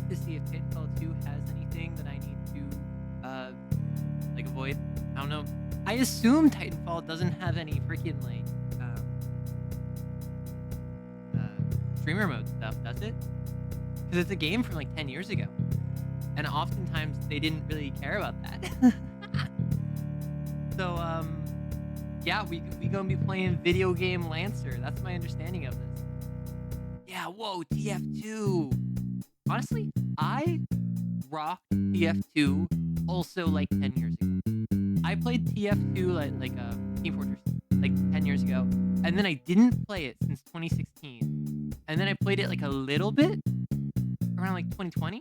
to see if Titanfall 2 has anything that I need to, like, avoid. I don't know. I assume Titanfall doesn't have any freaking, like, streamer mode stuff, does it? Because it's a game from, like, 10 years ago. And oftentimes, they didn't really care about that. So, yeah, we gonna be playing Video Game Lancer. That's my understanding of this. Yeah, whoa, TF2. Honestly, I rocked TF2 also like 10 years ago. I played TF2 like Team Fortress like 10 years ago, and then I didn't play it since 2016. And then I played it like a little bit around like 2020,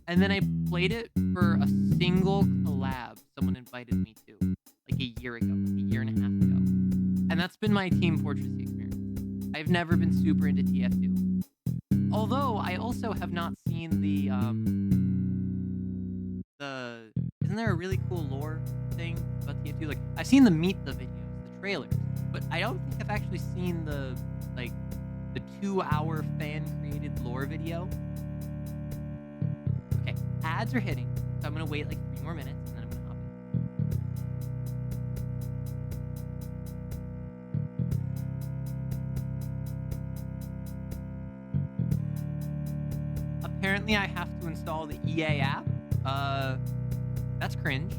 and then I played it for a single collab someone invited me to like a year ago, like a year and a half ago. And that's been my Team Fortress experience. I've never been super into TF2. Although I also have not seen the isn't there a really cool lore thing about TF2? Like, I've seen the Meet the videos, the trailers, but I don't think I've actually seen the 2-hour fan created lore video. Okay, ads are hitting, so I'm gonna wait like 3 more minutes and then I'm gonna hop in. Apparently I have to install the EA app. That's cringe.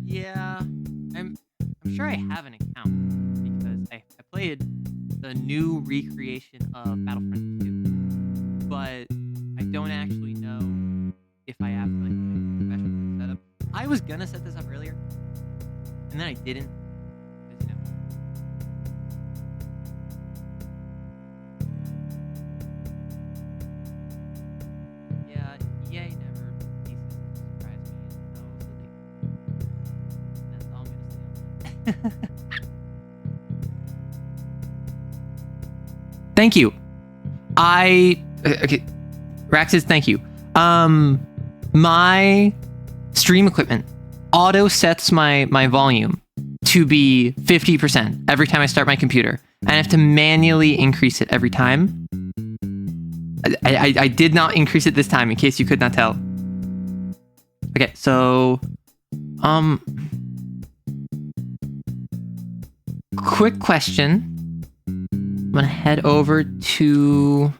Yeah, I'm sure I have an account because I played the new recreation of Battlefront 2, but I don't actually know if I have like a professional setup. I was gonna set this up earlier, and then I didn't. Because, yeah, EA never ceases to surprise me, so that's all I'm gonna say on that. Thank you. Okay, Raxus, thank you. My stream equipment auto sets my volume to be 50% every time I start my computer, and I have to manually increase it every time. I did not increase it this time, in case you could not tell. Okay, so quick question. I'm gonna head over to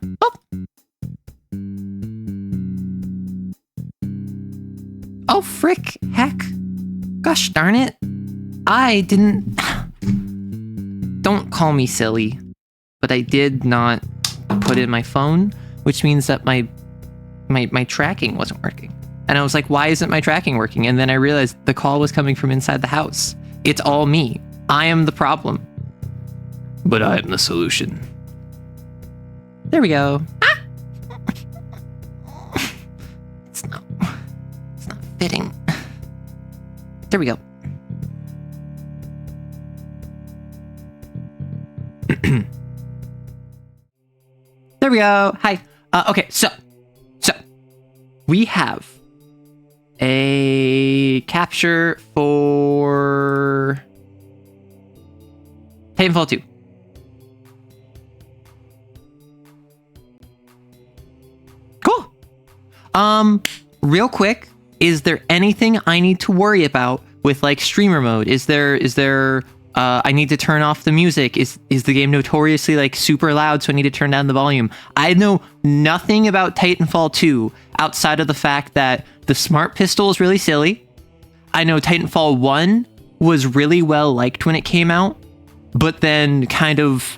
oh frick, heck, gosh darn it, I didn't. Don't call me silly, but I did not put in my phone, which means that my tracking wasn't working. And I was like, why isn't my tracking working? And then I realized the call was coming from inside the house. It's all me. I am the problem. But I am the solution. There we go. Ah! It's not fitting. There we go. There we go. Hi. Okay, so we have a capture for Titanfall 2. Cool. Real quick, is there anything I need to worry about with like streamer mode? Is there I need to turn off the music? Is the game notoriously like super loud, so I need to turn down the volume? I know nothing about Titanfall 2 outside of the fact that the smart pistol is really silly. I know Titanfall 1 was really well liked when it came out, but then kind of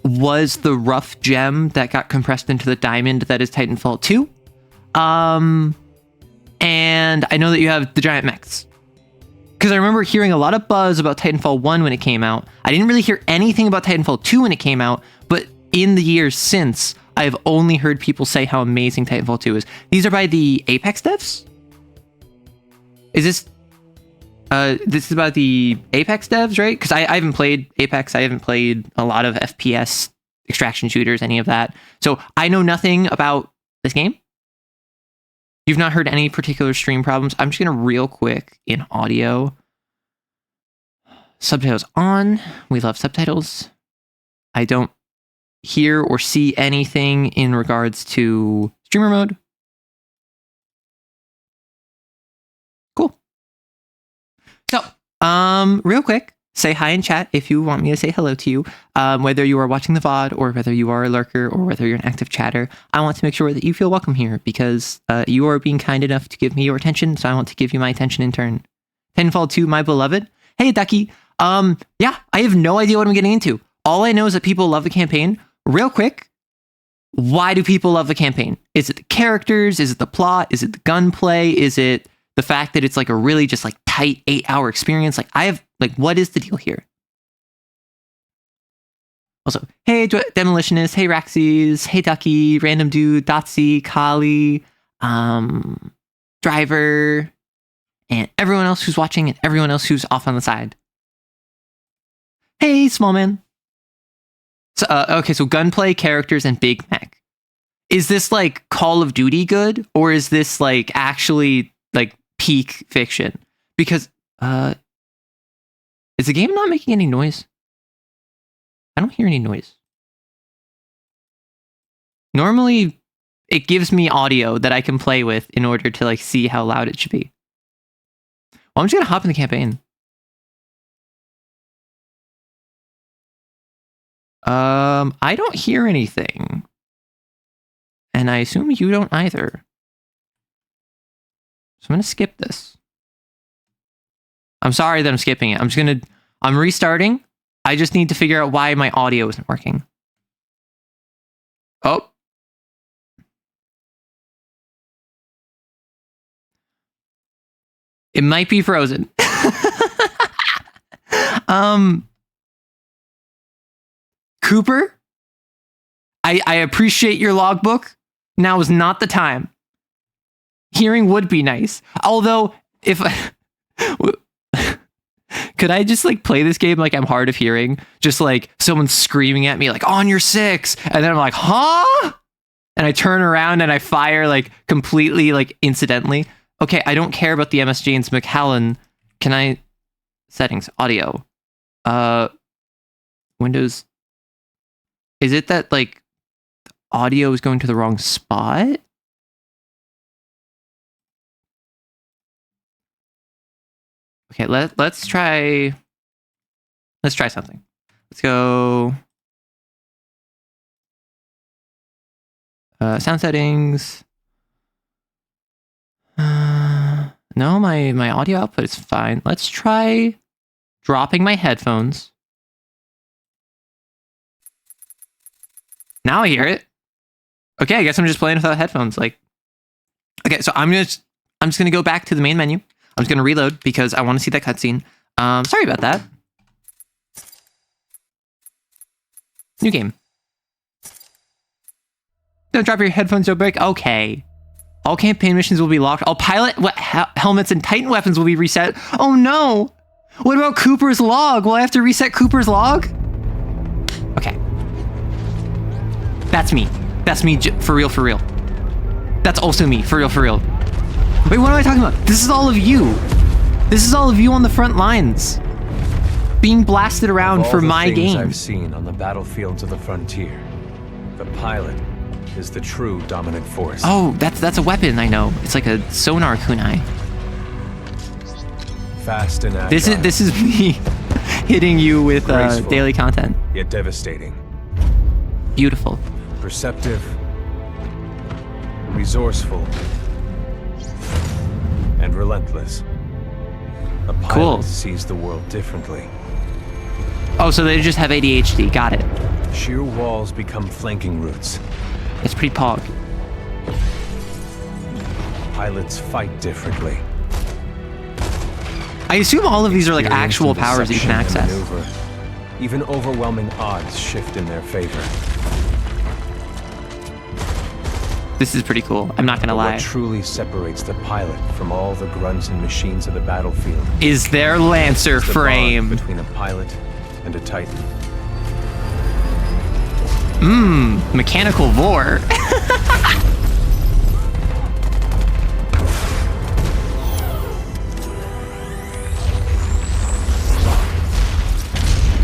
was the rough gem that got compressed into the diamond that is Titanfall 2. And I know that you have the giant mechs. Because I remember hearing a lot of buzz about Titanfall 1 when it came out. I didn't really hear anything about Titanfall 2 when it came out, but in the years since, I've only heard people say how amazing Titanfall 2 is. These are by the Apex devs? Is this... this is about the Apex devs, right? Because I haven't played Apex. I haven't played a lot of FPS, extraction shooters, any of that. So I know nothing about this game. You've not heard any particular stream problems. I'm just going to real quick in audio. Subtitles on. We love subtitles. I don't hear or see anything in regards to streamer mode. Cool. So, real quick, say hi in chat if you want me to say hello to you. Whether you are watching the VOD or whether you are a lurker or whether you're an active chatter, I want to make sure that you feel welcome here because you are being kind enough to give me your attention, so I want to give you my attention in turn. Titanfall 2, my beloved. Hey, Ducky. Yeah, I have no idea what I'm getting into. All I know is that people love the campaign. Real quick, why do people love the campaign? Is it the characters? Is it the plot? Is it the gunplay? Is it the fact that it's like a really just like tight 8-hour experience? What is the deal here? Also, hey Demolitionist, hey Raxies, hey Ducky, Random Dude, Dotsy, Kali, Driver, and everyone else who's watching and everyone else who's off on the side. Hey, small man. So, okay, so gunplay, characters, and big mech. Is this like Call of Duty good, or is this like actually like peak fiction? Because is the game not making any noise? I don't hear any noise. Normally, it gives me audio that I can play with in order to like see how loud it should be. Well, I'm just gonna hop in the campaign. I don't hear anything. And I assume you don't either. So I'm gonna skip this. I'm sorry that I'm skipping it. I'm restarting. I just need to figure out why my audio isn't working. Oh. It might be frozen. Cooper, I appreciate your logbook. Now is not the time. Hearing would be nice. Although, if could I just like play this game like I'm hard of hearing? Just like someone screaming at me like, on your 6. And then I'm like, huh? And I turn around and I fire like completely like incidentally. Okay, I don't care about the MS James McCallan. Can I... Settings, audio. Windows... Is it that, like, audio is going to the wrong spot? Okay, let's try... Let's try something. Let's go... sound settings... no, my audio output is fine. Let's try dropping my headphones. Now I hear it. Okay, I guess I'm just playing without headphones. Like, okay, so I'm just gonna go back to the main menu. I'm just gonna reload because I want to see that cutscene. Sorry about that. New game. Don't drop your headphones, don't break. Okay. All campaign missions will be locked. All pilot helmets and Titan weapons will be reset. Oh no! What about Cooper's log? Will I have to reset Cooper's log? Okay. That's me. That's me for real, for real. That's also me, for real, for real. Wait, what am I talking about? This is all of you. This is all of you on the front lines. Being blasted around for my game. I've seen on the battlefields of the frontier. The pilot is the true dominant force. Oh, that's a weapon, I know. It's like a sonar kunai. Fast and agile. This is me hitting you with daily content. Yet devastating. Beautiful. Perceptive. Resourceful. And relentless. A pilot sees the world differently. Oh, so they just have ADHD. Got it. Sheer walls become flanking routes. It's pretty pog. Pilots fight differently. I assume all of these are like actual powers that you can access. Even overwhelming odds shift in their favor. This is pretty cool. I'm not gonna lie. What truly separates the pilot from all the grunts and machines of the battlefield Is their Lancer is the frame. bond between a pilot and a Titan. Mechanical vor.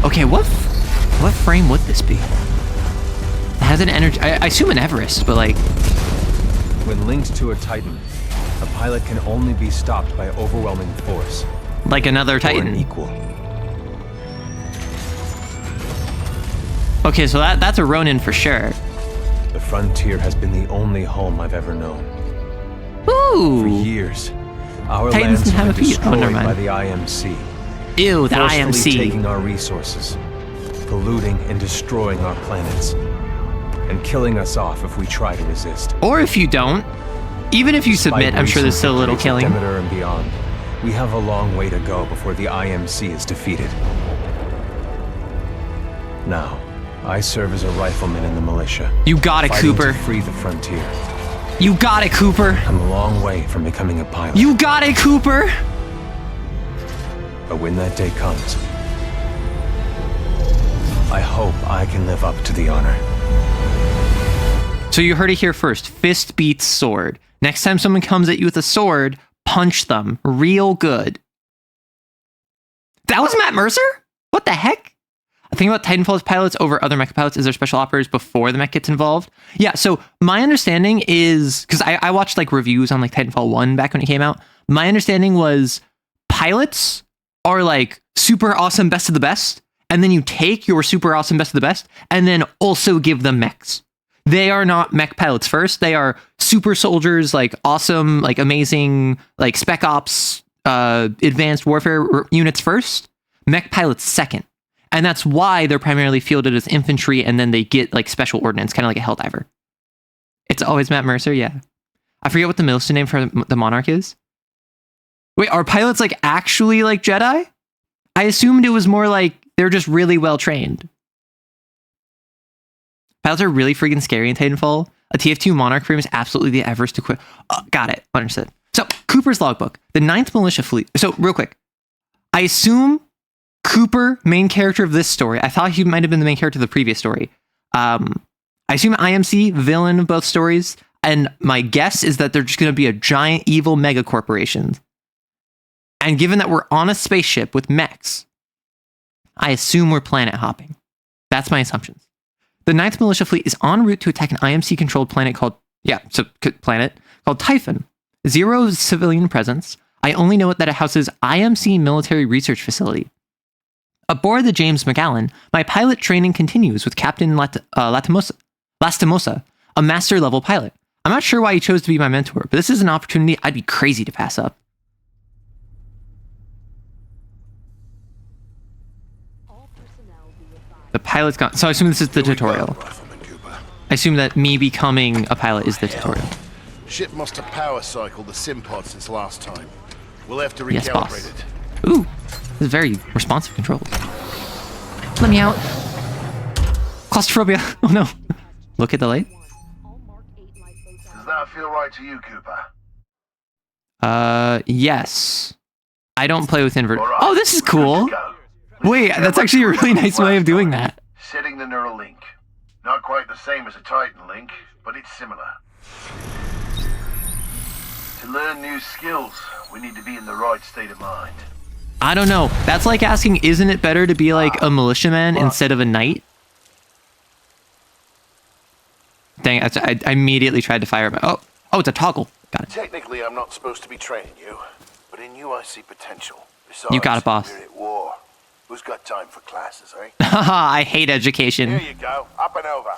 Okay, what frame would this be? It has an energy. I assume an Everest, but like. When linked to a Titan, a pilot can only be stopped by overwhelming force. Like another Or Titan. an equal. Okay, so that's a Ronin for sure. The frontier has been the only home I've ever known. Ooh. For years, our Titans lands didn't have have a been feet. Oh, never destroyed by mind. the IMC. Ew, the Forcefully IMC. taking our resources, polluting and destroying our planets, and killing us off if we try to resist. Or if you don't, even if you submit, I'm sure there's still a little killing. Demeter and beyond, we have a long way to go before the IMC is defeated. Now, I serve as a rifleman in the militia. You got it, fighting Cooper. to free the frontier. You got it, Cooper. I'm a long way from becoming a pilot. You got it, Cooper. But when that day comes, I hope I can live up to the honor. So you heard it here first. Fist beats sword. Next time someone comes at you with a sword, punch them real good. That was Matt Mercer? What the heck? The thing about Titanfall's pilots over other mecha pilots is they're special operators before the mech gets involved. Yeah, so my understanding is, because I watched like reviews on like Titanfall 1 back when it came out. My understanding was pilots are like super awesome best of the best, and then you take your super awesome best of the best and then also give them mechs. They are not mech pilots first. They are super soldiers, like awesome, like amazing, like spec ops, advanced warfare units first, mech pilots second. And that's why they're primarily fielded as infantry, and then they get like special ordnance, kind of like a Helldiver. It's always Matt Mercer, yeah. I forget what the military name for the Monarch is. Wait, are pilots like actually like Jedi? I assumed it was more like they're just really well trained. Pilots are really freaking scary in Titanfall. A TF2 Monarch frame is absolutely the Everest to quit. Got it. Understood. So, Cooper's logbook. The 9th Militia Fleet. So, real quick. I assume Cooper, main character of this story. I thought he might have been the main character of the previous story. I assume IMC, villain of both stories. And my guess is that they're just going to be a giant evil mega corporation. And given that we're on a spaceship with mechs, I assume we're planet hopping. That's my assumptions. The 9th Militia Fleet is en route to attack an IMC-controlled planet called Typhon. Zero civilian presence. I only know that it houses IMC Military Research Facility. Aboard the James McAllen, my pilot training continues with Captain Lastimosa, a master-level pilot. I'm not sure why he chose to be my mentor, but this is an opportunity I'd be crazy to pass up. The pilot's gone. So I assume this is the tutorial. I assume that me becoming a pilot is the tutorial. Ship must have power cycled the sim pod since last time. We'll have to Yes, boss. recalibrate it. Ooh, this is very responsive controls. Let me out. Claustrophobia. Oh no. Look at the light. Does that feel right to you, Cooper? Yes. I don't play with invert. All right, Oh, this is cool. let's go. Wait, that's actually a really nice way of doing that. Setting the neural link. Not quite the same as a Titan link, but it's similar. To learn new skills, we need to be in the right state of mind. I don't know. That's like asking, isn't it better to be like a militiaman instead of a knight? Dang, I immediately tried to fire him. Oh, it's a toggle. Got it. Technically, I'm not supposed to be training you, but in you I see potential. Besides, You got it, boss. we're at war. Who's got time for classes, eh? Haha, I hate education. Here you go, up and over.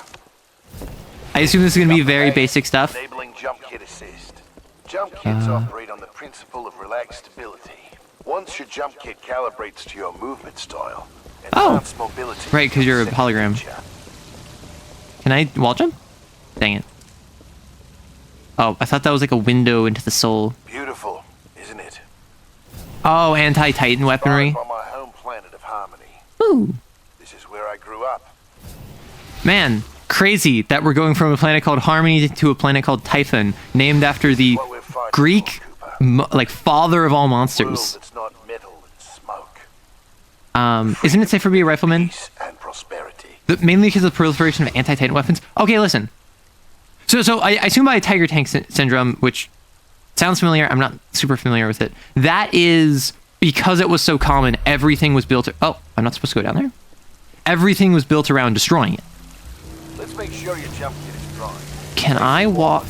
I assume this is going to be very basic stuff. Enabling jump kit assist. Jump kits operate on the principle of relaxed stability. Once your jump kit calibrates to your movement style, enhanced mobility. Right, 'cause you're a hologram. Can I wall jump? Dang it. Oh, I thought that was like a window into the soul. Beautiful, isn't it? Oh, anti-Titan weaponry. Inspired by my home planet of Harmony. Ooh. This is where I grew up. Man, crazy that we're going from a planet called Harmony to a planet called Typhon, named after the What we're fighting Greek, for, Cooper. like, father of all World monsters. that's not metal and smoke. Isn't it safer to be a rifleman? Peace and prosperity. Mainly because of the proliferation of anti-Titan weapons. Okay, listen. So I assume by Tiger Tank syndrome, which sounds familiar. I'm not super familiar with it. That is because it was so common. Everything was built. Oh, I'm not supposed to go down there. Everything was built around destroying it. Let's make sure your jump kit is dry. Can I walk?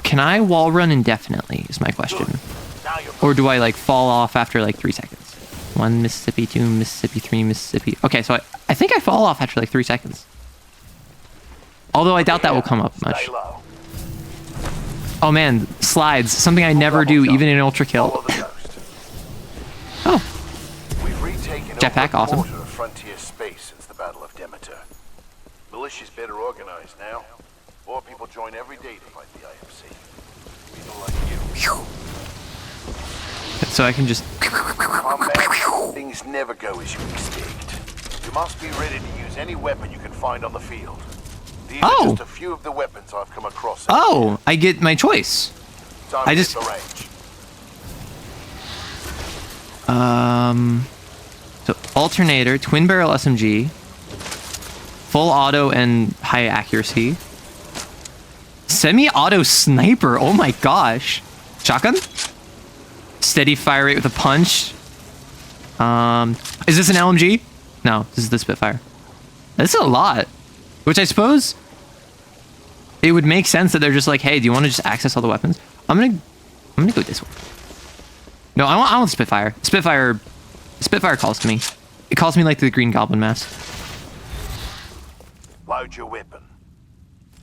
Can I wall run indefinitely? Is my question. Now you're Or do I like fall off after like 3 seconds? 1 Mississippi, 2 Mississippi, 3 Mississippi. Okay, so I think I fall off after like 3 seconds. Although I doubt that will come up much. Stay low. Oh man, slides. Something I never do, even in Ultra Follow Kill. the ghost. Oh, We've retaken Jetpack, over a awesome. quarter of frontier space since the Battle of Demeter. Militia's better organized now. More people join every day to fight the IMC. People like you. so I can just. Combat, things never go as you expect. You must be ready to use any weapon you can find on the field. These Oh. are just a few of the weapons I've come across. Oh, I get my choice. Time I to just- hit the range. So alternator, twin barrel SMG, full auto and high accuracy, semi-auto sniper. Oh my gosh, shotgun, steady fire rate with a punch. Is this an LMG? No, this is the Spitfire. This is a lot, which I suppose it would make sense that they're just like, hey, do you want to just access all the weapons? I'm gonna go this way. No, I want Spitfire. Spitfire calls to me. It calls me like the Green Goblin mask. Load your weapon.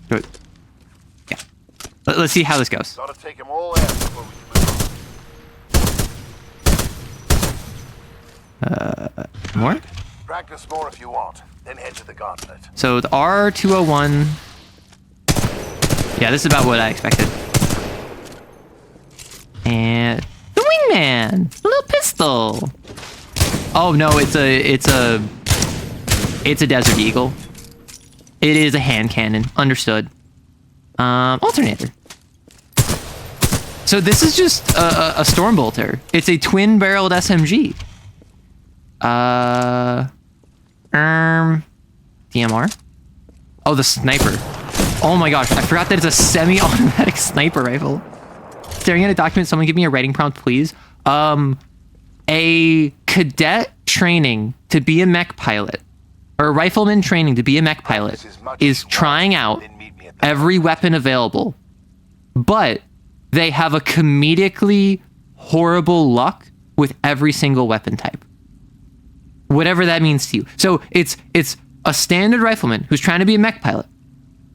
Good. Yeah. Let's see how this goes. Gotta take them all out before we move on. More? Practice more if you want, then head to the gauntlet. So the R201. Yeah, this is about what I expected. And the wingman, a little pistol. Oh no, it's a Desert Eagle. It is a hand cannon. Understood. Alternator. So this is just a Stormbolter. It's a twin-barreled SMG. DMR. Oh, the sniper. Oh my gosh, I forgot that it's a semi-automatic sniper rifle. Staring at a document, someone give me a writing prompt, please. A cadet training to be a mech pilot, or a rifleman training to be a mech pilot, is trying out every weapon available, but they have a comedically horrible luck with every single weapon type. Whatever that means to you. So it's a standard rifleman who's trying to be a mech pilot,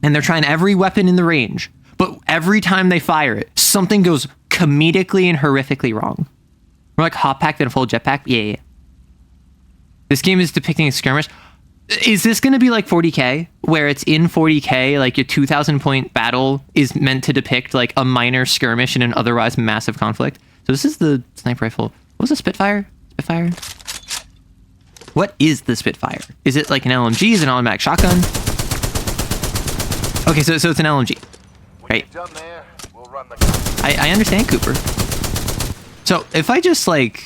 and they're trying every weapon in the range, but every time they fire it, something goes comedically and horrifically wrong. We're like hot pack then a full jetpack. Yeah. This game is depicting a skirmish. Is this going to be like 40k, where it's in 40k, like your 2,000 point battle is meant to depict like a minor skirmish in an otherwise massive conflict? So this is the sniper rifle. What was the Spitfire? Spitfire? What is the Spitfire? Is it like an LMG? Is it an automatic shotgun? Okay, so it's an LMG. When Right. you're done there, we'll run the gauntlet. I understand, Cooper. So if I just like...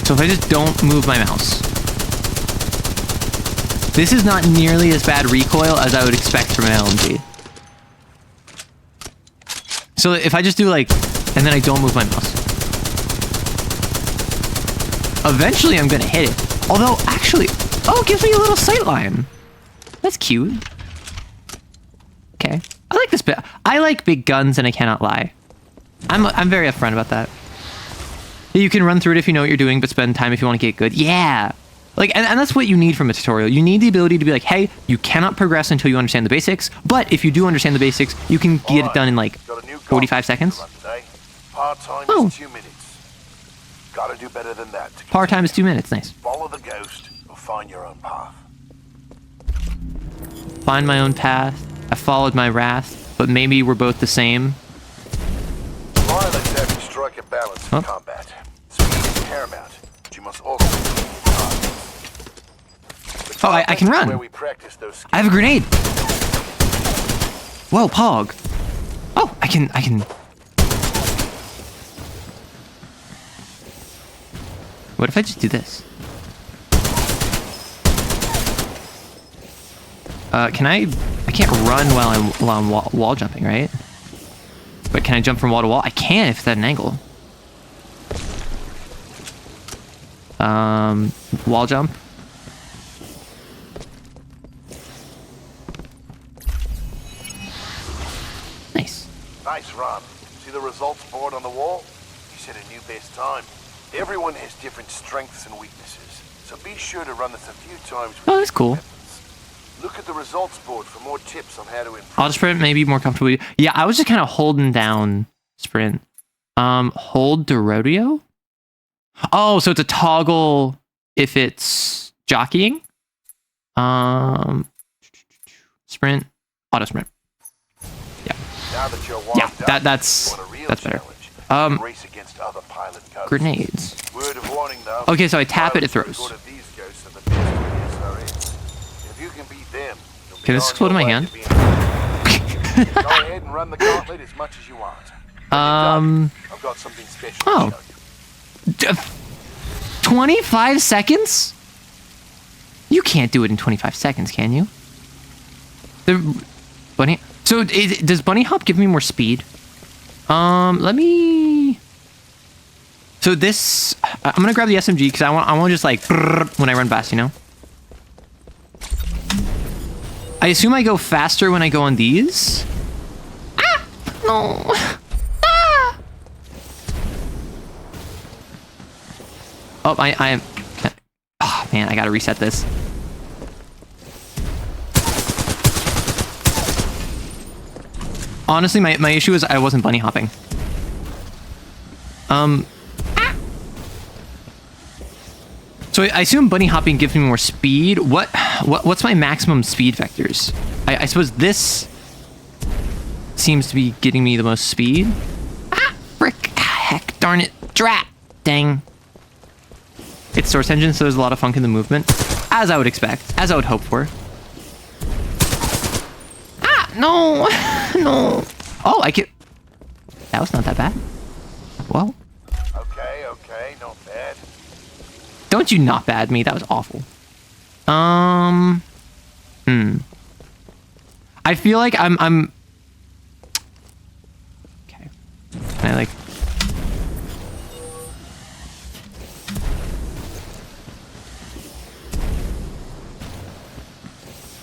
So if I just don't move my mouse, this is not nearly as bad recoil as I would expect from an LMG. So if I just do like, and then I don't move my mouse, eventually I'm gonna hit it. Although actually, oh, it gives me a little sight line. That's cute. Okay, I like this bit. I like big guns, and I cannot lie. I'm very upfront about that. You can run through it if you know what you're doing, but spend time if you want to get good. Yeah. Like, and that's what you need from a tutorial. You need the ability to be like, hey, you cannot progress until you understand the basics, but if you do understand the basics, you can get it done in like Got a new 45 gauntlet seconds. to run today. Part-time Oh. is 2 minutes. Gotta do better than that. to Power time is 2 continue. minutes. Nice. Follow the ghost or find your own path. Find my own path. I followed my wrath, but maybe we're both the same. Violence has to strike a balance in Huh? combat. Speed is paramount, but you must also be fast. The Oh, I can Where run. we practice those I have a grenade. Whoa, Pog. Oh, I can. What if I just do this? Can I can't run while I'm wall jumping, right? But can I jump from wall to wall? I can if it's at an angle. Wall jump. Nice. Nice run. See the results board on the wall? You set a new best time. Everyone has different strengths and weaknesses, so be sure to run this a few times. Oh, that's cool. Look at the results board for more tips on how to improve. Auto sprint may be more comfortable. Yeah, I was just kind of holding down sprint. Hold to rodeo. Oh, so it's a toggle if it's jockeying. Sprint, auto sprint. Yeah. Now that you're That's better. Race against other pilot cars. Grenades. Word of warning, though. Okay, so I tap it, it Pilots throws. record of these ghosts are the best SREs. If you can beat them, you'll be Okay, this on exploded your my way hand. to being- Go ahead and run the gauntlet as much as you want. I've got something special Oh. to show you. 25 seconds? You can't do it in 25 seconds, can you? The bunny. So does bunny hop give me more speed? Let me. So this, I'm gonna grab the SMG because I want just like when I run fast, you know. I assume I go faster when I go on these. Ah, no. Ah. Oh, I am. Oh man, I gotta reset this. Honestly, my issue is I wasn't bunny hopping. So I assume bunny hopping gives me more speed. What's my maximum speed vectors? I suppose this seems to be getting me the most speed. Ah, frick, heck, darn it, drat, dang. It's source engine, so there's a lot of funk in the movement, as I would expect, as I would hope for. Ah, no, no. Oh, I can. That was not that bad. Well. Okay, not bad. Don't you not bad me. That was awful. I feel like I'm. Okay. Can I like?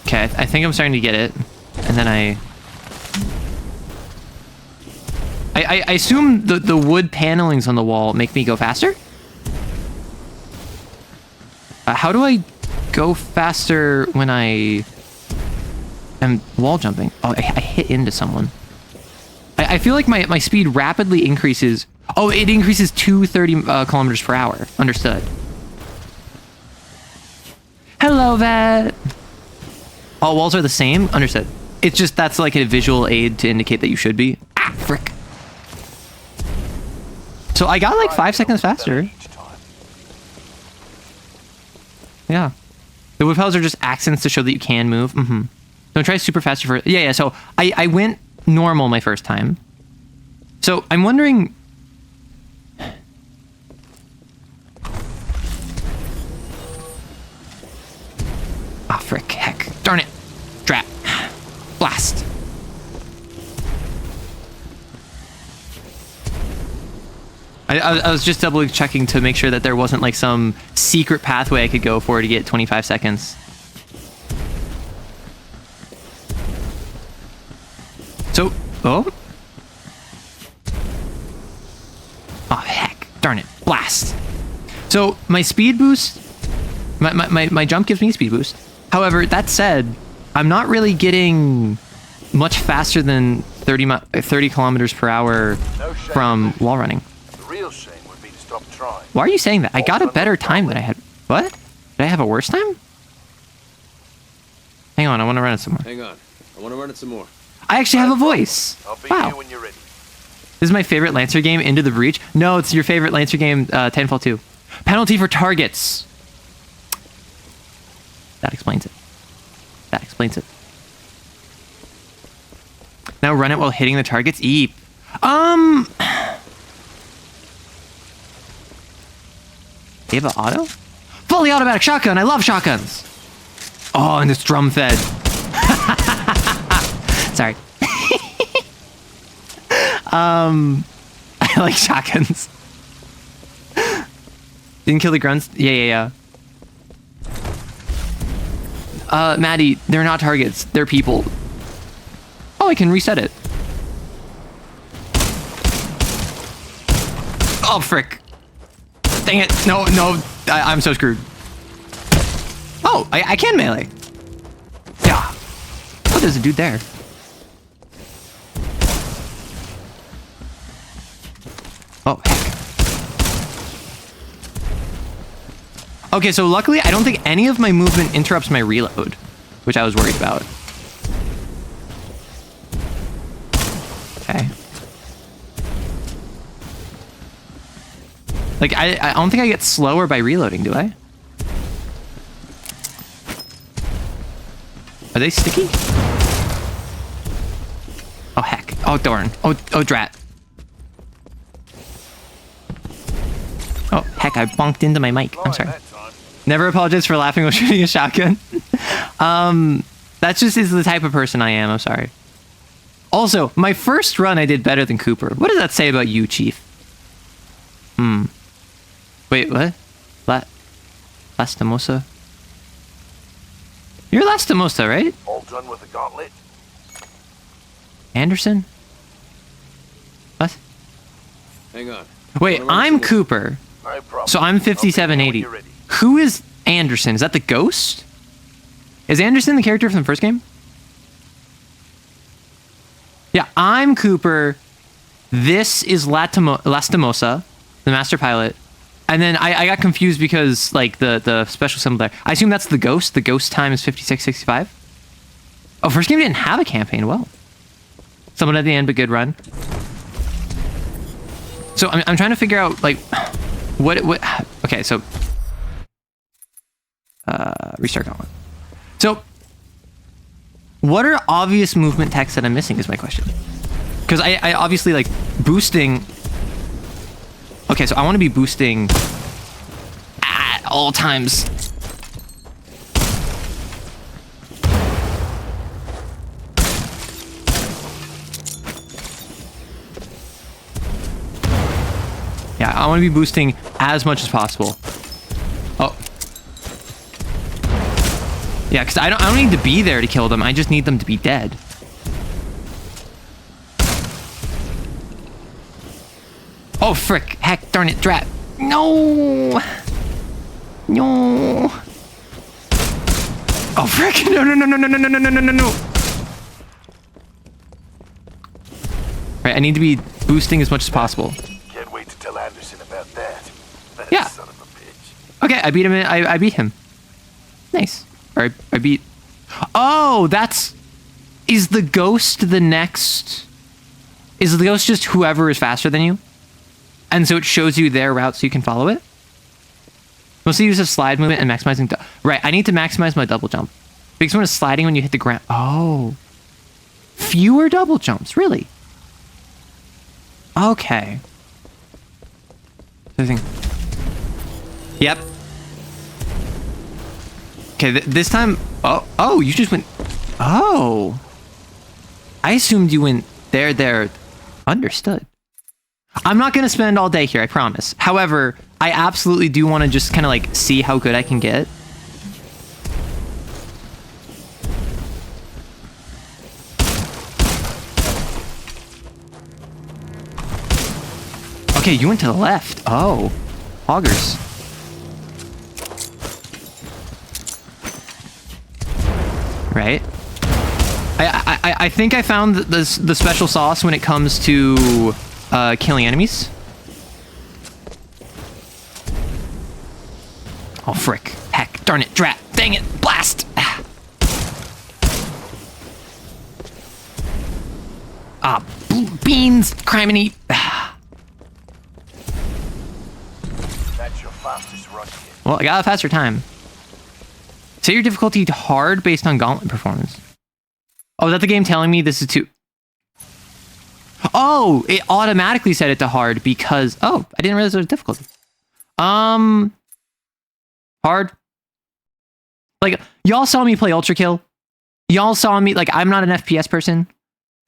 Okay, I think I'm starting to get it, and then I assume the wood panelings on the wall make me go faster. How do I go faster when I am wall jumping? Oh, I hit into someone. I feel like my speed rapidly increases. Oh, it increases to 30 kilometers per hour. Understood. Hello, vet. All walls are the same? Understood. It's just that's like a visual aid to indicate that you should be. Ah, frick. So I got like 5 seconds faster. Yeah. The wood piles are just accents to show that you can move. Don't try super fast for. Yeah. So I went normal my first time. So I'm wondering. Ah, frick, heck, darn it, drat, blast. I was just double checking to make sure that there wasn't like some secret pathway I could go for to get 25 seconds. So, oh heck, darn it, blast. So my speed boost, my jump gives me speed boost. However, that said, I'm not really getting much faster than 30 kilometers per hour from wall running. Real shame would be to stop trying. Why are you saying that? I got a better time than I had. What? Did I have a worse time? Hang on, I want to run it some more. Hang on. I want to run it some more. I actually have a voice. I'll be Wow. here when you're ready. This is my favorite Lancer game, Into the Breach. No, it's your favorite Lancer game, Titanfall 2. Penalty for targets. That explains it. That explains it. Now run it while hitting the targets. Eep. They have an auto? Fully automatic shotgun. I love shotguns. Oh, and it's drum fed. Sorry. I like shotguns. Didn't kill the grunts? Yeah. Maddie, they're not targets. They're people. Oh, I can reset it. Oh, frick. Dang it. No. I'm so screwed. Oh, I can melee. Yeah. Oh, there's a dude there. Oh, heck. Okay, so luckily, I don't think any of my movement interrupts my reload, which I was worried about. Okay. Like, I don't think I get slower by reloading, do I? Are they sticky? Oh, heck. Oh, darn. Oh, drat. Oh, heck, I bonked into my mic. I'm sorry. Never apologize for laughing while shooting a shotgun. That just is the type of person I am. I'm sorry. Also, my first run, I did better than Cooper. What does that say about you, Chief? Wait, what? Lastimosa? You're Lastimosa, right? All done with the gauntlet? Anderson? What? Hang on. Wait, I'm Cooper. No problem. So I'm 5780. Who is Anderson? Is that the ghost? Is Anderson the character from the first game? Yeah, I'm Cooper. This is Lastimosa, the master pilot. And then I got confused because, like, the special symbol there. I assume that's the ghost. The ghost time is 5665. Oh, first game didn't have a campaign. Well, someone at the end, but good run. So I'm trying to figure out, like, what. Okay, so restart gauntlet. So, what are obvious movement techs that I'm missing is my question. Because I obviously, like, boosting. Okay, so I want to be boosting at all times. Yeah, I want to be boosting as much as possible. Oh. Yeah, because I don't need to be there to kill them. I just need them to be dead. Oh, frick. Heck, darn it, drat. No. No. Oh, frick. No. Right, I need to be boosting as much as possible. Can't wait to tell Anderson about that. That Yeah. son of a bitch. Okay, I beat him. I beat him. Nice. Or I beat... Oh, that's... Is the ghost the next... Is the ghost just whoever is faster than you? And so it shows you their route so you can follow it? Mostly use of slide movement and maximizing... Right, I need to maximize my double jump. Because when it's sliding when you hit the ground... Oh. Fewer double jumps, really? Okay. Yep. Okay, this time... Oh, you just went... Oh. I assumed you went there. Understood. I'm not going to spend all day here, I promise. However, I absolutely do want to just kind of like see how good I can get. Okay, you went to the left. Oh, hoggers. Right. I think I found the special sauce when it comes to killing enemies. Oh, frick. Heck. Darn it. Drat. Dang it. Blast. Beans. Crime and eat. That's your fastest run kit. Well, I got a faster time. Set your difficulty to hard based on gauntlet performance. Oh, is that the game telling me this is too... Oh, it automatically set it to hard because... Oh, I didn't realize there was difficulty. Hard. Like, y'all saw me play Ultra Kill. Y'all saw me... Like, I'm not an FPS person.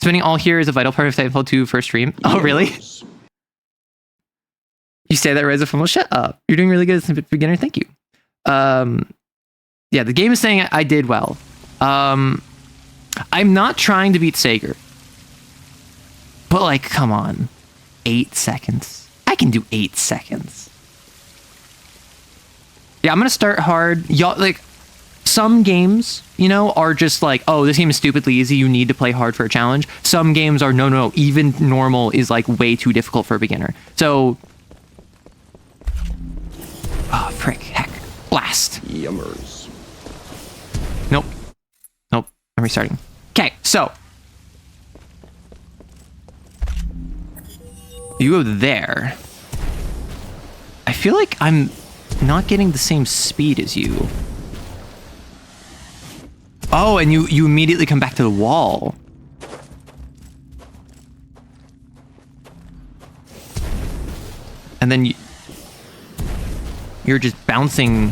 Spending all here is a vital part of Titanfall 2 first stream. Oh, really? You say that, Reza? Well, shut up. You're doing really good as a beginner. Thank you. Yeah, the game is saying I did well. I'm not trying to beat Sager. But, like, come on. 8 seconds. I can do 8 seconds. Yeah, I'm gonna start hard. Y'all, like, some games, you know, are just like, oh, this game is stupidly easy. You need to play hard for a challenge. Some games are, no, even normal is, like, way too difficult for a beginner. So... Oh, frick. Heck. Blast. Yummers. Nope. Nope. I'm restarting. Okay, so. You go there. I feel like I'm not getting the same speed as you. Oh, and you immediately come back to the wall. And then you're just bouncing.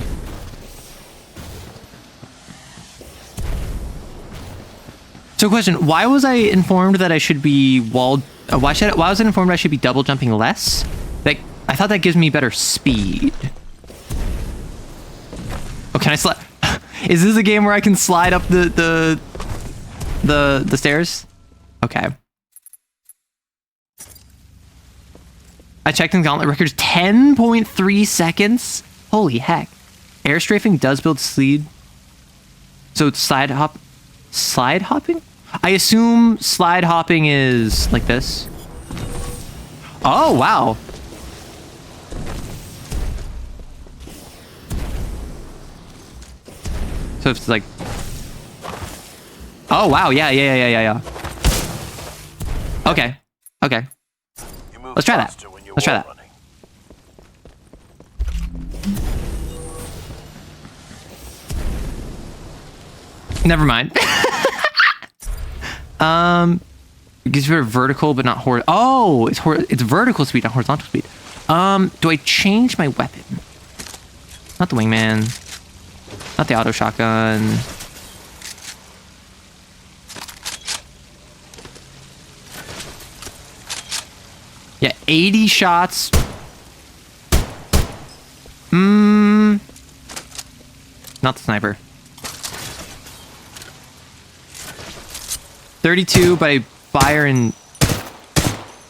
So question, why was I informed that I should be walled? Why was I informed I should be double jumping less? Like, I thought that gives me better speed. Oh, can I slide? Is this a game where I can slide up the stairs? Okay. I checked in Gauntlet records, 10.3 seconds. Holy heck. Air strafing does build speed. So it's slide hopping? I assume slide hopping is like this. Oh, wow. So it's like... Oh, wow. Yeah. Okay. Let's try that. Let's try that. Never mind. It gives you a vertical, but not horizontal. Oh, it's vertical speed, not horizontal speed. Do I change my weapon? Not the wingman. Not the auto shotgun. Yeah, 80 shots. Not the sniper. 32, but I fire in...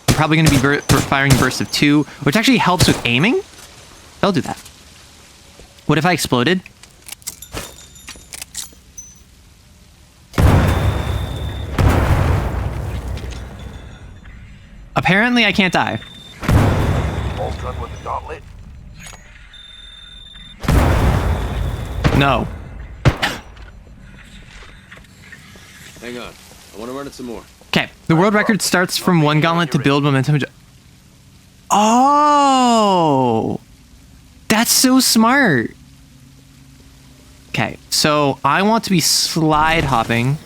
I'm probably going to be firing bursts of 2, which actually helps with aiming. I'll do that. What if I exploded? Apparently, I can't die. All done with the gauntlet? No. Hang on. I want to run it some more. Okay. The world record starts from one gauntlet to build momentum. Oh! That's so smart. Okay. So, I want to be slide hopping.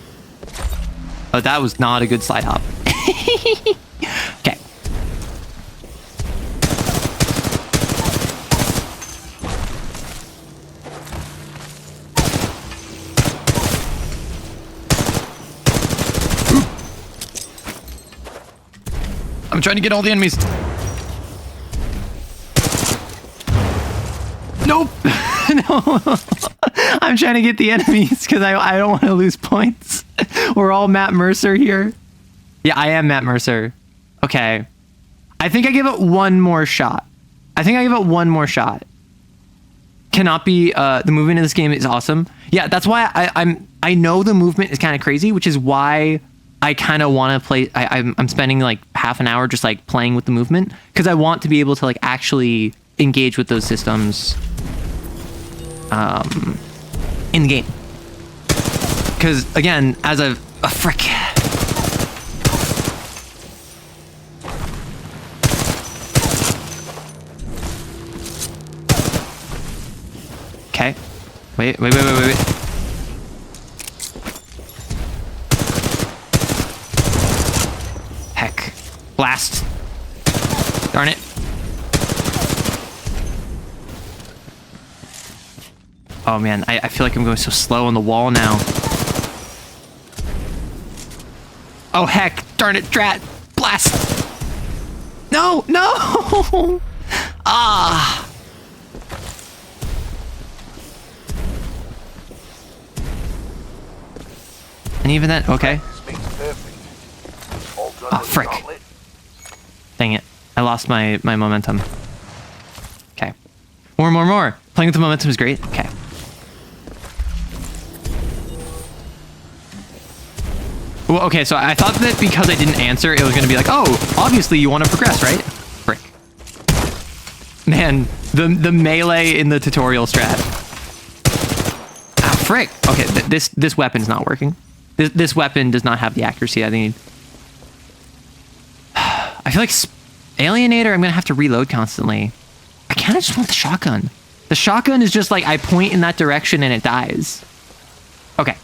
Oh, that was not a good slide hop. Okay. I'm trying to get all the enemies. Nope. No. I'm trying to get the enemies because I don't want to lose points. We're all Matt Mercer here. Yeah, I am Matt Mercer. Okay. I think I give it one more shot. Cannot be, the movement in this game is awesome. Yeah, that's why I know the movement is kind of crazy, which is why I kind of want to play. I'm spending like half an hour just like playing with the movement because I want to be able to like actually engage with those systems in the game. Because again, as a frick. Okay. Wait. Blast. Darn it. Oh man, I feel like I'm going so slow on the wall now. Oh heck, darn it, drat. Blast. No, no. Ah. And even then, okay. Oh, frick. Dang it. I lost my momentum. Okay. More. Playing with the momentum is great. Okay. Well, okay, so I thought that because I didn't answer, it was going to be like, oh, obviously you want to progress, right? Frick. Man, the melee in the tutorial strat. Ah, frick. Okay, this weapon's not working. This weapon does not have the accuracy I need. I feel like Alienator, I'm going to have to reload constantly. I kind of just want the shotgun. The shotgun is just like, I point in that direction and it dies. Okay.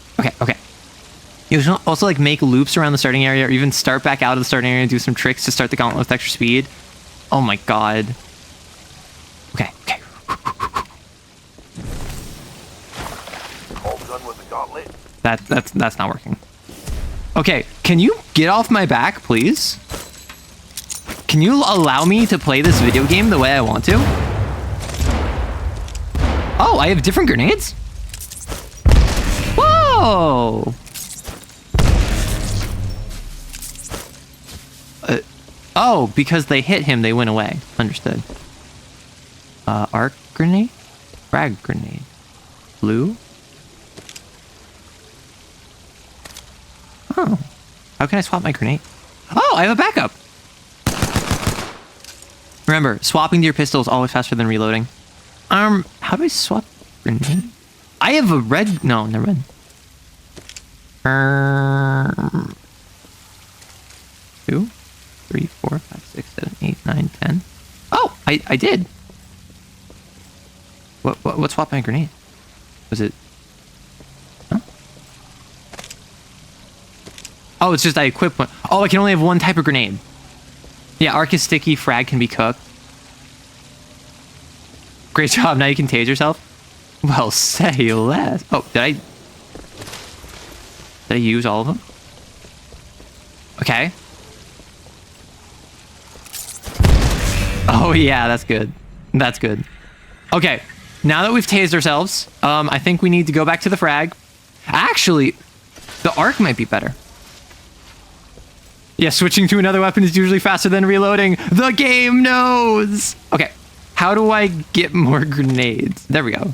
You can also like make loops around the starting area or even start back out of the starting area and do some tricks to start the gauntlet with extra speed. Oh my god. Okay. All done with the gauntlet? That's not working. Okay, can you get off my back, please? Can you allow me to play this video game the way I want to? Oh, I have different grenades? Whoa! Oh, because they hit him, they went away. Understood. Arc grenade? Frag grenade. Blue? Oh. How can I swap my grenade? Oh, I have a backup! Remember, swapping to your pistol is always faster than reloading. How do I swap grenade? I have a red... No, never mind. 2, 3, 4, 5, 6, 7, 8, 9, 10. Oh, I did. What swapped my grenade? Was it... Huh? Oh, it's just I equipped one. Oh, I can only have one type of grenade. Yeah, arc is sticky, frag can be cooked. Great job, now you can tase yourself. Well, say less. Oh, did I use all of them? Okay. Oh yeah, that's good. That's good. Okay, now that we've tased ourselves, I think we need to go back to the frag. Actually, the arc might be better. Yeah, switching to another weapon is usually faster than reloading. The game knows! Okay, how do I get more grenades? There we go.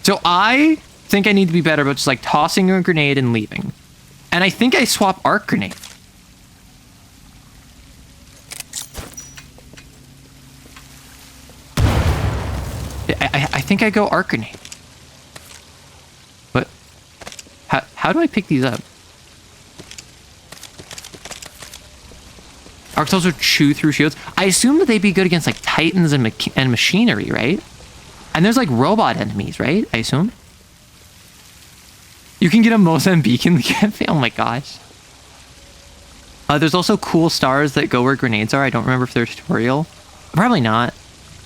So I think I need to be better about just like tossing a grenade and leaving. And I think I swap arc grenade. I think I go arc grenade. But how do I pick these up? Arcs also chew through shields. I assume that they'd be good against like titans and machinery, right? And there's like robot enemies, right? I assume. You can get a Mozambique in the campaign. Oh my gosh. There's also cool stars that go where grenades are. I don't remember if they're tutorial. Probably not.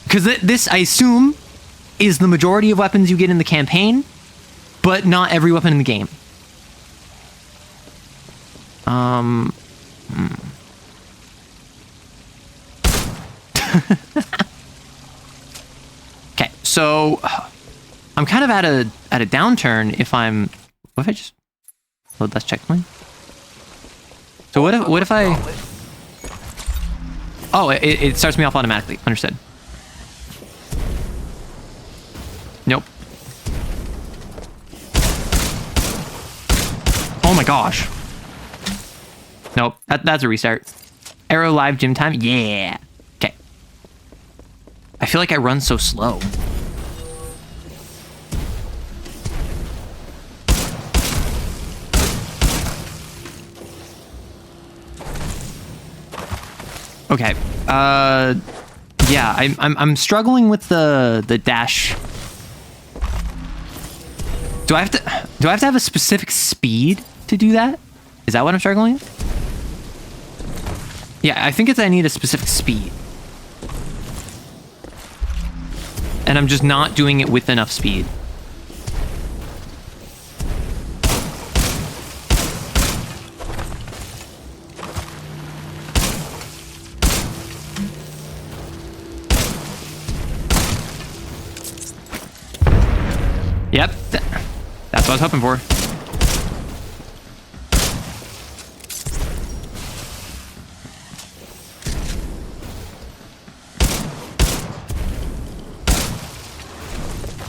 Because this, I assume, is the majority of weapons you get in the campaign, but not every weapon in the game. Okay, so I'm kind of at a downturn if I'm... What if I just load that checkpoint? So what if I... Oh, it starts me off automatically. Understood. Nope. Oh my gosh. Nope. That's a restart. Arrow live gym time? Yeah. Okay. I feel like I run so slow. Okay. Yeah, I'm struggling with the dash. Do I have to have a specific speed to do that? Is that what I'm struggling with? Yeah, I think it's I need a specific speed. And I'm just not doing it with enough speed. Yep, that's what I was hoping for.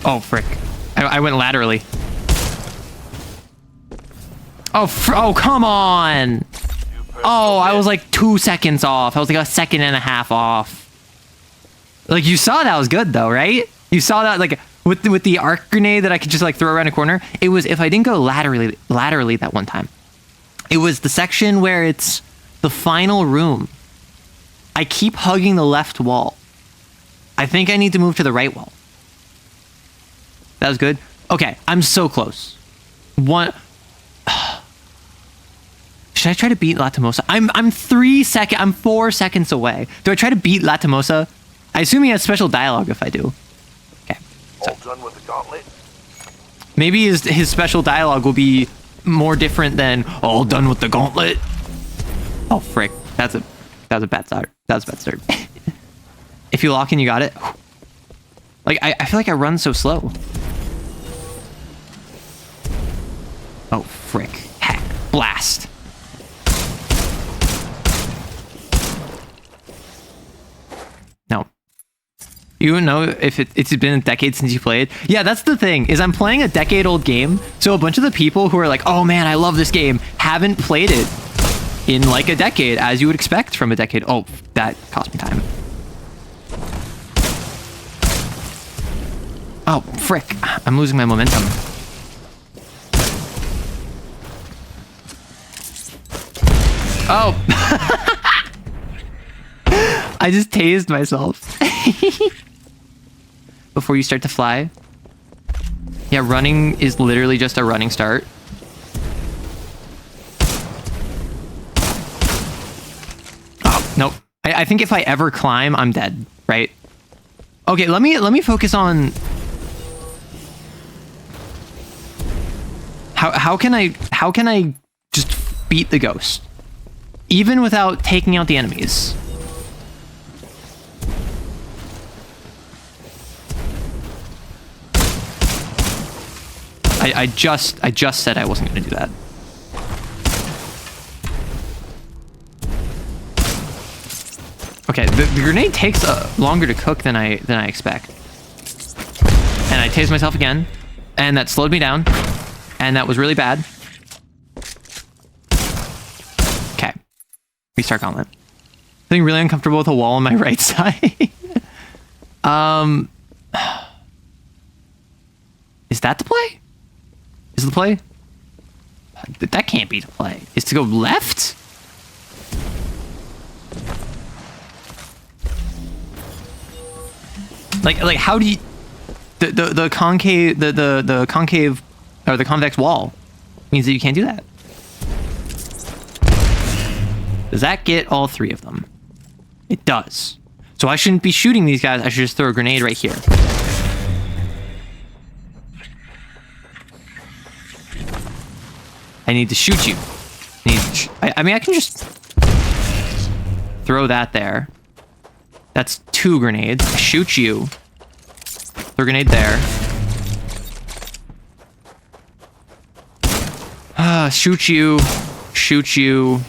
Oh, frick. I went laterally. Oh, come on! Oh, I was like 2 seconds off. I was like a second and a half off. Like, you saw that was good, though, right? You saw that, like, with the arc grenade that I could just, like, throw around a corner. It was, if I didn't go laterally that one time, it was the section where it's the final room. I keep hugging the left wall. I think I need to move to the right wall. That was good. Okay, I'm so close. One. Should I try to beat Latomosa? I'm 4 seconds away. Do I try to beat Latomosa? I assume he has special dialogue if I do. Okay. So. All done with the gauntlet? Maybe his special dialogue will be more different than all done with the gauntlet. Oh frick. That was a bad start. That was a bad start. If you lock in, you got it. Like I feel like I run so slow. Oh frick. Heck. Blast. No. You know if it's been a decade since you played? Yeah, that's the thing, is I'm playing a decade-old game, so a bunch of the people who are like, oh man, I love this game, haven't played it in like a decade, as you would expect from a decade. Oh, that cost me time. Oh, frick. I'm losing my momentum. Oh. I just tased myself. Before you start to fly. Yeah, running is literally just a running start. Oh, nope. I think if I ever climb, I'm dead, right? Okay, let me focus on how can I just beat the ghost even without taking out the enemies? I just said I wasn't going to do that. Okay, the grenade takes longer to cook than I expect. And I tased myself again, and that slowed me down, and that was really bad. Okay, restart gauntlet. Feeling really uncomfortable with a wall on my right side. Is that the play? Is it the play? That can't be the play. Is to go left? Like how do you the concave the concave or the convex wall means that you can't do that. Does that get all three of them? It does. So I shouldn't be shooting these guys. I should just throw a grenade right here. I need to shoot you. I mean, I can just throw that there. That's 2 grenades. I shoot you. Throw a grenade there. Shoot you. Shoot you.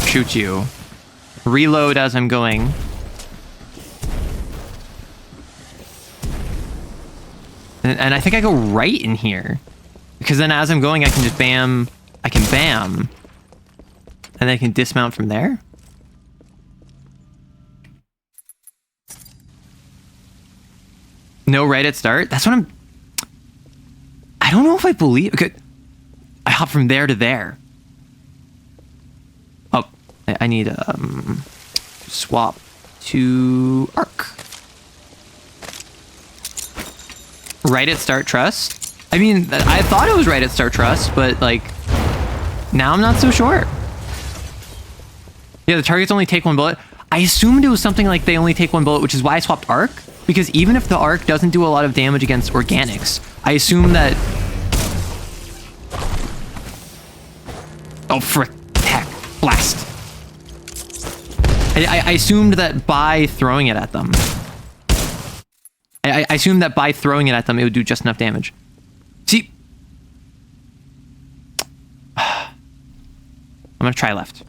Shoot you. Reload as I'm going. And I think I go right in here. Because then as I'm going, I can just bam. I can bam. And then I can dismount from there. No right at start? That's what I'm... I don't know if I believe... Okay. I hop from there to there. Oh. I need swap to arc. Right at start trust? I mean, I thought it was right at start trust, but like, now I'm not so sure. Yeah, the targets only take 1 bullet. I assumed it was something like they only take 1 bullet, which is why I swapped arc. Because even if the arc doesn't do a lot of damage against organics, I assume that... Oh, frick. Heck. Blast. I assumed that by throwing it at them... I assumed that by throwing it at them, it would do just enough damage. See... I'm gonna try left.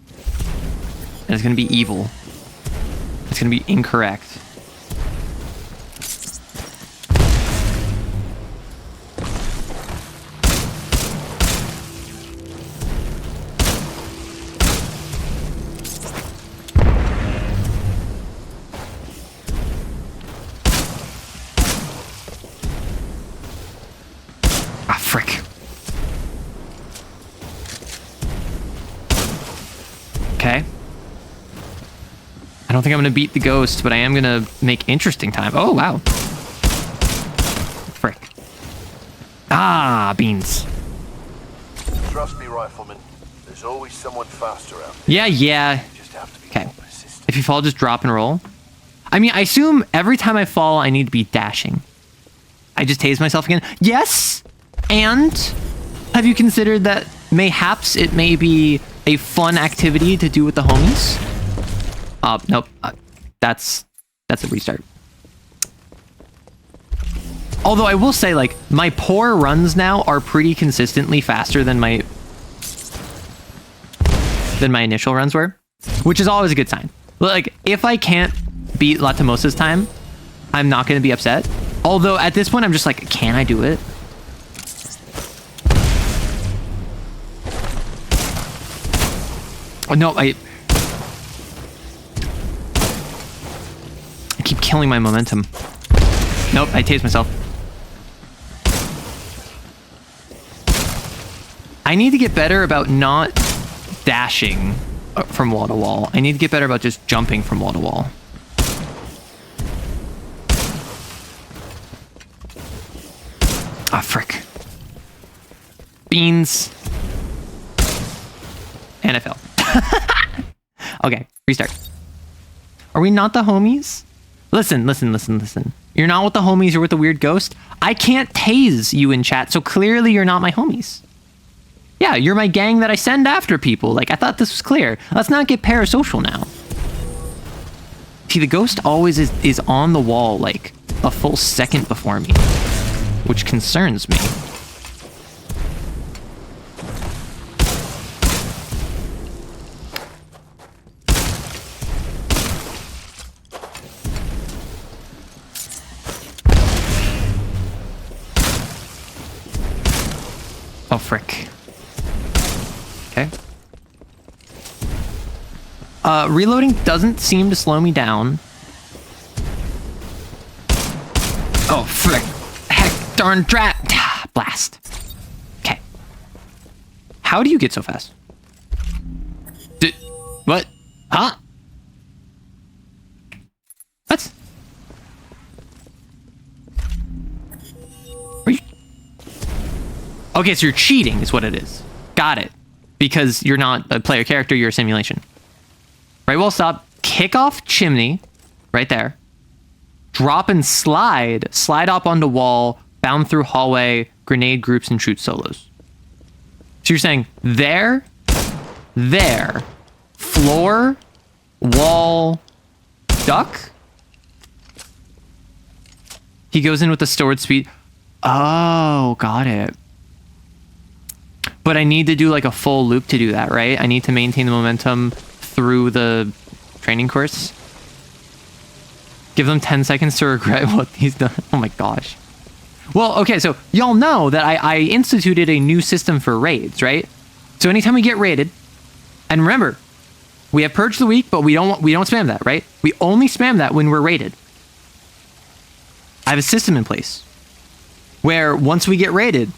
And it's gonna be evil. It's gonna be incorrect. Ah, frick. Okay. I don't think I'm gonna beat the ghost, but I am gonna make interesting time. Oh, wow. Frick. Ah, beans. Trust me, Rifleman. There's always someone faster out there. Yeah. You just have to be Okay. more persistent. If you fall, just drop and roll. I mean, I assume every time I fall, I need to be dashing. I just tased myself again. Yes! And have you considered that mayhaps it may be a fun activity to do with the homies? Nope. That's a restart. Although I will say, like, my poor runs now are pretty consistently faster than my initial runs were, which is always a good sign. Like, if I can't beat Latamosa's time, I'm not going to be upset. Although at this point, I'm just like, can I do it? Oh, no, I keep killing my momentum. Nope, I tased myself. I need to get better about not dashing from wall to wall. I need to get better about just jumping from wall to wall. Ah, frick. Beans. And I fell. Okay, restart. Are we not the homies? Listen. You're not with the homies, you're with the weird ghost. I can't tase you in chat, so clearly you're not my homies. Yeah, you're my gang that I send after people. Like, I thought this was clear. Let's not get parasocial now. See, the ghost always is on the wall, like, a full second before me, which concerns me. Oh, frick. Okay. Reloading doesn't seem to slow me down. Oh, frick. Heck, darn drat. Blast. Okay. How do you get so fast? What? Huh? What? Are you... Okay, so you're cheating is what it is. Got it. Because you're not a player character, you're a simulation. Right wall stop, kick off chimney, right there. Drop and slide. Slide up onto wall, bound through hallway, grenade groups, and shoot solos. So you're saying there, floor, wall, duck? He goes in with the stored speed. Oh, got it. But I need to do like a full loop to do that, right? I need to maintain the momentum through the training course. Give them 10 seconds to regret what he's done. Oh my gosh. Well, okay, so y'all know that I instituted a new system for raids, right? So anytime we get raided, and remember, we have Purge of the Week, but we don't spam that, right? We only spam that when we're raided. I have a system in place where once we get raided,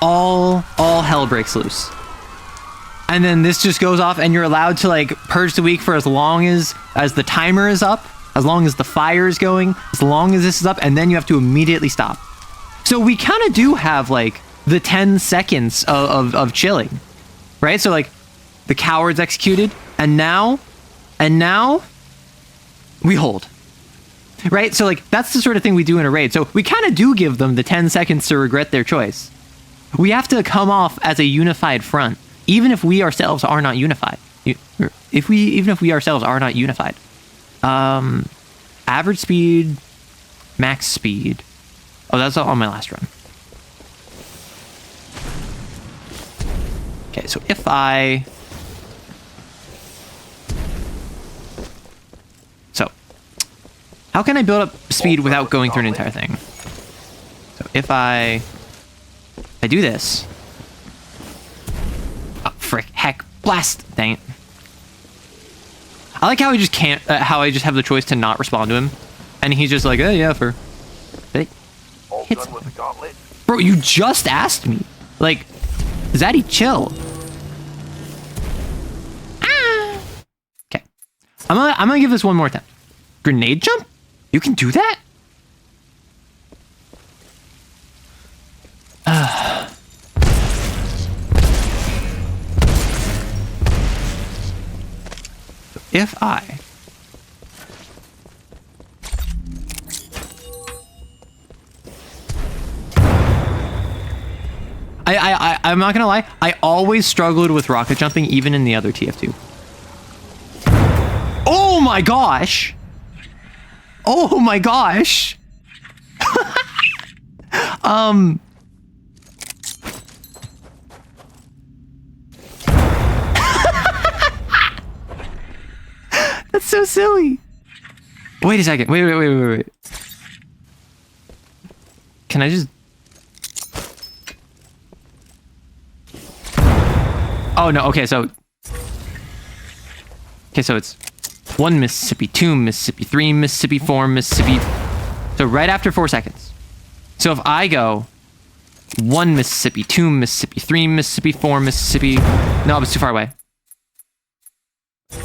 all hell breaks loose. And then this just goes off and you're allowed to like purge the week for as long as the timer is up, as long as the fire is going, as long as this is up, and then you have to immediately stop. So we kind of do have like the 10 seconds of chilling, right? So like The coward's executed. And now we hold. Right? So like, that's the sort of thing we do in a raid. So we kind of do give them the 10 seconds to regret their choice. We have to come off as a unified front, even if we ourselves are not unified. Even if we ourselves are not unified. Average speed, max speed. Oh, that's on my last run. Okay, so if I... So, how can I build up speed without going through an entire thing? So if I do this... Oh, frick, heck, blast, dang it. I like how I just can't, how I just have the choice to not respond to him. And he's just like, oh yeah, for... All Hits done with the gauntlet? Bro, you just asked me. Like, Zaddy, chill. Ah. Okay. I'm gonna give this one more time. Grenade jump? You can do that? If I'm not gonna lie, I always struggled with rocket jumping even in the other TF2. Oh my gosh! Oh my gosh! That's so silly. Wait a second. Wait. Can I just... Oh, no. Okay, so... Okay, so it's 1 Mississippi, 2 Mississippi, 3 Mississippi, 4 Mississippi. So right after 4 seconds. So if I go 1 Mississippi, 2 Mississippi, 3 Mississippi, 4 Mississippi... No, it's too far away.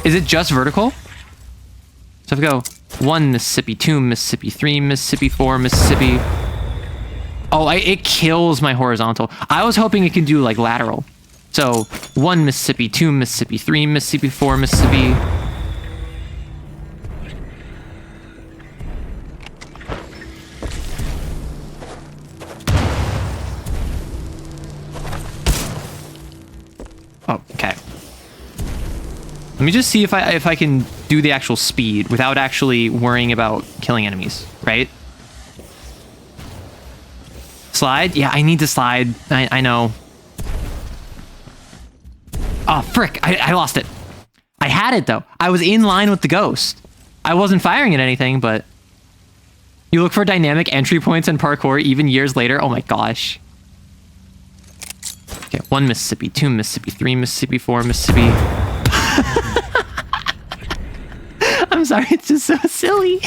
Is it just vertical? So if I go 1 Mississippi, 2 Mississippi, 3 Mississippi, 4 Mississippi... Oh, it kills my horizontal. I was hoping it could do like lateral. So 1 Mississippi, 2 Mississippi, 3 Mississippi, 4 Mississippi. Oh, okay. Let me just see if I can do the actual speed without actually worrying about killing enemies, right? Slide? Yeah, I need to slide. I know. Oh, frick. I lost it. I had it, though. I was in line with the ghost. I wasn't firing at anything, but... You look for dynamic entry points in parkour even years later? Oh my gosh. Okay, 1 Mississippi, 2 Mississippi, 3 Mississippi, 4 Mississippi... I'm sorry, it's just so silly.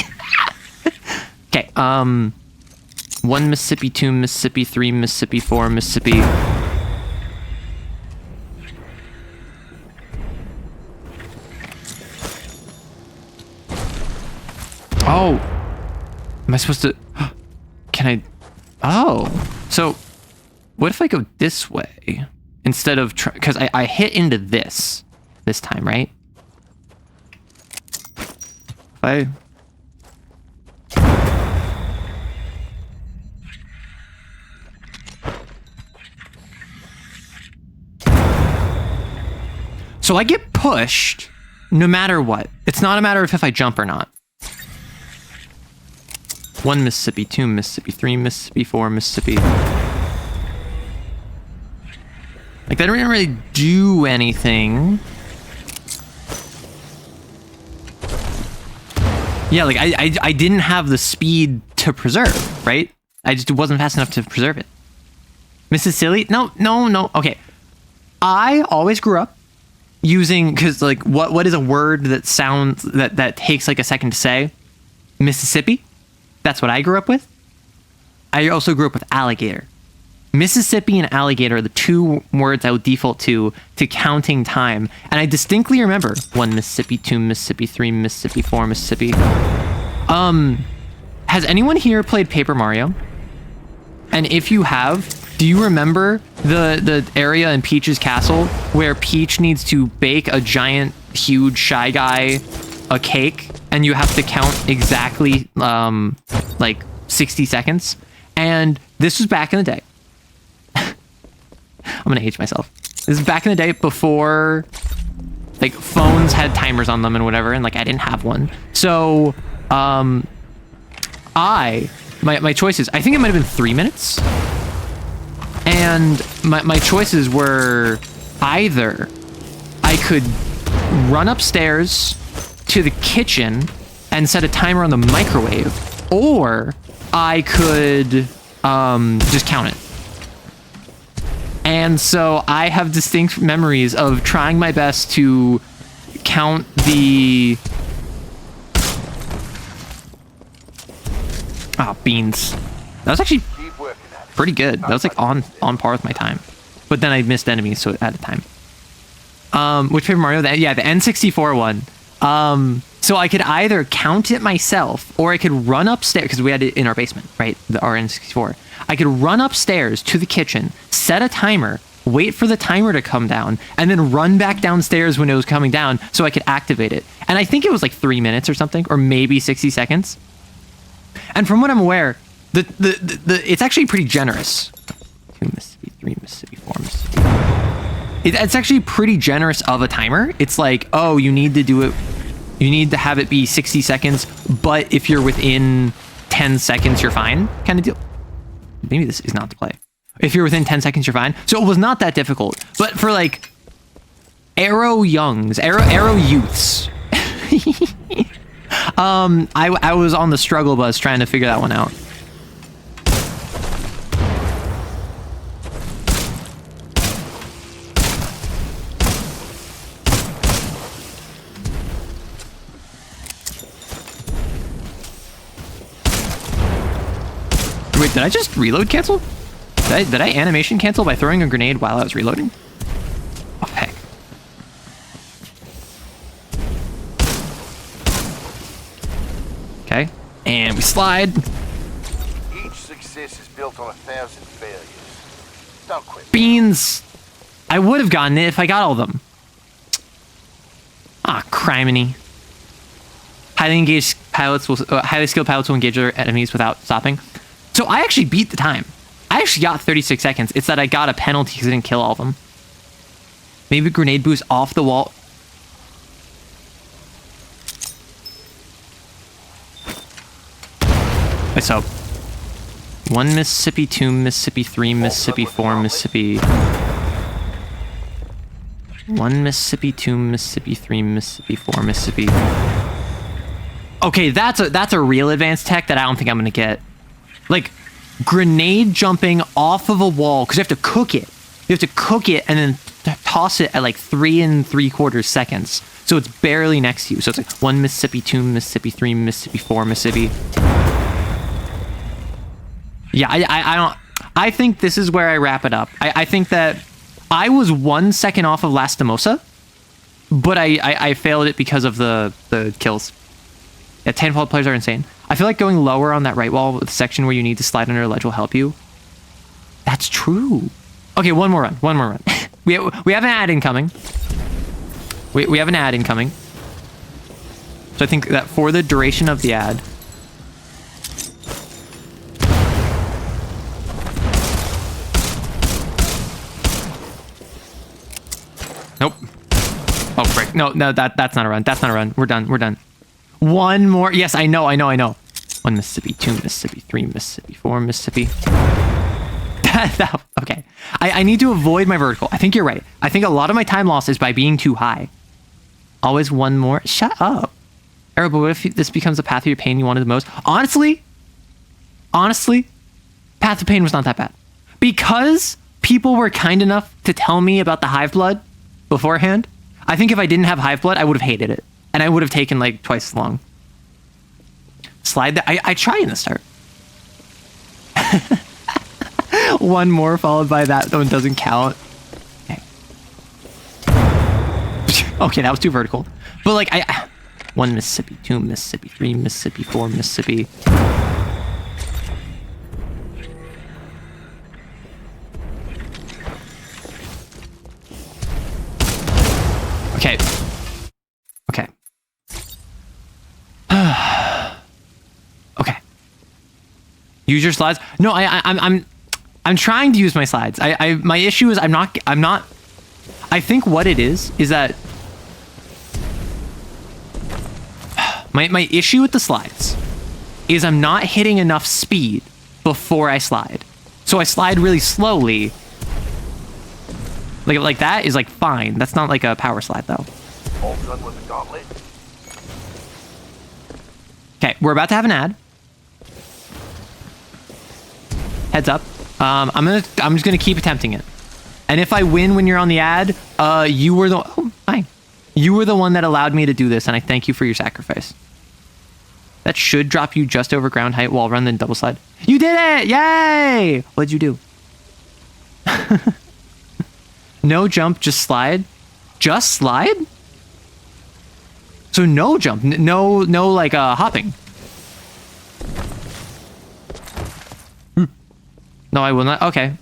Okay, 1 Mississippi, 2 Mississippi, 3 Mississippi, 4 Mississippi. Oh! Am I supposed to... Can I... Oh! So, what if I go this way? Instead of... Because I hit into this time, right? If So I get pushed no matter what. It's not a matter of if I jump or not. 1 Mississippi, 2 Mississippi, 3 Mississippi, 4 Mississippi. Like, that didn't really do anything. Yeah, like, I didn't have the speed to preserve, right? I just wasn't fast enough to preserve it. Mrs. Silly? No. Okay. I always grew up using, because, like, what is a word that sounds, that takes, like, a second to say? Mississippi? That's what I grew up with. I also grew up with alligator. Mississippi and alligator are the two words I would default to counting time. And I distinctly remember 1 Mississippi, 2 Mississippi, 3 Mississippi, 4 Mississippi. Has anyone here played Paper Mario? And if you have, Do you remember the area in Peach's castle where Peach needs to bake a giant, huge Shy Guy a cake, and you have to count exactly like 60 seconds? And this was back in the day. I'm gonna age myself. This is back in the day before like phones had timers on them and whatever, and like I didn't have one. So my choices, I think it might have been 3 minutes. And my choices were either I could run upstairs to the kitchen and set a timer on the microwave, or I could just count it. And so I have distinct memories of trying my best to count the... beans. That was actually pretty good. That was like on par with my time. But then I missed enemies, so at a time. Which Paper Mario? Yeah, the N64 one. So I could either count it myself, or I could run upstairs, because we had it in our basement, right? Our N64. I could run upstairs to the kitchen, set a timer, wait for the timer to come down, and then run back downstairs when it was coming down so I could activate it. And I think it was like 3 minutes or something, or maybe 60 seconds. And from what I'm aware, it's actually pretty generous. 2 Mississippi, 3 Mississippi, 4 Mississippi. It's actually pretty generous of a timer. It's like, oh, you need to do it. You need to have it be 60 seconds, but if you're within 10 seconds, you're fine, kind of deal. Maybe this is not the play. If you're within 10 seconds, you're fine. So it was not that difficult. But for like Arrow youths, I was on the struggle bus trying to figure that one out. Wait, did I just reload cancel? Did I animation cancel by throwing a grenade while I was reloading? Oh, heck. Okay, and we slide. Each success is built on 1,000 failures. Don't quit. Beans! I would have gotten it if I got all of them. Ah, criminy. Highly skilled pilots will engage their enemies without stopping. So I actually beat the time. I actually got 36 seconds. It's that I got a penalty because I didn't kill all of them. Maybe grenade boost off the wall. Wait, so 1 Mississippi, 2 Mississippi, 3 Mississippi, 4 Mississippi. 1 Mississippi, 2 Mississippi, 3 Mississippi, 4 Mississippi. Okay, that's a real advanced tech that I don't think I'm gonna get. Like, grenade jumping off of a wall, because you have to cook it. You have to cook it and then toss it at like 3 3/4 seconds. So it's barely next to you. So it's like 1 Mississippi, 2 Mississippi, 3 Mississippi, 4 Mississippi. Yeah, I think this is where I wrap it up. I think that I was 1 second off of Lastimosa, but I failed it because of the kills. Yeah, Titanfall players are insane. I feel like going lower on that right wall with the section where you need to slide under a ledge will help you. That's true. Okay, one more run. we have an ad incoming. We have an ad incoming. So I think that for the duration of the ad... Nope. Oh, frick. No, that's not a run. That's not a run. We're done. One more. Yes, I know. 1 Mississippi, 2 Mississippi, 3 Mississippi, 4 Mississippi. Okay. I need to avoid my vertical. I think you're right. I think a lot of my time loss is by being too high. Always one more. Shut up. Arrow, but what if this becomes the path of your pain you wanted the most? Honestly, Path of Pain was not that bad. Because people were kind enough to tell me about the Hive Blood beforehand, I think if I didn't have Hive Blood, I would have hated it. And I would have taken like twice as long. Slide that. I try in the start. One more followed by that one doesn't count. Okay. Okay, that was too vertical. But like 1 Mississippi, 2 Mississippi, 3 Mississippi, 4 Mississippi. Use your slides. No, I'm trying to use my slides. My issue is I'm not. I think what it is that my issue with the slides is I'm not hitting enough speed before I slide. So I slide really slowly. Like that is like fine. That's not like a power slide though. All done with the gauntlet? Okay, we're about to have an ad. Heads up. I'm just gonna keep attempting it. And if I win when you're on the ad, you were the fine. You were the one that allowed me to do this, and I thank you for your sacrifice. That should drop you just over ground height wall run, then double slide. You did it! Yay! What'd you do? No jump, just slide. Just slide? So no jump, no like hopping. No, I will not. Okay.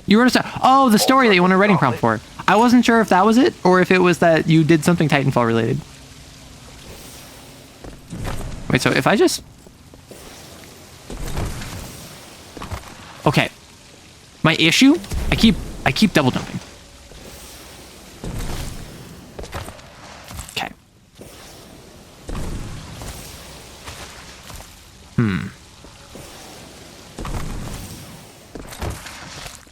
You were oh, the story that you want a writing prompt for. I wasn't sure if that was it or if it was that you did something Titanfall related. Wait, so if I just... Okay. My issue? I keep double jumping. Okay.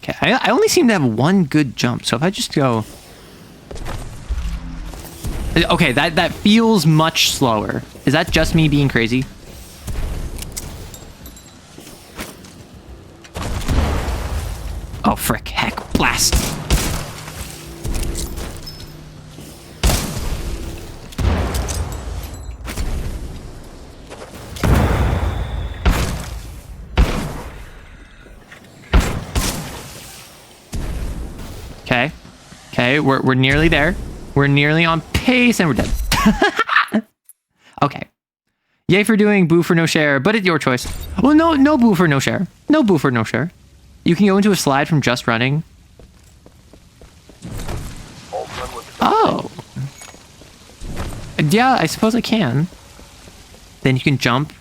Okay, I only seem to have one good jump, so if I just go... Okay, that feels much slower. Is that just me being crazy? Oh, frick. Heck. Blast. Okay. Okay, we're nearly there. We're nearly on pace and we're dead. Okay. Yay for doing boo for no share, but it's your choice. Well, no boo for no share. No boo for no share. You can go into a slide from just running. Oh. Yeah, I suppose I can. Then you can jump.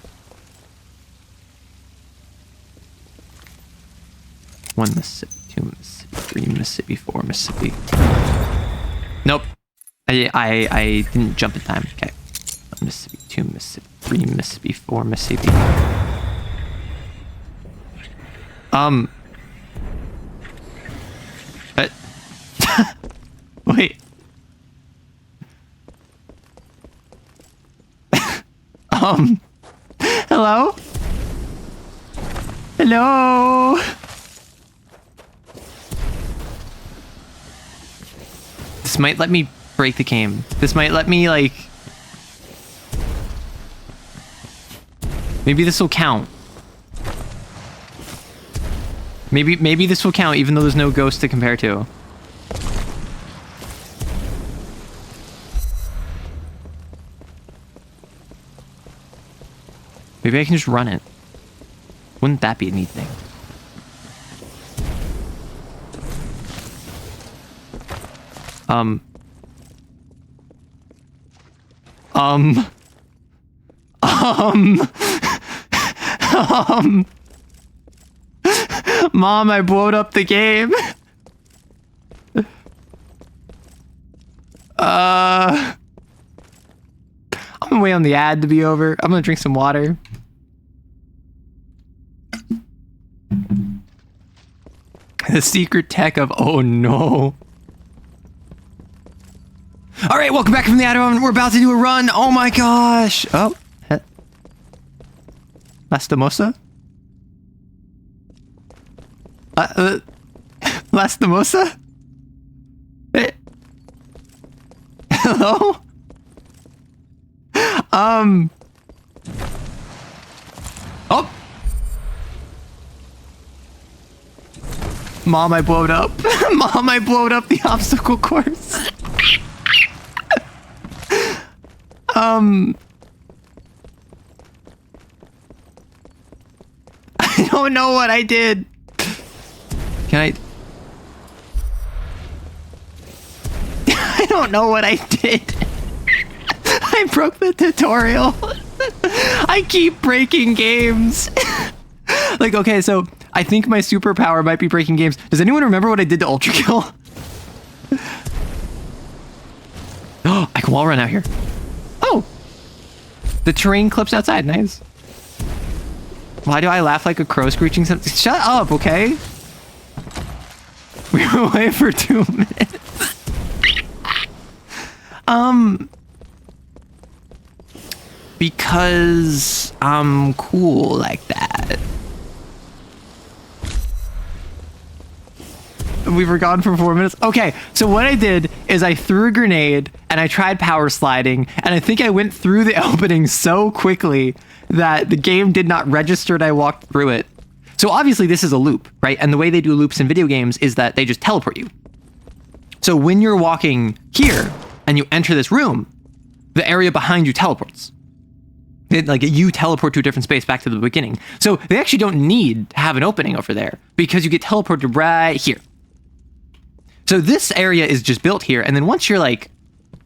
1 Mississippi, 2 Mississippi, 3 Mississippi, 4 Mississippi. Nope. I didn't jump in time. Okay. 1 Mississippi, 2 Mississippi, 3 Mississippi, 4 Mississippi. Wait. Hello? Hello? This might let me break the game. This might let me, like... Maybe this will count. Maybe this will count even though there's no ghost to compare to. Maybe I can just run it. Wouldn't that be a neat thing? Mom, I blowed up the game. I'm gonna wait on the ad to be over. I'm gonna drink some water. The secret tech of oh no. All right, welcome back from the ad. We're about to do a run. Oh my gosh. Oh. Lastimosa? Lastimosa? Hello? Oh. Mom, I blowed up. Mom, I blowed up the obstacle course. I don't know what I did. Can I? I don't know what I did. I broke the tutorial. I keep breaking games. Like, okay, so I think my superpower might be breaking games. Does anyone remember what I did to Ultra Kill? Oh, I can wall run out here. Oh, the terrain clips outside. Nice. Why do I laugh like a crow screeching something? Shut up, okay? We were away for 2 minutes. Because I'm cool like that. We were gone for 4 minutes. Okay, so what I did is I threw a grenade and I tried power sliding, and I think I went through the opening so quickly that the game did not register that I walked through it. So obviously this is a loop, right? And the way they do loops in video games is that they just teleport you. So when you're walking here and you enter this room, the area behind you teleports. Like you teleport to a different space back to the beginning. So they actually don't need to have an opening over there because you get teleported right here. So this area is just built here. And then once you're like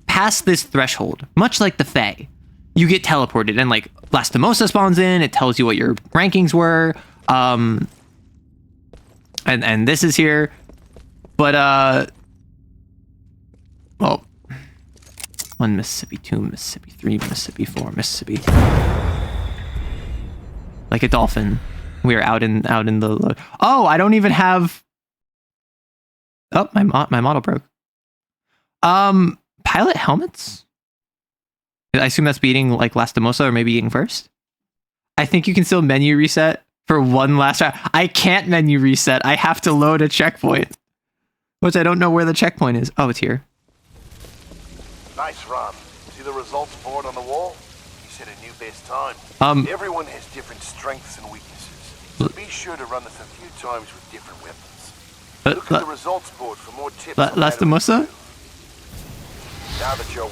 past this threshold, much like the Fae, you get teleported and like Lastimosa spawns in. It tells you what your rankings were. And this is here. But, well, 1 Mississippi, 2 Mississippi, 3 Mississippi, 4 Mississippi. Like a dolphin. We are out in the... Oh, I don't even have... Oh, my model broke. Pilot helmets? I assume that's beating like Lastimosa or maybe eating first. I think you can still menu reset for one last round. I can't menu reset. I have to load a checkpoint. Which I don't know where the checkpoint is. Oh, it's here. Nice run. See the results board on the wall? You set a new best time. Everyone has different strengths and weaknesses. So be sure to run this a few times with different weapons. Look at the results board for more tips. Lastimosa?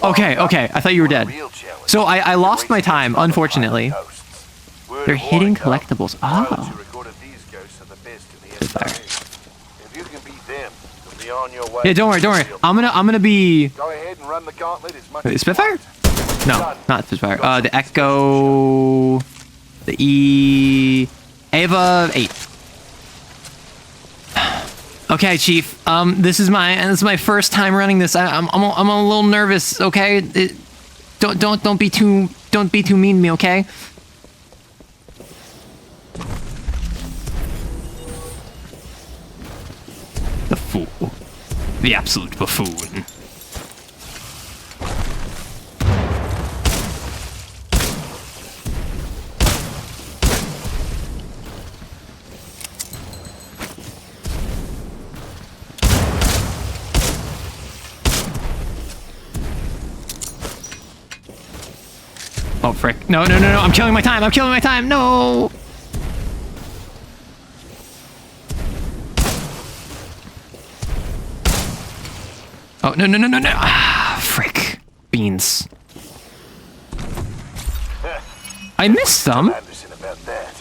Okay. I thought you were dead. So I lost my time, unfortunately. They're hitting collectibles. Oh. Yeah, don't worry. I'm gonna be... Go ahead and run the gauntlet as much as Spitfire? No, not Spitfire. The Echo... The Ava 8. Okay, Chief. This is my first time running this. I'm a little nervous. Okay, don't be too mean to me. Okay. The fool, the absolute buffoon. Oh, frick. No. I'm killing my time. No. Oh, no. Ah, frick. Beans. I missed some. About that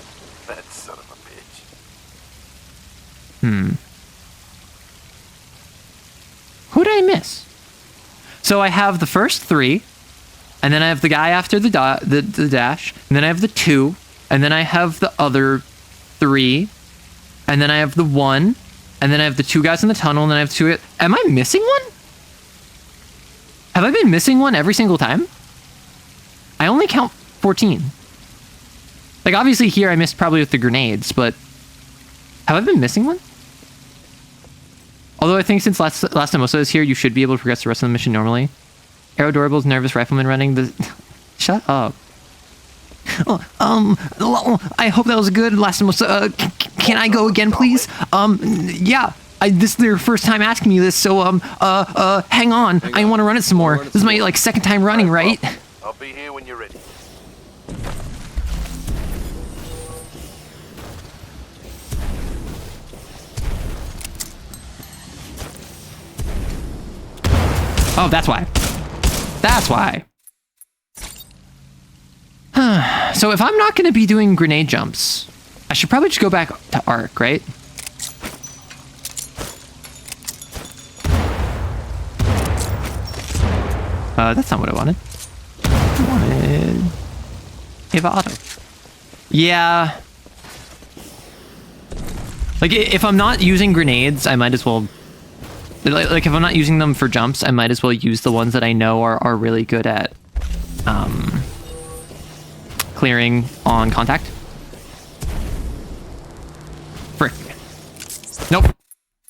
son of a bitch. Who did I miss? So I have the first 3. And then I have the guy after the dash, and then I have the 2, and then I have the other 3, and then I have the 1, and then I have the 2 guys in the tunnel, and then I have 2. Am I missing one? Have I been missing one every single time? I only count 14. Like, obviously here I missed probably with the grenades, but have I been missing one? Although I think since Lastimosa is here, you should be able to progress the rest of the mission normally. Aerodorable's nervous rifleman running the... Shut up. Oh, I hope that was good. Lastimosa, can I go again, please? Yeah. This is their first time asking me this, so, hang on. I want to run it some more. This is my, like, second time running, right? I'll be here when you're ready. Oh, that's why. That's why. So if I'm not going to be doing grenade jumps, I should probably just go back to Arc, right? That's not what I wanted. I wanted Ava Auto. Yeah. Like, if I'm not using grenades, I might as well... Like, if I'm not using them for jumps, I might as well use the ones that I know are really good at clearing on contact. Frick. Nope.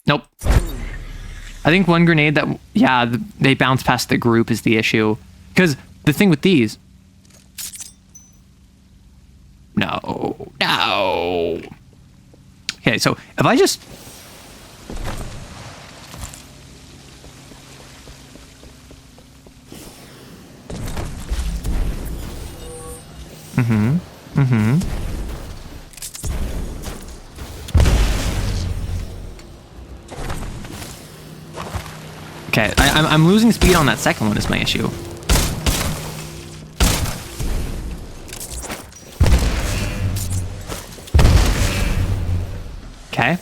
Nope. I think one grenade that... Yeah, they bounce past the group is the issue. Because the thing with these... No. No. Okay, so if I just... Okay, I'm losing speed on that second one is my issue. Okay.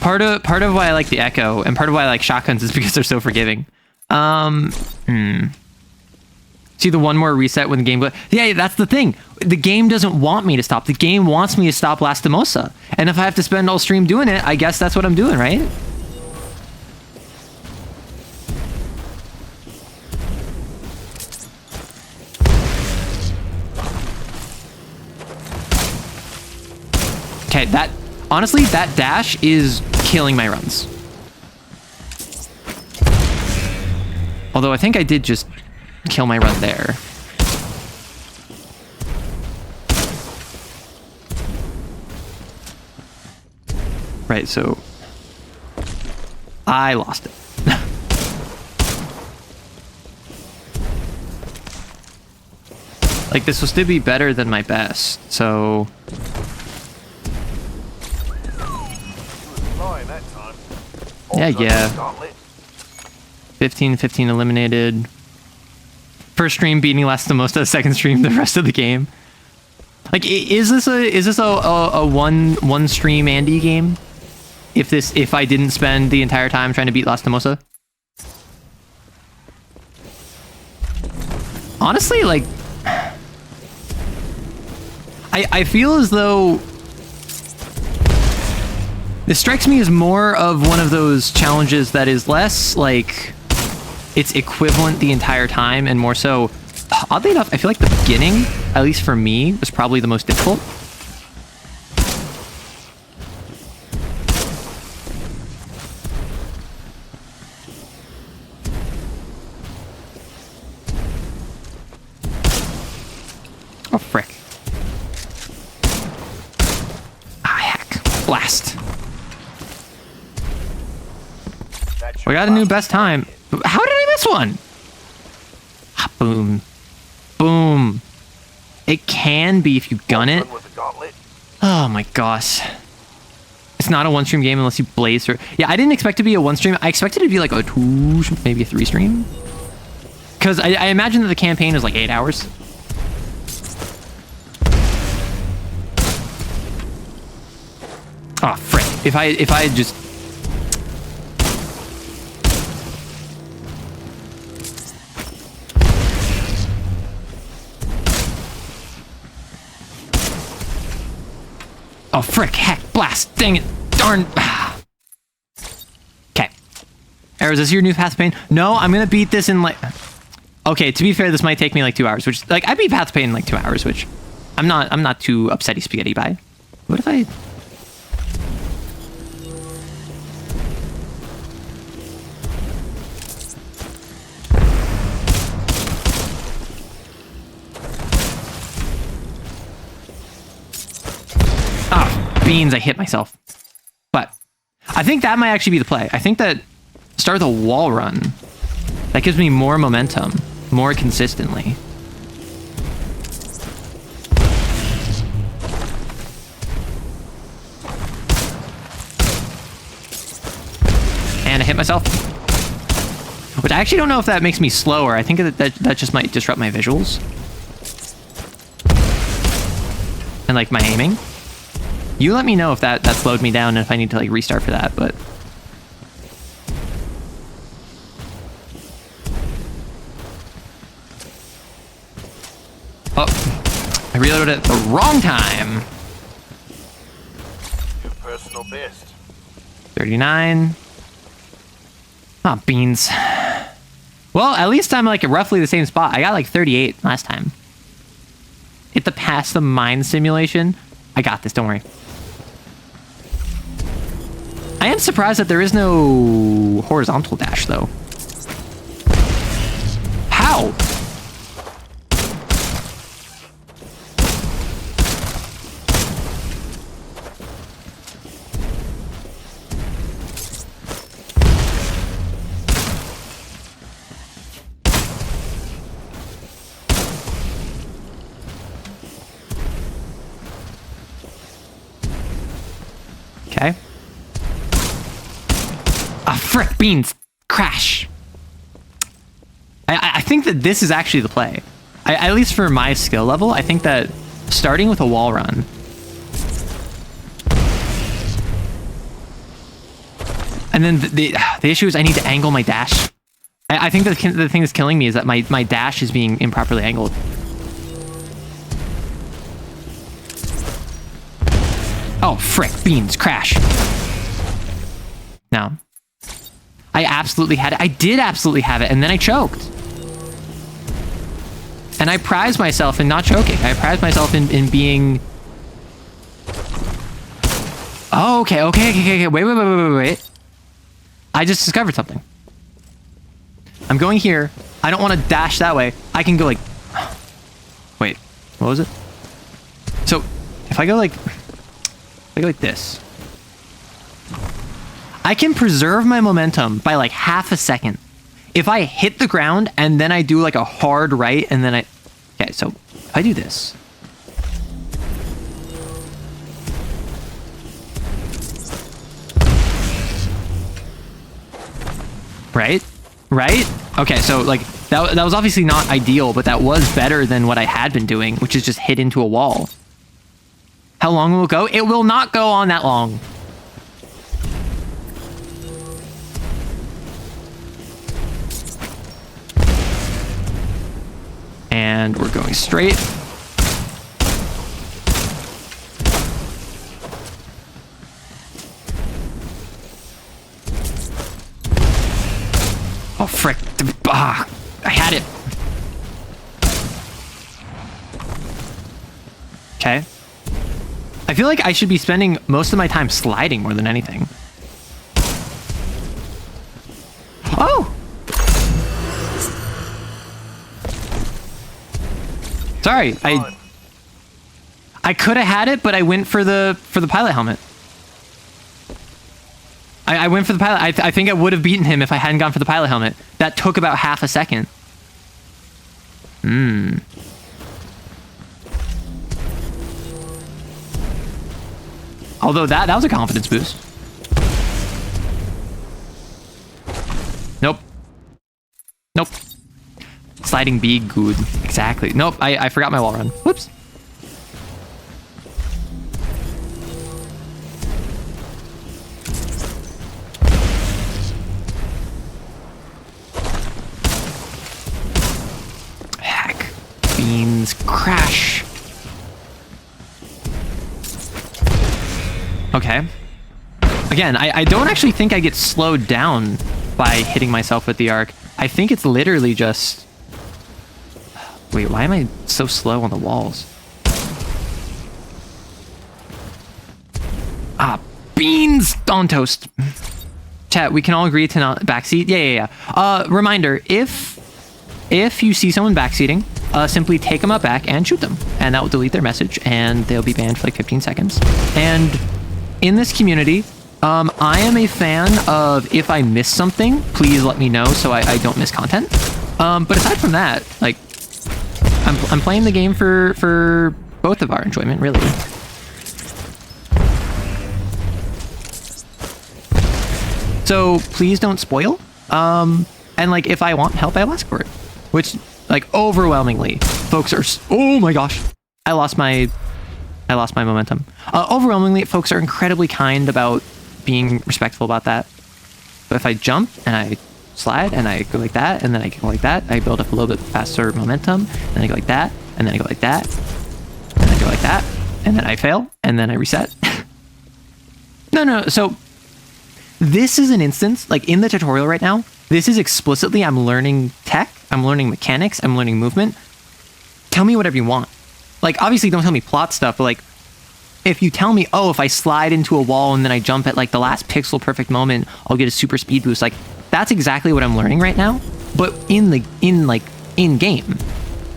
Part of why I like the Echo and part of why I like shotguns is because they're so forgiving. See the one more reset when the game... Yeah, that's the thing. The game doesn't want me to stop. The game wants me to stop Lastimosa. And if I have to spend all stream doing it, I guess that's what I'm doing, right? Okay, that... Honestly, that dash is killing my runs. Although I think I did just kill my run there. Right, so I lost it. Like, this will still be better than my best, so... Yeah. 15 eliminated. First stream beating Lastimosa, second stream the rest of the game. Like, is this a one stream Andy game? If I didn't spend the entire time trying to beat Lastimosa? Honestly, like, I feel as though this strikes me as more of one of those challenges that is less like it's equivalent the entire time and more so, oddly enough, I feel like the beginning, at least for me, was probably the most difficult. Oh, frick. Ah, heck. Blast. We got a new best time. How did I miss one? Ah, boom. Boom. It can be if you gun it. Oh my gosh. It's not a one stream game unless you blaze through. Yeah, I didn't expect it to be a one stream. I expected it to be like a 2, maybe a 3 stream. Because I imagine that the campaign is like 8 hours. Oh, frick. If I just... Oh, frick, heck, blast, dang it, darn. Okay. Arrow, is this your new Path of Pain? No, I'm gonna beat this in like... Okay, to be fair, this might take me like 2 hours, which, like, I beat Path of Pain in like 2 hours, which I'm not too upsetty spaghetti by. What if I... Beans, I hit myself. But I think that might actually be the play. I think that start the wall run. That gives me more momentum, more consistently. And I hit myself. Which I actually don't know if that makes me slower. I think that just might disrupt my visuals. And like my aiming. You let me know if that slowed me down and if I need to like restart for that, but... Oh. reload at the wrong time. Your personal best. 39. Oh, beans. Well, at least I'm like roughly the same spot. I got like 38 last time. Hit the pass the mine simulation. I got this, don't worry. I am surprised that there is no horizontal dash though. How? Okay. Ah, frick, beans. Crash. I think that this is actually the play. At least for my skill level, I think that starting with a wall run. And then the issue is I need to angle my dash. I think the thing that's killing me is that my dash is being improperly angled. Oh, frick, beans, crash. No. I absolutely had it. I did absolutely have it, and then I choked. And I prized myself in not choking. I prized myself in being... Oh, okay. Wait. I just discovered something. I'm going here. I don't want to dash that way. I can go like... Wait, what was it? So, if I go like... I go like this. I can preserve my momentum by like half a second. If I hit the ground and then I do like a hard right and then I... Okay, so if I do this. Right? Okay, so like that was obviously not ideal, but that was better than what I had been doing, which is just hit into a wall. How long will it go? It will not go on that long. And we're going straight. Oh, frick. Ah, I had it. Okay. I feel like I should be spending most of my time sliding more than anything. Oh! Sorry, I could have had it, but I went for the pilot helmet. I went for the pilot. I think I would have beaten him if I hadn't gone for the pilot helmet. That took about half a second. Although that was a confidence boost. Nope. Sliding B, good. Exactly. Nope, I forgot my wall run. Whoops. Heck. Beans. Crash. Okay. Again, I don't actually think I get slowed down by hitting myself with the arc. I think it's literally just... Wait, why am I so slow on the walls? Ah, beans on toast. Chat, we can all agree to not backseat? Yeah. Reminder, if you see someone backseating, simply take them out back and shoot them. And that will delete their message, and they'll be banned for like 15 seconds. And in this community, I am a fan of if I miss something, please let me know so I don't miss content. But aside from that, like, I'm playing the game for both of our enjoyment, really. So please don't spoil. And like, if I want help, I'll ask for it. Which, like, overwhelmingly, folks are... Oh my gosh. I lost my momentum. Overwhelmingly, folks are incredibly kind about being respectful about that. But if I jump and I slide and I go like that and then I go like that, I build up a little bit faster momentum, and I go like that, and then I go like that. like that, and then I fail, and then I reset. No. So this is an instance, like in the tutorial right now, this is explicitly I'm learning tech, I'm learning mechanics, I'm learning movement. Tell me whatever you want. Like, obviously don't tell me plot stuff, but like, if you tell me, oh, if I slide into a wall and then I jump at like the last pixel perfect moment, I'll get a super speed boost. Like, that's exactly what I'm learning right now. But in game,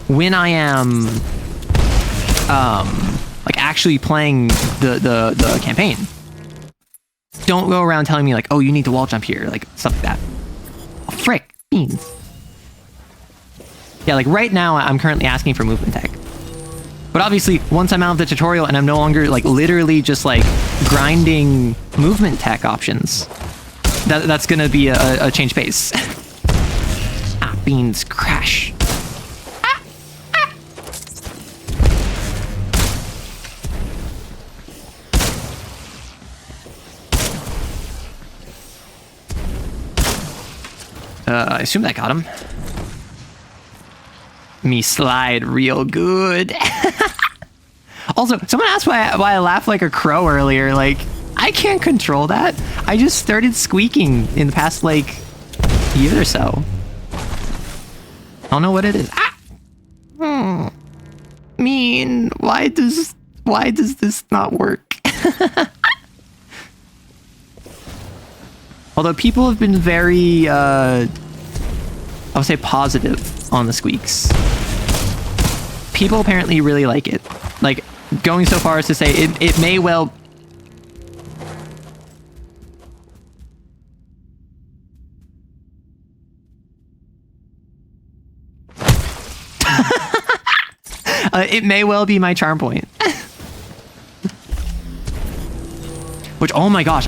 when I am like actually playing the campaign, don't go around telling me like, oh, you need to wall jump here, like stuff like that. Oh, frick, beans. Yeah, like right now I'm currently asking for movement tech. But obviously, once I'm out of the tutorial and I'm no longer like literally just like grinding movement tech options, that's gonna be a change pace. Beans, crash. I assume that got him. Me slide real good. Also, someone asked why I laughed like a crow earlier. Like, I can't control that. I just started squeaking in the past like year or so. I don't know what it is. Mean. Why does this not work? Although people have been very, I would say positive on the squeaks. People apparently really like it. Like, going so far as to say it may well... it may well be my charm point. Which, oh my gosh,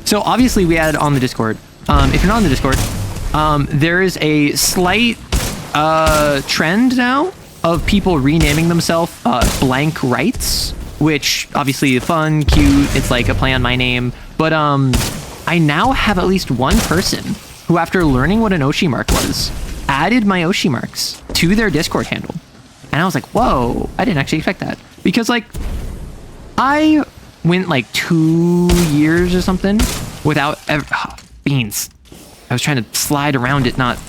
so obviously we had on the Discord, if you're not on the Discord, there is a slight trend now of people renaming themselves blank rights, which obviously fun, cute, it's like a play on my name. But I now have at least one person who, after learning what an Oshi mark was, added my Oshi marks to their Discord handle. And I was like, whoa, I didn't actually expect that. Because like, I went like 2 years or something without ever... Oh, beans. I was trying to slide around it, not...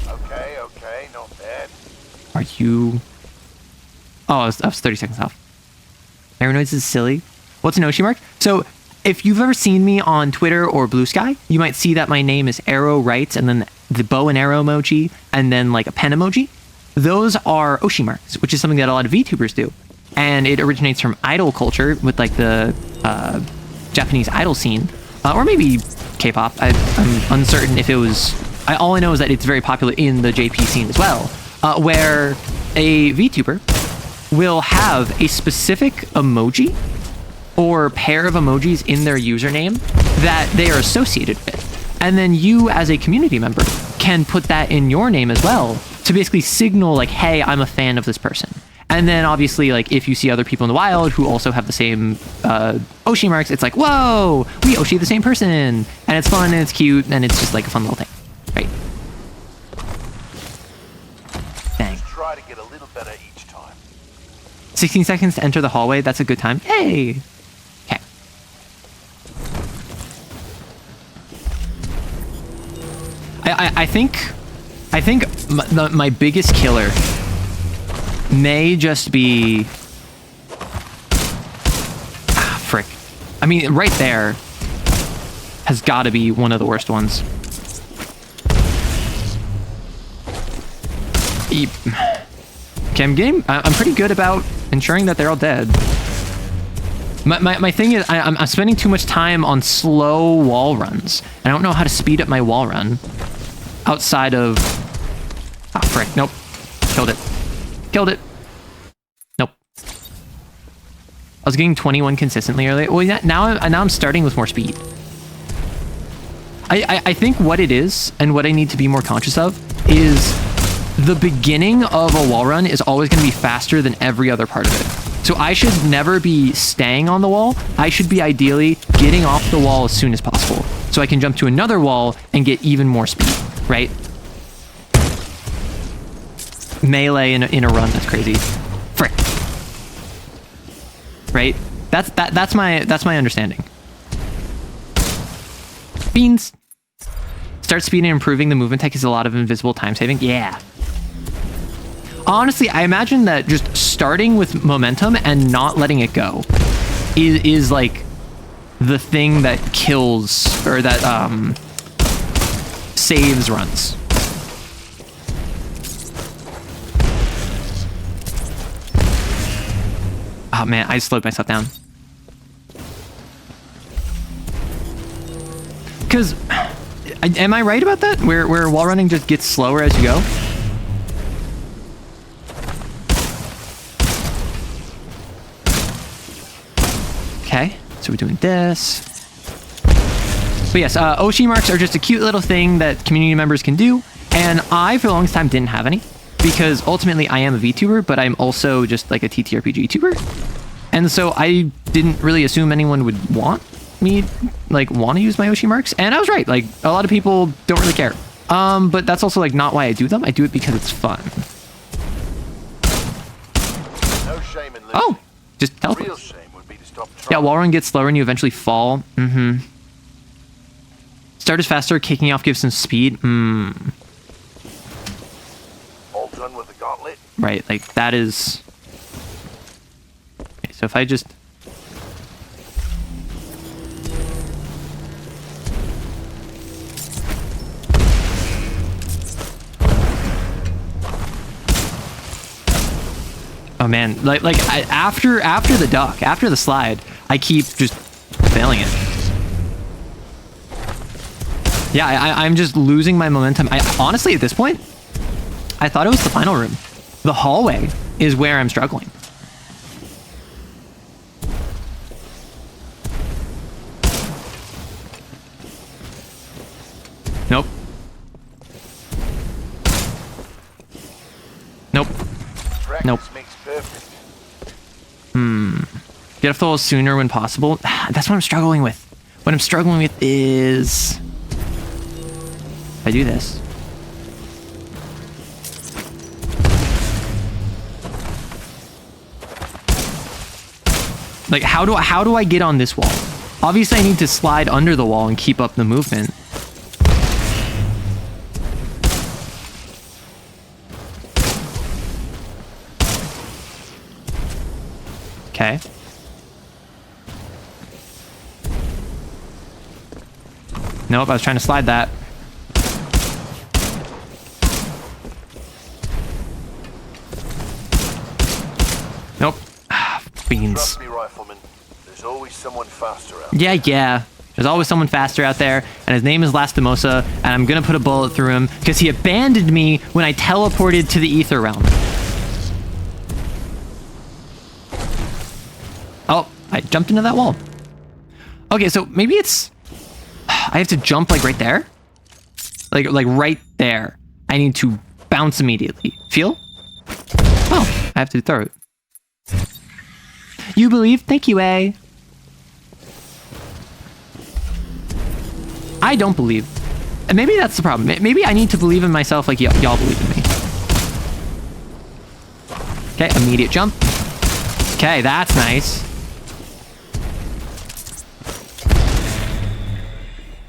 Okay, not bad. Are you... Oh, I was 30 seconds off. Arrow noise is silly. What's an Oshi mark? So, if you've ever seen me on Twitter or Blue Sky, you might see that my name is Arrow Writes, and then the bow and arrow emoji, and then like a pen emoji. Those are Oshi marks, which is something that a lot of VTubers do. And it originates from idol culture with like the Japanese idol scene, or maybe K-pop. I'm uncertain if it was... all I know is that it's very popular in the JP scene as well, where a VTuber will have a specific emoji or pair of emojis in their username that they are associated with. And then you, as a community member, can put that in your name as well to basically signal like, hey, I'm a fan of this person. And then obviously, like, if you see other people in the wild who also have the same Oshi marks, it's like, whoa, we Oshi the same person. And it's fun and it's cute and it's just like a fun little thing. Right? Dang. Just try to get a little better each time. 16 seconds to enter the hallway. That's a good time. Hey! Okay. I think my biggest killer may just be... frick. I mean, right there has got to be one of the worst ones. Okay, I'm pretty good about ensuring that they're all dead. My thing is, I'm spending too much time on slow wall runs. I don't know how to speed up my wall run outside of... Ah, frick. Nope. Killed it. Killed it. Nope. I was getting 21 consistently earlier. Well, yeah, now I'm starting with more speed. I think what it is, and what I need to be more conscious of, is the beginning of a wall run is always going to be faster than every other part of it. So I should never be staying on the wall. I should be ideally getting off the wall as soon as possible, so I can jump to another wall and get even more speed, right? Melee in a run, that's crazy. Frick. right? That's my understanding. Beans. Start speeding and improving the movement tech is a lot of invisible time saving. Yeah. Honestly, I imagine that just starting with momentum and not letting it go is like the thing that kills or that saves runs. Oh man, I slowed myself down. Because, am I right about that? Where wall running just gets slower as you go? Okay, so we're doing this. But yes, Oshi marks are just a cute little thing that community members can do. And I, for the longest time, didn't have any. Because ultimately, I am a VTuber, but I'm also just like a TTRPG tuber. And so I didn't really assume anyone would want me, like, want to use my Oshi marks. And I was right. Like, a lot of people don't really care. But that's also, like, not why I do them. I do it because it's fun. No shame in losing. Oh, just teleport. Real shame would be to stop trying. Yeah, wall run gets slower and you eventually fall. Mm-hmm. Start is faster, kicking off gives some speed. All done with the gauntlet? Right, like that is... Okay, so if I just... Oh man, after the duck, after the slide, I keep just failing it. Yeah, I'm just losing my momentum. Honestly, at this point, I thought it was the final room. The hallway is where I'm struggling. Nope. Nope. Nope. Makes perfect. Get off the wall sooner when possible. That's what I'm struggling with. What I'm struggling with is... If I do this. Like, how do I get on this wall? Obviously, I need to slide under the wall and keep up the movement. Okay. Nope, I was trying to slide that. Nope. Beans. Trust me, Rifleman. There's always someone faster out. Yeah. There's always someone faster out there, and his name is Lastimosa, and I'm gonna put a bullet through him because he abandoned me when I teleported to the Ether Realm. Oh, I jumped into that wall. Okay, so maybe it's... I have to jump, like, right there? Like right there. I need to bounce immediately. Feel? Oh, I have to throw it. You believe? Thank you, A. I don't believe. And maybe that's the problem. Maybe I need to believe in myself like y'all believe in me. Okay, immediate jump. Okay, that's nice.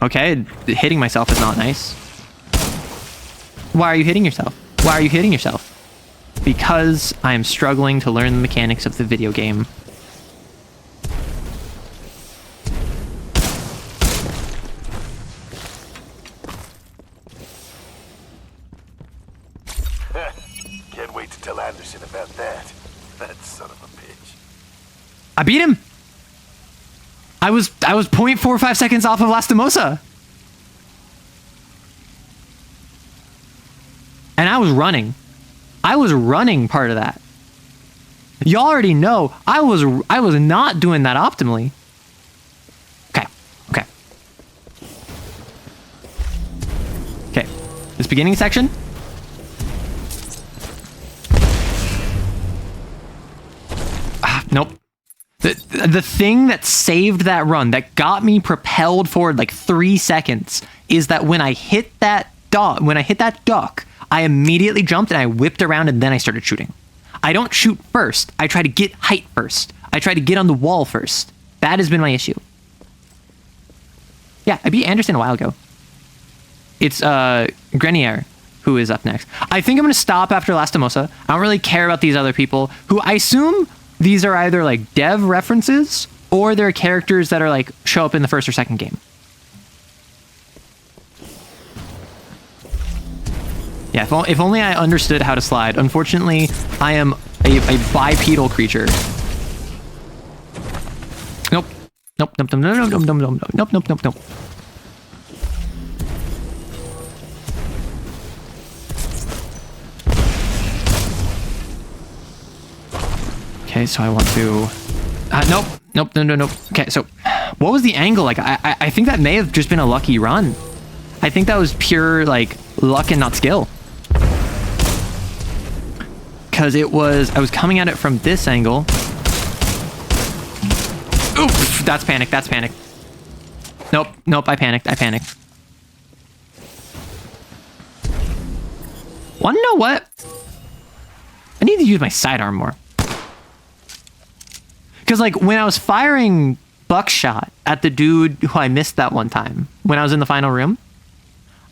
Okay, hitting myself is not nice. Why are you hitting yourself? Why are you hitting yourself? Because I am struggling to learn the mechanics of the video game. Can't wait to tell Anderson about that. That son of a bitch. I beat him! I was 0.45 seconds off of Lastimosa. And I was running. I was running part of that. Y'all already know I was not doing that optimally. Okay. This beginning section. Nope. The thing that saved that run, that got me propelled forward like 3 seconds, is that when I hit that duck, I immediately jumped and I whipped around and then I started shooting. I don't shoot first. I try to get height first. I tried to get on the wall first. That has been my issue. Yeah, I beat Anderson a while ago. It's Grenier who is up next. I think I'm going to stop after Lastimosa. I don't really care about these other people who I assume these are either like dev references or they're characters that are like show up in the first or second game. Yeah, if only I understood how to slide. Unfortunately, I am a bipedal creature. Nope. Nope, nope, nope, nope, nope, nope, nope, nope, nope, nope, nope. Okay, so I want to... nope, nope, no, no, nope. Okay, so what was the angle? Like, I think that may have just been a lucky run. I think that was pure, like, luck and not skill. Because it was... I was coming at it from this angle. Oof! That's panic, that's panic. Nope, nope, I panicked, I panicked. Wanna know what? I need to use my sidearm more. Because, like, when I was firing buckshot at the dude who I missed that one time, when I was in the final room,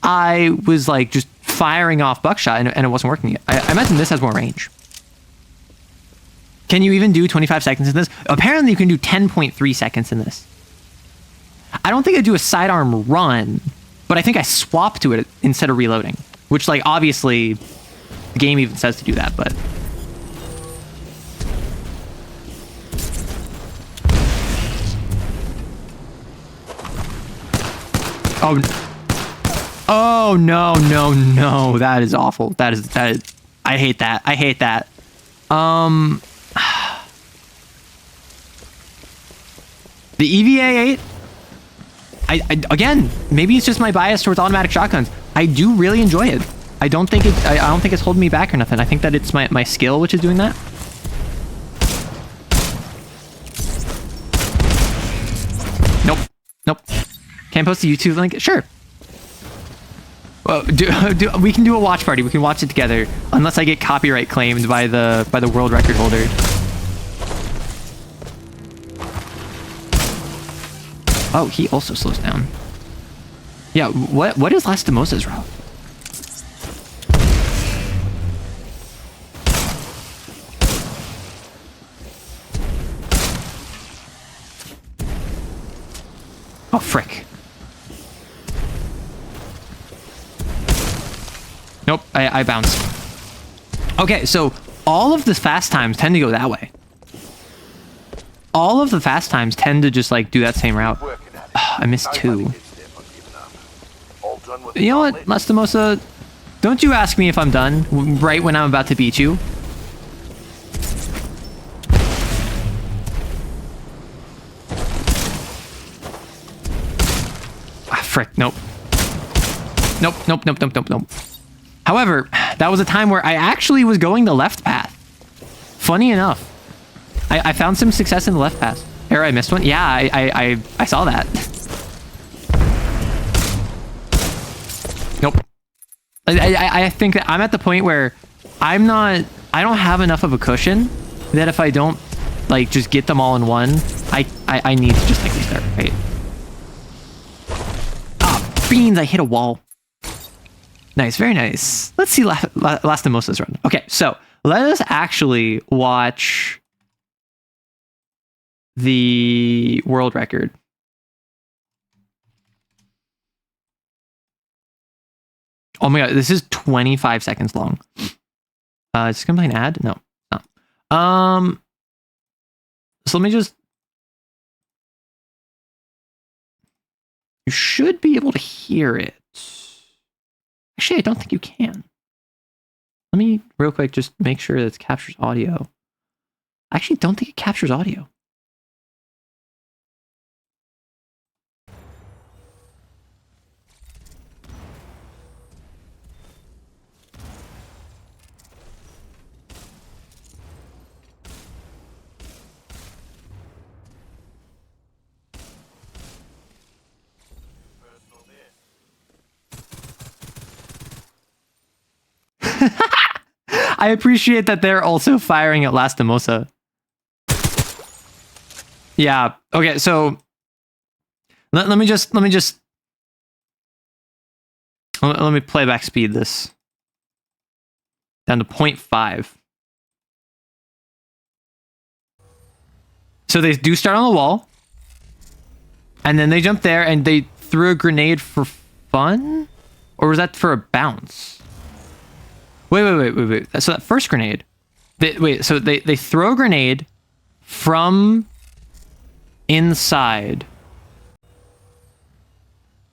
I was, like, just firing off buckshot, and it wasn't working yet. I imagine this has more range. Can you even do 25 seconds in this? Apparently, you can do 10.3 seconds in this. I don't think I do a sidearm run, but I think I swap to it instead of reloading. Which, like, obviously, the game even says to do that, but... Oh no, no, no. That is awful. That is I hate that. I hate that. The EVA 8, again, maybe it's just my bias towards automatic shotguns. I do really enjoy it. I don't think it's holding me back or nothing. I think that it's my skill which is doing that. Nope. Nope. Can't post a YouTube link? Sure. Well, we can do a watch party. We can watch it together, unless I get copyright claimed by the world record holder. Oh, he also slows down. Yeah. What is Lastimosa's route? Oh, frick. Nope, I bounced. Okay, so all of the fast times tend to go that way. All of the fast times tend to just, like, do that same route. I missed 2. You know what, Lastimosa? Don't you ask me if I'm done right when I'm about to beat you. Frick, nope. Nope, nope, nope, nope, nope, nope. However, that was a time where I actually was going the left path. Funny enough. I found some success in the left path. Here, I missed one. Yeah, I saw that. Nope. I think that I'm at the point where I don't have enough of a cushion that if I don't, like, just get them all in one, I need to just, like, restart, right? Beans, I hit a wall. Nice, very nice. Let's see Lastimosa's run. Okay, so let us actually watch the world record. Oh my god, this is 25 seconds long. Is this gonna play an ad? No. So let me just... You should be able to hear it. Actually, I don't think you can. Let me real quick just make sure that it captures audio. I actually don't think it captures audio. I appreciate that they're also firing at Lastimosa. Yeah. Okay. So let me playback speed this down to 0.5. So they do start on the wall, and then they jump there, and they threw a grenade for fun, or was that for a bounce? Wait. So that first grenade, so they throw a grenade from inside.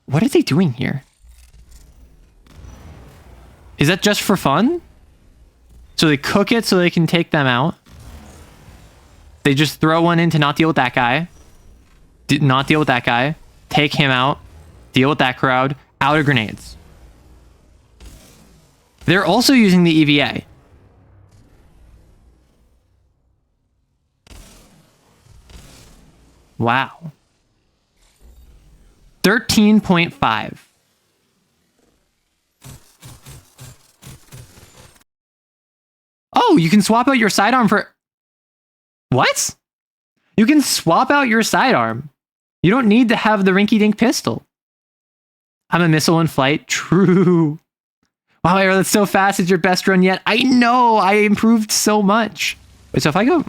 What are they doing here? Is that just for fun? So they cook it so they can take them out. They just throw one in to not deal with that guy. Not deal with that guy. Take him out. Deal with that crowd. Out of grenades. They're also using the EVA. Wow. 13.5. Oh, you can swap out your sidearm for... What? You can swap out your sidearm. You don't need to have the rinky-dink pistol. I'm a missile in flight. True. Wow, Arrow, that's so fast. It's your best run yet. I know. I improved so much. Wait, so if I go...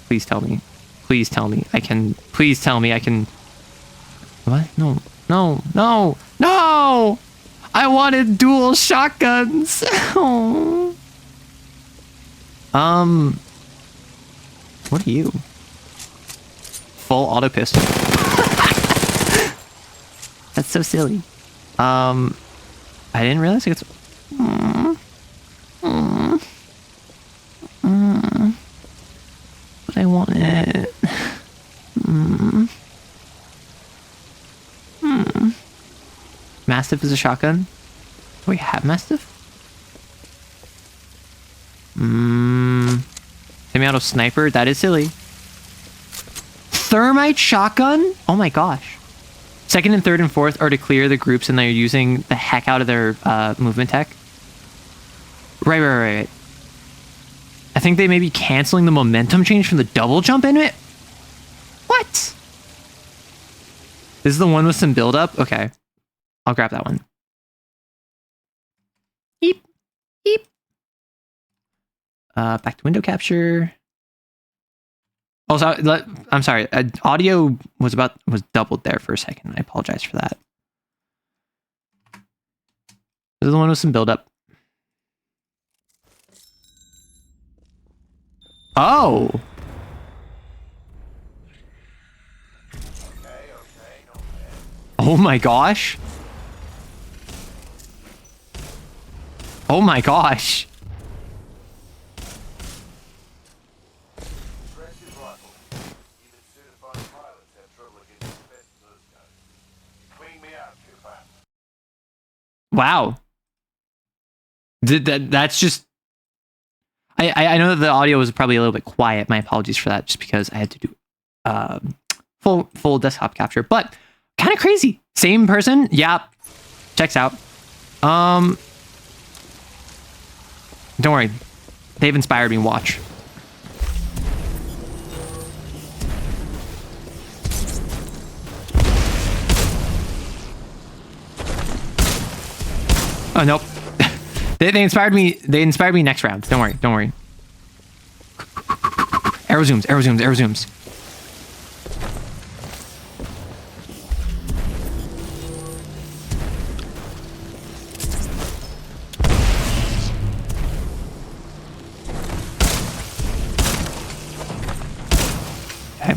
Please tell me. Please tell me I can... Please tell me I can... What? No. I wanted dual shotguns. Oh. What are you? Full auto pistol. That's so silly. I didn't realize it gets... But I want it. Mastiff is a shotgun. Do we have Mastiff? Semi-auto sniper. That is silly. Thermite shotgun? Oh my gosh. Second and third and fourth are to clear the groups, and they're using the heck out of their movement tech. Right. I think they may be canceling the momentum change from the double jump in it. What? This is the one with some build-up? Okay. I'll grab that one. Eep. Back to window capture. Also, I'm sorry. Audio was doubled there for a second. I apologize for that. This is the one with some build-up. Oh. Oh my gosh. Oh my gosh. Wow. That's just... I know that the audio was probably a little bit quiet. My apologies for that, just because I had to do full desktop capture. But kind of crazy. Same person. Yeah. Checks out. Don't worry. They've inspired me. Watch. Oh, nope. They inspired me. They inspired me next round. Don't worry. Arrow zooms. Okay.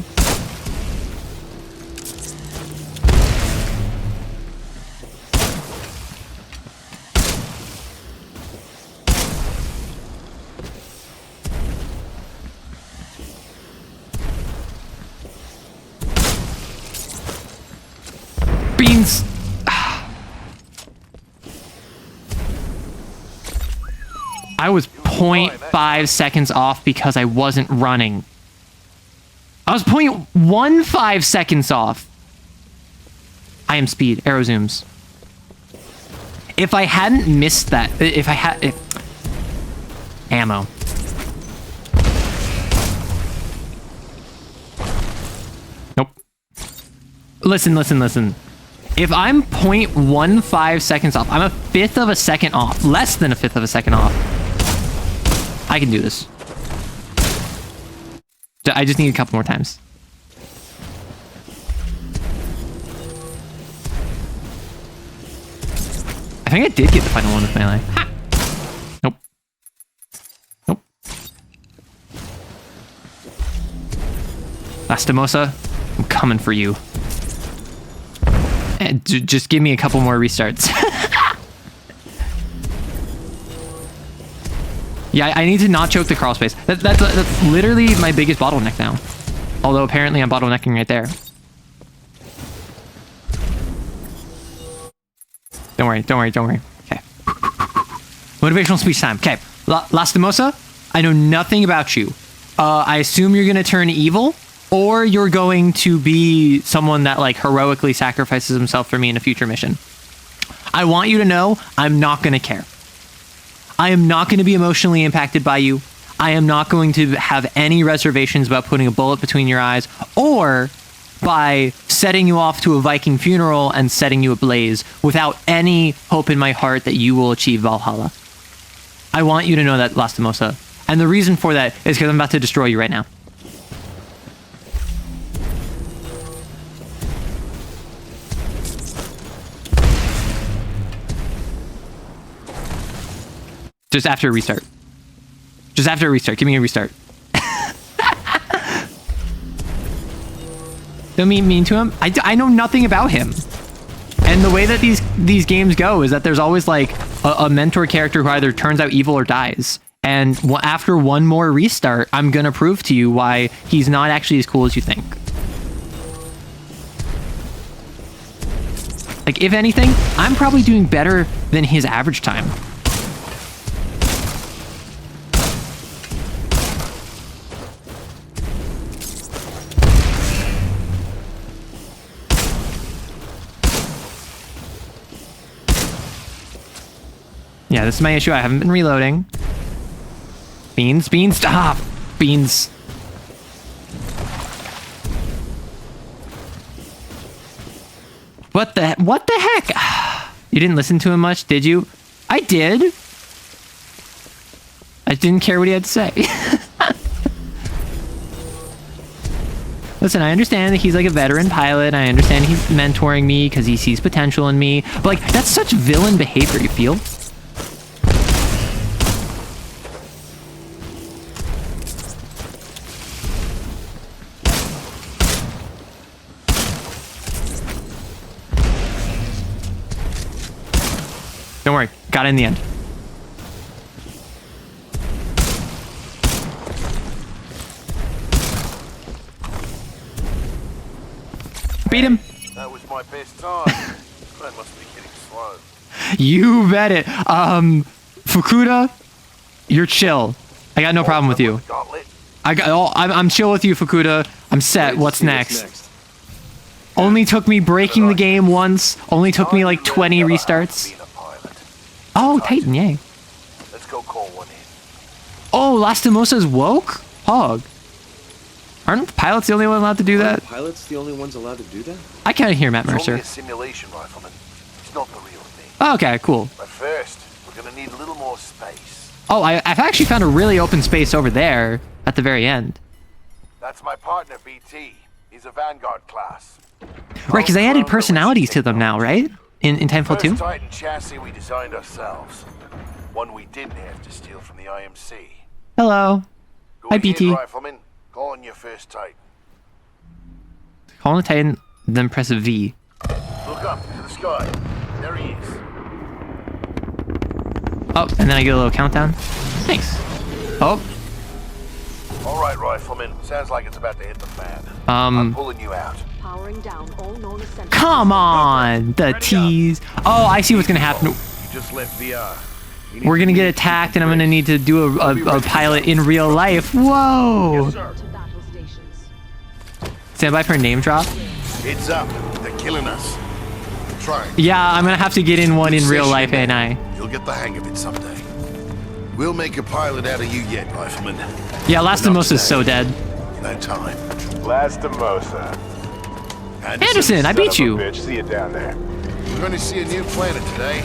Beans. I was 0.5 seconds off because I wasn't running. I was 0.15 seconds off. I am speed. Arrow zooms. If I hadn't missed that, if I had... ammo. Listen. If I'm 0.15 seconds off, I'm a fifth of a second off, less than a fifth of a second off. I can do this. I just need a couple more times. I think I did get the final one with melee. Ha! Nope. Lastimosa, I'm coming for you. Just give me a couple more restarts. Yeah, I need to not choke the crawl space. That's literally my biggest bottleneck now. Although apparently I'm bottlenecking right there. Don't worry. Okay. Motivational speech time. Okay. Lastimosa, I know nothing about you. I assume you're going to turn evil, or you're going to be someone that like heroically sacrifices himself for me in a future mission. I want you to know I'm not going to care. I am not going to be emotionally impacted by you. I am not going to have any reservations about putting a bullet between your eyes or by setting you off to a Viking funeral and setting you ablaze without any hope in my heart that you will achieve Valhalla. I want you to know that, Lastimosa. And the reason for that is because I'm about to destroy you right now. Just after a restart. Give me a restart. Don't mean mean to him. I know nothing about him. And the way that these games go is that there's always like a mentor character who either turns out evil or dies. And after one more restart, I'm going to prove to you why he's not actually as cool as you think. Like, if anything, I'm probably doing better than his average time. Yeah, this is my issue. I haven't been reloading. Beans, stop! Beans. What the heck? You didn't listen to him much, did you? I did. I didn't care what he had to say. Listen, I understand that he's like a veteran pilot. I understand he's mentoring me because he sees potential in me. But like, that's such villain behavior, you feel? Don't worry, got it in the end. Beat him. That was my best time. That must be getting slow. You bet it. Fukuda, you're chill. I got no problem with you. I'm chill with you, Fukuda. I'm set. What's next? Only took me breaking the game once. Only took me like 20 restarts. Oh, Titan, yay. Let's go call one in. Oh, Lastimosa's woke? Hog. Aren't pilots the only one allowed to do that? Pilots the only ones allowed to do that? I can't hear Matt It's Mercer. only a simulation, Rifleman. It's not the real thing. Oh, okay, cool. But first, we're gonna need a little more space. Oh, I've actually found a really open space over there at the very end. That's my partner, BT. He's a Vanguard class. Right, because they added personalities to them now, right? In Titanfall 2? First Titan chassis we designed ourselves. One we didn't have to steal from the IMC. Hello. Go Hi, ahead, BT. Rifleman. Call on your first Titan. Call on the Titan, then press a V. Look up to the sky. There he is. Oh, and then I get a little countdown. Thanks. Oh. All right, Rifleman. Sounds like it's about to hit the fan. I'm pulling you out. Powering down all known essentials. Come on! The tease. Oh, I see what's gonna happen. You just left VR. We're gonna get attacked and I'm gonna need to do a pilot in real life. Whoa! To battle stations. Stand by for a name drop. Heads up. They're killing us. Try. Yeah, I'm gonna have to get in one in real life, ain't I? You'll get the hang of it someday. We'll make a pilot out of you yet, Rifleman. Yeah, Lastimosa's so dead. No time. Lastimosa. Anderson, I beat you. Bitch, see you down there. We're going to see a new planet today.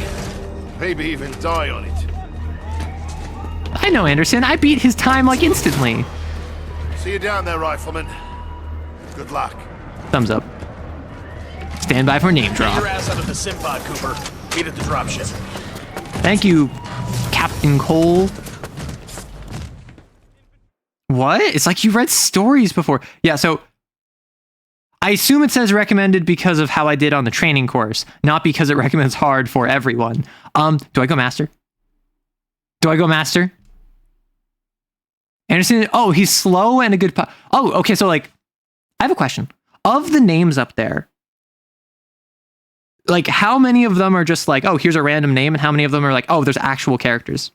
Maybe even die on it. I know, Anderson. I beat his time like instantly. See you down there, Rifleman. Good luck. Thumbs up. Stand by for name Get drop. your ass out of the sim pod, Cooper. Meet at the dropship. Thank you, Captain Cole. What? It's like you read stories before. Yeah, so I assume it says recommended because of how I did on the training course, not because it recommends hard for everyone. Do I go master? Do I go master? Anderson, oh, he's slow and a good oh, okay, so like, I have a question. Of the names up there, like how many of them are just like, oh, here's a random name, and how many of them are like, oh, there's actual characters?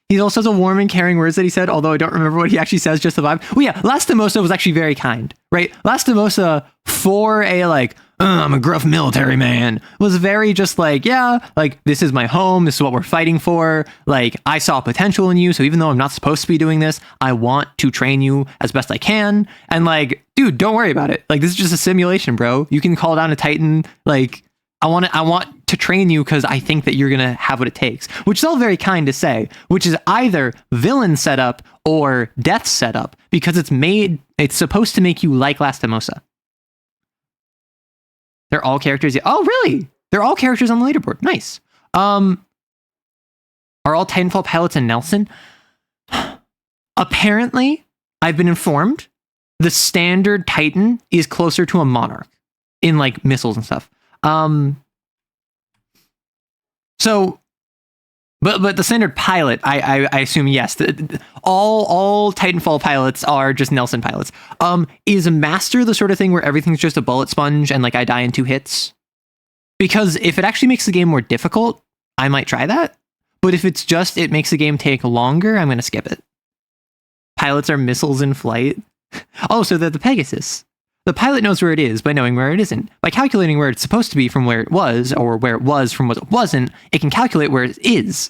He also has a warm and caring words that he said, although I don't remember what he actually says, just the vibe. Well, yeah, Lastimosa was actually very kind, right? Lastimosa, for a like, I'm a gruff military man, was very just like, yeah, like, this is my home, this is what we're fighting for, like, I saw potential in you, so even though I'm not supposed to be doing this, I want to train you as best I can, and like, dude, don't worry about it. Like, this is just a simulation, bro. You can call down a Titan, like, I want to train you because I think that you're going to have what it takes, which is all very kind to say, which is either villain setup or death setup, because it's supposed to make you like Lastimosa. They're all characters. Oh, really? They're all characters on the leaderboard. Nice. Are all Titanfall pilots and Nelson? Apparently, I've been informed the standard Titan is closer to a Monarch in like missiles and stuff. So, but the standard pilot, I assume, yes, all Titanfall pilots are just Nelson pilots. Is a master the sort of thing where everything's just a bullet sponge and like I die in 2 hits? Because if it actually makes the game more difficult, I might try that. But if it's just, it makes the game take longer, I'm going to skip it. Pilots are missiles in flight. Oh, so they're the Pegasus. The pilot knows where it is by knowing where it isn't. By calculating where it's supposed to be from where it was, or where it was from what it wasn't, it can calculate where it is.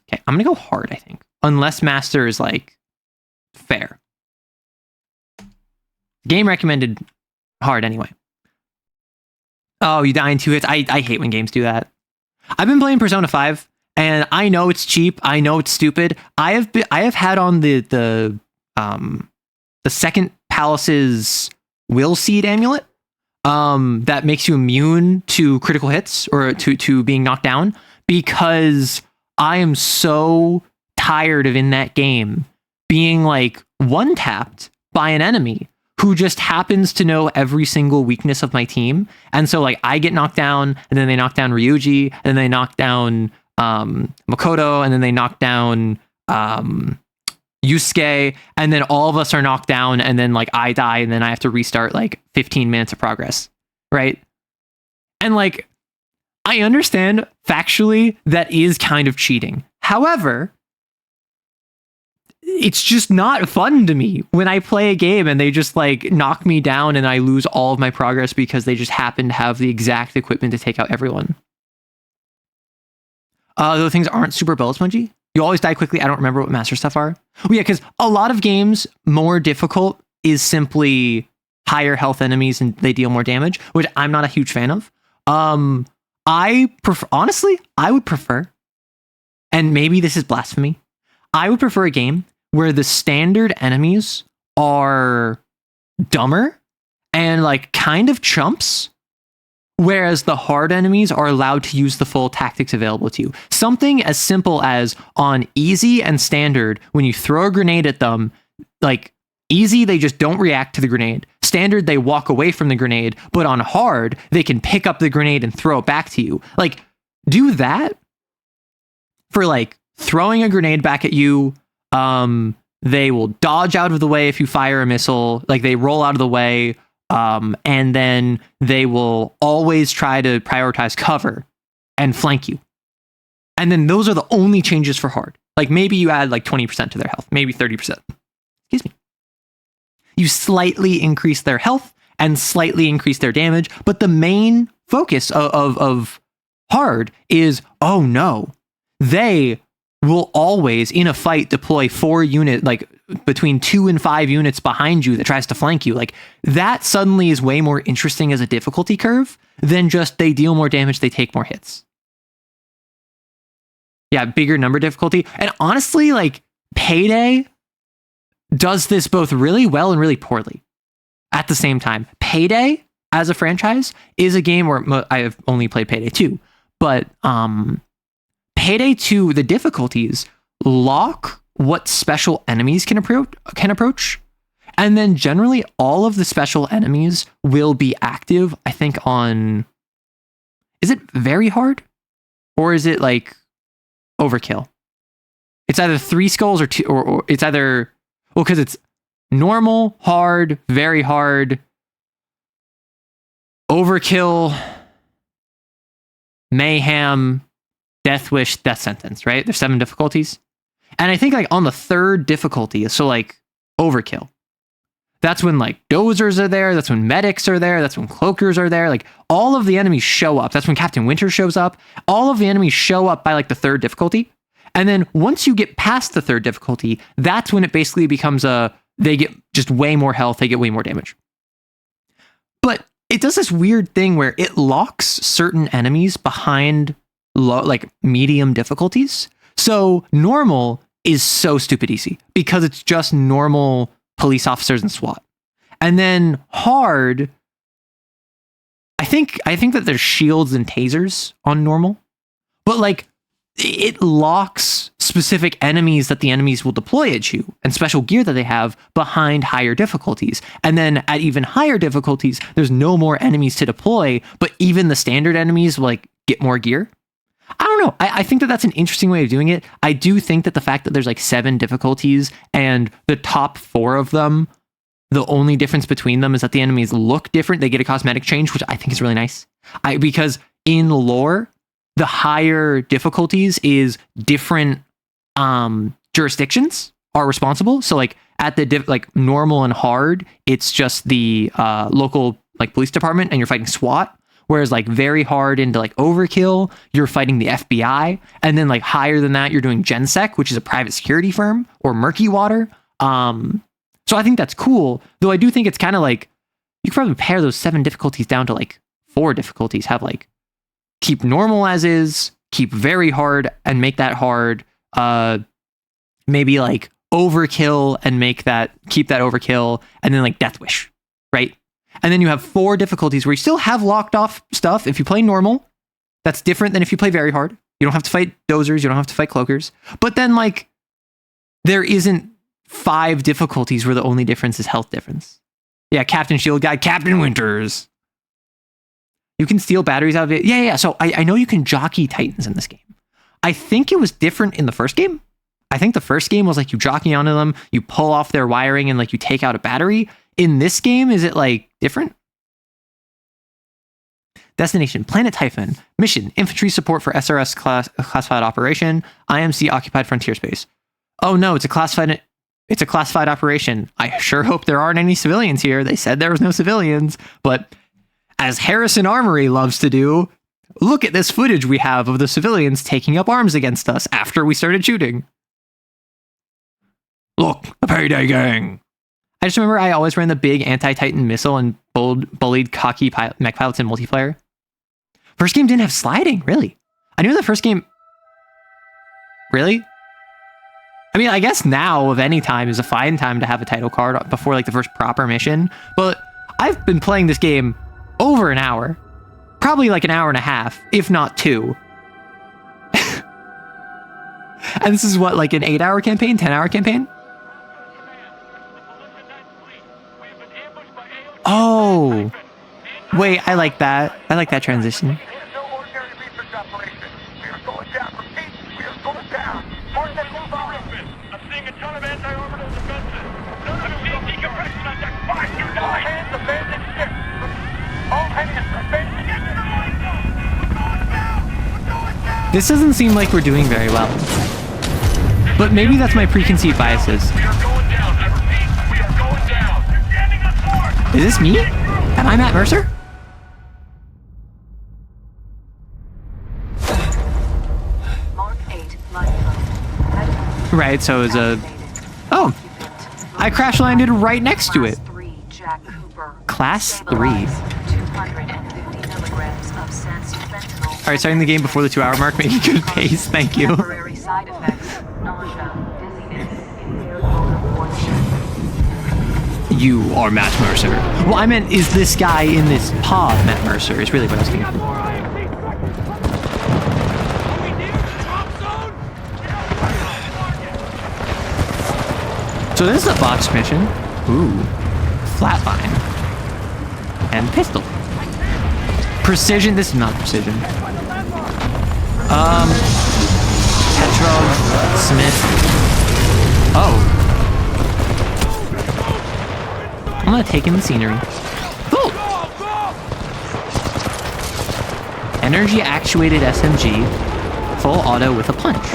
Okay, I'm gonna go hard, I think. Unless master is like fair. Game recommended hard anyway. Oh, you die in 2 hits. I hate when games do that. I've been playing Persona 5, and I know it's cheap. I know it's stupid. I have had on the second Palace's Will Seed amulet that makes you immune to critical hits or to being knocked down, because I am so tired of in that game being like one-tapped by an enemy who just happens to know every single weakness of my team. And so like I get knocked down, and then they knock down Ryuji, and then they knock down Makoto, and then they knock down Yusuke, and then all of us are knocked down, and then like I die, and then I have to restart like 15 minutes of progress, right? And like, I understand factually that is kind of cheating. However, it's just not fun to me when I play a game and they just like knock me down and I lose all of my progress because they just happen to have the exact equipment to take out everyone. Those things aren't super bullet spongy. You always die quickly. I don't remember what master stuff are. Oh, yeah, because a lot of games, more difficult is simply higher health enemies and they deal more damage, which I'm not a huge fan of. Honestly, I would prefer, and maybe this is blasphemy, I would prefer a game where the standard enemies are dumber and like kind of chumps, whereas the hard enemies are allowed to use the full tactics available to you. Something as simple as on easy and standard, when you throw a grenade at them, like easy, they just don't react to the grenade. Standard, they walk away from the grenade, but on hard, they can pick up the grenade and throw it back to you. Like, do that for like throwing a grenade back at you. They will dodge out of the way if you fire a missile, like they roll out of the way. And then they will always try to prioritize cover and flank you. And then those are the only changes for hard. Like maybe you add like 20% to their health, maybe 30%. Excuse me. You slightly increase their health and slightly increase their damage, but the main focus of hard is, oh no, they will always in a fight deploy 4 between 2 and 5 units behind you that tries to flank you. Like, that suddenly is way more interesting as a difficulty curve than just they deal more damage, they take more hits. Yeah, bigger number difficulty. And honestly, like, Payday does this both really well and really poorly at the same time. Payday, as a franchise, is a game where I've only played Payday 2, but Payday 2, the difficulties lock what special enemies can approach, and then generally all of the special enemies will be active, I think, on... Is it very hard? Or is it, like, overkill? It's either 3 skulls or 2, or it's either... Well, because it's normal, hard, very hard, overkill, mayhem, death wish, death sentence, right? There's 7 difficulties. And I think like on the 3rd difficulty, so like overkill, that's when like dozers are there, that's when medics are there, that's when cloakers are there, like all of the enemies show up. That's when Captain Winter shows up. All of the enemies show up by like the 3rd difficulty. And then once you get past the 3rd difficulty, that's when it basically becomes they get just way more health, they get way more damage. But it does this weird thing where it locks certain enemies behind like medium difficulties. So normal is so stupid easy because it's just normal police officers and SWAT. And then hard, I think that there's shields and tasers on normal, but like it locks specific enemies that the enemies will deploy at you and special gear that they have behind higher difficulties. And then at even higher difficulties, there's no more enemies to deploy, but even the standard enemies will like get more gear. I don't know. I think that that's an interesting way of doing it. I do think that the fact that there's like 7 difficulties and the top 4 of them, the only difference between them is that the enemies look different. They get a cosmetic change, which I think is really nice. Because in lore, the higher difficulties is different jurisdictions are responsible. So like at the like normal and hard, it's just the local like police department and you're fighting SWAT. Whereas like very hard into like overkill, you're fighting the FBI. And then like higher than that, you're doing GenSec, which is a private security firm, or Murky Water. So I think that's cool. Though I do think it's kind of like, you could probably pare those 7 difficulties down to like 4 difficulties. Have like, keep normal as is, keep very hard and make that hard. Maybe like overkill and keep that overkill. And then like Death Wish, right? And then you have 4 difficulties where you still have locked off stuff. If you play normal, that's different than if you play very hard. You don't have to fight dozers. You don't have to fight cloakers. But then like, there isn't 5 difficulties where the only difference is health difference. Yeah, Captain Shield Guy, Captain Winters. You can steal batteries out of it. Yeah. So I know you can jockey Titans in this game. I think it was different in the first game. I think the first game was like you jockey onto them, you pull off their wiring and like you take out a battery. In this game, is it like different? Destination, Planet Typhon. Mission, infantry support for SRS classified operation. IMC occupied frontier space. Oh no, it's a classified operation. I sure hope there aren't any civilians here. They said there was no civilians, but as Harrison Armory loves to do, look at this footage we have of the civilians taking up arms against us after we started shooting. Look, the Payday Gang. I just remember I always ran the big anti-Titan missile and bullied cocky mech pilots in multiplayer. First game didn't have sliding, really. I knew the first game... Really? I mean, I guess now of any time is a fine time to have a title card before like the first proper mission, but I've been playing this game over an hour. Probably like an hour and a half, if not 2. And this is what, like an 8-hour campaign, 10-hour campaign? Oh, wait, I like that. I like that transition. This doesn't seem like we're doing very well. But maybe that's my preconceived biases. Is this me? Am I Matt Mercer? Right, so it's a... Oh, I crash landed right next to it. Class 3, Jack Cooper. Class 3. Stabilize 250 milligrams of fentanyl. All right, starting the game before the 2-hour mark, making good pace. Thank you. Temporary side effects: nausea, dizziness, impaired motor coordination. You are Matt Mercer. Well, I meant, is this guy in this pod Matt Mercer? Is really what I was thinking. So this is a botched mission. Ooh. Flatline. And pistol. Precision. This is not precision. Petrov. Smith. Oh. I'm gonna take in the scenery. Cool. Energy actuated SMG. Full auto with a punch.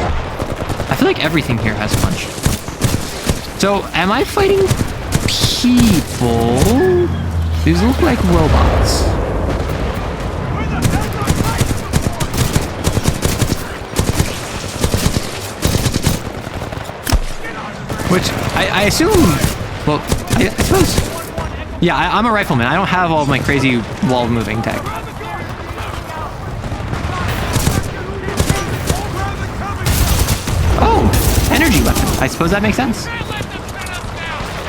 I feel like everything here has punch. So, am I fighting people? These look like robots. Which, I assume... Well, I suppose... Yeah, I'm a rifleman. I don't have all of my crazy wall moving tech. Oh! Energy weapon. I suppose that makes sense.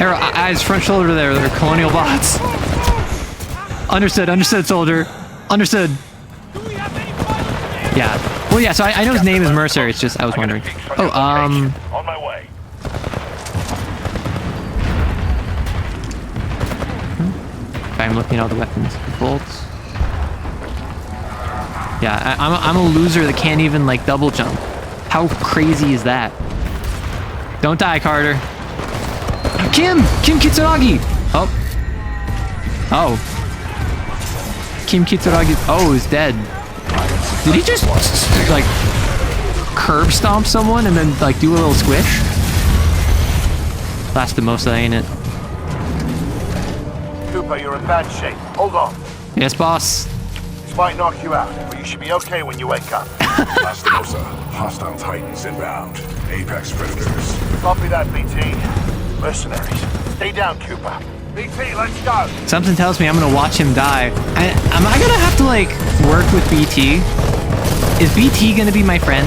Arrow, eyes, front shoulder there. They're colonial bots. Understood, understood, soldier. Understood. Yeah. Well, yeah, so I know his name is Mercer. It's just, I was wondering. Oh, On my way. I'm looking at all the weapons. Bolts. Yeah, I'm a loser that can't even, like, double jump. How crazy is that? Don't die, Carter. Kim Kitsuragi! Oh. Oh. Kim Kitsuragi. Oh, is dead. Did he just, like, curb stomp someone and then, like, do a little squish? Lastimosa, ain't it? Cooper, you're in bad shape. Hold on. Yes, boss. This might knock you out, but you should be okay when you wake up. Lastimosa, hostile Titans inbound. Apex predators. Copy that, BT. Mercenaries. Stay down, Cooper. BT, let's go. Something tells me I'm gonna watch him die. Am I gonna have to, like, work with BT? Is BT gonna be my friend?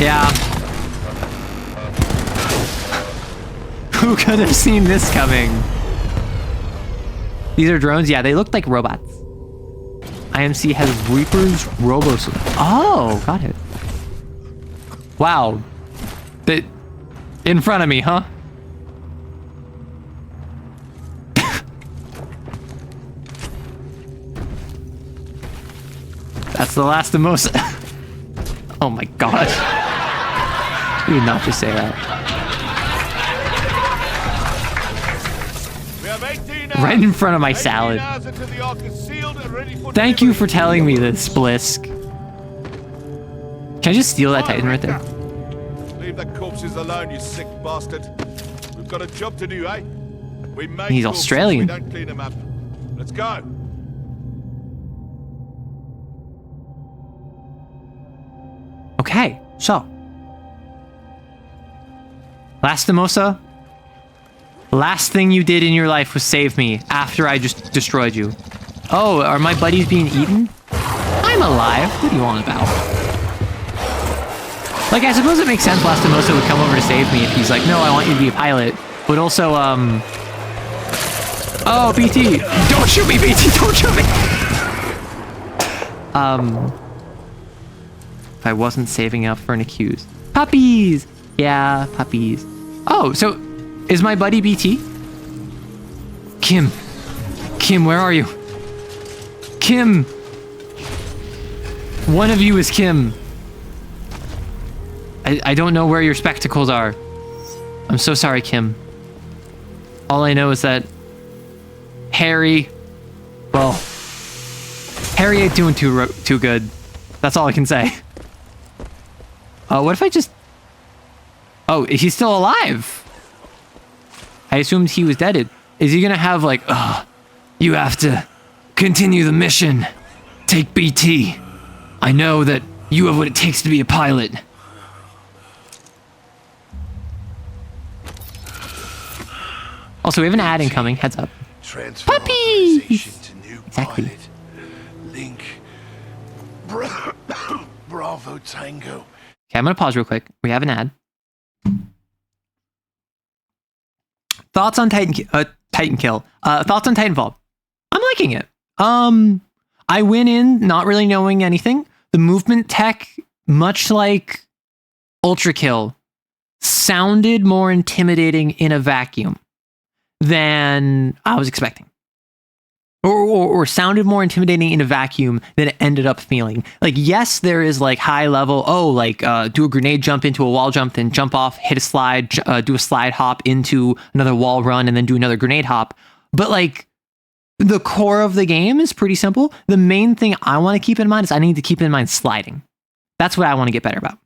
Yeah. Who could have seen this coming? These are drones? Yeah, they look like robots. IMC has Reaper's Robos. Oh, got it. Wow. In front of me, huh? That's the Lastimosa. Oh my god. You would not just say that. Right in front of my salad. Thank you for telling me this, Blisk. Can I just steal that Titan right there? Leave the corpses alone, you sick bastard. We've got a job to do, eh? We make He's corpses, Australian. we don't clean them up. Let's go. Okay, so. Lastimosa, last thing you did in your life was save me after I just destroyed you. Oh, are my buddies being eaten? I'm alive. What do you want about? Like, I suppose it makes sense Lastimosa would come over to save me if he's like, no, I want you to be a pilot. But also, Oh, BT! Don't shoot me, BT! Don't shoot me! If I wasn't saving up for an accused. Puppies! Yeah, puppies. Oh, so is my buddy BT? Kim. Kim, where are you? Kim! One of you is Kim. I don't know where your spectacles are. I'm so sorry, Kim. All I know is that Harry, well, Harry ain't doing too good. That's all I can say. What if I just... Oh, he's still alive. I assumed he was dead. Is he gonna have like, you have to continue the mission. Take BT. I know that you have what it takes to be a pilot. Also, we have an ad incoming. Heads up. Transfer Puppies! authorization to new Exactly. pilot. Link. Bravo Tango. Okay, I'm gonna pause real quick. We have an ad. Thoughts on Titankill. Thoughts on Titanfall. I'm liking it. I went in not really knowing anything. The movement tech, much like Ultra Kill, sounded more intimidating in a vacuum than I was expecting. Or sounded more intimidating in a vacuum than it ended up feeling. Like, yes, there is like high level, do a grenade jump into a wall jump, then jump off, hit a slide, do a slide hop into another wall run, and then do another grenade hop. But like, the core of the game is pretty simple. The main thing I want to keep in mind is I need to keep in mind sliding. That's what I want to get better about.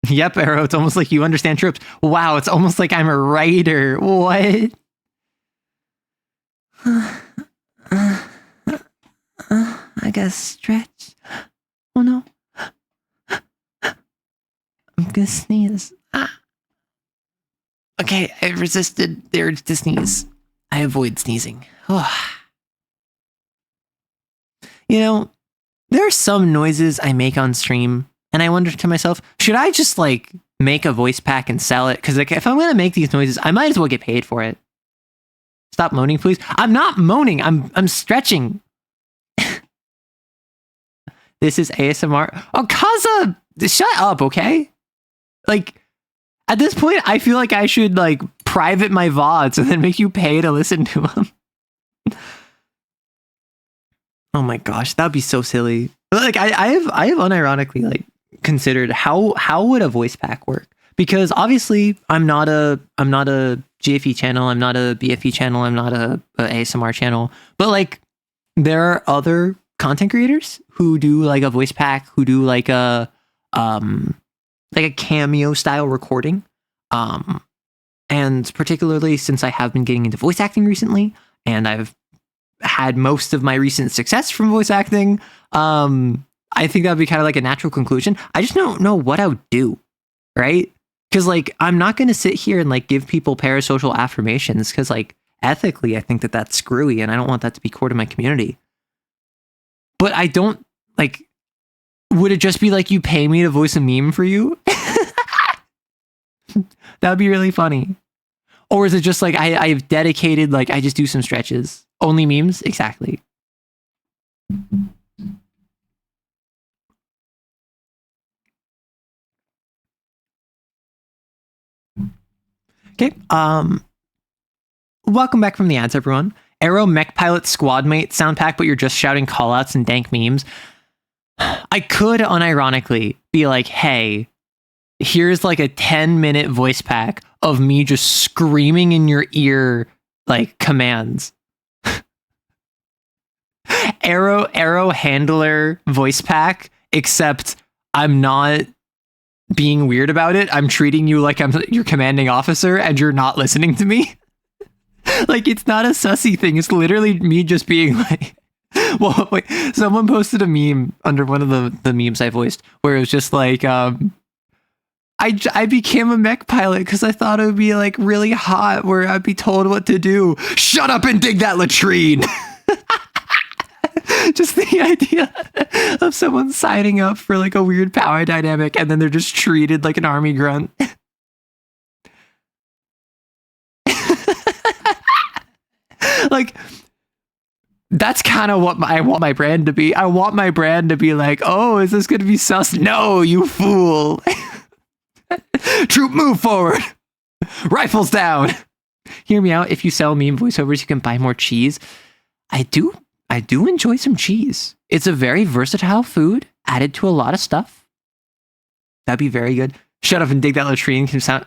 Yep, Arrow, it's almost like you understand tropes. Wow, it's almost like I'm a writer. What? I gotta stretch. Oh no. I'm gonna sneeze. Okay, I resisted the urge to sneeze. I avoid sneezing. You know, there are some noises I make on stream, and I wonder to myself, should I just like make a voice pack and sell it? Because like, if I'm gonna make these noises, I might as well get paid for it. Stop moaning, please. I'm not moaning. I'm stretching. This is ASMR. Oh, Kaza, shut up, okay? Like, at this point, I feel like I should like private my VODs and then make you pay to listen to them. Oh my gosh, that'd be so silly. Like, I have unironically like considered how would a voice pack work? Because obviously I'm not a GFE channel, I'm not a BFE channel, I'm not a ASMR channel, but like there are other content creators who do like a voice pack, who do like a cameo style recording. And particularly since I have been getting into voice acting recently, and I've had most of my recent success from voice acting, I think that would be kind of like a natural conclusion. I just don't know what I would do, right? Because like, I'm not going to sit here and like give people parasocial affirmations because like ethically, I think that that's screwy and I don't want that to be core to my community. But I don't like, would it just be like you pay me to voice a meme for you? That would be really funny. Or is it just like I've dedicated, like I just do some stretches? Only memes? Exactly. Okay. Welcome back from the ads, everyone. Arrow Mech Pilot Squad Mate sound pack, but you're just shouting callouts and dank memes. I could unironically be like, hey, here's like a 10-minute voice pack of me just screaming in your ear like commands. Arrow handler voice pack, except I'm not being weird about it. I'm treating you like I'm your commanding officer and you're not listening to me. Like, it's not a sussy thing. It's literally me just being like, well, wait, someone posted a meme under one of the memes I voiced where it was just like, I became a mech pilot because I thought it would be like really hot where I'd be told what to do. Shut up and dig that latrine. Just the idea of someone signing up for like a weird power dynamic and then they're just treated like an army grunt. Like, that's kind of what I want my brand to be. I want my brand to be like, oh, is this going to be sus? No, you fool. Troop, move forward. Rifles down. Hear me out. If you sell meme voiceovers, you can buy more cheese. I do enjoy some cheese. It's a very versatile food added to a lot of stuff. That'd be very good. Shut up and dig that latrine. Can sound.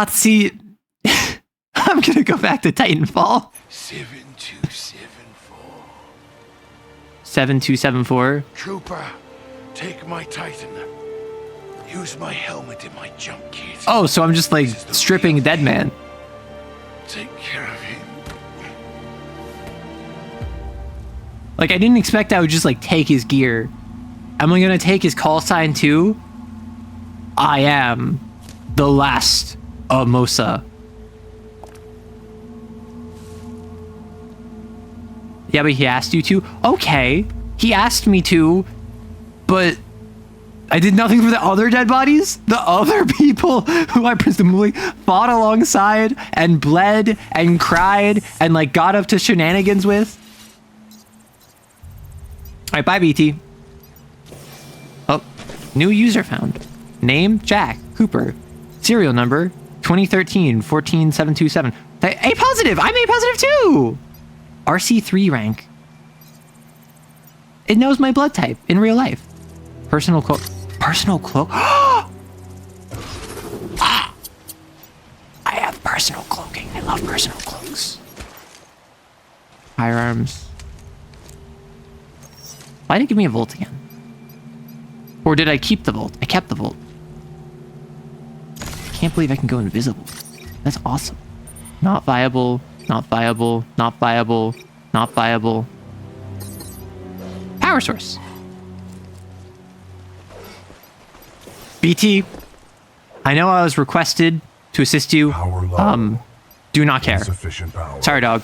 See, I'm gonna go back to Titanfall. 7274. 7274. Trooper, take my Titan. Use my helmet in my jump kit. Oh, so I'm just like stripping a dead man. Take care of him. Like, I didn't expect I would just like take his gear. Am I gonna take his call sign too? I am the last Amosa. Yeah, but he asked you to? Okay. He asked me to, but I did nothing for the other dead bodies? The other people who I presumably fought alongside and bled and cried and like got up to shenanigans with? Alright, bye BT. Oh, new user found. Name, Jack Cooper. Serial number, 2013-14727. A positive! I'm A positive too! RC3 rank. It knows my blood type in real life. Personal cloak. Personal cloak? Ah! I have personal cloaking. I love personal cloaks. Firearms. Why did it give me a Volt again? Or did I keep the Volt? I kept the Volt. I can't believe I can go invisible. That's awesome. Not viable. Not viable. Not viable. Not viable. Power source. BT, I know I was requested to assist you. Do not care. Sorry, dog.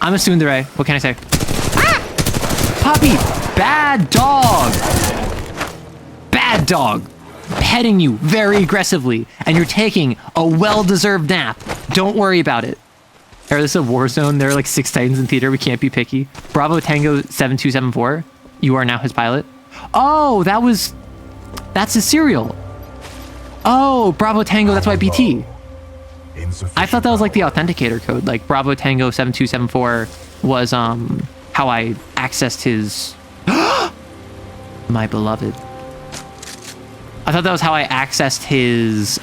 I'm a tsundere. What can I say? Ah! Puppy! Bad dog! Bad dog. Petting you very aggressively, and you're taking a well-deserved nap. Don't worry about it. Or this is a war zone. There are like 6 Titans in theater. We can't be picky. Bravo Tango 7274. You are now his pilot. Oh, that's his serial. Oh, Bravo Tango. That's why BT. I thought that was like the authenticator code. Like Bravo Tango 7274 was how I accessed his my beloved. I thought that was how I accessed his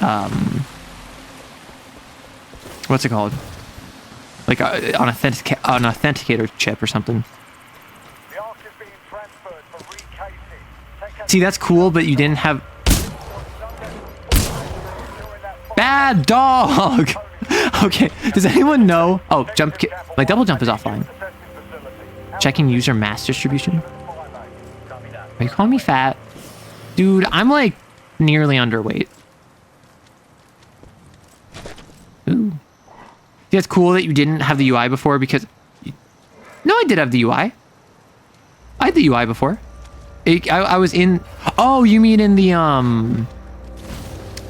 what's it called? Like an authenticator chip or something. See, that's cool, but you didn't have... Bad dog! Okay, does anyone know? Oh, jump... My double jump is offline. Checking user mass distribution. Are you calling me fat? Dude, I'm like nearly underweight. Ooh. See, that's cool that you didn't have the UI before because... No, I did have the UI. I had the UI before. I was in... Oh, you mean in the,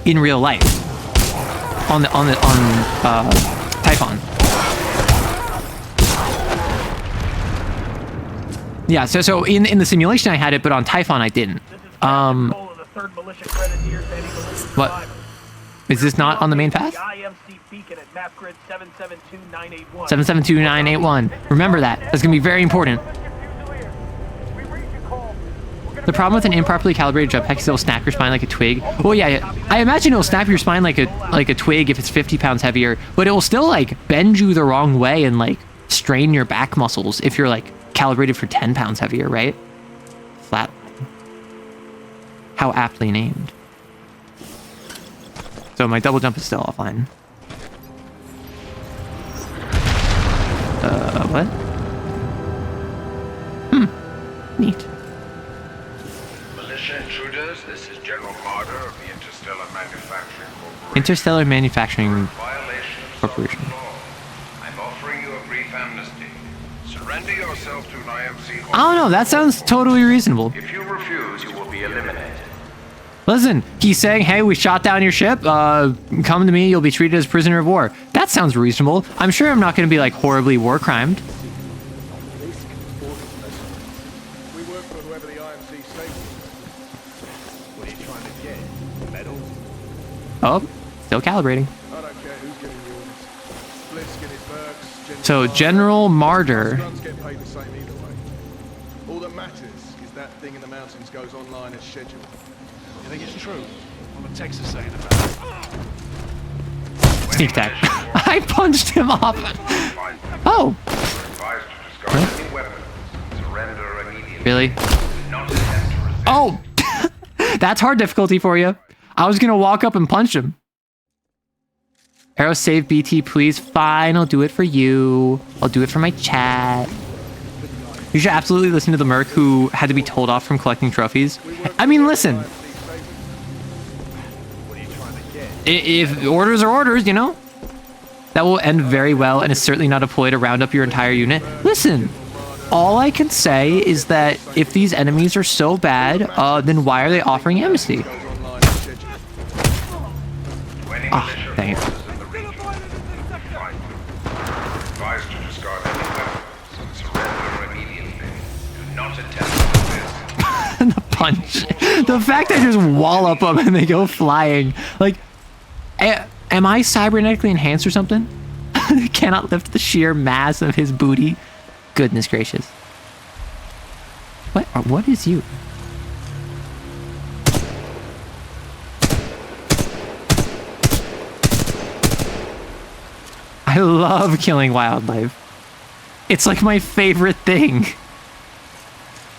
in real life. On Typhon. Yeah, so in the simulation I had it, but on Typhon I didn't. What? Is this not on the main path? 772981. Remember that. That's gonna be very important. The problem with an improperly calibrated jetpack is it'll snap your spine like a twig. Well, yeah, I imagine it'll snap your spine like a twig if it's 50 pounds heavier, but it will still like bend you the wrong way and like strain your back muscles if you're like calibrated for 10 pounds heavier, right? Flat. How aptly named. So my double jump is still offline. What? Neat. Militia intruders, this is General Marder of the Interstellar Manufacturing Corporation. Interstellar Manufacturing Violation of Corporation. sovereign law. I'm offering you a brief amnesty. Surrender yourself to an IMC. I don't know, that sounds totally reasonable. If you refuse, you will be eliminated. Listen, he's saying, hey, we shot down your ship. Come to me, you'll be treated as a prisoner of war. That sounds reasonable. I'm sure I'm not going to be like horribly war crimed. We work for whoever the IMC states. What are you trying to get? Medal? Oh, still calibrating. I don't care who's giving you orders. Blisk and his Burks, So General Marder. guns get paid the same either way. All that matters is that thing in the mountains goes online as scheduled. You think it's true? What the Texas saying about it? Sneak attack. I punched him off. Oh. Really? Oh. That's hard difficulty for you. I was gonna walk up and punch him. Arrow save BT, please. Fine, I'll do it for you. I'll do it for my chat. You should absolutely listen to the merc who had to be told off from collecting trophies. I mean, listen. If orders are orders, you know? That will end very well, and it's certainly not a ploy to round up your entire unit. Listen, all I can say is that if these enemies are so bad, then why are they offering amnesty? Ah, dang it. Advised to discard any weapons. Surrender immediately. Do not attempt to resist. The punch. The fact that I just wallop them and they go flying. Like, am I cybernetically enhanced or something? Cannot lift the sheer mass of his booty. Goodness gracious. What is you? I love killing wildlife. It's like my favorite thing.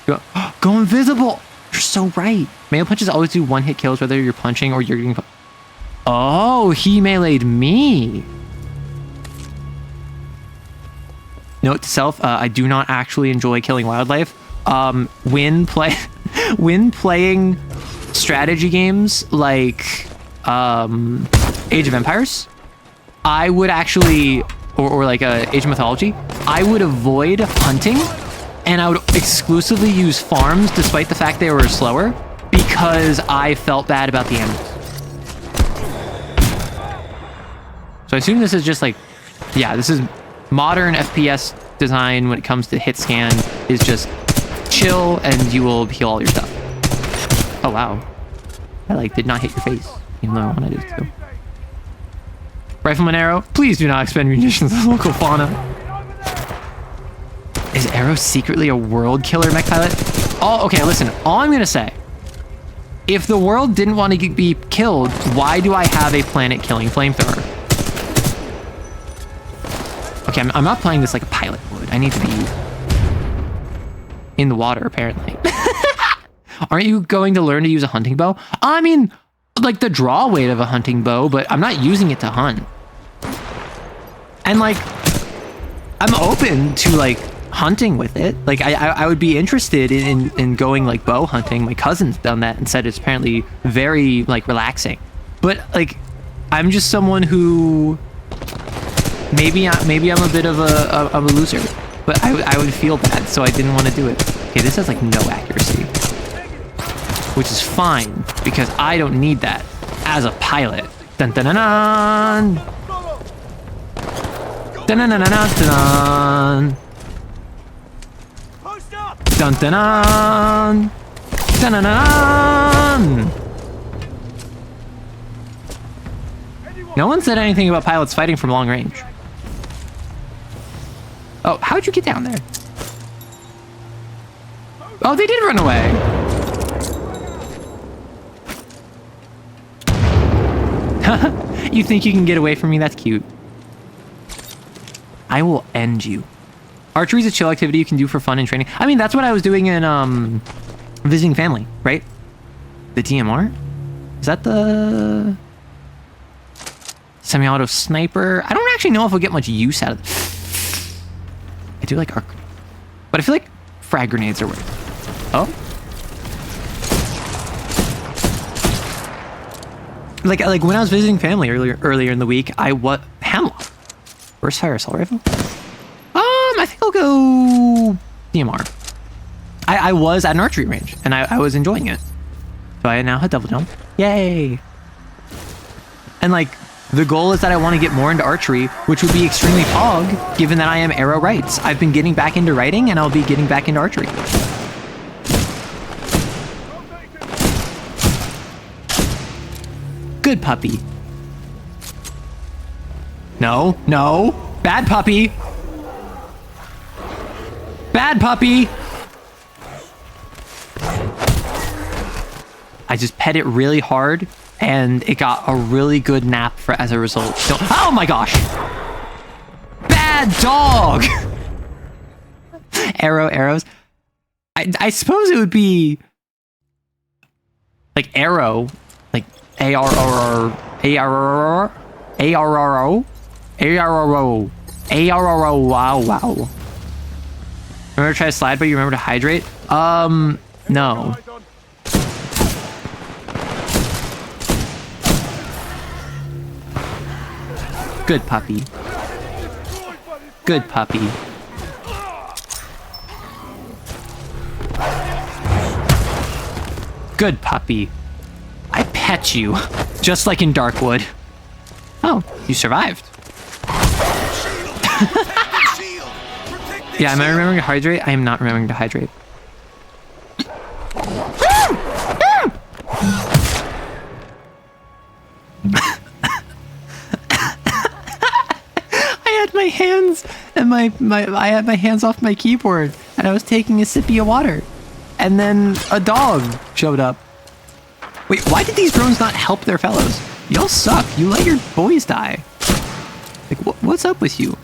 Go invisible. You're so right. Melee punches always do one-hit kills whether you're punching or you're getting... Oh, he meleeed me. Note to self, I do not actually enjoy killing wildlife. When playing strategy games like Age of Empires, I would actually, or like Age of Mythology, I would avoid hunting and I would exclusively use farms despite the fact they were slower because I felt bad about the animals. So I assume this is just like, yeah, this is modern FPS design when it comes to hit scan is just chill and you will heal all your stuff. Oh wow. I like did not hit your face, even though I wanted it to. Rifleman Arrow, please do not expend munitions on local fauna. Is Arrow secretly a world killer mech pilot? Oh, okay, listen, all I'm gonna say, if the world didn't want to be killed, why do I have a planet killing flamethrower? Okay, I'm not playing this like a pilot would. I need to be in the water, apparently. Aren't you going to learn to use a hunting bow? I mean, like the draw weight of a hunting bow, but I'm not using it to hunt. And like, I'm open to like hunting with it. Like I would be interested in going like bow hunting. My cousin's done that and said it's apparently very like relaxing. But like, I'm just someone who maybe I'm a bit of a loser, but I would feel bad, so I didn't want to do it. Okay, this has like no accuracy, which is fine because I don't need that as a pilot. Dun dun dun dun. Dun dun dun dun dun. Dun dun dun. Dun dun dun. No one said anything about pilots fighting from long range. Oh, how'd you get down there? Oh, they did run away. You think you can get away from me? That's cute. I will end you. Archery is a chill activity you can do for fun and training. I mean, that's what I was doing in visiting family, right? The DMR? Is that the semi-auto sniper? I don't actually know if I'll get much use out of it. I do like arc, but I feel like frag grenades are worth. Oh, like when I was visiting family earlier in the week, Hemlock burst fire assault rifle. I think I'll go DMR. I was at an archery range and I was enjoying it, so I now have double jump. Yay! And like, the goal is that I want to get more into archery, which would be extremely pog, given that I am arrow rights. I've been getting back into writing, and I'll be getting back into archery. Good puppy. No, no. Bad puppy. Bad puppy. I just pet it really hard, and it got a really good nap as a result. Oh my gosh! Bad dog! Arrows. I suppose it would be like arrow, like A-R-R-R, A-R-R-R, A-R-R-O, A-R-R-O, A-R-R-O, wow. Remember to try to slide, but you remember to hydrate? No. Good puppy. Good puppy. Good puppy. I pet you, just like in Darkwood. Oh, you survived. Yeah, am I remembering to hydrate? I am not remembering to hydrate. I had my hands and I had my hands off my keyboard and I was taking a sippy of water. And then a dog showed up. Wait, why did these drones not help their fellows? Y'all suck. You let your boys die. Like, what's up with you?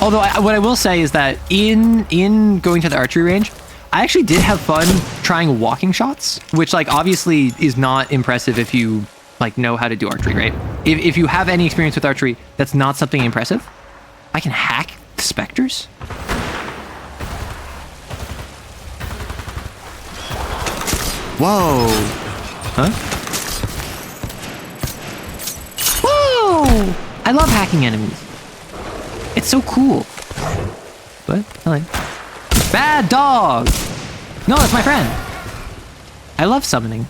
Although, what I will say is that in going to the archery range, I actually did have fun trying walking shots, which, like, obviously is not impressive if you, like, know how to do archery, right? If you have any experience with archery, that's not something impressive. I can hack the specters? Whoa. Huh? Whoa! I love hacking enemies. It's so cool. What? Hello. Bad dog! No, that's my friend. I love summoning.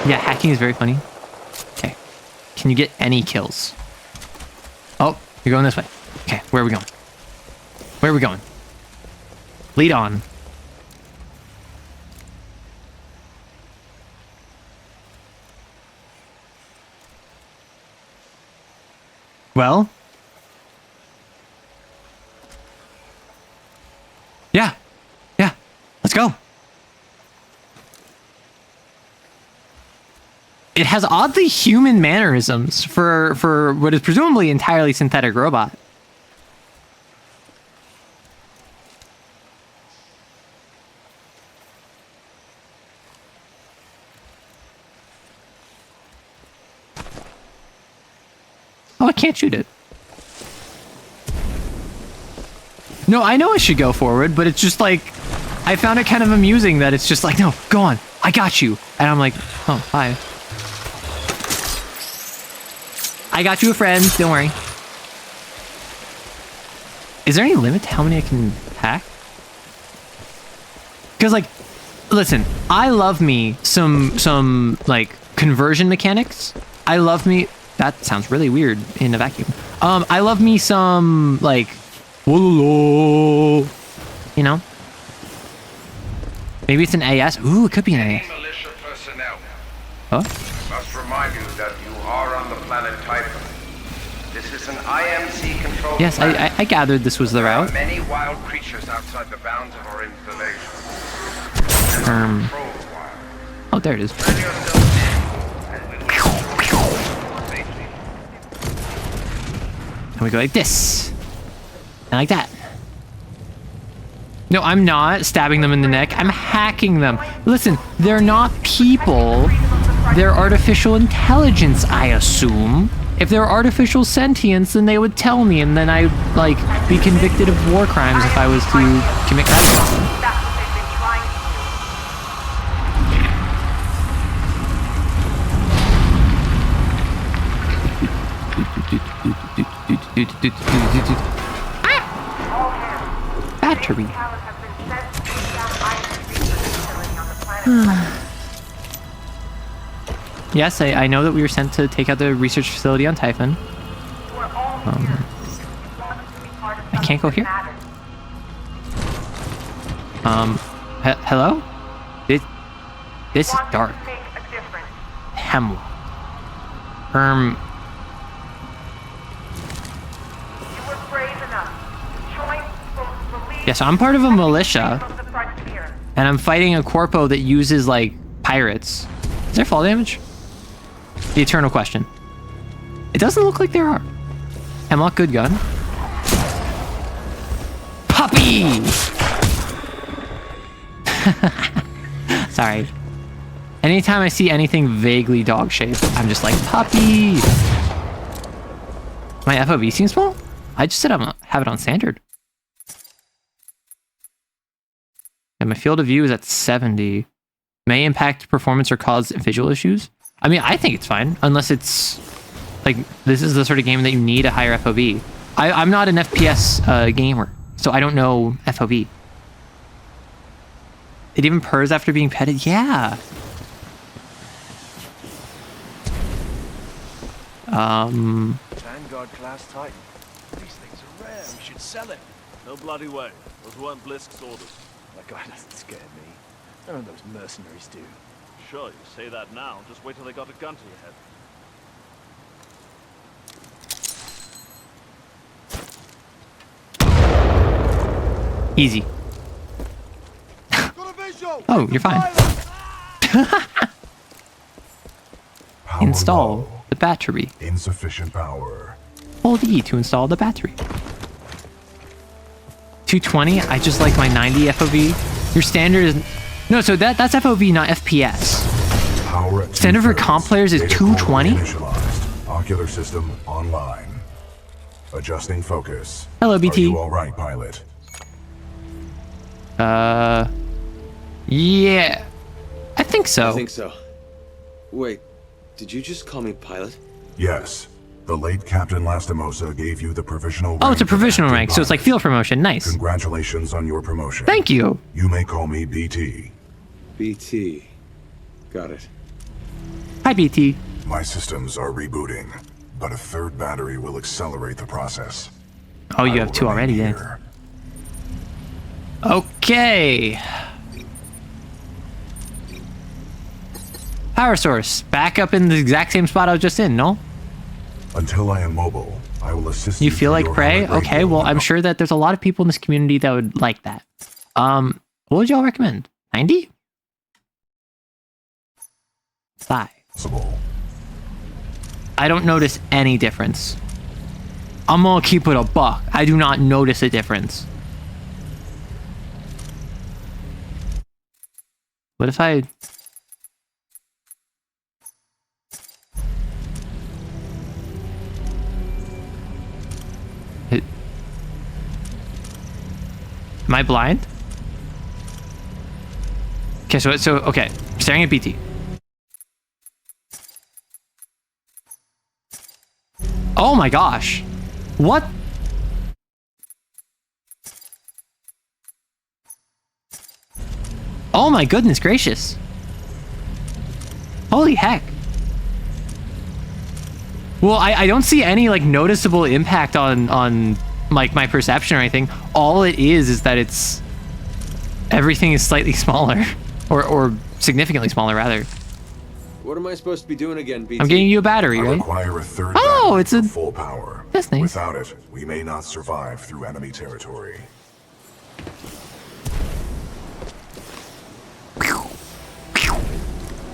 Yeah, hacking is very funny. Okay. Can you get any kills? Oh, you're going this way. Okay, where are we going? Where are we going? Lead on. Well? Yeah. Yeah. Let's go. It has oddly human mannerisms for what is presumably entirely synthetic robot. Oh, I can't shoot it. No, I know I should go forward, but it's just like, I found it kind of amusing that it's just like, no, go on, I got you. And I'm like, oh, hi. I got you a friend, don't worry. Is there any limit to how many I can hack? Because, like, listen, I love me some like conversion mechanics. I love me. That sounds really weird in a vacuum. I love me some like, you know. Maybe it's an AS. Ooh, it could be an AS. Militia personnel. Huh? Must remind you that you are on the planet Titan. This is an IMC control. Yes, I gathered this was the route. There are many wild creatures outside the bounds of our installation. Oh, there it is. And we go like this. And like that. No, I'm not stabbing them in the neck. I'm hacking them. Listen, they're not people. They're artificial intelligence, I assume. If they're artificial sentience, then they would tell me, and then I'd, like, be convicted of war crimes if I was to commit crimes against them. Battery. Yes, I know that we were sent to take out the research facility on Typhon. I can't go here. Hello? This is dark. Hemlock. Yes, I'm part of a militia, and I'm fighting a corpo that uses, like, pirates. Is there fall damage? The eternal question. It doesn't look like there are. Hemlock, good gun. Puppy! Sorry. Anytime I see anything vaguely dog-shaped, I'm just like, puppy! My FOV seems small? I just said I have it on standard. And my field of view is at 70. May impact performance or cause visual issues. I mean, I think it's fine, unless it's like this is the sort of game that you need a higher FOV. I'm not an FPS gamer, so I don't know FOV. It even purrs after being petted. Yeah. Vanguard class Titan. These things are rare. We should sell it. No bloody way. Those weren't Blisk's orders. That guy doesn't scare me. None of those mercenaries do. Sure, you say that now. Just wait till they got a gun to your head. Easy. Oh, you're fine. Install the battery. Insufficient power. Hold E to install the battery. 220. I just like my 90 FOV. Your standard is no, so that's FOV, not FPS. Power at Standard for comp players is 220. Initialized. Ocular system online. Adjusting focus. Hello, BT. Are you all right, pilot? Yeah, I think so. I think so. Wait, did you just call me pilot? Yes. The late Captain Lastimosa gave you the provisional rank. Oh, it's a provisional of rank, so it's like field promotion. Nice. Congratulations on your promotion. Thank you. You may call me BT. BT. Got it. Hi, BT. My systems are rebooting, but a third battery will accelerate the process. Oh, you have two already, yeah. Okay. Power source. Back up in the exact same spot I was just in, no? Until I am mobile, I will assist You feel through like your prey? hard Okay, radio well, I'm now. sure that there's a lot of people in this community that would like that. What would y'all recommend? 90? Thigh. Possible. I don't notice any difference. I'm gonna keep it a buck. I do not notice a difference. What if I... Am I blind? Okay, so okay, staring at BT. Oh my gosh. What? Oh my goodness gracious. Holy heck. Well, I don't see any like noticeable impact on like my perception or anything. All it is that it's everything is slightly smaller or significantly smaller rather. What am I supposed to be doing again, BT? I'm getting you a battery, I right? require a third Oh, battery it's a for full power. That's nice. Without it, we may not survive through enemy territory.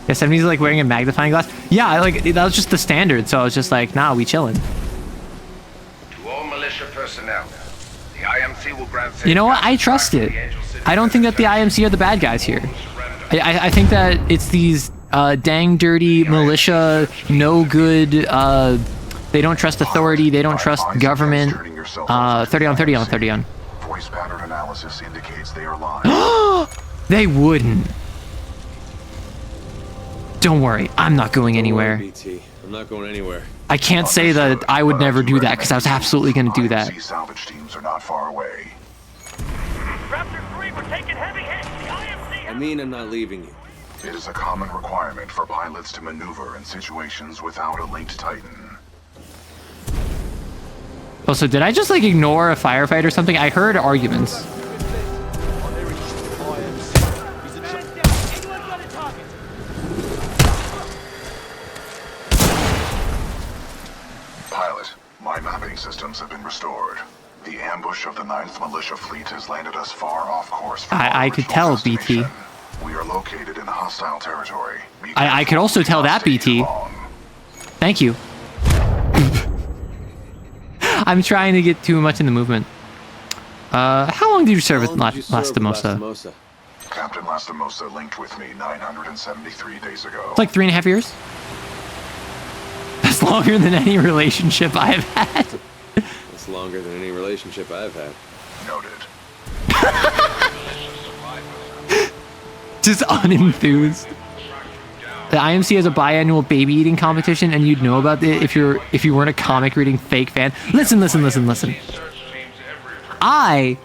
Yeah, 70's like wearing a magnifying glass. Yeah, that was just the standard, so I was just like, nah, we chilling. To all militia personnel, the IMC will grant... You know what? I trust it. I don't think that the IMC are the bad guys here. I think that it's these dang dirty militia, no good, they don't trust authority, they don't trust government. 30 on 30 on 30 on. Voice pattern analysis indicates they are lying. They wouldn't. Don't worry, I'm not going anywhere. BT, I'm not going anywhere. I can't say that I would never do that because I was absolutely going to do that. IMC salvage teams are not far away. Raptor 3, we're taking heavy hits. The IMC... I mean, I'm not leaving you. It is a common requirement for pilots to maneuver in situations without a linked Titan. Oh, so did I just like ignore a firefight or something? I heard arguments. Pilot, my mapping systems have been restored. The ambush of the 9th Militia Fleet has landed us far off course from our I could original tell, destination. BT. We are located in hostile territory. I could also tell that, BT. Thank you. I'm trying to get too much in the movement. How long did you serve with Lastimosa? Captain Lastimosa linked with me 973 days ago. It's like 3.5 years. That's longer than any relationship I've had. It's longer than any relationship I've had. Noted. Just unenthused. The IMC has a biannual baby eating competition, and you'd know about it if you weren't a comic reading fake fan. Listen. I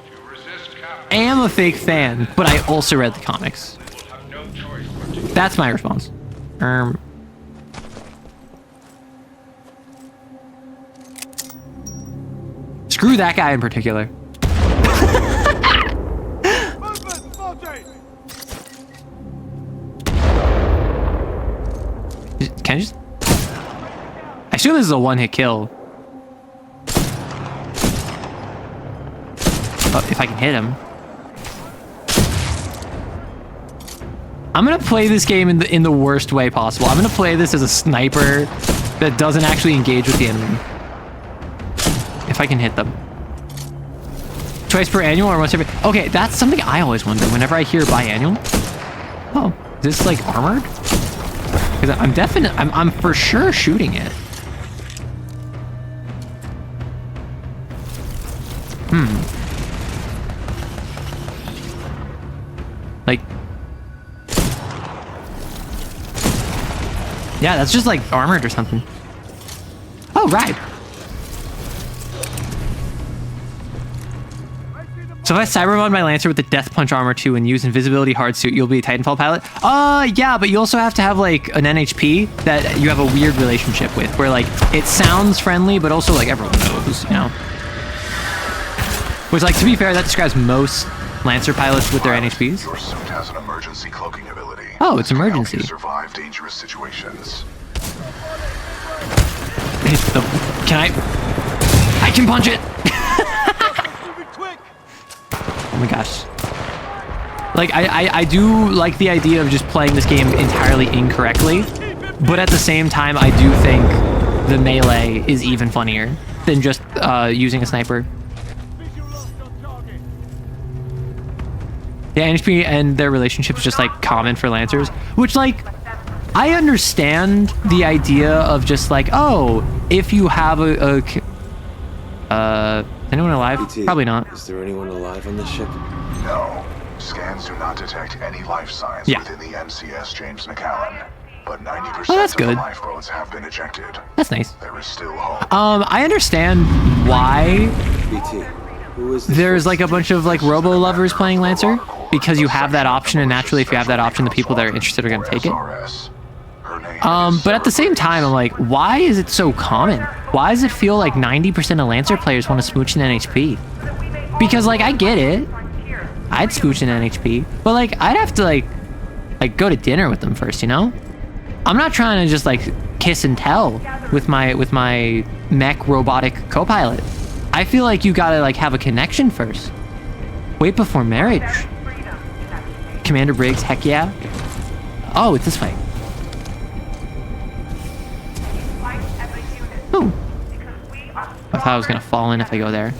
am a fake fan, but I also read the comics. That's my response. Screw that guy in particular. Can I just... I assume this is a one-hit kill. Oh, if I can hit him. I'm gonna play this game in the worst way possible. I'm gonna play this as a sniper that doesn't actually engage with the enemy. If I can hit them. Twice per annual or once every... Okay, that's something I always wonder whenever I hear biannual. Oh, is this like armored? Because I'm for sure shooting it. Like... Yeah, that's just like armored or something. Oh, right. So if I cybermod my Lancer with the Death Punch armor too and use invisibility hard suit, you'll be a Titanfall pilot? Yeah, but you also have to have like an NHP that you have a weird relationship with, where like it sounds friendly, but also like everyone knows, you know? Which, like, to be fair, that describes most Lancer pilots with their NHPs. Your suit has an emergency cloaking ability. Oh, it's emergency. Help you survive dangerous situations. I can punch it. Oh my gosh. Like, I do like the idea of just playing this game entirely incorrectly, but at the same time, I do think the melee is even funnier than just using a sniper. Yeah, NHP and their relationship is just like common for Lancers, which like, I understand the idea of just like, oh, if you have anyone alive? BT, Probably not. Is there anyone alive on the ship? No. Scans do not detect any life signs within the NCS James McAllen. But 90% that's of good. the lifeboats have been ejected. That's nice. There is still hope. I understand why BT, who is this? there's like a bunch of like robo lovers playing Lancer, because you have that option, and naturally if you have that option, the people that are interested are going to take it. But at the same time, I'm like, why is it so common? Why does it feel like 90% of Lancer players want to smooch an NHP? Because like, I get it. I'd smooch an NHP, but like, I'd have to like go to dinner with them first, you know? I'm not trying to just like kiss and tell with my mech robotic co-pilot. I feel like you gotta like have a connection first. Wait before marriage. Commander Briggs, heck yeah. Oh, it's this way. Ooh. I thought I was gonna fall in if I go there.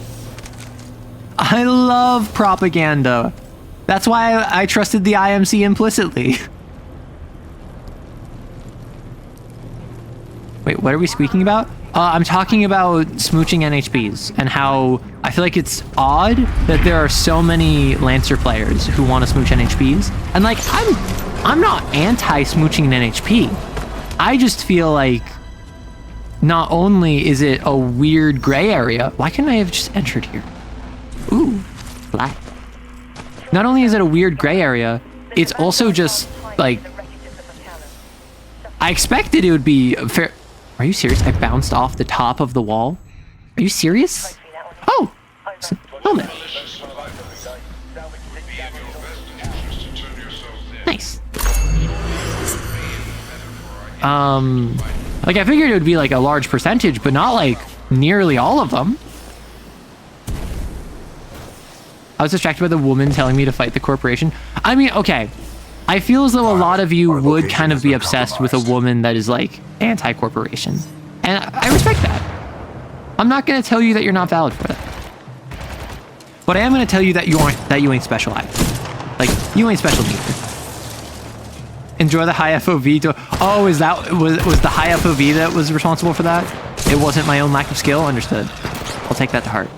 I love propaganda. That's why I trusted the IMC implicitly. Wait, what are we speaking about? I'm talking about smooching NHPs and how I feel like it's odd that there are so many Lancer players who want to smooch NHPs. And like, I'm not anti-smooching an NHP. I just feel like not only is it a weird gray area, why couldn't I have just entered here? Ooh, black. Not only is it a weird gray area, it's also just like, I expected it would be fair. Are you serious? I bounced off the top of the wall. Are you serious? Oh, helmet. Nice. Like I figured it would be like a large percentage, but not like nearly all of them. I was distracted by the woman telling me to fight the corporation. I mean, okay. I feel as though a lot of you would kind of be obsessed with a woman that is like anti-corporation. And I respect that. I'm not going to tell you that you're not valid for that. But I am going to tell you that you ain't special either. Like, you ain't special neither. Enjoy the high FOV. Oh, was the high FOV that was responsible for that? It wasn't my own lack of skill? Understood. I'll take that to heart.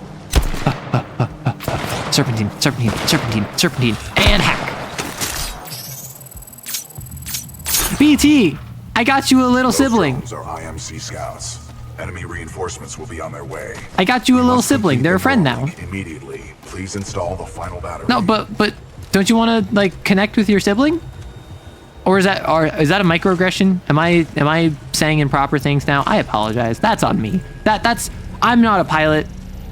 Serpentine, serpentine, serpentine, serpentine, and hack. BT, I got you a little sibling. Those are IMC scouts. Enemy reinforcements will be on their way. I got you a little sibling. They're a friend now. Immediately. Please install the final battery. No, but don't you want to like connect with your sibling? Or is that a microaggression? Am I saying improper things now? I apologize. That's on me. I'm not a pilot.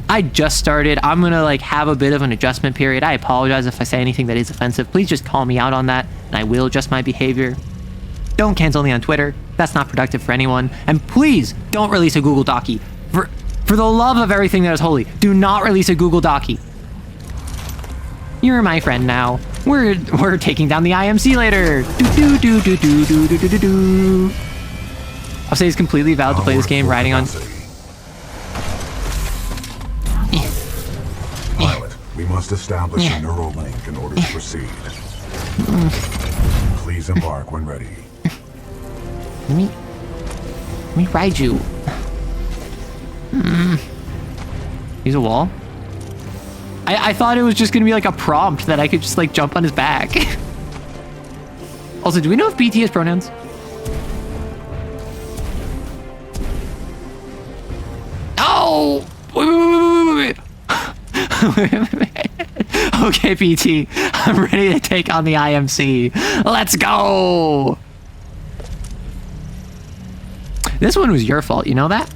I just started. I'm gonna like have a bit of an adjustment period. I apologize if I say anything that is offensive. Please just call me out on that, and I will adjust my behavior. Don't cancel me on Twitter. That's not productive for anyone. And please don't release a Google Docky. For the love of everything that is holy, do not release a Google Docky. You're my friend now. We're taking down the IMC later. I'll say it's completely valid to play this game riding on. Pilot, we must establish a neural link in order to proceed. Please embark when ready. Let me ride you. He's a wall. I thought it was just gonna be like a prompt that I could just like jump on his back. Also, do we know if BT has pronouns? Oh! Wait. Okay, BT, I'm ready to take on the IMC. Let's go! This one was your fault, you know that?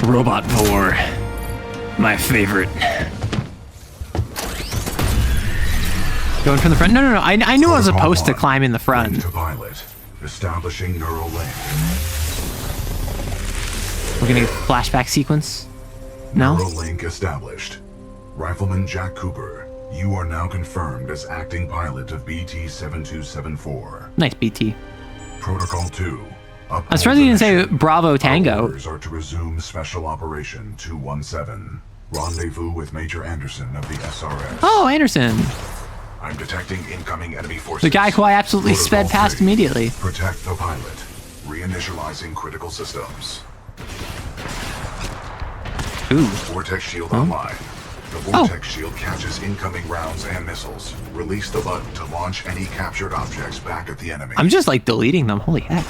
Robot Vor, my favorite. Going from the front? No. I knew I was supposed to climb in the front. To pilot, establishing neural link. We're gonna get a flashback sequence. No. Neural link established. Rifleman Jack Cooper, you are now confirmed as acting pilot of BT-7274. Nice, BT. Protocol 2. I was surprised you didn't say Bravo Tango. Orders are to resume Special Operation 217. Rendezvous with Major Anderson of the SRS. Oh, Anderson. I'm detecting incoming enemy forces. The guy who I absolutely sped past immediately. Protect the pilot. Reinitializing critical systems. Ooh. Vortex shield online. The Vortex shield catches incoming rounds and missiles. Release the button to launch any captured objects back at the enemy. I'm just like deleting them. Holy heck.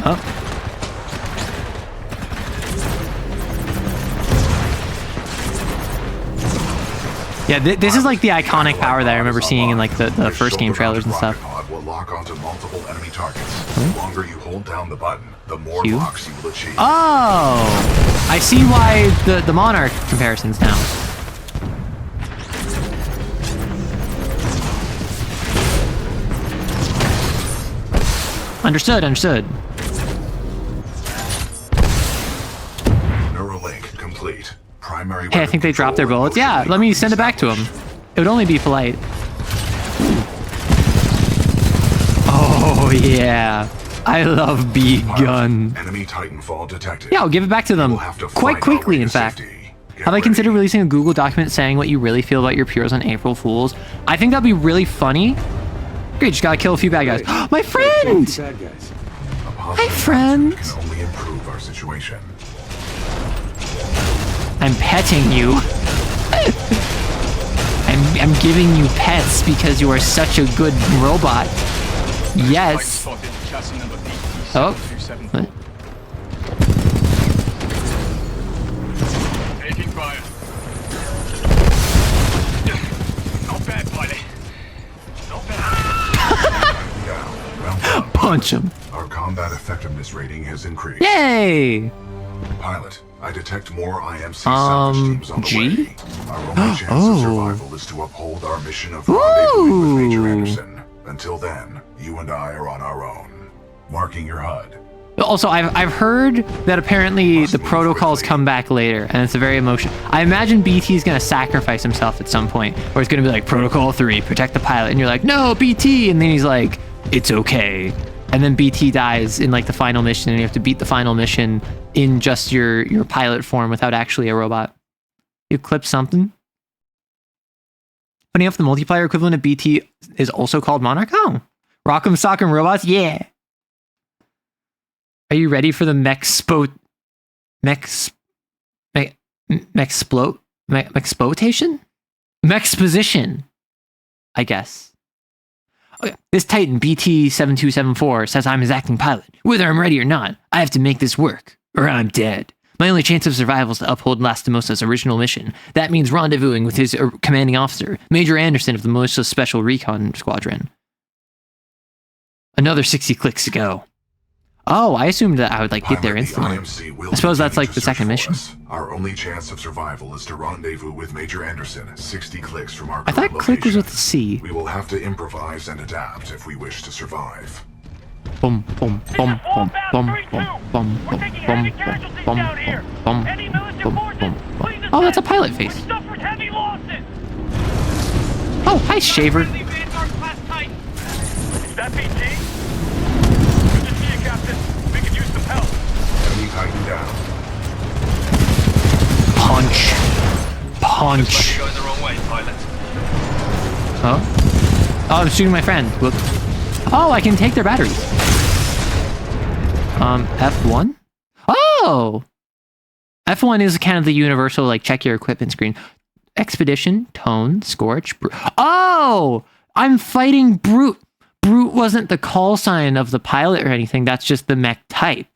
Oh. Yeah, this is like the iconic power that I remember seeing in like the first game trailers and stuff. Will lock onto multiple enemy targets. The longer you hold down the button, the more locks you will achieve. Oh! I see why the Monarch comparisons now. Understood. Neuralink complete. Primary. Hey, I think they dropped their bullets. Yeah, let me send it back to them. It would only be polite. Oh yeah, I love B-gun. Enemy Titanfall detected. Yeah, I'll give it back to them quite quickly. In fact, have I considered releasing a Google document saying what you really feel about your peers on April Fools? I think that'd be really funny. Great, just gotta kill a few bad guys. My friend! Hi, friend. Can only improve our situation. I'm petting you. I'm giving you pets because you are such a good robot. Yes. Oh. What? Taking fire. Not bad, buddy. Not bad. Punch him. Our combat effectiveness rating has increased. Yay! Pilot, I detect more IMC salvage teams on the way. Our only chance of survival is to uphold our mission of rendezvousing with Major Anderson. Until then, you and I are on our own. Marking your HUD. Also, I've heard that apparently the protocols come back later, and it's a very emotional. I imagine BT is gonna sacrifice himself at some point, where it's gonna be like Protocol 3, protect the pilot, and you're like, no, BT, and then he's like, it's okay, and then BT dies in like the final mission, and you have to beat the final mission in just your pilot form without actually a robot. You clip something? Funny enough, the multiplayer equivalent of BT is also called Monarch. Oh, Rock'em Sock'em Robots, yeah. Are you ready for the Mexploitation? Mexposition, I guess. Okay. This Titan BT-7274 says I'm his acting pilot. Whether I'm ready or not, I have to make this work, or I'm dead. My only chance of survival is to uphold Lastimosa's original mission. That means rendezvousing with his commanding officer, Major Anderson of the Malicious Special Recon Squadron. Another 60 clicks to go. Oh, I assumed that I would like get there instantly. I suppose that's like the second mission. Our only chance of survival is to rendezvous with Major Anderson, 60 clicks from our I thought click was with the C. We will have to improvise and adapt if we wish to survive. Boom, boom, boom, boom, boom, boom, boom, boom, boom, boom, boom, boom, boom. Oh, that's a pilot face. Oh, hi, Shaver. Is that BT? Good to see you, Captain. We could use some help. Enemy Titan down. Punch. Punch. You're going the wrong way, pilot. Oh? Oh, I'm shooting my friend. Whoop. Oh, I can take their batteries. F1? Oh! F1 is kind of the universal, like, check your equipment screen. Expedition, Tone, Scorch, Brute. Oh! I'm fighting Brute. Brute wasn't the call sign of the pilot or anything. That's just the mech type.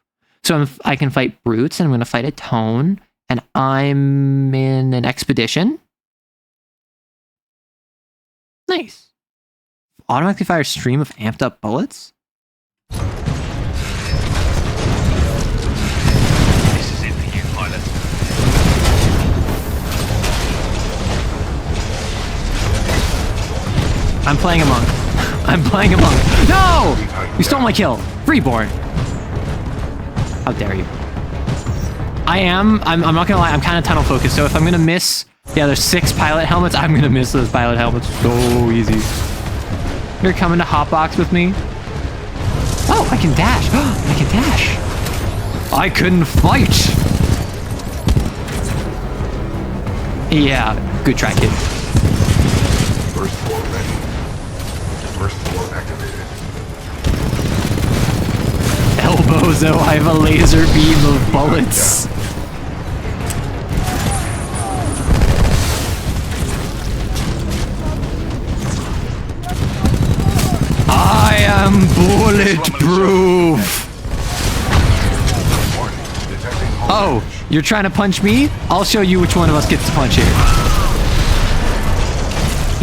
So I can fight Brutes, and I'm going to fight a Tone, and I'm in an Expedition. Nice. Automatically fire a stream of amped up bullets? This is it for you, pilot. I'm playing a monk. I'm playing a monk. No! You stole my kill. Freeborn. How dare you? I'm not gonna lie, I'm kind of tunnel focused, so if I'm gonna miss, yeah, there's 6 pilot helmets, I'm gonna miss those pilot helmets so easy. You're coming to hotbox with me? Oh, I can dash. I can dash. I can fight. Yeah, good try, kid. First floor ready. First floor activated. Elbozo, I have a laser beam of bullets. I am bulletproof. Oh, you're trying to punch me? I'll show you which one of us gets to punch here.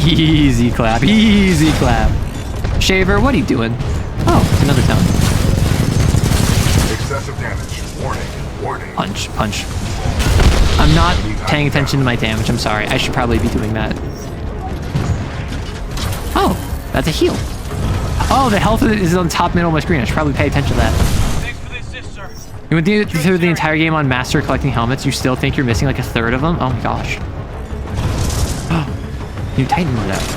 Easy clap, easy clap. Shaver, what are you doing? Oh, it's another town. Excessive damage. Warning. Warning. Punch, punch. I'm not paying attention to my damage, I'm sorry. I should probably be doing that. Oh, that's a heal. Oh, the health is on top middle of my screen. I should probably pay attention to that. Thanks for the assist, sir. You went through the entire game on Master collecting helmets. You still think you're missing like a third of them? Oh my gosh. New Titan loadout.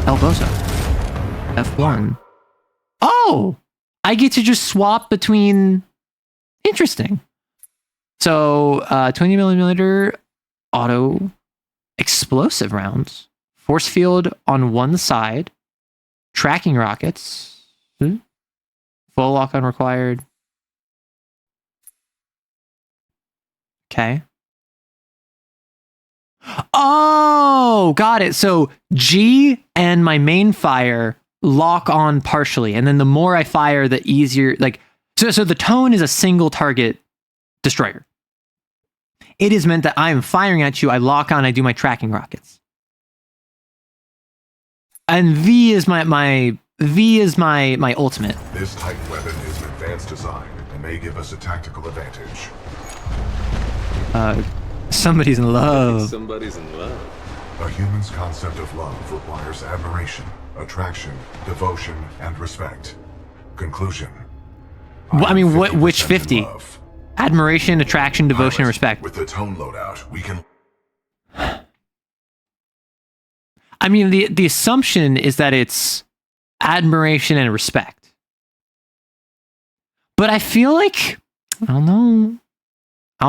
Elbozo. F1. Oh! I get to just swap between... Interesting. So, 20mm auto explosive rounds. Force field on one side. Tracking rockets. Full lock-on required. Okay. Oh, got it. So G and my main fire lock on partially. And then the more I fire, the easier, like, so the tone is a single target destroyer. It is meant that I am firing at you. I lock on, I do my tracking rockets. And V is my ultimate. This type weapon is an advanced design and may give us a tactical advantage. Somebody's in love. Somebody's in love. A human's concept of love requires admiration, attraction, devotion, and respect. Conclusion. I mean, which 50? Admiration, attraction, devotion, and respect. With the tone loadout, we can... I mean, the assumption is that it's admiration and respect. But I feel like, I don't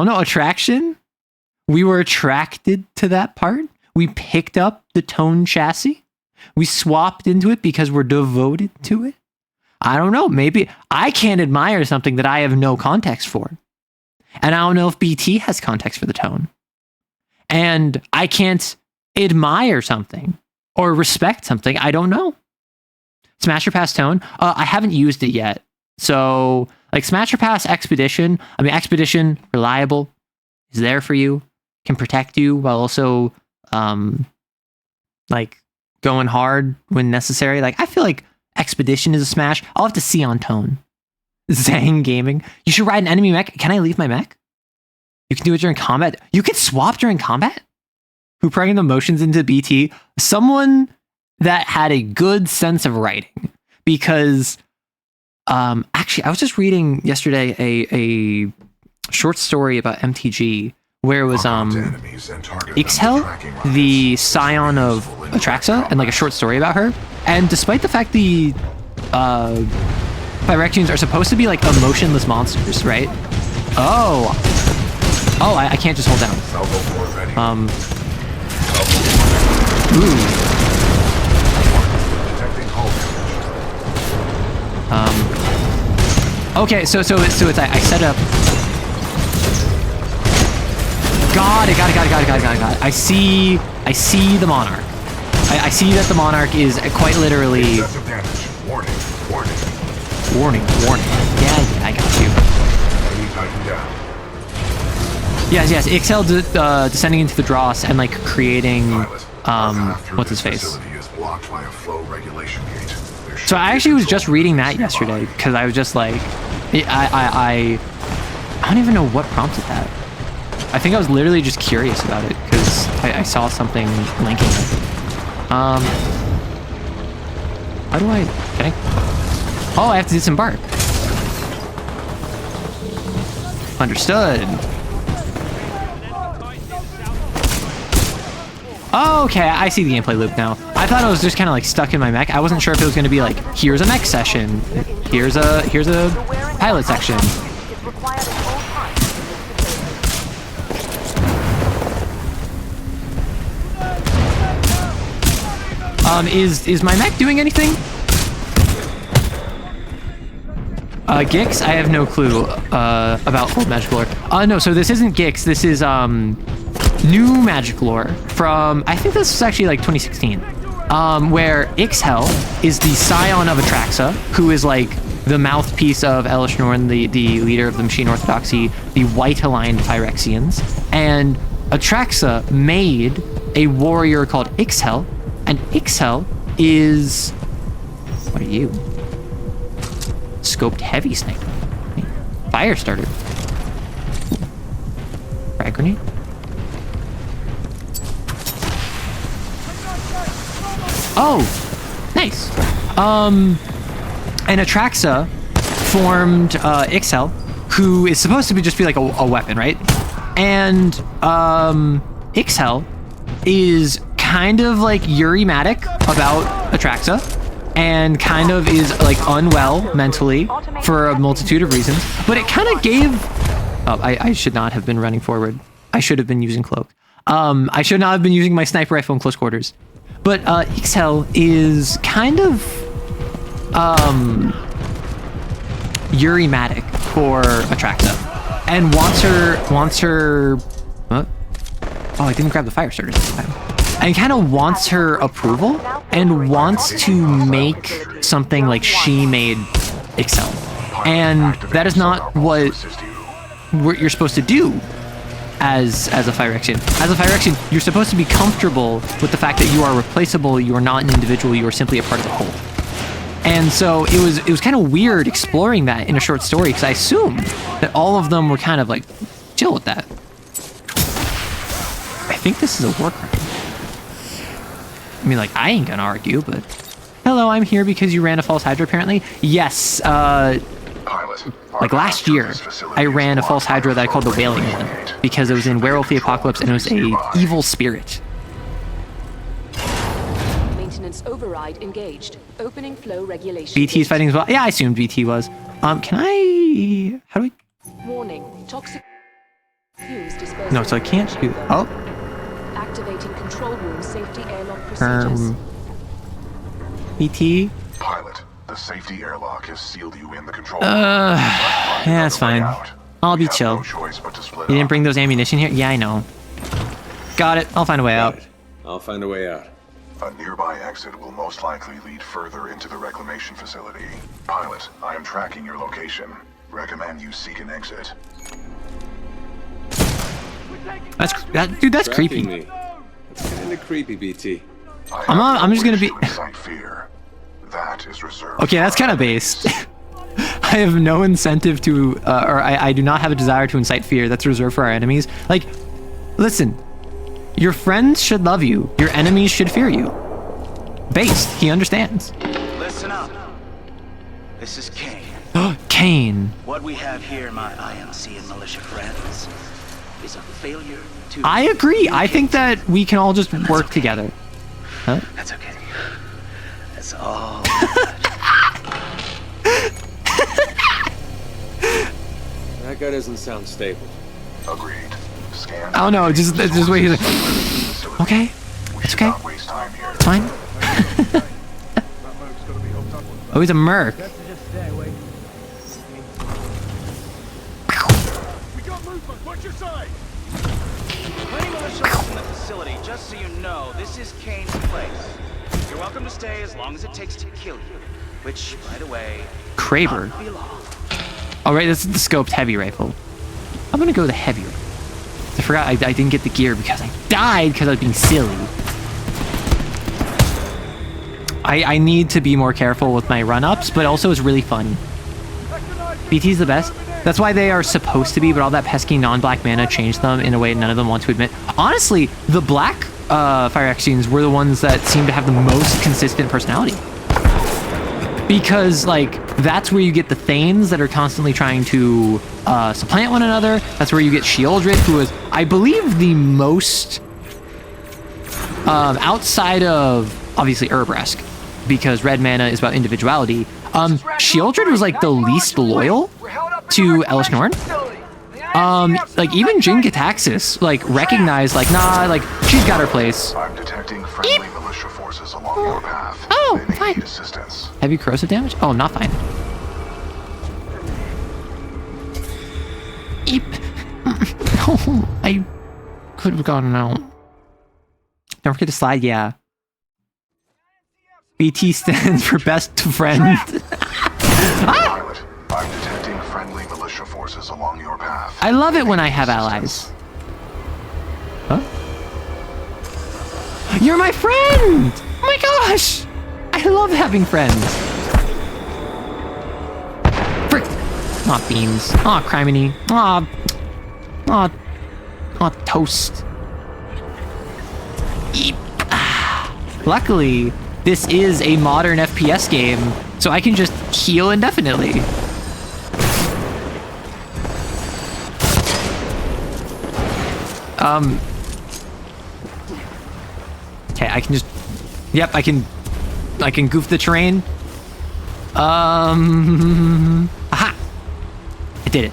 know, attraction? We were attracted to that part? we picked up the Tone chassis. We swapped into it because we're devoted to it. I don't know. Maybe I can't admire something that I have no context for. And I don't know if BT has context for the Tone. And I can't admire something or respect something I don't know. Smasher Pass Tone, I haven't used it yet. So, like Smasher Pass Expedition, Expedition, reliable, is there for you, can protect you while also, like, going hard when necessary. Like, I feel like Expedition is a smash. I'll have to see on Tone. Zang Gaming. You should ride an enemy mech. Can I leave my mech? You can do it during combat. You can swap during combat? Who programmed the motions into BT? Someone that had a good sense of writing. Because, actually, I was just reading yesterday a short story about MTG where it was Ixhel, the scion of Atraxa, and like a short story about her. And despite the fact the Phyrexians are supposed to be like emotionless monsters, right? Oh, I can't just hold down. Okay, so it's I set up. Got it. I see the Monarch. I see that the Monarch is quite literally. Warning. Yeah, I got you. Yes. Ixhel descending into the Dross and like creating what's his face. So I actually was just reading that yesterday because I was just like, I don't even know what prompted that. I think I was literally just curious about it because I saw something linking it. How do can I? Oh, I have to disembark. Understood. Oh, okay, I see the gameplay loop now. I thought I was just kind of like stuck in my mech. I wasn't sure if it was going to be like, here's a mech session, here's a pilot section. Is my mech doing anything? Gix? I have no clue about old magic lore. No, so this isn't Gix. This is new magic lore from, I think this is actually like 2016, where Ixhel is the scion of Atraxa, who is like the mouthpiece of Elish Norn, the leader of the Machine Orthodoxy, the white-aligned Phyrexians. And Atraxa made a warrior called Ixhel, and Ixhel is... What are you? Scoped heavy sniper. Fire starter. Frag grenade. Oh, nice. And Atraxa formed Ixhel, who is supposed to be just be like a weapon, right? And Ixhel is kind of like Yuri-matic about Atraxa, and kind of is like unwell mentally for a multitude of reasons. But it kind of gave... Oh, I should not have been running forward. I should have been using cloak. I should not have been using my sniper rifle in close quarters. But Ixhel is kind of Yuri-matic for Atraxa, and wants her. What? Oh, I didn't grab the fire starters this time. And kind of wants her approval and wants to make something like she made Ixhel, and that is not what you're supposed to do. As a Phyrexian. As a Phyrexian, you're supposed to be comfortable with the fact that you are replaceable, you are not an individual, you are simply a part of the whole. And so it was kind of weird exploring that in a short story, because I assumed that all of them were kind of like chill with that. I think this is a war crime. I mean, like, I ain't gonna argue, but... Hello, I'm here because you ran a false Hydra, apparently? Yes, like last year, I ran a false Hydra that I called the Wailing One, because it was in Werewolf the Apocalypse and it was a evil spirit. Maintenance override engaged. Opening flow regulation. BT's fighting as well. Yeah, I assumed BT was. Can I... How do I... Warning. Toxic fumes dispersed. No, so I can't do... Oh. Activating control room BT? Pilot, the safety airlock has sealed you in the control. Yeah, that's fine. I'll be chill. You didn't bring those ammunition here? Yeah, I know. Got it. I'll find a way out. I'll find a way out. A nearby exit will most likely lead further into the reclamation facility. Pilot, I am tracking your location. Recommend you seek an exit. Dude, that's creepy. Me. That's kind of creepy, BT. I'm just gonna be. Fear. That is reserved. Okay, that's kind of based. I have no incentive to, or I do not have a desire to incite fear. That's reserved for our enemies. Like, listen, your friends should love you. Your enemies should fear you. Based. He understands. Listen up. This is Kane. Kane. What we have here, my IMC and militia friends, is a failure to... I agree. I think that we can all just work together. Huh? That's okay. That's all. That guy doesn't sound stable. Agreed. Scan. Oh no, just wait. Okay. It's okay. It's fine. Oh, he's a merc. We got movement. Watch your side. Plenty militia left in the facility. Just so you know, this is Kane's place. You're welcome to stay as long as it takes to kill you. Which, by the way, Kraber. Oh right, this is the scoped heavy rifle. I'm gonna go with the heavy rifle. I forgot I didn't get the gear because I died because I was being silly. I need to be more careful with my run-ups, but also it's really fun. BT's the best. That's why they are supposed to be, but all that pesky non-black mana changed them in a way none of them want to admit. Honestly, the black Fire Axe scenes were the ones that seem to have the most consistent personality. Because, like, that's where you get the Thanes that are constantly trying to supplant one another. That's where you get Shieldred, who is, I believe, the most... outside of, obviously, Urbresk, because red mana is about individuality. Shieldred was, like, the least loyal to Elish Norn. Like, even Jin Gitaxis, like, recognized, like, nah, like, she's got her place. I'm detecting friendly militia forces along your path. Oh, They may fine. need assistance. Heavy corrosive damage? Oh, not fine. Eep. Oh, I could have gotten out. Don't forget to slide, yeah. BT stands for best friend. Pilot, I'm detecting friendly militia forces along your path. I love it when I have allies. Huh? You're my friend! Oh my gosh! I love having friends. Frick! Aw, beans. Aw, criminy. Aw. Aw. Aw, toast. Eep. Luckily, this is a modern FPS game, so I can just heal indefinitely. Okay, I can just... Yep, I can goof the terrain. Aha! I did it.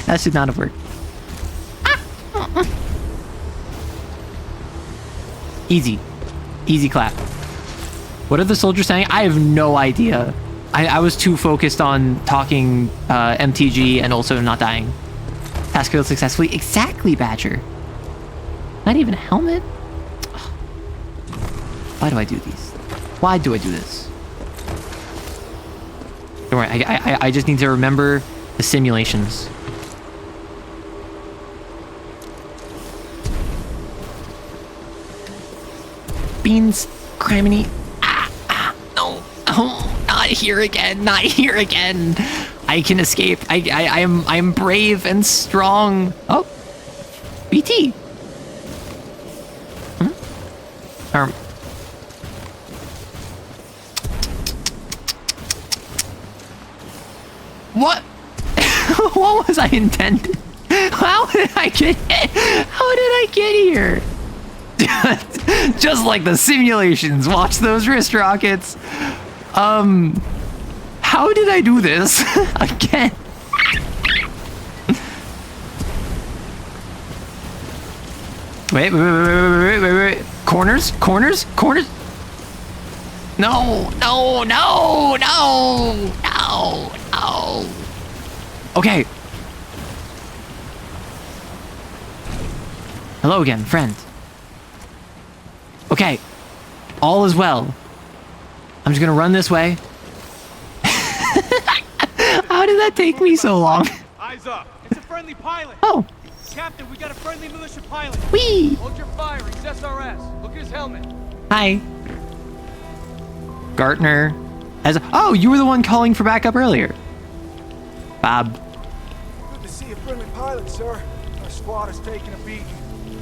That should not have worked. Easy. Easy clap. What are the soldiers saying? I have no idea. I was too focused on talking MTG and also not dying. Task failed successfully. Exactly, Badger. Not even a helmet? Why do I do these? Why do I do this? Don't worry, I just need to remember the simulations. Beans, criminy. No, oh, not here again, not here again. I can escape. I am brave and strong. Oh, BT. What? What was I intended? How did I get here? Just like the simulations. Watch those wrist rockets. How did I do this again? Wait. Corners. No. Okay. Hello again, friend. Okay. All is well. I'm just gonna run this way. How did that take me so long? Eyes up. It's a friendly pilot. Oh. Captain, we got a friendly militia pilot. Whee! Hold your fire. He's SRS. Look at his helmet. Hi. Gartner. Oh, you were the one calling for backup earlier. Bob. Good to see a friendly pilot, sir. Our squad is taking a beat.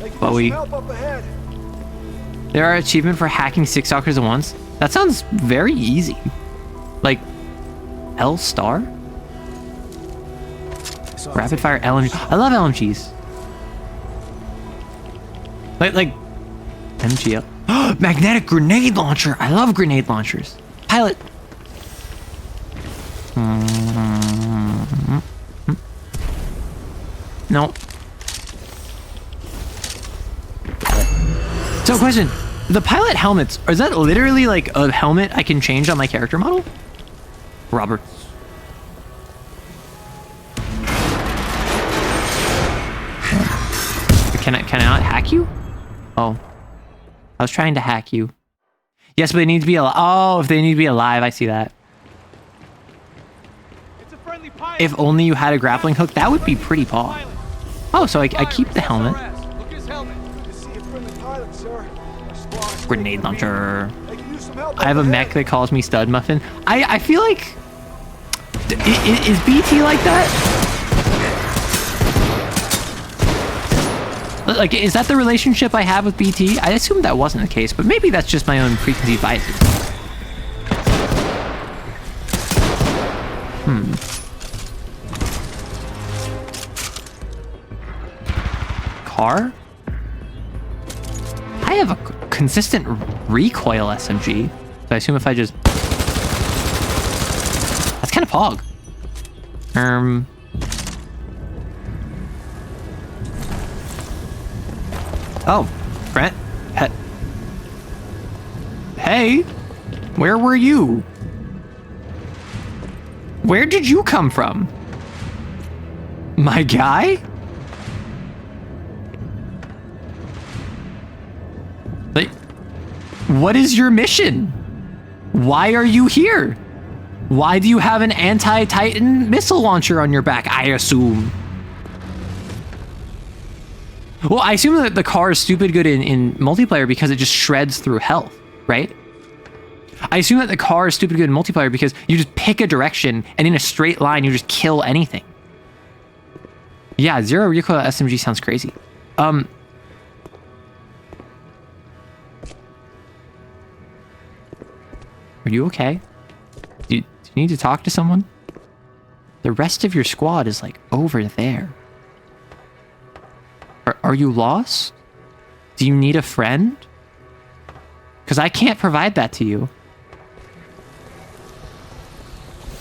They can Bowie. use some help up ahead. There are achievement for hacking 6 stalkers at once. That sounds very easy. Like L star? Rapid fire LMG. I love LMGs. Like MGL. Magnetic grenade launcher. I love grenade launchers. Pilot. No. So question, the pilot helmets, is that literally like a helmet I can change on my character model? Roberts. Can I not hack you? Oh. I was trying to hack you. Yes, but they need to be alive. Oh, if they need to be alive, I see that. If only you had a grappling hook, that would be pretty paw. Oh, so I keep the helmet. Grenade launcher. I have a mech that calls me Stud Muffin. I feel like... Is BT like that? Like, is that the relationship I have with BT? I assumed that wasn't the case, but maybe that's just my own preconceived biases. Car? I have a consistent recoil SMG. So I assume if I just... That's kind of pog. Oh, Brent. Hey, where were you? Where did you come from? My guy? Like, what is your mission? Why are you here? Why do you have an anti-Titan missile launcher on your back, I assume? Well, I assume that the car is stupid good in multiplayer because it just shreds through health, right? I assume that the car is stupid good in multiplayer because you just pick a direction and in a straight line you just kill anything. Yeah, zero recoil SMG sounds crazy. Are you okay? Do you need to talk to someone? The rest of your squad is like over there. Are you lost? Do you need a friend? Because I can't provide that to you.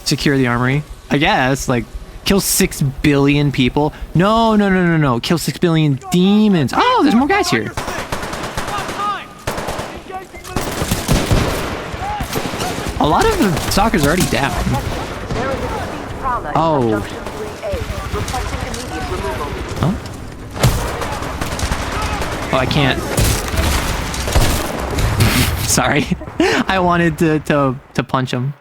Secure the armory. I guess, like, kill 6 billion people. No. Kill 6 billion demons. Oh, there's more guys here. A lot of the stalkers are already down. Oh. Huh? Oh, I can't. Sorry. I wanted to punch him.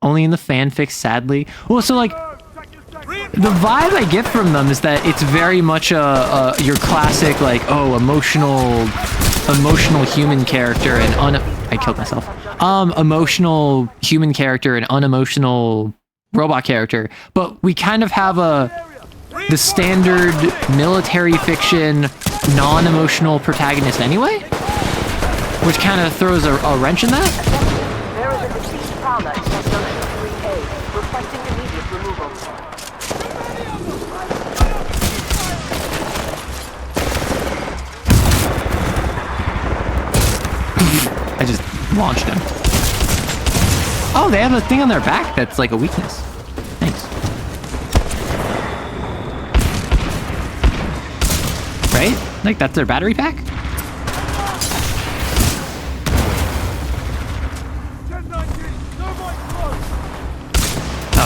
Only in the fanfic, sadly. Well, so like, the vibe I get from them is that it's very much your classic, like, oh, emotional human character and I killed myself. Emotional human character and unemotional robot character. But we kind of have the standard military fiction non-emotional protagonist anyway, which kind of throws a wrench in that. There is a deceased prowler in Junction 3A, requesting immediate removal. I just launched him. Oh, they have a thing on their back that's like a weakness. Thanks. Right? Like, that's their battery pack?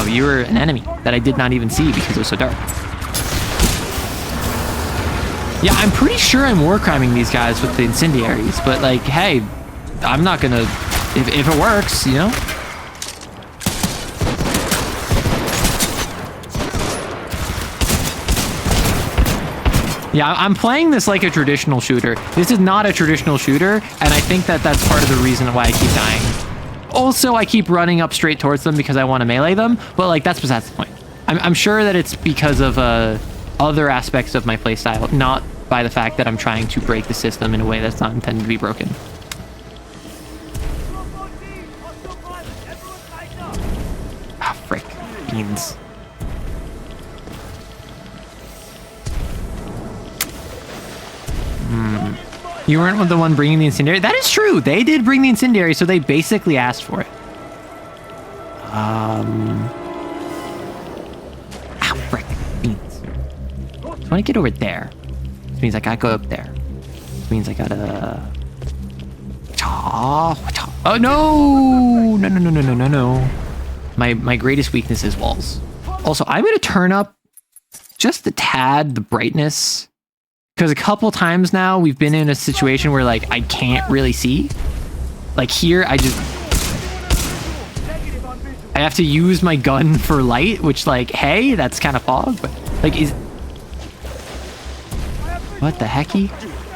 you were an enemy that I did not even see because it was so dark. Yeah, I'm pretty sure I'm war criming these guys with the incendiaries, but like, hey, I'm not gonna, if it works, you know? Yeah, I'm playing this like a traditional shooter. This is not a traditional shooter, and I think that that's part of the reason why I keep dying. Also, I keep running up straight towards them because I want to melee them, but like, that's besides the point. I'm sure that it's because of other aspects of my playstyle, not by the fact that I'm trying to break the system in a way that's not intended to be broken. Ah, frick. Beans. You weren't the one bringing the incendiary? That is true. They did bring the incendiary, so they basically asked for it. Frick. Beans. So I want to get over there. Which means I gotta go up there. Which means I gotta... Oh, no! No. My greatest weakness is walls. Also, I'm gonna turn up just a tad the brightness. Because a couple times now, we've been in a situation where, like, I can't really see. Like, here, I have to use my gun for light, which, like, hey, that's kind of fog, but, like, is... What the hecky?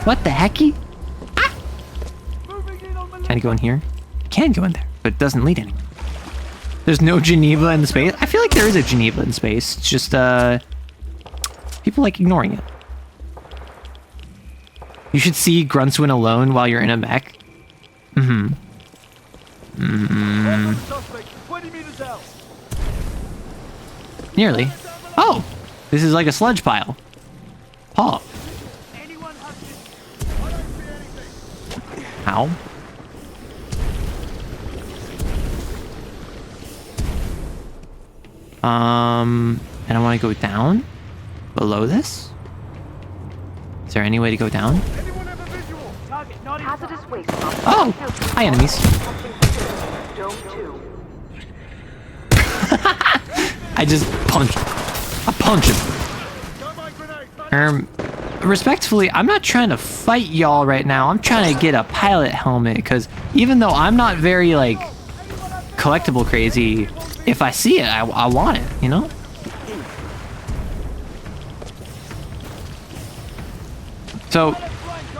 What the hecky? Ah! Can I go in here? I can go in there, but it doesn't lead anywhere. There's no Geneva in space. I feel like there is a Geneva in space. It's just, people like ignoring it. You should see Gruntswin alone while you're in a mech. Nearly. Oh! This is like a sludge pile. Paul. How? And I want to go down below this. Is there any way to go down? Oh! Hi, enemies. I just punch. I punch him. Respectfully, I'm not trying to fight y'all right now. I'm trying to get a pilot helmet, because even though I'm not very, like, collectible crazy, if I see it, I want it, you know? So,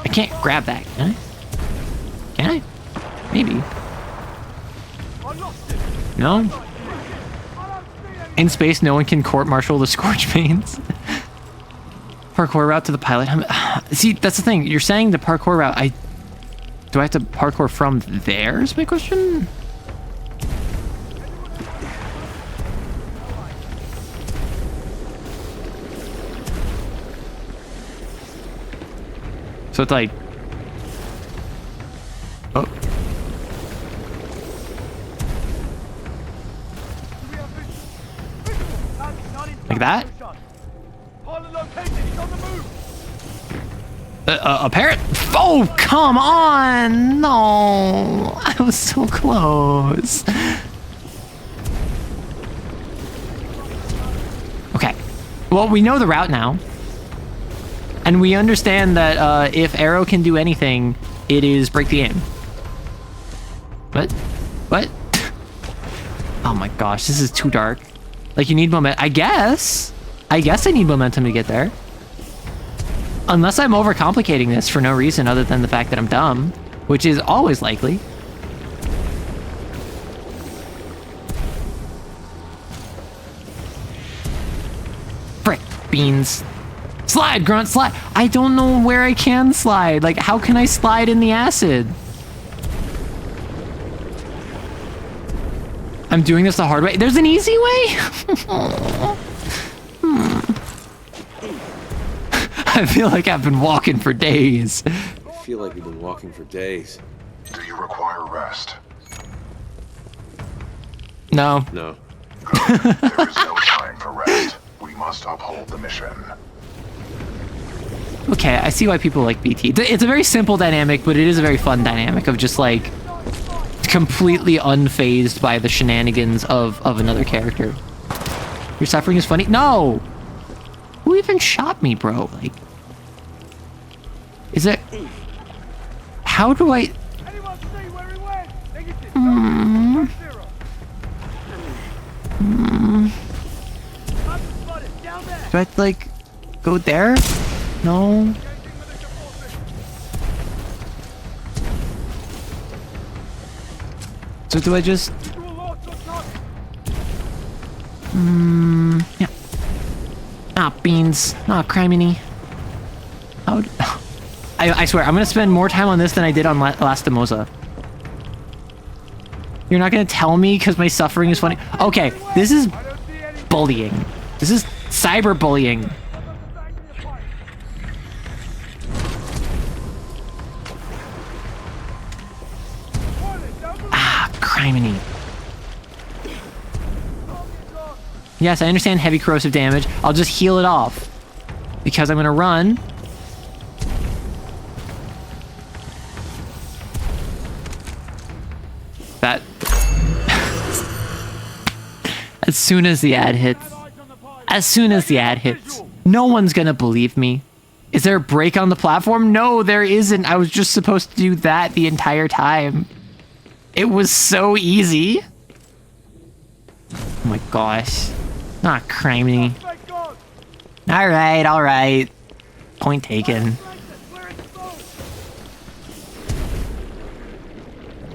I can't grab that, can I? Can I? Maybe. No? In space, no one can court-martial the Scorch Pains. Parkour route to the pilot helmet. See, that's the thing. You're saying the parkour route. Do I have to parkour from there is my question? So it's like... Oh. Like that? A parrot? Oh, come on! No! I was so close. Okay. Well, we know the route now. And we understand that if Arrow can do anything, it is break the game. What? What? Oh my gosh, this is too dark. Like, you need momentum. I guess I need momentum to get there. Unless I'm overcomplicating this for no reason other than the fact that I'm dumb, which is always likely. Frick, beans. Slide, Grunt, slide. I don't know where I can slide. Like, how can I slide in the acid? I'm doing this the hard way. There's an easy way? I feel like I've been walking for days. I feel like you've been walking for days. Do you require rest? No. No. Good. There is no time for rest. We must uphold the mission. Okay, I see why people like BT. It's a very simple dynamic, but it is a very fun dynamic of just like completely unfazed by the shenanigans of another character. Your suffering is funny? No! Who even shot me, bro? Like... Is it... How do I... Do I have to, like, go there? No. So do I just... Yeah. Ah, beans. Ah, criminy. How... I swear, I'm gonna spend more time on this than I did on Lastimosa. You're not gonna tell me because my suffering is funny? Okay, this is bullying. This is cyberbullying. Ah, criminy. Yes, I understand heavy corrosive damage. I'll just heal it off. Because I'm gonna run. That... As soon as the ad hits. As soon as the ad hits. No one's gonna believe me. Is there a break on the platform? No, there isn't. I was just supposed to do that the entire time. It was so easy. Oh my gosh. Not criminy. Alright, alright. Point taken.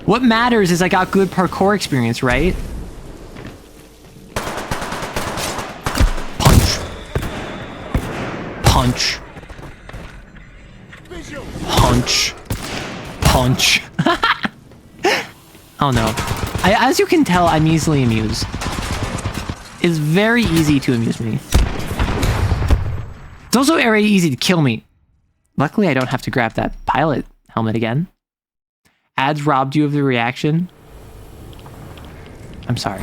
What matters is I got good parkour experience, right? Punch. Punch. Punch. Punch. Oh no. As you can tell, I'm easily amused. It's very easy to amuse me. It's also very easy to kill me. Luckily, I don't have to grab that pilot helmet again. Ads robbed you of the reaction. I'm sorry.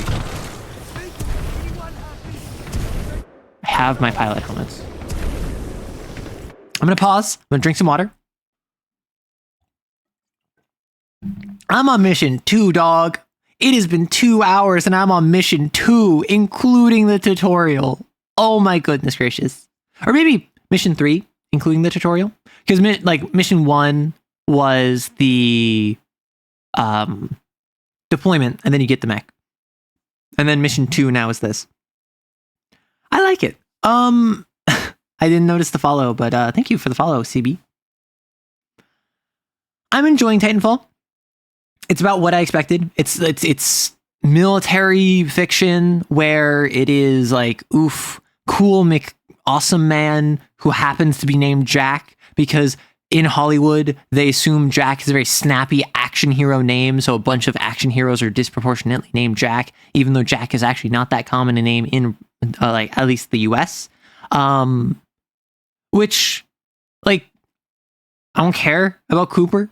I have my pilot helmets. I'm gonna pause. I'm gonna drink some water. I'm on mission 2, dog. It has been 2 hours and I'm on mission 2, including the tutorial. Oh my goodness gracious. Or maybe mission 3, including the tutorial. Because like mission 1 was the deployment, and then you get the mech. And then mission 2 now is this. I like it. I didn't notice the follow, but thank you for the follow, CB. I'm enjoying Titanfall. It's about what I expected. It's military fiction where it is like, oof, cool awesome man who happens to be named Jack, because in Hollywood, they assume Jack is a very snappy action hero name, so a bunch of action heroes are disproportionately named Jack, even though Jack is actually not that common a name in, like, at least the US. Which, like, I don't care about Cooper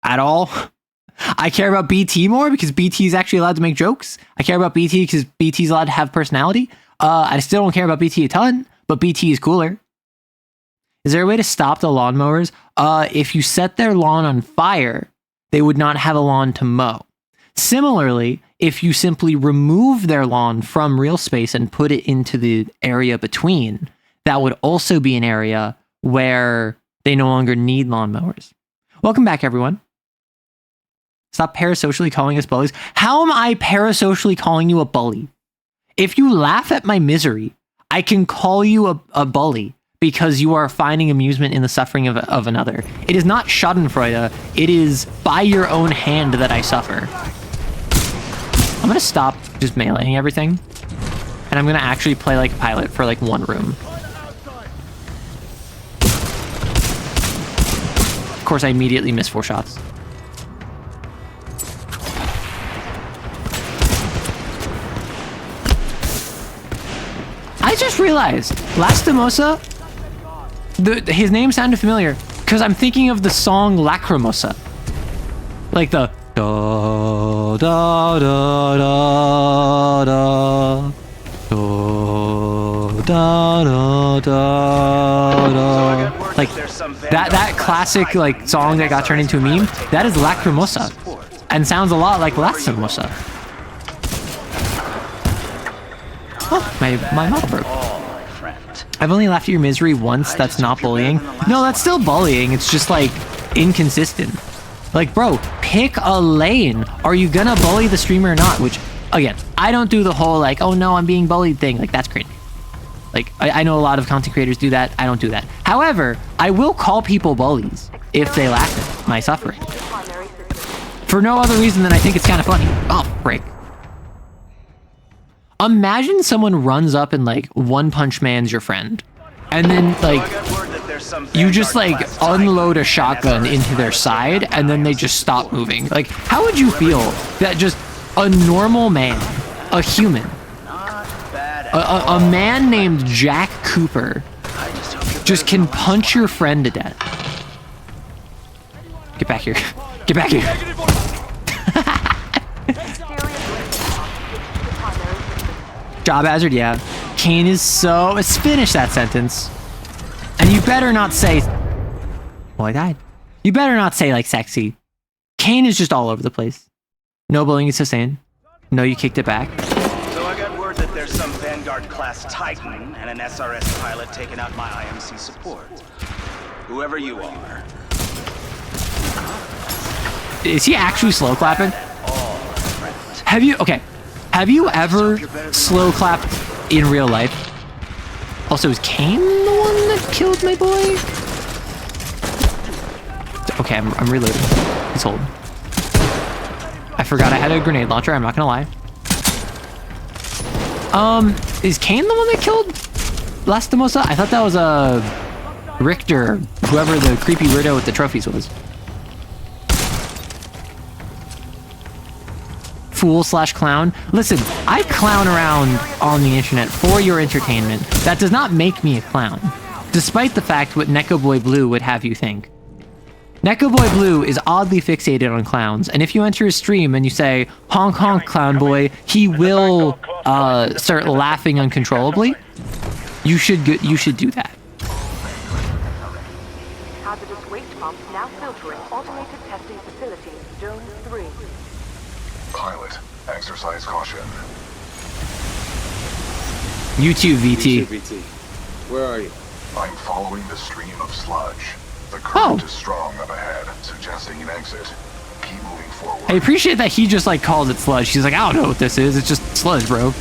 at all. I care about BT more because BT is actually allowed to make jokes. I care about BT because BT is allowed to have personality. I still don't care about BT a ton, but BT is cooler. Is there a way to stop the lawnmowers? If you set their lawn on fire, they would not have a lawn to mow. Similarly, if you simply remove their lawn from real space and put it into the area between, that would also be an area where they no longer need lawnmowers. Welcome back, everyone. Stop parasocially calling us bullies. How am I parasocially calling you a bully? If you laugh at my misery, I can call you a bully because you are finding amusement in the suffering of another. It is not schadenfreude. It is by your own hand that I suffer. I'm going to stop just meleeing everything. And I'm going to actually play like a pilot for like one room. Of course, I immediately miss 4 shots. I just realized, Lastimosa, his name sounded familiar because I'm thinking of the song Lacrimosa. Like the da da da da da da da da da. Like that classic like song that got turned into a meme. That is Lacrimosa, and sounds a lot like Lastimosa. my mouth broke. Oh, my friend. I've only laughed at your misery once. That's not bullying. No, that's still bullying. It's just like inconsistent. Like, bro, pick a lane. Are you gonna bully the streamer or not? Which, again, I don't do the whole like, oh no, I'm being bullied thing. Like, that's crazy. Like, I know a lot of content creators do that. I don't do that. However, I will call people bullies if they laugh at my suffering. For no other reason than I think it's kind of funny. Oh, frick. Imagine someone runs up and like One Punch Man's your friend. And then like you just like unload a shotgun into their side and then they just stop moving. Like, how would you feel that just a normal man, a human, a man named Jack Cooper just can punch your friend to death? Get back here. Get back here. Job hazard, yeah. Kane is so... Let's finish that sentence. And you better not say... Well, I died. You better not say, like, sexy. Kane is just all over the place. No bullying is sustained. No, you kicked it back. So I got word that there's some Vanguard-class Titan and an SRS pilot taking out my IMC support. Whoever you are. Is he actually slow clapping? Have you... Okay. Have you ever slow clapped in real life? Also, is Kane the one that killed my boy? Okay, I'm reloading. He's holding. I forgot I had a grenade launcher, I'm not gonna lie. Is Kane the one that killed Lastimosa? I thought that was Richter, whoever the creepy weirdo with the trophies was. Fool/clown. Listen, I clown around on the internet for your entertainment. That does not make me a clown, despite the fact what Neko Boy Blue would have you think. Neko Boy Blue is oddly fixated on clowns, and if you enter his stream and you say, honk honk clown boy, he will start laughing uncontrollably. You should do that. Hazardous waste pumps now filtering automated testing facility, Zone 3. Pilot, exercise caution. You too, VT. Where are you? I'm following the stream of sludge. The current is strong up ahead, suggesting an exit. Keep moving forward. I appreciate that he just like calls it sludge. He's like, I don't know what this is. It's just sludge, bro.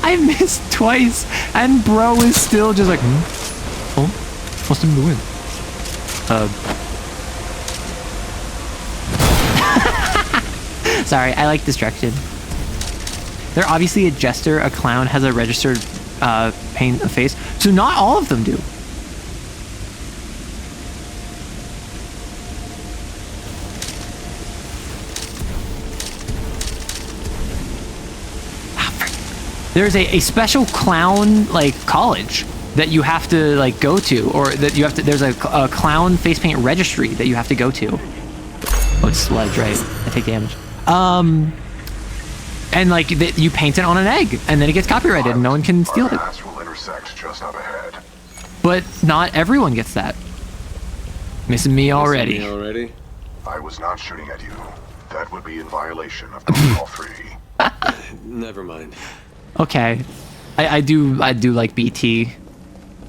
I missed twice, and bro is still just like, oh, what's him to win? Sorry, I like distraction. They're obviously a jester. A clown has a registered paint of face. So not all of them do. There's a special clown like college that you have to like go to, or that you have to. There's a clown face paint registry that you have to go to. Oh, it's sludge, right? I take damage. And like you paint it on an egg, and then it gets copyrighted, and no one can steal it. Will intersect just up ahead. But not everyone gets that. Missing me already. I was not shooting at you. That would be in violation of Protocol 3. Never mind. Okay, I do like BT.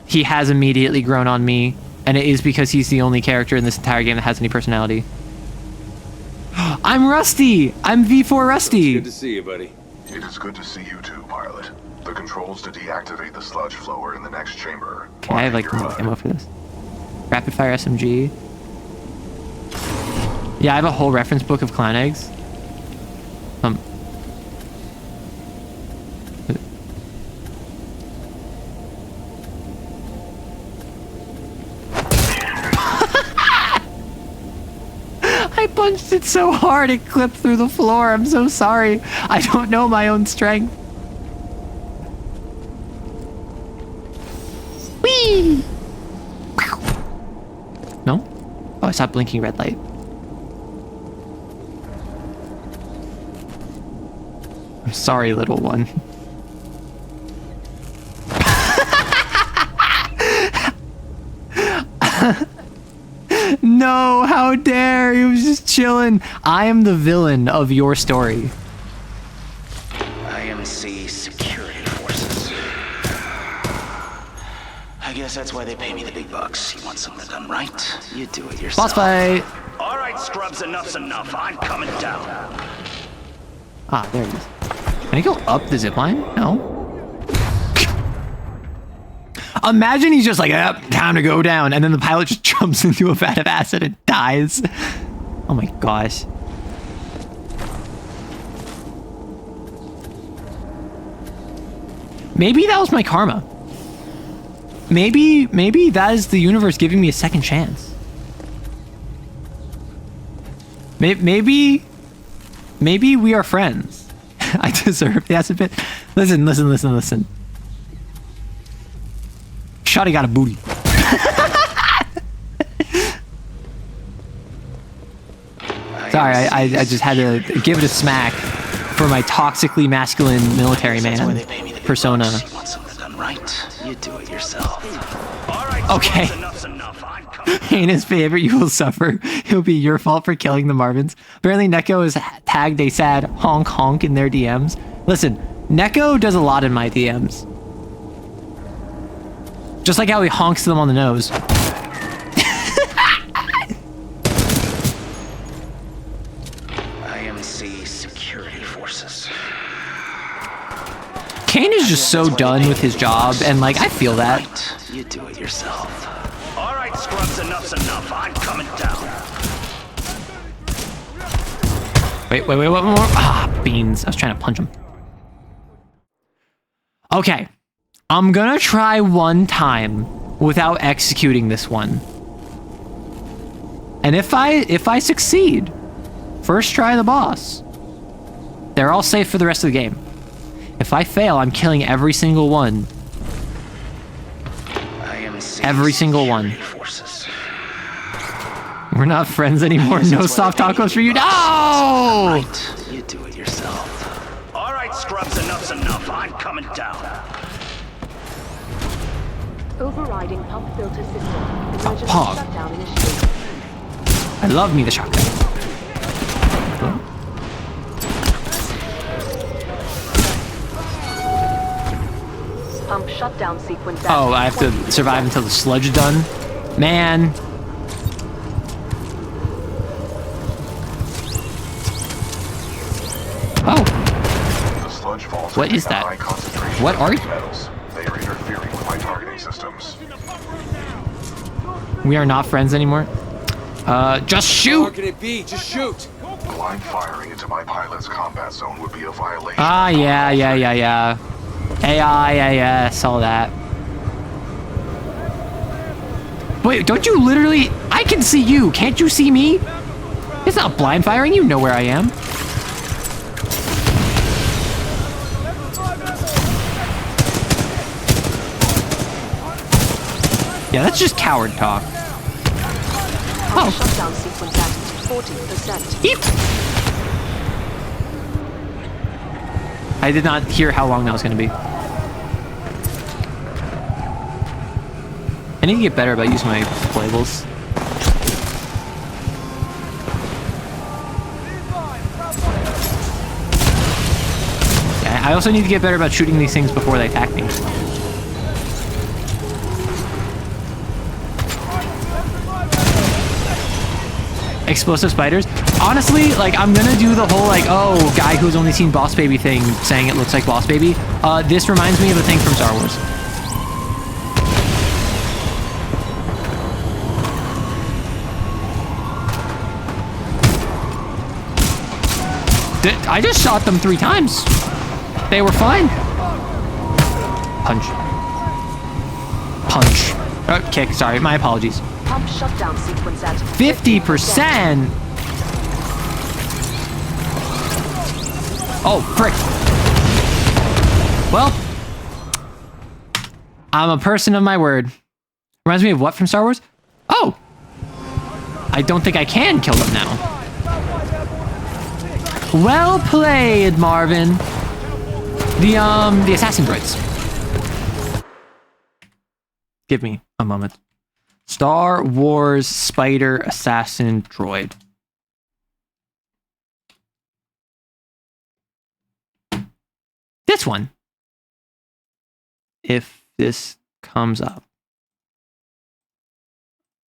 He has immediately grown on me, and it is because he's the only character in this entire game that has any personality. I'm Rusty! I'm V4 Rusty! It's good to see you, buddy. It is good to see you too, pilot. The controls to deactivate the sludge flower in the next chamber. Okay, I have like no ammo for this. Rapid fire SMG. Yeah, I have a whole reference book of clown eggs. I punched it so hard it clipped through the floor. I'm so sorry. I don't know my own strength. Whee! No? Oh, I saw blinking red light. I'm sorry, little one. no, how dare, he was just chilling. I am the villain of your story. IMC security forces. I guess that's why they pay me the big bucks. You want something done right? You do it yourself. Boss fight. All right, scrubs, enough's enough. I'm coming down. Ah, there it is. Can I go up the zipline? No. Imagine he's just like, time to go down, and then the pilot just jumps into a vat of acid and dies. Oh my gosh. Maybe that was my karma. Maybe that is the universe giving me a second chance. Maybe we are friends. I deserve the acid pit. Listen. Shotty got a booty. Sorry, I just had to give it a smack for my toxically masculine military man persona. You want something done right? You do it yourself. Okay. Ain't his favorite, you will suffer. It'll be your fault for killing the Marvins. Apparently Neko has tagged a sad honk honk in their DMs. Listen, Neko does a lot in my DMs. Just like how he honks them on the nose. IMC security forces. Kane is just so done with his job, and like, I feel that. You do it yourself. All right, scrubs, enough's enough. I'm coming down. Wait, what more? Ah, beans. I was trying to punch him. Okay. I'm gonna try one time without executing this one. And if I succeed, first try the boss. They're all safe for the rest of the game. If I fail, I'm killing every single one. Every single one. We're not friends anymore. No soft tacos for you. No! You do it yourself. All right, scrubs, enough's enough. I'm coming down. Overriding pump filter system. Emergency Pog. shutdown initiated. I love me the shotgun. Pump shutdown sequence. Oh, I have to survive until the sludge is done? Man. Oh. The sludge falls What is that? What are you? They are interfering with my targeting systems. We are not friends anymore. Just shoot! How can it be? Just shoot! Blind firing into my pilot's combat zone would be a violation. Ah, yeah. AI, saw that. Wait, don't you literally... I can see you, can't you see me? It's not blind firing, you know where I am. Yeah, that's just coward talk. Oh. Shutdown sequence at 40%. Eep. I did not hear how long that was going to be. I need to get better about using my playables. Yeah, I also need to get better about shooting these things before they attack me. Explosive spiders. Honestly, like, I'm gonna do the whole, like, oh, guy who's only seen Boss Baby thing saying it looks like Boss Baby. This reminds me of a thing from Star Wars. I just shot them 3 times. They were fine. Punch. Punch. Oh, kick, sorry, my apologies. Pump shutdown sequence at 50%. Oh, frick. Well, I'm a person of my word. Reminds me of what from Star Wars? Oh, I don't think I can kill them now. Well played, Marvin. The assassin droids. Give me a moment. Star Wars Spider Assassin Droid. This one. If this comes up.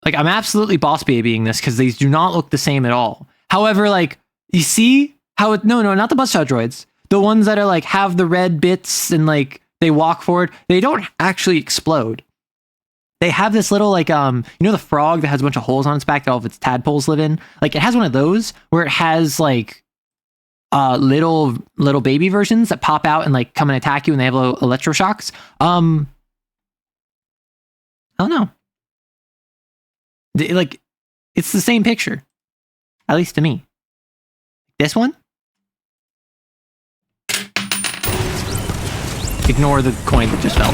Like, I'm absolutely boss babying this because these do not look the same at all. However, like, you see how it, no, not the bus shot droids. The ones that are like, have the red bits and like, they walk forward. They don't actually explode. They have this little like, you know the frog that has a bunch of holes on its back that all of its tadpoles live in? Like, it has one of those where it has like, little baby versions that pop out and like come and attack you and they have little electroshocks. I don't know. Like, it's the same picture. At least to me. This one? Ignore the coin that just fell.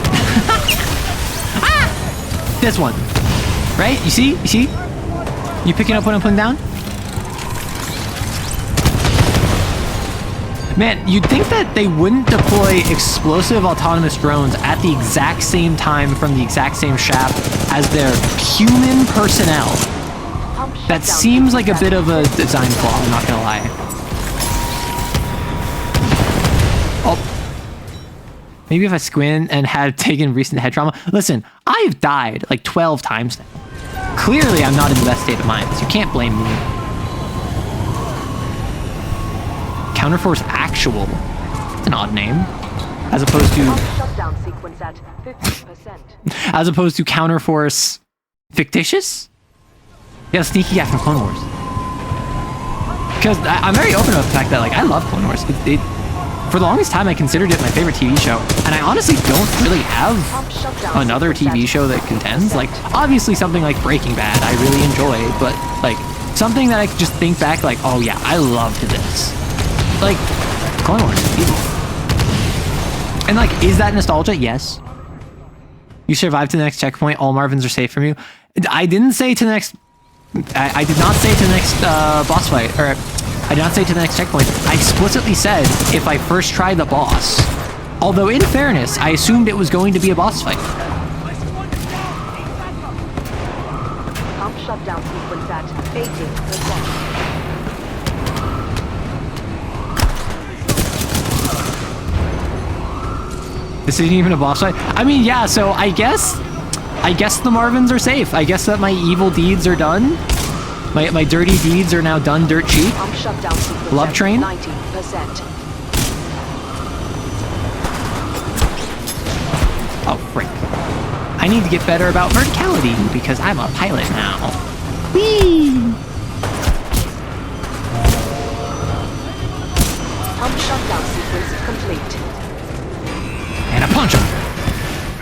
Ah! This one. Right? You see? You see? You picking up what I'm putting down? Man, you'd think that they wouldn't deploy explosive autonomous drones at the exact same time from the exact same shaft as their human personnel. That seems like a bit of a design flaw, I'm not gonna lie. Oh. Maybe if I squint and had taken recent head trauma. Listen, I've died like 12 times now. Clearly, I'm not in the best state of mind, so you can't blame me. Counterforce Actual. That's an odd name. As opposed to... Shutdown sequence at 50%. As opposed to Counterforce Fictitious? Yeah, sneaky guy from Clone Wars. Because I'm very open about the fact that, like, I love Clone Wars. For the longest time, I considered it my favorite TV show. And I honestly don't really have another TV show that contends. Like, obviously something like Breaking Bad, I really enjoy. But, like, something that I could just think back, like, oh yeah, I loved this. Like, Clone Wars. And like, is that nostalgia? Yes. You survived to the next checkpoint. All Marvins are safe from you. I didn't say to the next... I did not say to the next boss fight. Or, I did not say to the next checkpoint. I explicitly said if I first tried the boss. Although, in fairness, I assumed it was going to be a boss fight. Pump shutdown sequence at 80%. This isn't even a boss fight. I mean, yeah, so I guess the Marvins are safe. I guess that my evil deeds are done. My dirty deeds are now done dirt cheap. Love train. 90%. Oh, frick. I need to get better about verticality because I'm a pilot now. Whee! Pump shutdown sequence complete. And I punch him.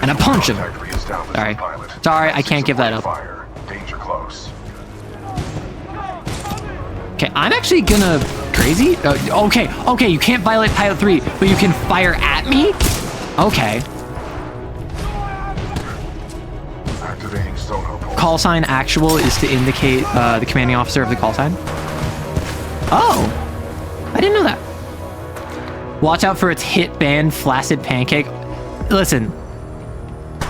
And I punch him. Sorry, I can't give that up. Danger close. Okay, I'm actually gonna... Crazy? Okay, you can't violate Pilot 3, but you can fire at me? Okay. Activating sonar pole. Call sign actual is to indicate the commanding officer of the call sign. Oh! I didn't know that. Watch out for its hit band, Flaccid Pancake. Listen,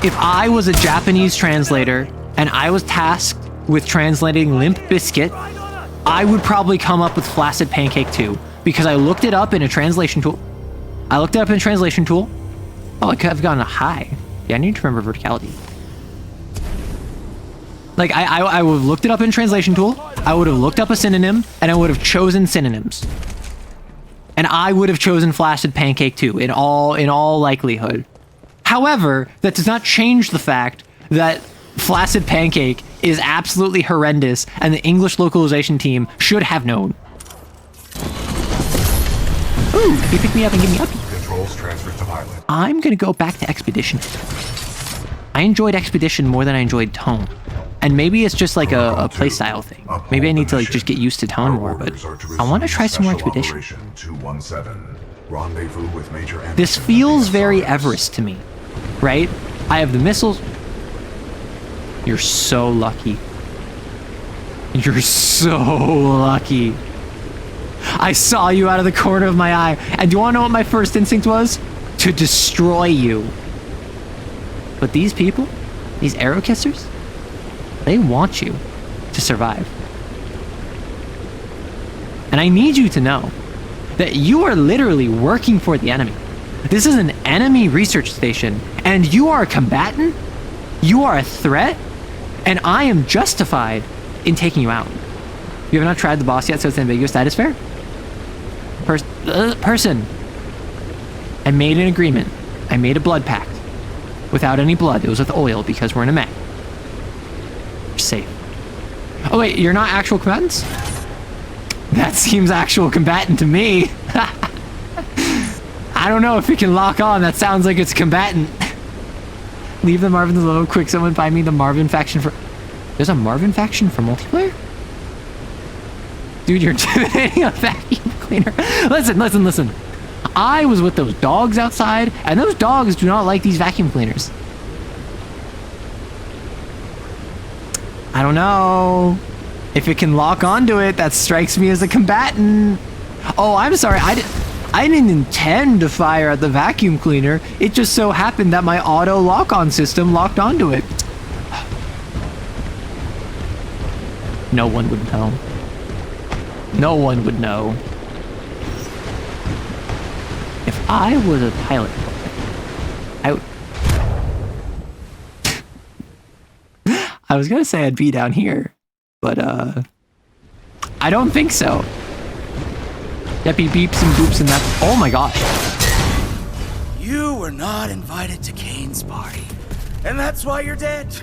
if I was a Japanese translator and I was tasked with translating Limp Bizkit, I would probably come up with Flaccid Pancake too, because I looked it up in a translation tool. Oh, I could have gotten a high. Yeah, I need to remember verticality. Like, I would have looked it up in translation tool, I would have looked up a synonym, and I would have chosen synonyms. And I would have chosen Flaccid Pancake too, in all likelihood. However, that does not change the fact that Flaccid Pancake is absolutely horrendous, and the English localization team should have known. Ooh, he picked me up and gave me up. Controls transferred to pilot. I'm gonna go back to Expedition. I enjoyed Expedition more than I enjoyed Tone. And maybe it's just like a playstyle thing. Maybe I need to like just get used to Tone more, but I want to try some more Expedition. This feels very Everest to me, right? I have the missiles. You're so lucky. You're so lucky. I saw you out of the corner of my eye, and do you want to know what my first instinct was? To destroy you. But these people, these arrow kissers, They want you to survive. And I need you to know that you are literally working for the enemy. This is an enemy research station, and you are a combatant, you are a threat, and I am justified in taking you out. You have not tried the boss yet, so it's ambiguous. That is fair. Person. I made an agreement. I made a blood pact. Without any blood. It was with oil because we're in a mech. You're safe. Oh wait, you're not actual combatants? That seems actual combatant to me. I don't know if it can lock on. That sounds like it's combatant. Leave the Marvins alone. Quick, someone find me the Marvin faction for... There's a Marvin faction for multiplayer? Dude, you're intimidating a vacuum cleaner. Listen. I was with those dogs outside, and those dogs do not like these vacuum cleaners. I don't know. If it can lock onto it, that strikes me as a combatant. Oh, I'm sorry. I didn't intend to fire at the vacuum cleaner. It just so happened that my auto lock-on system locked onto it. No one would know. No one would know. If I was a pilot, I would... I was gonna say I'd be down here, but I don't think so. Yep, he beeps and boops and that. Oh my gosh. You were not invited to Kane's party, and that's why you're dead.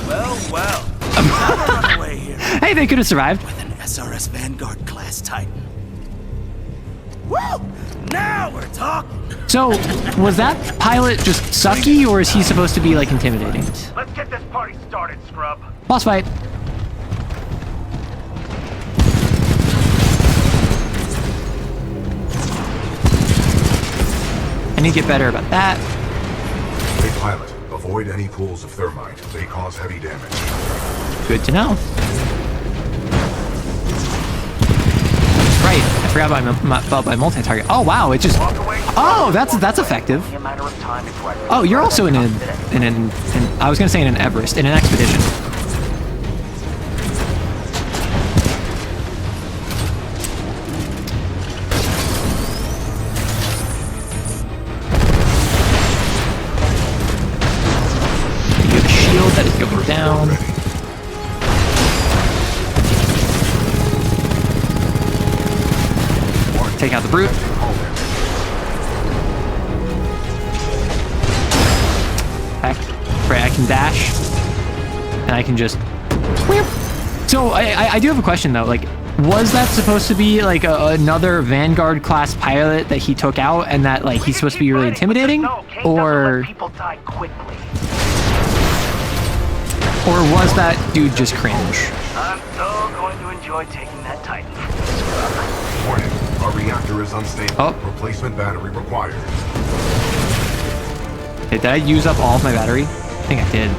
Well. Run away here. Hey, they could have survived. With an SRS Vanguard class Titan. Woo! Now we're talking. So, was that pilot just sucky, or is he supposed to be like intimidating? Let's get this party started, scrub. Boss fight. I need to get better about that. Hey pilot, avoid any pools of thermite. They cause heavy damage. Good to know. Right, I forgot about my multi-target. Oh wow, it just... Oh, that's effective. Oh, you're also in an I was gonna say in an Everest, in an expedition. You have a shield that is going down. Take out the brute. Right, I can dash, and I can just... So I do have a question though. Like, was that supposed to be like another Vanguard class pilot that he took out, and that like he's supposed to be really intimidating, or was that dude just cringe? I'm so going to enjoy taking that Titan. Warning, our reactor is unstable. Oh. Replacement battery required. Okay, did I use up all of my battery? I think I did.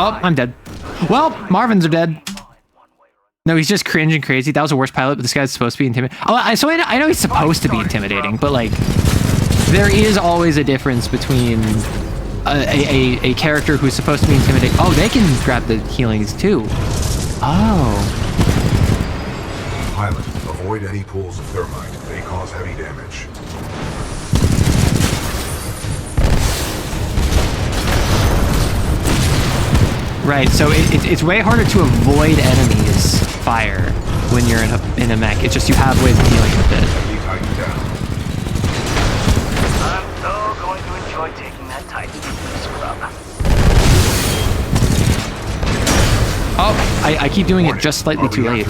Oh, I'm dead. Well, Marvins are dead. No, he's just cringe and crazy. That was the worst pilot, but this guy's supposed to be intimidating. Oh, I know he's supposed to be intimidating, but like, there is always a difference between a character who's supposed to be intimidating. Oh, they can grab the healings too. Oh. Pilot, avoid any pools of thermite. They cause heavy damage. Right, so it's way harder to avoid enemies' fire when you're in a mech. It's just you have ways of dealing with it. I'm so going to enjoy taking that Titan scrub. Oh, I keep doing it just slightly too late.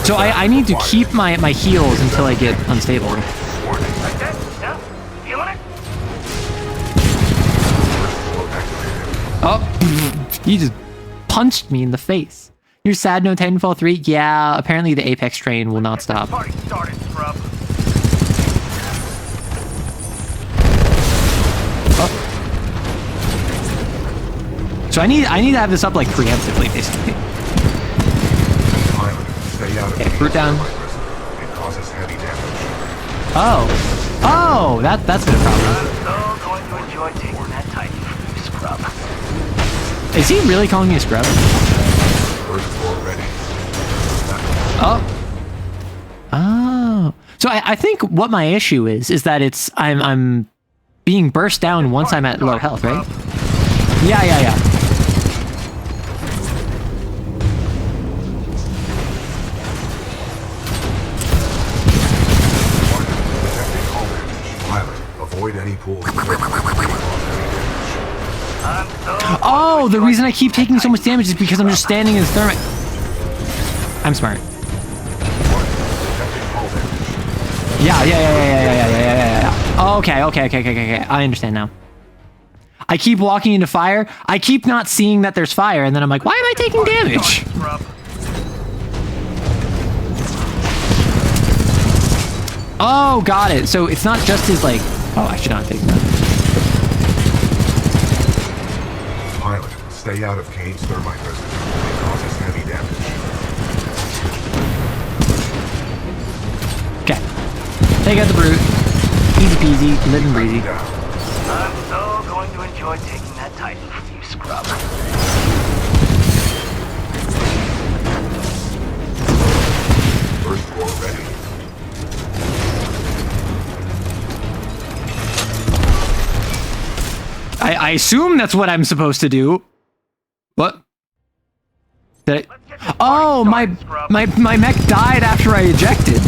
So I need to keep my heals until I get unstable. Oh, you just punched me in the face. You're sad no Titanfall 3? Yeah, apparently the Apex train will not stop. Oh. So I need to have this up like preemptively, basically. Okay, brute down. Oh. Oh, that's no problem. I'm so going to enjoy taking that Titan from you, scrub. Is he really calling me a scrub? First floor ready. Oh. Oh. So I think what my issue is that I'm being burst down once I'm at low health, right? Yeah. Pilot, avoid any pools. Oh, the reason I keep taking so much damage is because I'm just standing in thermite. I'm smart. Yeah. Okay. I understand now. I keep walking into fire. I keep not seeing that there's fire, and then I'm like, why am I taking damage? Oh, got it. So it's not just his, like... Oh, I should not take that. Pilot, stay out of Kane's thermite residue. It causes heavy damage. Okay. Take out the brute. Easy peasy, living breezy. I'm so going to enjoy taking that Titan from you, scrub. First floor ready. I assume that's what I'm supposed to do. What? Did I... Oh, my mech died after I ejected.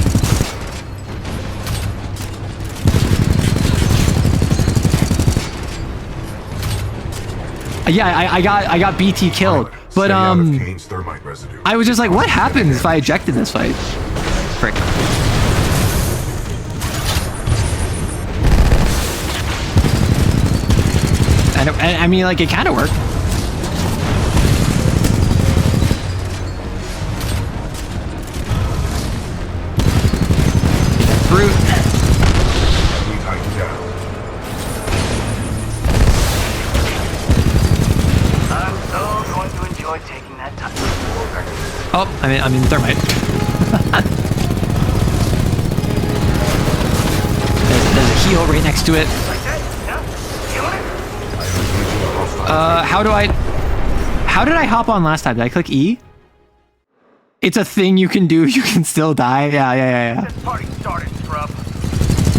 Yeah, I got BT killed, but I was just like, what happens if I ejected this fight? Frick. And I mean, like, it kind of worked. Brute. I'm so going to enjoy taking that time. Oh, I mean thermite. there's a heal right next to it. How did I hop on last time? Did I click E? It's a thing you can do. You can still die. Yeah. Party started, scrub.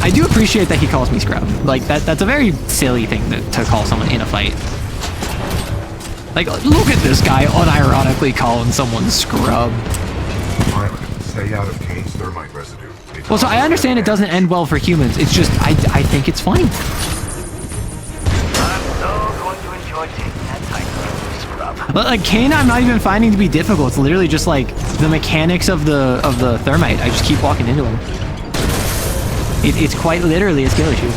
I do appreciate that he calls me scrub. Like, that's a very silly thing to call someone in a fight. Like, look at this guy unironically calling someone scrub. Pilot, stay out of Kane's thermite residue. Well, so I understand it doesn't end well for humans. It's just, I think it's funny. Like, Kane, I'm not even finding to be difficult. It's literally just like the mechanics of the thermite. I just keep walking into him. It's quite literally a skill issue.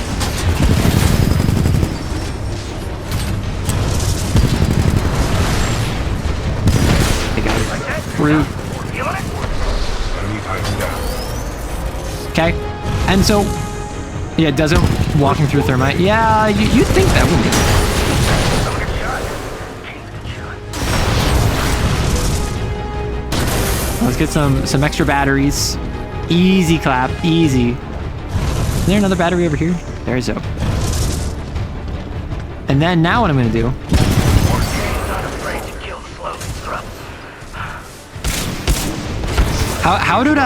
They got it. Brute. Okay. And so, yeah, doesn't walking through thermite. Yeah, you'd think that, wouldn't you? Let's get some extra batteries. Easy clap, easy. Is there another battery over here? There is. And then now what I'm gonna do? How did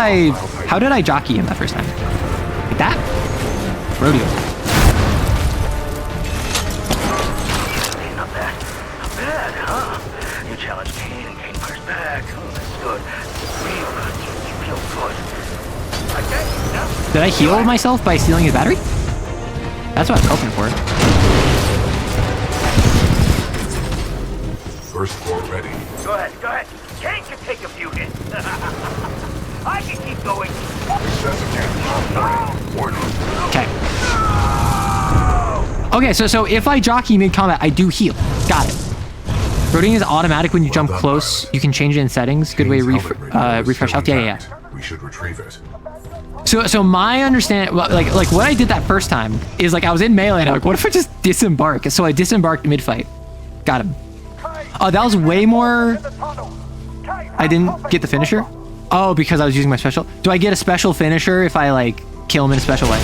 I jockey him that first time? Like that? Rodeo. Not bad, huh? You challenged Kane and Kane pushed back. Oh, that's good. Real good. You feel good. Okay, now. Did I heal myself by stealing his battery? That's what I was hoping for. First floor ready. Go ahead. Kane can take a few hits. I can keep going. Okay, so if I jockey mid-combat, I do heal. Got it. Rotating is automatic when you jump close. You can change it in settings. Good way to refresh health. Yeah. We should retrieve it. So my understanding, like what I did that first time is like I was in melee and I'm like, what if I just disembark? So I disembarked mid-fight. Got him. Oh, that was way more. I didn't get the finisher. Oh, because I was using my special. Do I get a special finisher if I like kill him in a special way.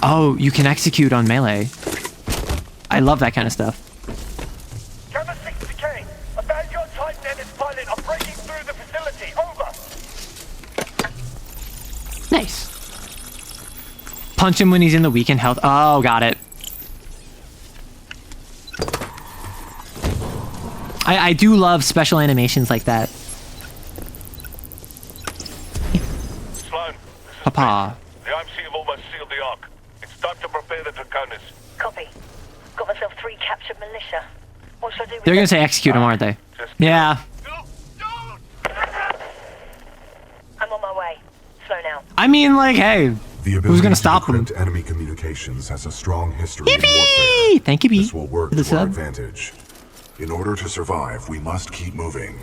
Oh, you can execute on melee. I love that kind of stuff. Gamma 60K, a Vanguard Titan is pilot are breaking through the facility. Over. Nice. Punch him when he's in the weakened health. Oh, got it. I do love special animations like that. Sloan, Papa. the IMC have almost sealed the Ark. It's time to prepare the Draconis. Copy. Got myself 3 captured militia. What should I do with They're them? gonna say execute him, aren't they? Yeah. I'm on my way. Slow now. I mean, like, hey, who's gonna stop them? Enemy communications has a strong history in Yippee! warfare. Thank you, B. This will work For the to our sub. advantage. In order to survive, we must keep moving.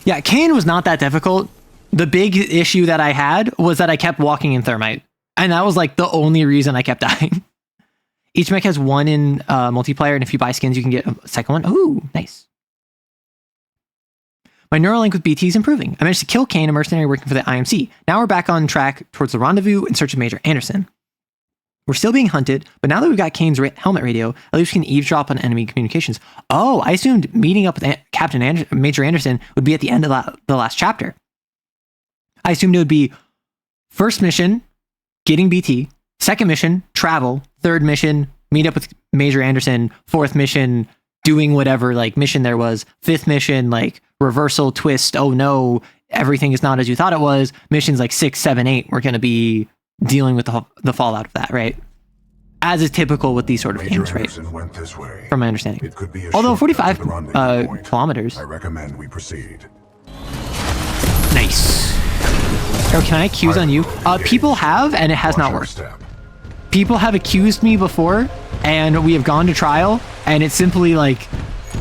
Yeah, Kane was not that difficult. The big issue that I had was that I kept walking in thermite. And that was like the only reason I kept dying. Each mech has 1 in multiplayer, and if you buy skins, you can get a second one. Ooh, nice. My Neuralink with BT is improving. I managed to kill Kane, a mercenary working for the IMC. Now we're back on track towards the rendezvous in search of Major Anderson. We're still being hunted, but now that we've got Kane's helmet radio, at least we can eavesdrop on enemy communications. Oh, I assumed meeting up with Major Anderson would be at the end of the last chapter. I assumed it would be first mission, getting BT, second mission, travel, third mission, meet up with Major Anderson, fourth mission, doing whatever like mission there was, fifth mission, like reversal, twist, oh no, everything is not as you thought it was. Missions like 6, 7, 8, we're going to be dealing with the fallout of that, right? As is typical with these sort of games, right? Went this way. From my understanding. It could be a although shortcut 45 to the rendezvous point. kilometers. I recommend we proceed. Nice. Oh, can I accuse on you? People have, and it has not worked. People have accused me before, and we have gone to trial, and it's simply like,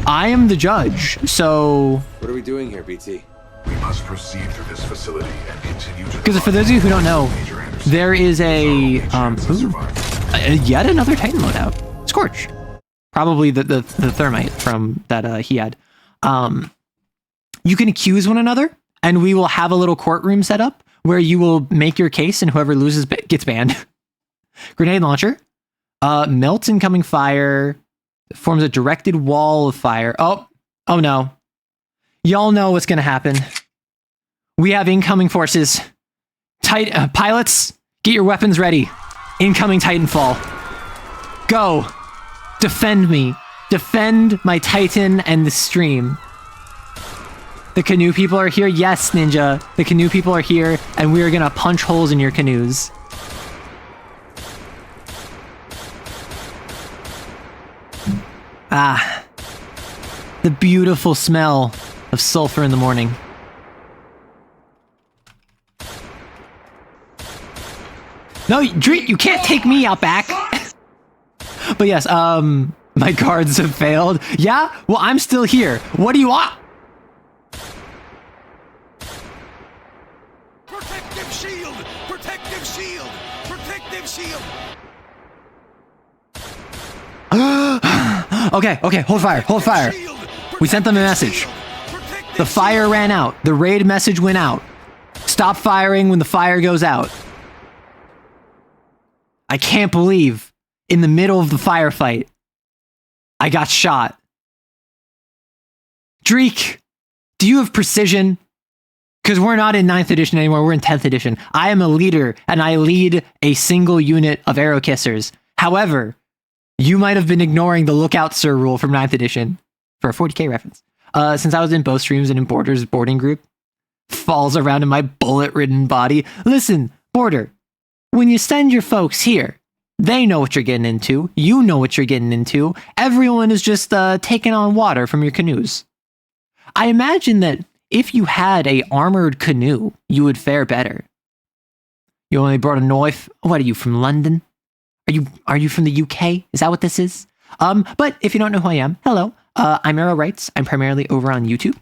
I am the judge, so... What are we doing here, BT? We must proceed through this facility and continue to... Because for those of you who don't know, there is a yet another Titan loadout. Scorch. Probably the thermite from that he had. You can accuse one another, and we will have a little courtroom set up where you will make your case, and whoever loses gets banned. Grenade launcher. Melts incoming fire. Forms a directed wall of fire. Oh no. Y'all know what's going to happen. We have incoming forces. Pilots, get your weapons ready. Incoming Titanfall. Go. Defend me. Defend my Titan and the stream. The canoe people are here. Yes, Ninja. The canoe people are here, and we are going to punch holes in your canoes. Ah. The beautiful smell of sulfur in the morning. No, Dreet, you can't take me out back. But yes, my guards have failed. Yeah? Well, I'm still here. What do you want? Protective shield! Protective shield! Protective shield! Okay, hold fire, hold fire. We sent them a message. The fire ran out. The raid message went out. Stop firing when the fire goes out. I can't believe in the middle of the firefight, I got shot. Dreek, do you have precision? Because we're not in 9th edition anymore, we're in 10th edition. I am a leader, and I lead a single unit of arrow kissers. However, you might have been ignoring the lookout sir rule from 9th edition for a 40k reference. Since I was in both streams and in Border's boarding group, falls around in my bullet-ridden body. Listen, Border, when you send your folks here, they know what you're getting into. You know what you're getting into. Everyone is just taking on water from your canoes. I imagine that if you had a armored canoe, you would fare better. You only brought a knife. What are you, from London? Are you from the UK? Is that what this is? But if you don't know who I am, hello. I'm Arrow Writes. I'm primarily over on YouTube,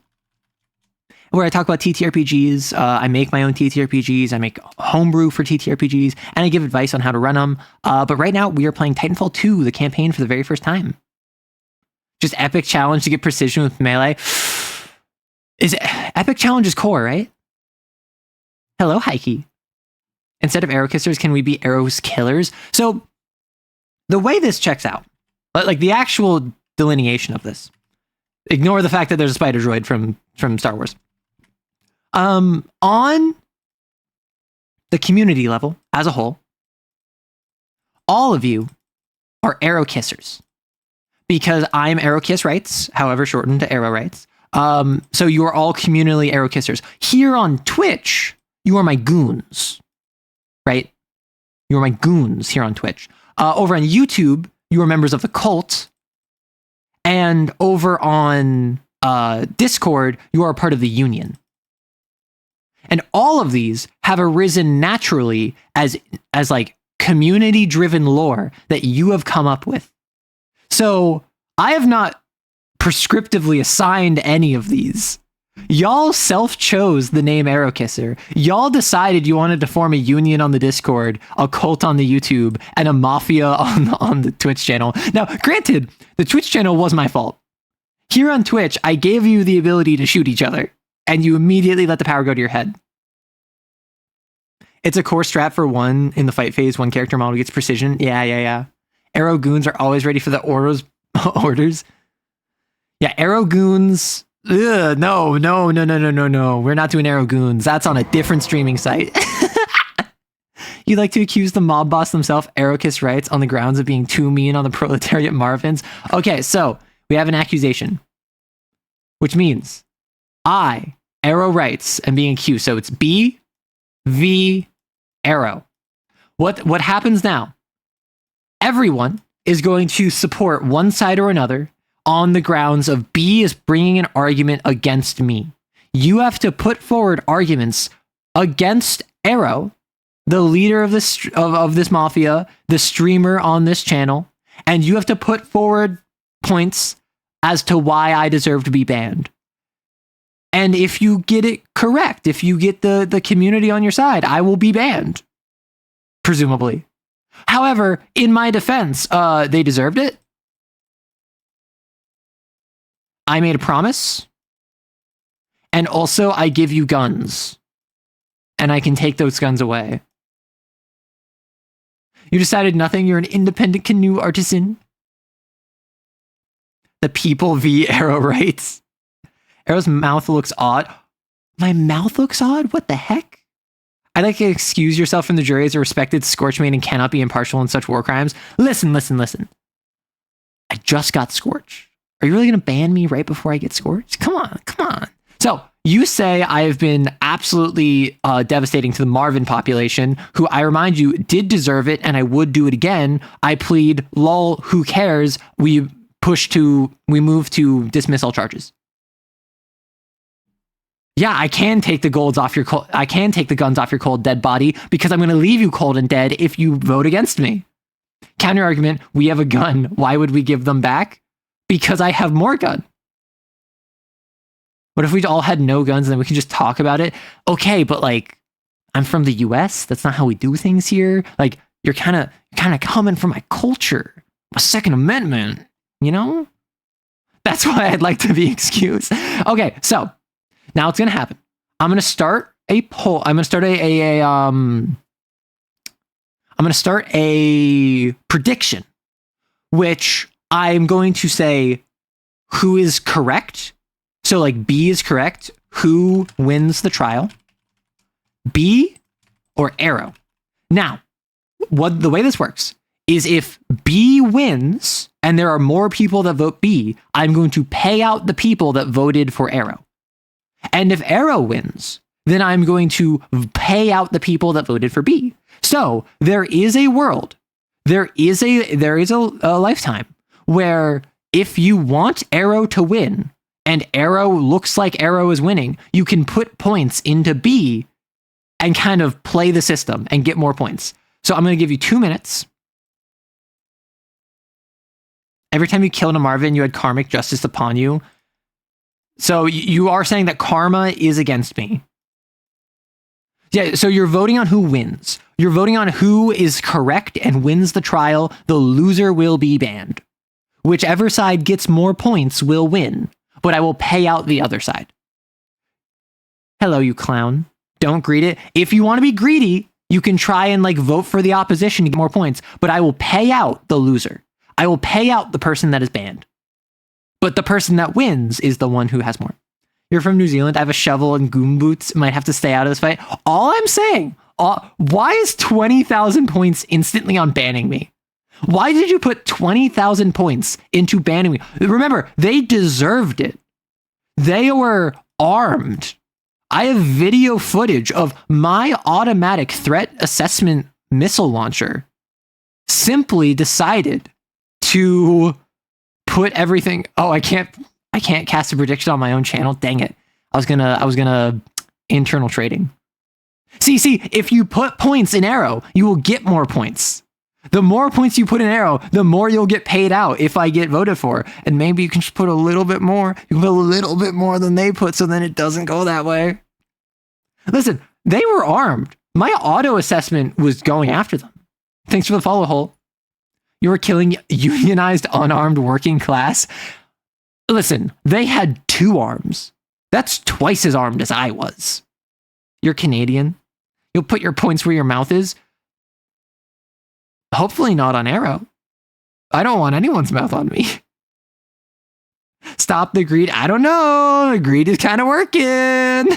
where I talk about TTRPGs. I make my own TTRPGs. I make homebrew for TTRPGs, and I give advice on how to run them. But right now, we are playing Titanfall 2, the campaign, for the very first time. Just epic challenge to get precision with melee. Epic challenge is core, right? Hello, Heike. Instead of arrow kissers, can we be arrows killers? So the way this checks out, like the actual delineation of this, ignore the fact that there's a spider droid from Star Wars. On the community level as a whole, all of you are arrow kissers because I'm arrow kiss rights, however shortened to arrow rights. So you are all communally arrow kissers. Here on Twitch, you are my goons, right? You are my goons here on Twitch. Over on YouTube, you are members of the cult. And over on Discord, you are a part of the Union. And all of these have arisen naturally as like community-driven lore that you have come up with. So I have not prescriptively assigned any of these. Y'all self-chose the name Arrow Kisser. Y'all decided you wanted to form a union on the Discord, a cult on the YouTube, and a mafia on the Twitch channel. Now, granted, the Twitch channel was my fault. Here on Twitch, I gave you the ability to shoot each other, and you immediately let the power go to your head. It's a core strat for one in the fight phase. One character model gets precision. Yeah. Arrow goons are always ready for the orders. Yeah, arrow goons. Ugh, no. We're not doing arrow goons. That's on a different streaming site. You'd like to accuse the mob boss himself, Arrow Kiss Rights, on the grounds of being too mean on the proletariat Marvins. Okay, so we have an accusation, which means I, Arrow Rights, am being accused. So it's B, V, Arrow. What happens now? Everyone is going to support one side or another on the grounds of B is bringing an argument against me. You have to put forward arguments against Arrow, the leader of this mafia, the streamer on this channel, and you have to put forward points as to why I deserve to be banned. And if you get it correct, if you get the community on your side, I will be banned, presumably. However, in my defense, they deserved it. I made a promise. And also, I give you guns. And I can take those guns away. You decided nothing. You're an independent canoe artisan. The people v. Arrow Rights. Arrow's mouth looks odd. My mouth looks odd? What the heck? I'd like to excuse yourself from the jury as a respected Scorchmaid and cannot be impartial in such war crimes. Listen. I just got Scorch. Are you really going to ban me right before I get Scorched? Come on. So, you say I have been absolutely devastating to the Marvin population, who I remind you did deserve it, and I would do it again. I plead, lol, who cares? We move to dismiss all charges. Yeah, I can take the guns off your cold dead body because I'm going to leave you cold and dead if you vote against me. Counter argument, we have a gun. Why would we give them back? Because I have more gun. What if we all had no guns and then we can just talk about it? Okay, but like, I'm from the US. That's not how we do things here. Like, you're kind of coming from my culture. A Second Amendment, you know? That's why I'd like to be excused. Okay, so now it's going to happen. I'm going to start a poll. I'm going to start a prediction, which I'm going to say who is correct. So like B is correct. Who wins the trial? B or Arrow? Now, the way this works is if B wins and there are more people that vote B, I'm going to pay out the people that voted for Arrow. And if Arrow wins, then I'm going to pay out the people that voted for B. So there is a world, there is a lifetime where if you want Arrow to win and Arrow looks like Arrow is winning, you can put points into B and kind of play the system and get more points. So I'm going to give you 2 minutes. Every time you killed a Marvin, you had karmic justice upon you. So you are saying that karma is against me. Yeah, so you're voting on who wins. You're voting on who is correct and wins the trial. The loser will be banned. whichever side gets more points will win, but I will pay out the other side. Hello, you clown. Don't greet it. If you want to be greedy, you can try and like vote for the opposition to get more points, but I will pay out the loser. I will pay out the person that is banned. But the person that wins is the one who has more. You're from New Zealand. I have a shovel and goon boots. Might have to stay out of this fight. All I'm saying, why is 20,000 points instantly on banning me? Why did you put 20,000 points into banning me? Remember, they deserved it. They were armed. I have video footage of my automatic threat assessment missile launcher simply decided to put everything. Oh, I can't cast a prediction on my own channel. Dang it. I was gonna internal trading. See, if you put points in Arrow, you will get more points. The more points you put in Arrow, the more you'll get paid out if I get voted for. And maybe you can just put a little bit more. You can put a little bit more than they put, so then it doesn't go that way. Listen, they were armed. My auto assessment was going after them. Thanks for the follow, Hole. You were killing unionized, unarmed working class. Listen, they had 2 arms. That's twice as armed as I was. You're Canadian. You'll put your points where your mouth is. Hopefully not on Arrow. I don't want anyone's mouth on me. Stop the greed. I don't know. The greed is kind of working.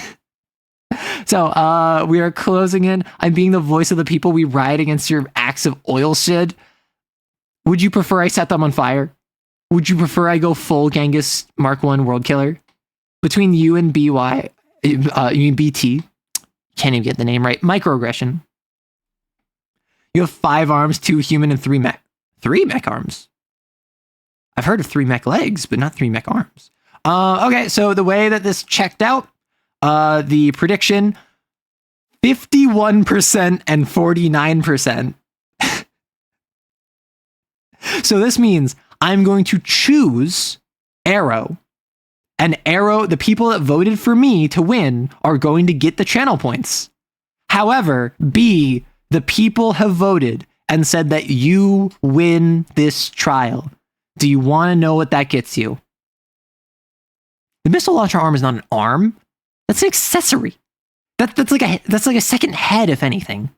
So we are closing in. I'm being the voice of the people. We riot against your acts of oil shit. Would you prefer I set them on fire? Would you prefer I go full Genghis Mark 1 World Killer? Between you and BY, you mean BT? Can't even get the name right. Microaggression. You have 5 arms, 2 human, and 3 mech. 3 mech arms? I've heard of 3 mech legs, but not 3 mech arms. Okay, so the way that this checked out, the prediction, 51% and 49%. So this means I'm going to choose Arrow. And Arrow, the people that voted for me to win are going to get the channel points. However, B, the people have voted and said that you win this trial. Do you want to know what that gets you? The missile launcher arm is not an arm. That's an accessory. That's like a second head, if anything.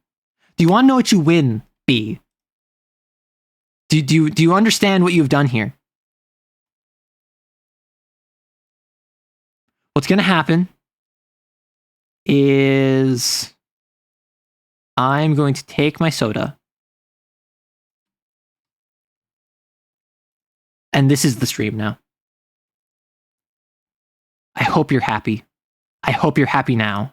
Do you want to know what you win, B? Do you understand what you've done here? What's going to happen is I'm going to take my soda. And this is the stream now. I hope you're happy. I hope you're happy now.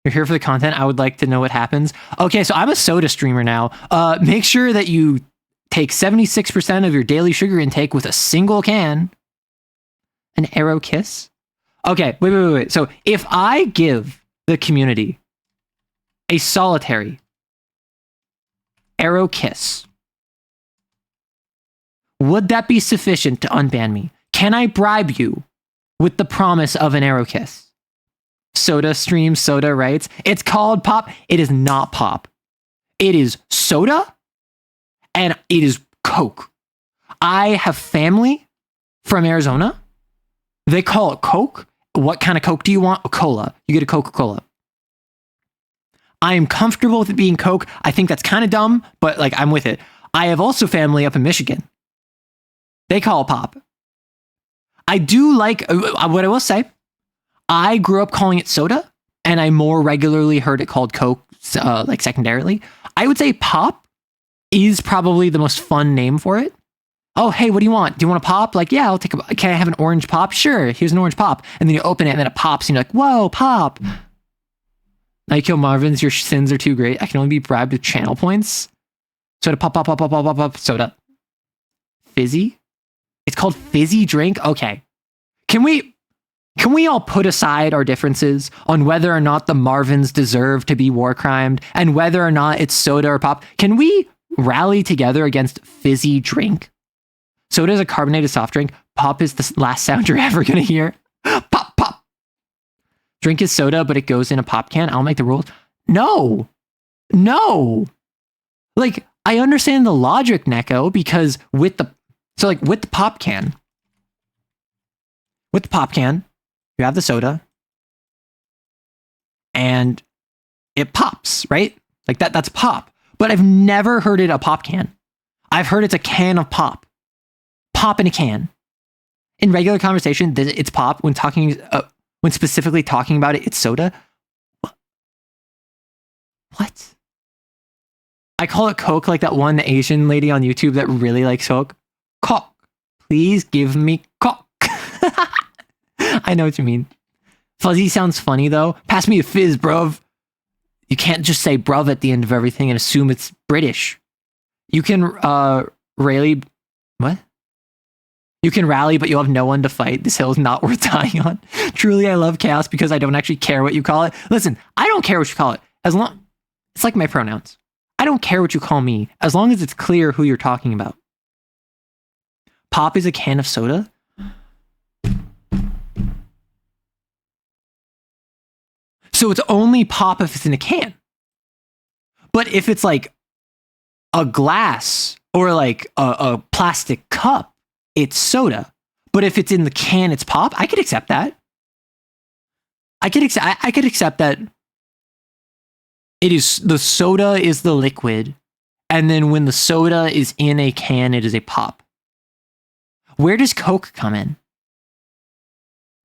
You're here for the content. I would like to know what happens. Okay, so I'm a soda streamer now. Make sure that you take 76% of your daily sugar intake with a single can. An Arrow kiss? Okay, wait. So if I give the community a solitary Arrow kiss, would that be sufficient to unban me? Can I bribe you with the promise of an Arrow kiss? Soda stream, Soda writes, it's called pop. It is not pop. It is soda and it is Coke. I have family from Arizona. They call it Coke. What kind of Coke do you want? A cola. You get a Coca-Cola. I am comfortable with it being Coke. I think that's kind of dumb, but like I'm with it. I have also family up in Michigan. They call it pop. I do like, what I will say, I grew up calling it soda, and I more regularly heard it called Coke, like secondarily. I would say pop is probably the most fun name for it. Oh, hey, what do you want? Do you want a pop? Like, yeah, I'll take a, can I have an orange pop? Sure, here's an orange pop. And then you open it, and then it pops, and you're like, whoa, pop. Now you kill Marvin's, your sins are too great. I can only be bribed with channel points. Soda, pop, soda. Fizzy? It's called fizzy drink? Okay. Can we all put aside our differences on whether or not the Marvins deserve to be war crimed and whether or not it's soda or pop? Can we rally together against fizzy drink? Soda is a carbonated soft drink. Pop is the last sound you're ever going to hear. Pop, pop. Drink is soda, but it goes in a pop can. I'll make the rules. No. Like, I understand the logic, Neko, because with the... So like with the pop can, you have the soda and it pops, right? Like that's pop. But I've never heard it a pop can. I've heard it's a can of pop. Pop in a can. In regular conversation, it's pop. When specifically talking about it, it's soda. What? I call it Coke, like that one Asian lady on YouTube that really likes Coke. Coke. Please give me Coke. I know what you mean. Fuzzy sounds funny though. Pass me a fizz, bruv. You can't just say bruv at the end of everything and assume it's British. You can rally. What? You can rally, but you'll have no one to fight. This hill is not worth dying on. Truly, I love chaos because I don't actually care what you call it. Listen, I don't care what you call it. As long, it's like my pronouns. I don't care what you call me, as long as it's clear who you're talking about. Pop is a can of soda. So it's only pop if it's in a can. But if it's like a glass or like a plastic cup, it's soda. But if it's in the can, it's pop. I could accept that. I could accept that. It is the soda is the liquid, and then when the soda is in a can, it is a pop. Where does Coke come in?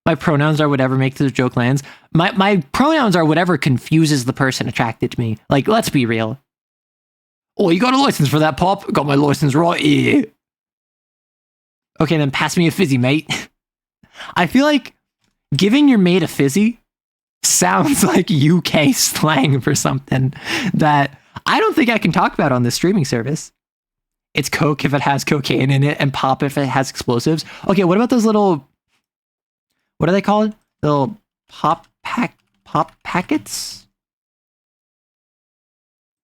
My pronouns are whatever makes the joke lands. My pronouns are whatever confuses the person attracted to me. Like, let's be real. Oh, you got a license for that, Pop? Got my license right here. Okay, then pass me a fizzy, mate. I feel like giving your mate a fizzy sounds like UK slang for something that I don't think I can talk about on this streaming service. It's Coke if it has cocaine in it, and pop if it has explosives. Okay, what about those little, what are they called? Little pop packets?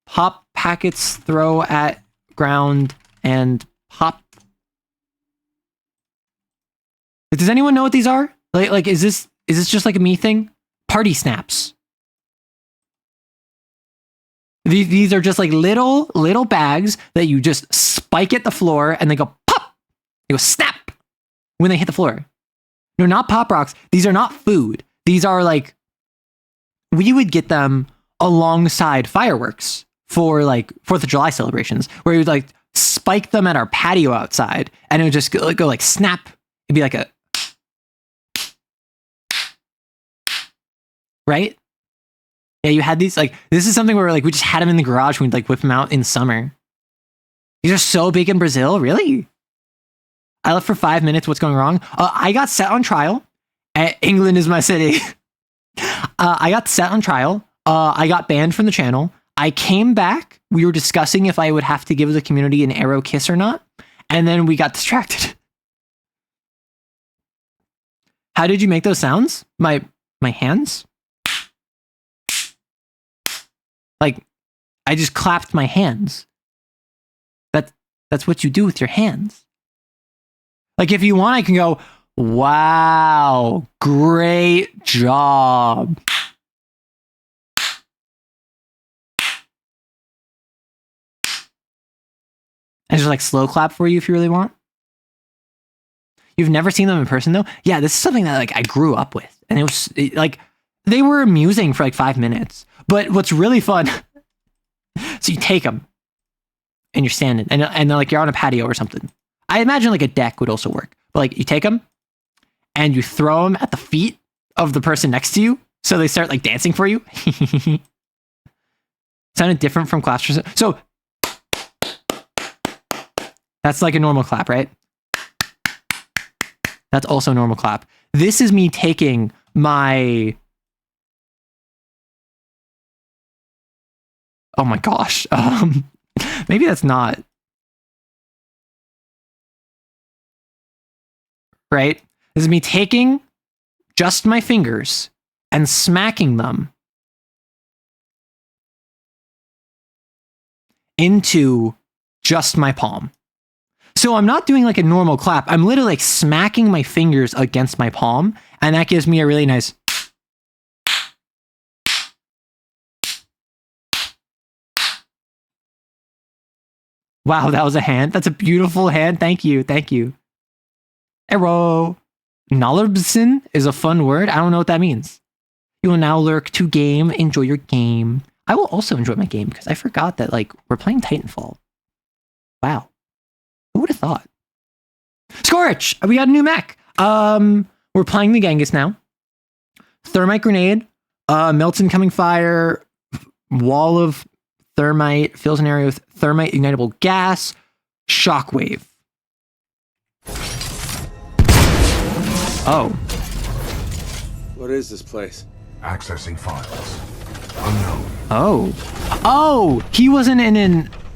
Pop packets throw at ground and pop. Does anyone know what these are? Like is this just like a me thing? Party snaps. These are just like little bags that you just spike at the floor and they go pop. They go snap when they hit the floor. No, not Pop Rocks. These are not food. These are like, we would get them alongside fireworks for like 4th of July celebrations, where you would like spike them at our patio outside and it would just go like snap. It'd be like a, right? Yeah, you had these, like, this is something where like we just had them in the garage when we'd like whip them out in summer. These are so big in Brazil, really? I left for 5 minutes. What's going wrong? I got set on trial. England is my city. I got set on trial. I got banned from the channel. I came back. We were discussing if I would have to give the community an arrow kiss or not. And then we got distracted. How did you make those sounds? My hands? Like, I just clapped my hands. That's what you do with your hands. Like, if you want, I can go, wow, great job. And just like slow clap for you if you really want. You've never seen them in person though? Yeah, this is something that like I grew up with. And it was like, they were amusing for like 5 minutes. But what's really fun, so you take them and you're standing and they're like you're on a patio or something. I imagine like a deck would also work. But like you take them and you throw them at the feet of the person next to you. So they start like dancing for you. Sounded different from claps. So that's like a normal clap, right? That's also a normal clap. This is me taking my, oh my gosh. Maybe that's not. Right? This is me taking just my fingers and smacking them into just my palm. So I'm not doing like a normal clap. I'm literally like smacking my fingers against my palm, and that gives me a really nice. Wow, that was a hand. That's a beautiful hand. Thank you. Thank you. Arrow. Knowledgeson is a fun word. I don't know what that means. You will now lurk to game. Enjoy your game. I will also enjoy my game because I forgot that like we're playing Titanfall. Wow. Who would have thought? Scorch! We got a new mech. We're playing the Genghis now. Thermite grenade. Melts incoming fire. Wall of thermite. Fills an area with thermite ignitable gas. Shockwave. Oh. What is this place? Accessing files. Unknown. Oh, he wasn't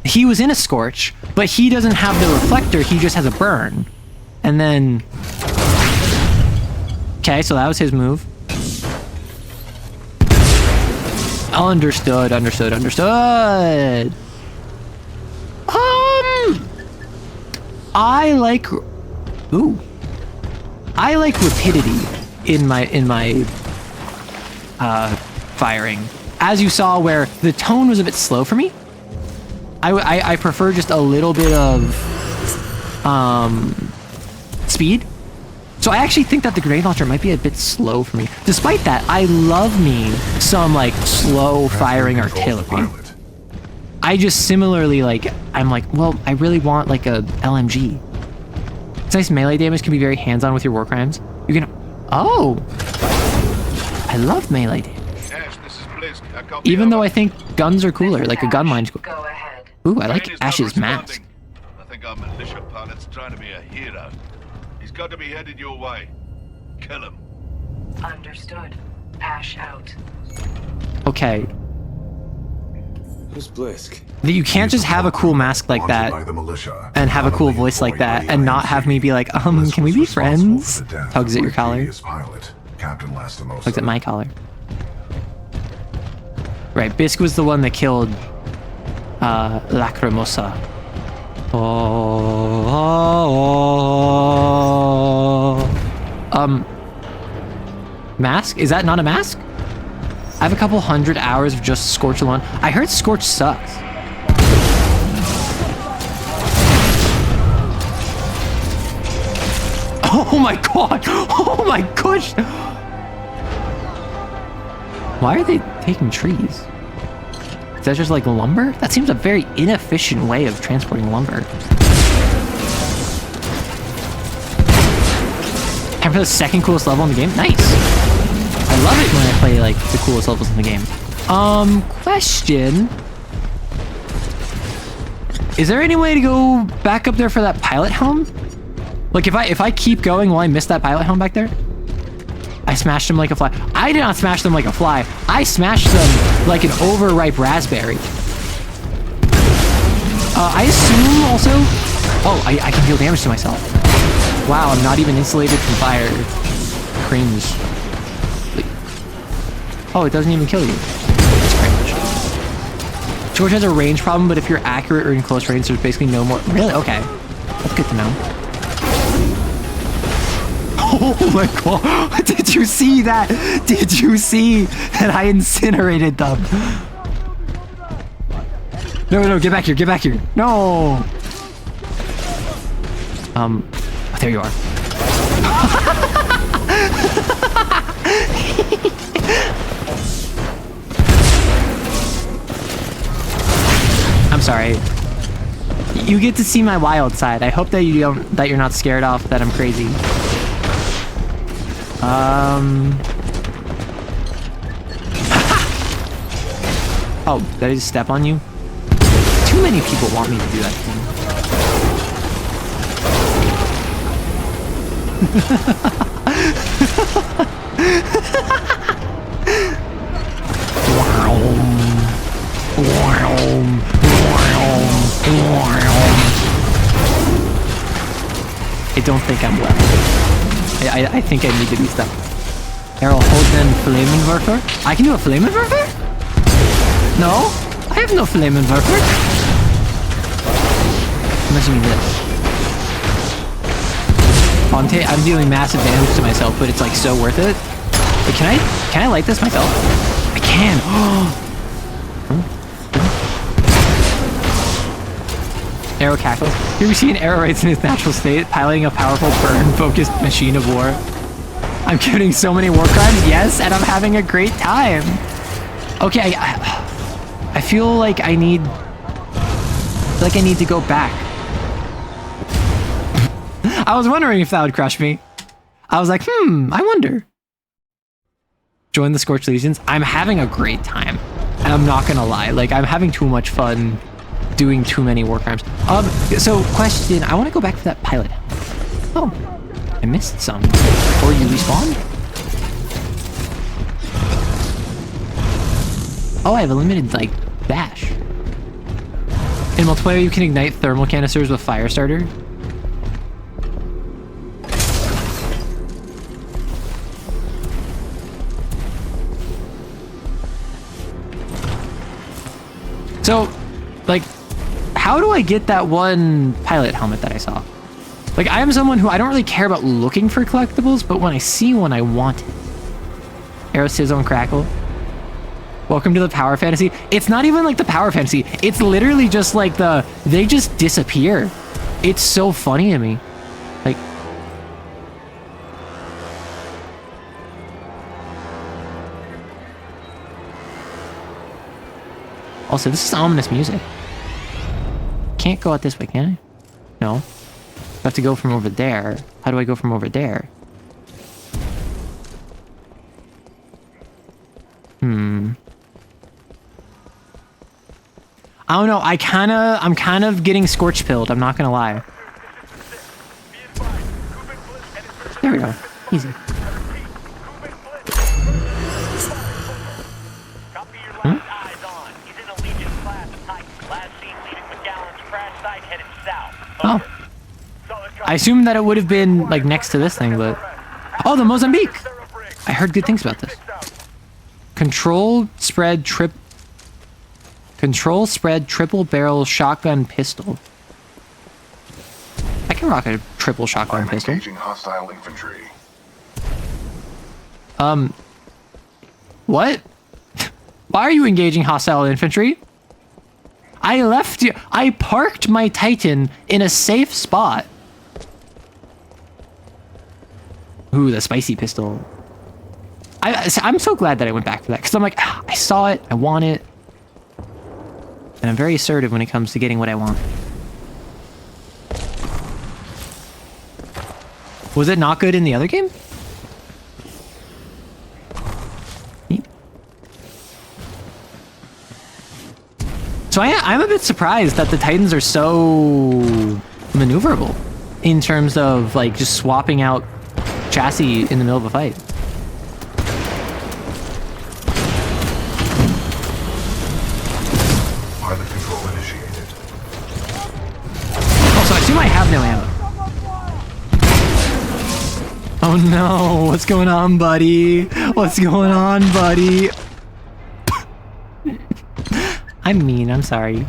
he was in a Scorch, but he doesn't have the reflector, he just has a burn. And then... Okay, so that was his move. Understood. I like... Ooh. I like rapidity in my firing. As you saw, where the tone was a bit slow for me, I prefer just a little bit of speed. So I actually think that the grenade launcher might be a bit slow for me. Despite that, I love me some like slow firing artillery. I just similarly I'm like, well, I really want like a LMG. It's nice melee damage can be very hands-on with your war crimes. You can, oh, I love melee damage. Even though I think guns are cooler, like a gun line's cool. Go ahead. Ooh, I like Ash's mask. I think our militia pilot's trying to be a hero. He's got to be headed your way. Kill him. Understood. Ash out. Okay. Who's Blisk? You can't just have a cool mask like that and have a cool voice like that and not have me be like, can we be friends? Tugs at your collar. Tugs at my collar. Right, Bisk was the one that killed Lacrimosa. Mask? Is that not a mask? I have a couple 100 hours of just Scorch alone. I heard Scorch sucks. Oh my god! Oh my gosh! Why are they taking trees? Is that just like lumber? That seems a very inefficient way of transporting lumber. Time for the second coolest level in the game? Nice! I love it when I play like the coolest levels in the game. Question. Is there any way to go back up there for that pilot helm? Like if I keep going, will I miss that pilot helm back there? I smashed them like a fly. I did not smash them like a fly. I smashed them like an overripe raspberry. I assume also... Oh, I can deal damage to myself. Wow, I'm not even insulated from fire. Cringe. Oh, it doesn't even kill you. That's cringe. George has a range problem, but if you're accurate or in close range, there's basically no more... Really? Okay. That's good to know. Oh my god! Did you see that? Did you see that I incinerated them? No, get back here, get back here. No! Oh, there you are. I'm sorry. You get to see my wild side. I hope that you're not scared off that I'm crazy. Oh, did I just step on you? Too many people want me to do that thing. I don't think I'm well. I think I need to be stuck. Errol, hold them Flammenwerfer? I can do a Flammenwerfer? No, I have no Flammenwerfer. Unless you mean this. I'm dealing massive damage to myself, but it's like so worth it. But can I light this myself? I can. Arrow cackles. Here we see an arrow right in its natural state, piloting a powerful burn-focused machine of war. I'm committing so many war crimes, yes, and I'm having a great time. Okay, I feel like I need to go back. I was wondering if that would crush me. I was like, I wonder. Join the Scorched Legions. I'm having a great time. I'm not gonna lie. Like, I'm having too much fun doing too many war crimes. So question, I want to go back to that pilot. Oh, I missed some. Before you respawn? Oh, I have a limited, like, dash. In multiplayer, you can ignite thermal canisters with Firestarter. So, like, how do I get that one pilot helmet that I saw? Like, I am someone who I don't really care about looking for collectibles, but when I see one, I want it. Arrow Sizzle and Crackle. Welcome to the Power Fantasy. It's not even like the Power Fantasy. It's literally just like they just disappear. It's so funny to me. Like, also, this is ominous music. Can't go out this way, can I? No. I have to go from over there. How do I go from over there? I don't know. I'm kind of getting scorch pilled. I'm not gonna lie. There we go. Easy. Oh. I assumed that it would have been like next to this thing, but oh, the Mozambique. I heard good things about this. Control spread triple barrel shotgun pistol. I can rock a triple shotgun pistol. Engaging hostile infantry. What? Why are you engaging hostile infantry? I parked my Titan in a safe spot. Ooh, the spicy pistol. I'm so glad that I went back for that, because I'm like, I saw it, I want it. And I'm very assertive when it comes to getting what I want. Was it not good in the other game? So I'm a bit surprised that the Titans are so maneuverable in terms of like just swapping out chassis in the middle of a fight. Pilot control initiated. Also, I assume I have no ammo. Oh no, what's going on, buddy? What's going on, buddy? I'm mean, I'm sorry.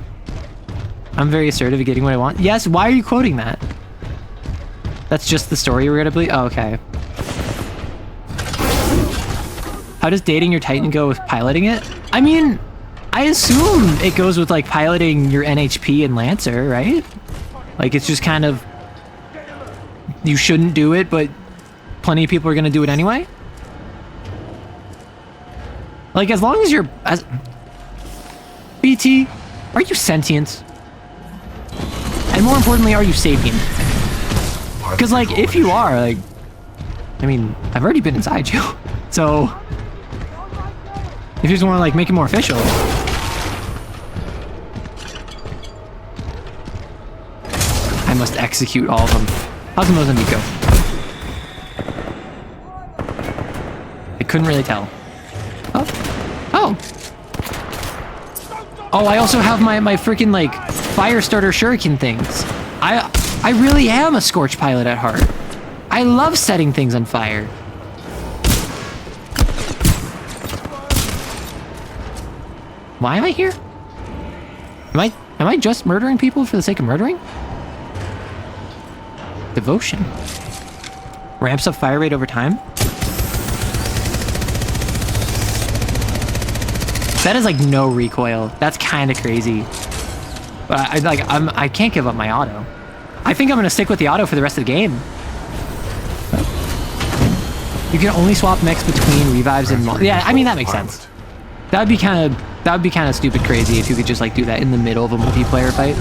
I'm very assertive at getting what I want. Yes, why are you quoting that? That's just the story we're gonna believe? Oh, okay. How does dating your Titan go with piloting it? I mean, I assume it goes with like piloting your NHP and Lancer, right? Like it's just kind of, you shouldn't do it, but plenty of people are gonna do it anyway. Like as long as you're, BT, are you sentient? And more importantly, are you sapient? Because like, if you are, like, I mean, I've already been inside you. So, if you just want to like make it more official. I must execute all of them. How's the Mozambique go? I couldn't really tell. Oh. Oh. Oh, I also have my freaking like Firestarter shuriken things. I really am a Scorch pilot at heart. I love setting things on fire. Why am I here? Am I just murdering people for the sake of murdering? Devotion. Ramps up fire rate over time. That is like no recoil. That's kind of crazy. But I can't give up my auto. I think I'm gonna stick with the auto for the rest of the game. You can only swap mechs between revives and yeah, I mean that makes sense. That'd be kind of stupid crazy if you could just like do that in the middle of a multiplayer fight.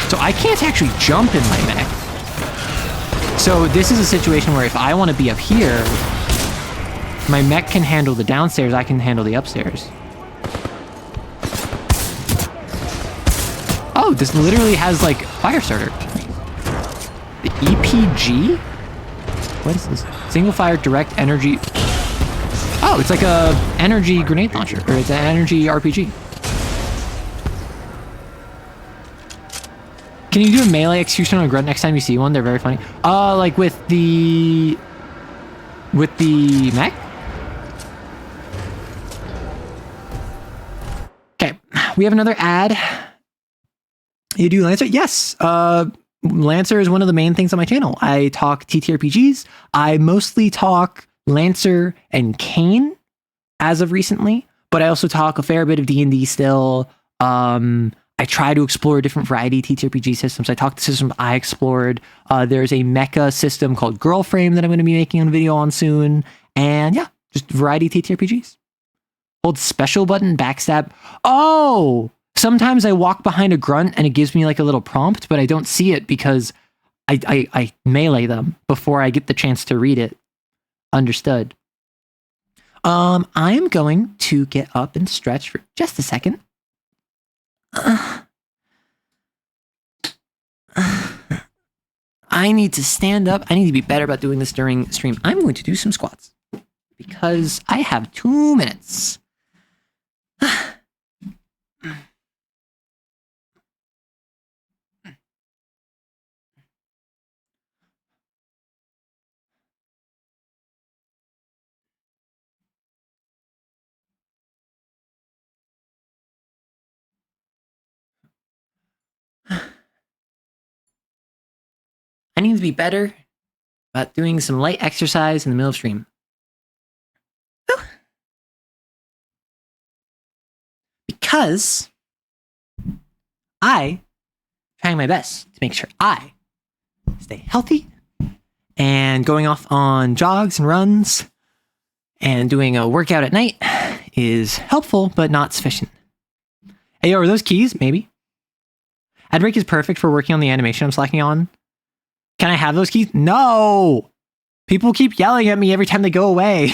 So I can't actually jump in my mech. So this is a situation where if I want to be up here, my mech can handle the downstairs, I can handle the upstairs. Oh, this literally has like fire starter. The EPG? What is this? Single fire direct energy. Oh, it's like a energy grenade launcher, or it's an energy RPG. Can you do a melee execution on a grunt next time you see one? They're very funny. Like with the mech? Okay, we have another ad. You do Lancer? Yes. Lancer is one of the main things on my channel. I talk TTRPGs. I mostly talk Lancer and Kane as of recently, but I also talk a fair bit of D&D still. I try to explore a different variety of TTRPG systems. I talk the systems I explored. There's a mecha system called Girlframe that I'm going to be making a video on soon. And yeah, just variety of TTRPGs. Hold special button, backstab. Oh! Sometimes I walk behind a grunt and it gives me like a little prompt, but I don't see it because I melee them before I get the chance to read it. Understood. I am going to get up and stretch for just a second. I need to stand up. I need to be better about doing this during stream. I'm going to do some squats because I have 2 minutes. I need to be better about doing some light exercise in the middle of stream. Because I'm trying my best to make sure I stay healthy and going off on jogs and runs and doing a workout at night is helpful, but not sufficient. Hey, yo, are those keys? Maybe. Ad break is perfect for working on the animation I'm slacking on. Can I have those keys? No! People keep yelling at me every time they go away.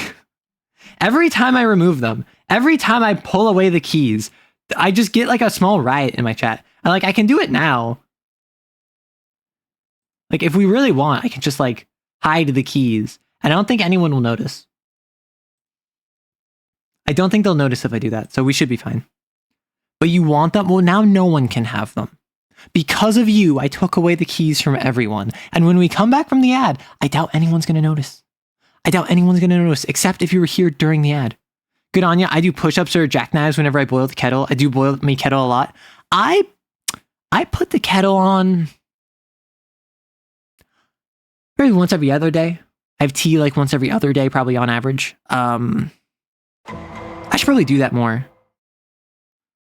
Every time I remove them, every time I pull away the keys, I just get like a small riot in my chat. And like, I can do it now. Like, if we really want, I can just like hide the keys. And I don't think anyone will notice. I don't think they'll notice if I do that, so we should be fine. But you want them? Well, now no one can have them. Because of you, I took away the keys from everyone. And when we come back from the ad, I doubt anyone's going to notice. I doubt anyone's going to notice, except if you were here during the ad. Good on ya. I do push-ups or jackknives whenever I boil the kettle. I do boil my kettle a lot. I put the kettle on maybe once every other day. I have tea like once every other day, probably on average. I should probably do that more.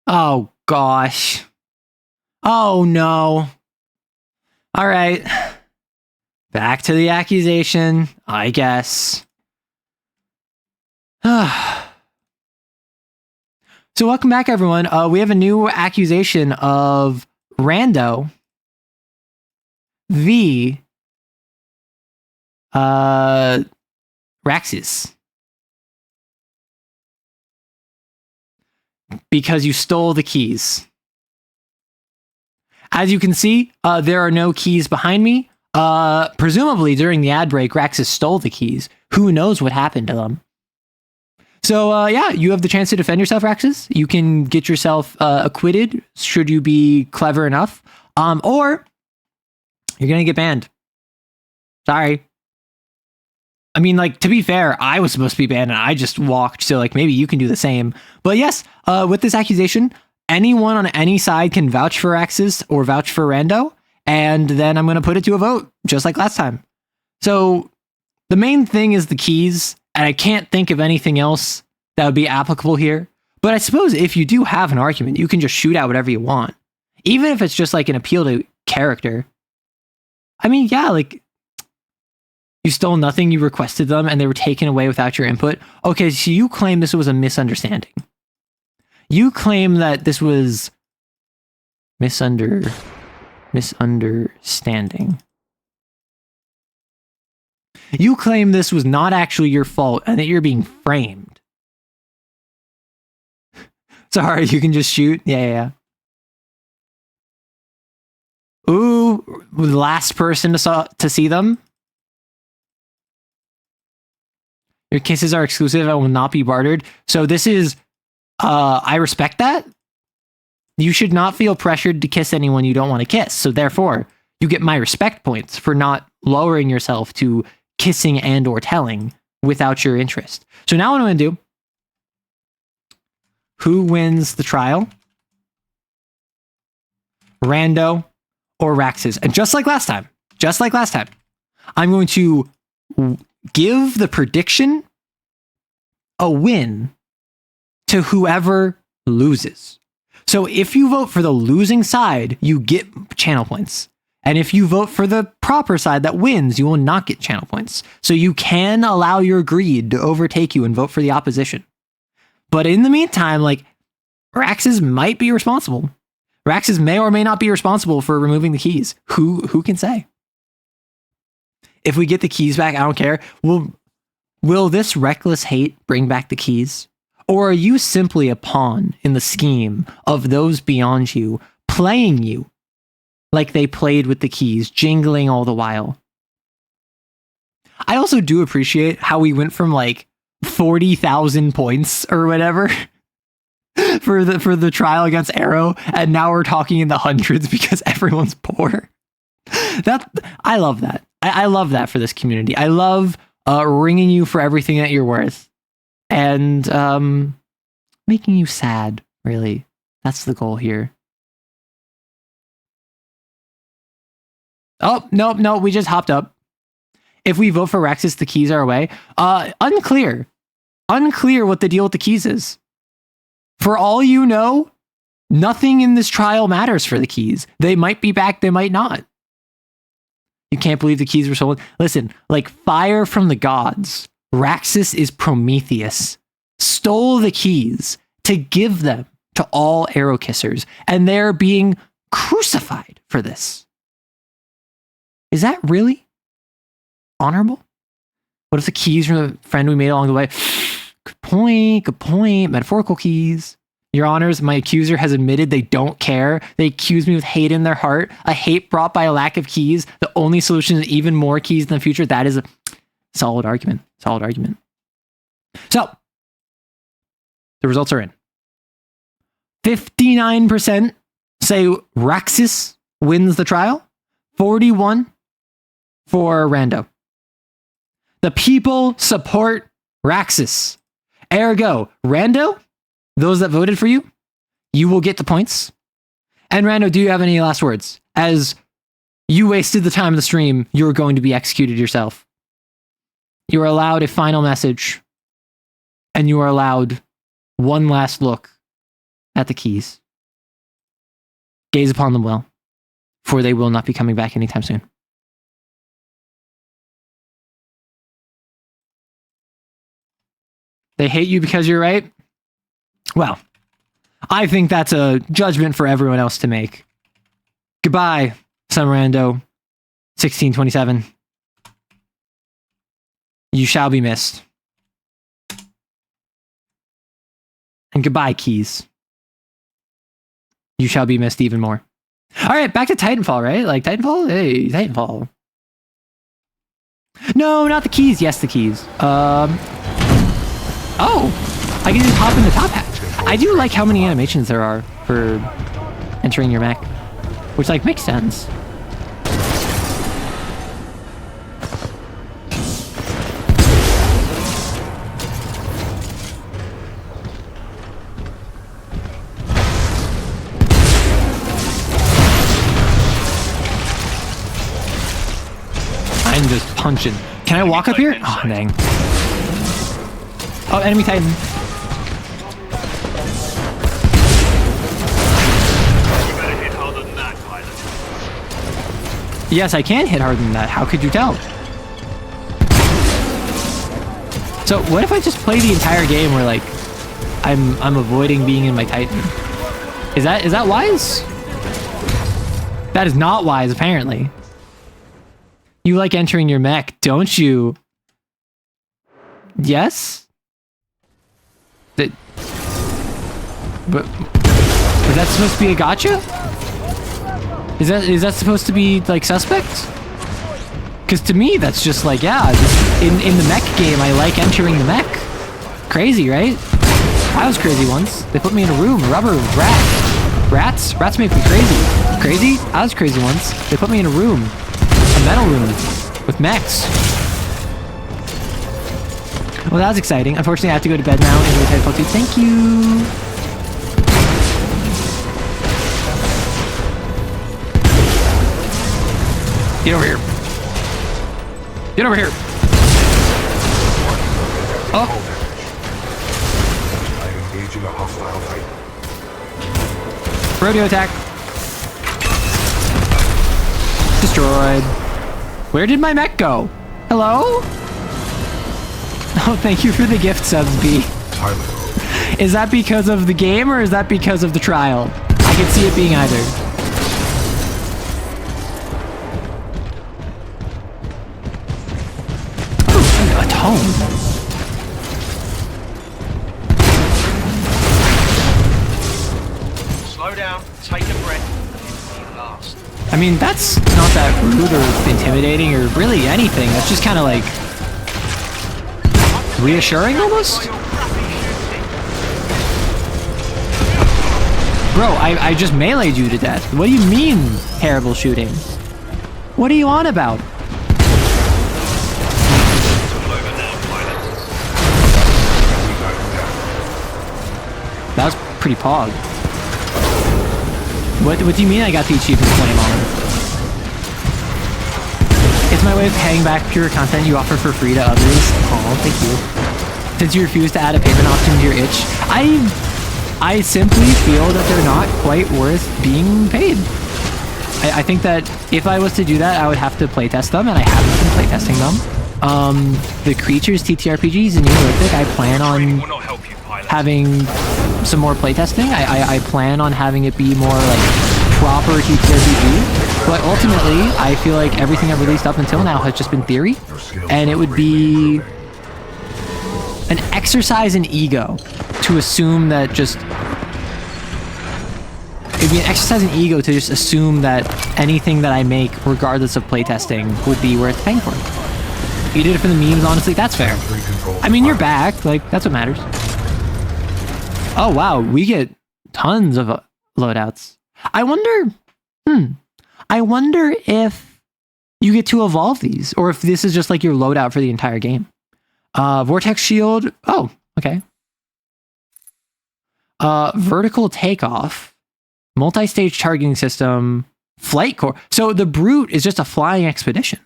Oh, gosh. Oh, no. All right. Back to the accusation, I guess. So welcome back, everyone. We have a new accusation of Rando v. Raxus. Because you stole the keys. As you can see, there are no keys behind me. Presumably during the ad break, Raxus stole the keys. Who knows what happened to them? So yeah, you have the chance to defend yourself, Raxus. You can get yourself acquitted should you be clever enough. Or you're gonna get banned. Sorry. I mean, like, to be fair, I was supposed to be banned and I just walked, so like maybe you can do the same. But yes, with this accusation, anyone on any side can vouch for Raxus or vouch for Rando, and then I'm going to put it to a vote, just like last time. So the main thing is the keys, and I can't think of anything else that would be applicable here. But I suppose if you do have an argument, you can just shoot out whatever you want. Even if it's just like an appeal to character. I mean, yeah, like you stole nothing, you requested them, and they were taken away without your input. Okay, so you claim this was a misunderstanding. You claim that this was misunderstanding. You claim this was not actually your fault and that you're being framed. Sorry, you can just shoot? Yeah. Ooh, the last person to see them. Your kisses are exclusive and will not be bartered. So this is, I respect that. You should not feel pressured to kiss anyone you don't want to kiss. So therefore, you get my respect points for not lowering yourself to kissing and or telling without your interest. So now what I'm going to do, who wins the trial? Rando or Raxus? And just like last time, I'm going to give the prediction a win to whoever loses. So if you vote for the losing side, you get channel points. And if you vote for the proper side that wins, you will not get channel points. So you can allow your greed to overtake you and vote for the opposition. But in the meantime, like, Raxus might be responsible. Raxus may or may not be responsible for removing the keys. Who can say? If we get the keys back, I don't care. Will this reckless hate bring back the keys? Or are you simply a pawn in the scheme of those beyond you, playing you like they played with the keys, jingling all the while? I also do appreciate how we went from like 40,000 points or whatever for the trial against Arrow, and now we're talking in the hundreds because everyone's poor. I love that. I love that for this community. I love ringing you for everything that you're worth. And making you sad, really. That's the goal here. Oh, no, we just hopped up. If we vote for Raxus, the keys are away. Unclear what the deal with the keys is. For all you know, nothing in this trial matters for the keys. They might be back, they might not. You can't believe the keys were stolen. Listen, like fire from the gods, Raxus is Prometheus, stole the keys to give them to all arrow kissers, and they're being crucified for this. Is that really honorable? What if the keys from the friend we made along the way? Good point. Metaphorical keys. Your honors, my accuser has admitted they don't care. They accuse me with hate in their heart, a hate brought by a lack of keys. The only solution is even more keys in the future. That is a solid argument. So, the results are in. 59% say Raxus wins the trial. 41% for Rando. The people support Raxus. Ergo, Rando, those that voted for you, you will get the points. And Rando, do you have any last words? As you wasted the time of the stream, you're going to be executed yourself. You are allowed a final message, and you are allowed one last look at the keys. Gaze upon them well, for they will not be coming back anytime soon. They hate you because you're right? Well, I think that's a judgment for everyone else to make. Goodbye, Summerando 1627. You shall be missed. And goodbye, keys. You shall be missed even more. All right, back to Titanfall, right? Like, Titanfall? Hey, Titanfall. No, not the keys. Yes, the keys. Oh, I can just hop in the top hatch. I do like how many animations there are for entering your mech, which, like, makes sense. I'm just punching. Can I walk up here? Oh, dang. Oh, enemy Titan. Yes, I can hit harder than that. How could you tell? So what if I just play the entire game where like I'm avoiding being in my Titan? Is that wise? That is not wise, apparently. You like entering your mech, don't you? Yes? But is that supposed to be a gotcha? Is that supposed to be like suspect? Because to me, that's just like, yeah, just in the mech game, I like entering the mech. Crazy, right? I was crazy once. They put me in a room, a rubber with rats. Rats make me crazy. Crazy? I was crazy once. They put me in a room, a metal room, with mechs. Well, that was exciting. Unfortunately, I have to go to bed now. Enjoy Titanfall 2. Thank you. Get over here. Get over here. Oh. I'm engaging a hostile Titan. Rodeo attack. Destroyed. Where did my mech go? Hello? Oh, thank you for the gift subs, B. Is that because of the game or is that because of the trial? I could see it being either. Ooh, a tome. Slow down, take a breath, and last. I mean, that's not that rude or intimidating or really anything. That's just kind of like reassuring almost? Bro, I just meleeed you to death. What do you mean, terrible shooting? What are you on about? That was pretty pog. What do you mean I got the achievement flame on? It's my way of paying back pure content you offer for free to others. Oh, thank you. Since you refuse to add a payment option to your itch, I simply feel that they're not quite worth being paid. I think that if I was to do that, I would have to playtest them, and I haven't been playtesting them. The Creatures TTRPGs in New Olympic, I plan on having some more playtesting. I plan on having it be more like proper TTRPG, but ultimately, I feel like everything I've released up until now has just been theory, and it would be an exercise in ego to assume that it'd be an exercise in ego to just assume that anything that I make, regardless of playtesting, would be worth paying for. If you did it for the memes, honestly, that's fair. I mean, you're back, like, that's what matters. Oh wow, we get tons of loadouts. I wonder if you get to evolve these, or if this is just like your loadout for the entire game. Vortex shield. Oh, okay. Vertical takeoff, multi-stage targeting system, flight core. So the Brute is just a flying expedition.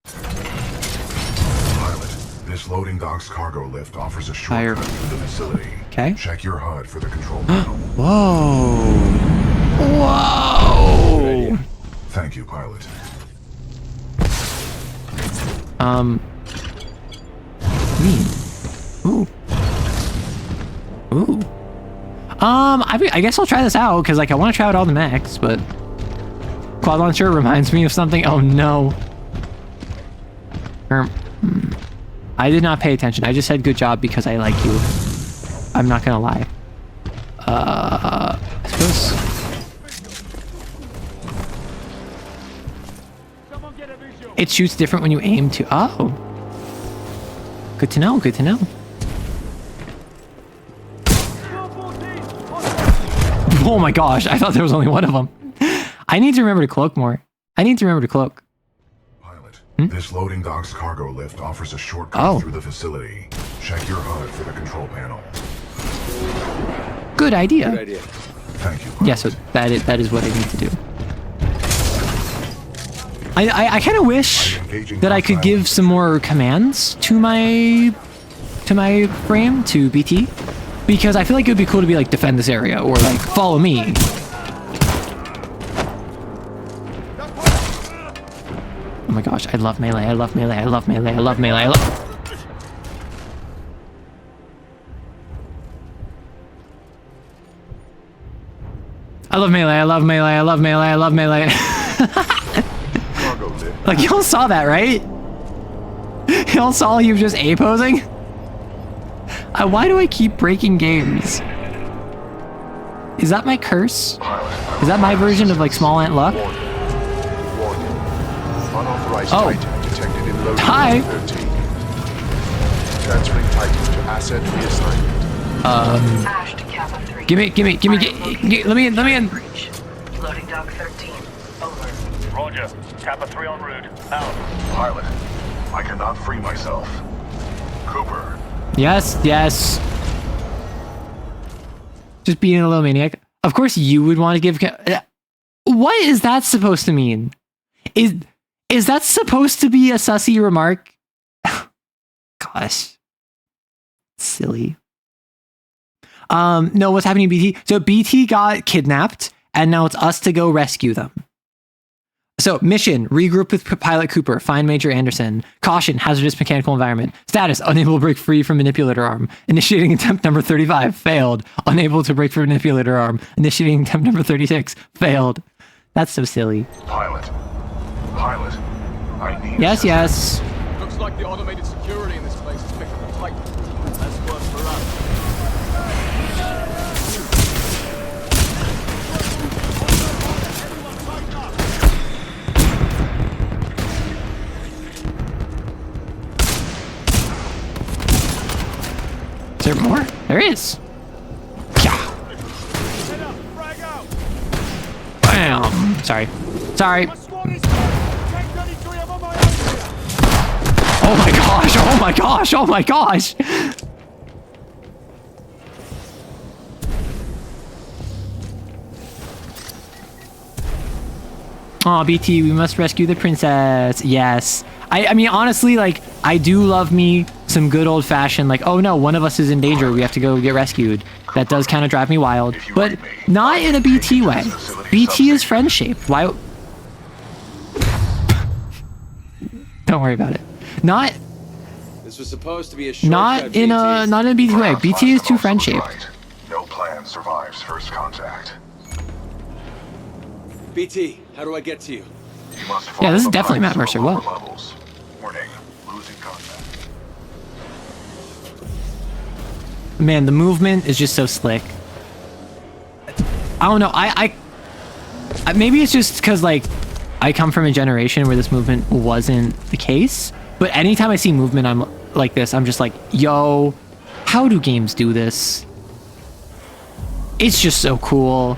Pilot, this loading dock's cargo lift offers a shortcut to the facility. Okay. Check your HUD for the control panel. Whoa. Whoa. Thank you, pilot. Ooh. Ooh. I guess I'll try this out, because like I want to try out all the mechs, but quad launcher reminds me of something. Oh no. I did not pay attention. I just said good job because I like you. I'm not gonna lie. I suppose. It shoots different when you aim to. Oh. Good to know, good to know. Oh my gosh, I thought there was only one of them. I need to remember to cloak more. I need to remember to cloak. Pilot, this loading dock's cargo lift offers a shortcut through the facility. Check your HUD for the control panel. Good idea. Good idea. Thank you. Yeah, so that is what I need to do. I kind of wish that I could give some more commands to my frame, to BT, because I feel like it would be cool to be like, defend this area, or like, follow me. my gosh, I love melee, I love melee, I love melee, I love melee, I love... I love melee, I love melee, I love melee, I love melee. Like, y'all saw that, right? Y'all saw you just A-posing? Why do I keep breaking games? Is that my curse? Is that my version of, like, Small Ant Luck? Oh. Hi! Transferring Titan to asset reassignment. Give me, let me in. Loading dock 13. Over. Roger. Kappa 3 en route. Out. Pilot, I cannot free myself. Cooper. Yes. Just being a little maniac. Of course you would want to give... What is that supposed to mean? Is that supposed to be a sussy remark? Gosh. Silly. No, what's happening, BT? So BT got kidnapped, and now it's us to go rescue them. So, mission, regroup with Pilot Cooper, find Major Anderson. Caution, hazardous mechanical environment. Status, unable to break free from manipulator arm. Initiating attempt number 35, failed. Unable to break from manipulator arm. Initiating attempt number 36, failed. That's so silly. Pilot, I need... Yes. Looks like the automated security in this place is picking up Titan. That's worse for us. Is there more? There is. Yeah. Bam. Sorry. Oh my gosh. Oh, BT, we must rescue the princess. Yes. I mean, honestly, like, I do love me some good old-fashioned, like, oh no, one of us is in danger, we have to go get rescued. That does kind of drive me wild, but not in a BT way. BT is friend-shaped. Why? Don't worry about it. This was supposed to be a shortcut, not in a BT way. BT is too friend-shaped. No plan survives first contact. BT, how do I get to you? Yeah, this is definitely Matt Mercer. Whoa. Warning, losing contact. Man, the movement is just so slick. I don't know. I maybe it's just because, like, I come from a generation where this movement wasn't the case. But anytime I see movement, I'm like this. I'm just like, yo, how do games do this? It's just so cool.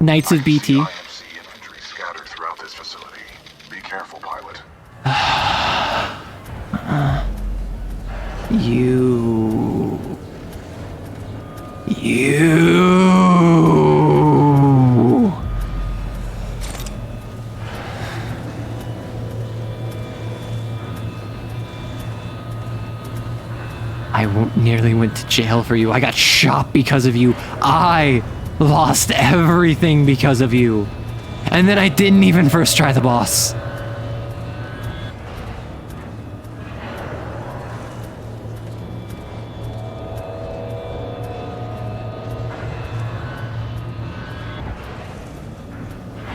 Knights of BT. IMC infantry scattered throughout this facility. Be careful, pilot. You. I nearly went to jail for you. I got shot because of you. I lost everything because of you. And then I didn't even first try the boss.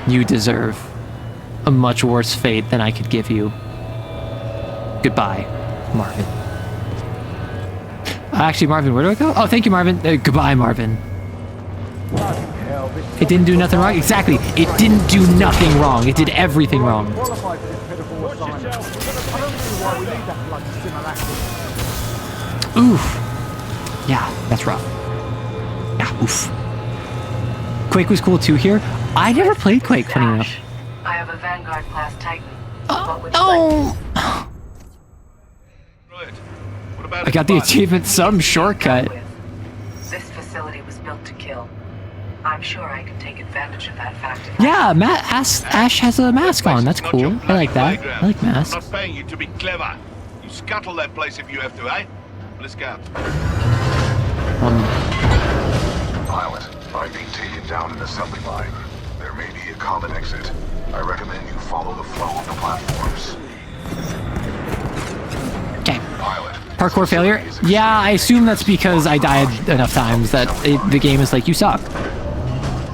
You deserve a much worse fate than I could give you. Goodbye, Marvin. Actually, Marvin, where do I go? Oh, thank you, Marvin. Goodbye, Marvin. It didn't do nothing wrong? Exactly. It didn't do nothing wrong. It did everything wrong. Oof. Yeah, that's rough. Yeah, oof. Quake was cool too here. I never played Quake, funny enough. I have a Vanguard class Titan. Oh! I got the achievement some shortcut. This facility was built to kill. I'm sure I can take advantage of that fact. Yeah, Ash has a mask on. That's cool. I like that. I like masks. I'm not paying you to be clever. You scuttle that place if you have to, eh? Let's go. Pilot, I'm being taken down an assembly line. There may be a common exit. I recommend you follow the flow of the platforms. Okay. Parkour failure? Yeah, I assume that's because I died enough times that the game is like, you suck.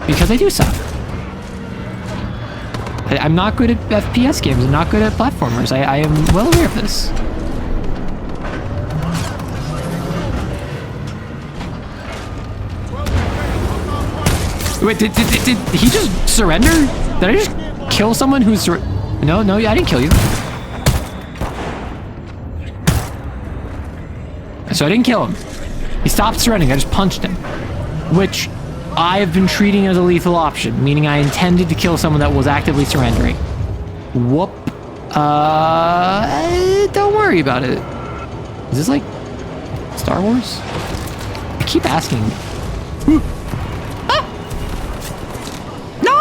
Because I do suck. I'm not good at FPS games. I'm not good at platformers. I am well aware of this. Wait, did he just surrender? Did I just kill someone who's No, I didn't kill you. So I didn't kill him. He stopped surrendering. I just punched him. Which I have been treating as a lethal option, meaning I intended to kill someone that was actively surrendering. Whoop. Don't worry about it. Is this like Star Wars? I keep asking. No!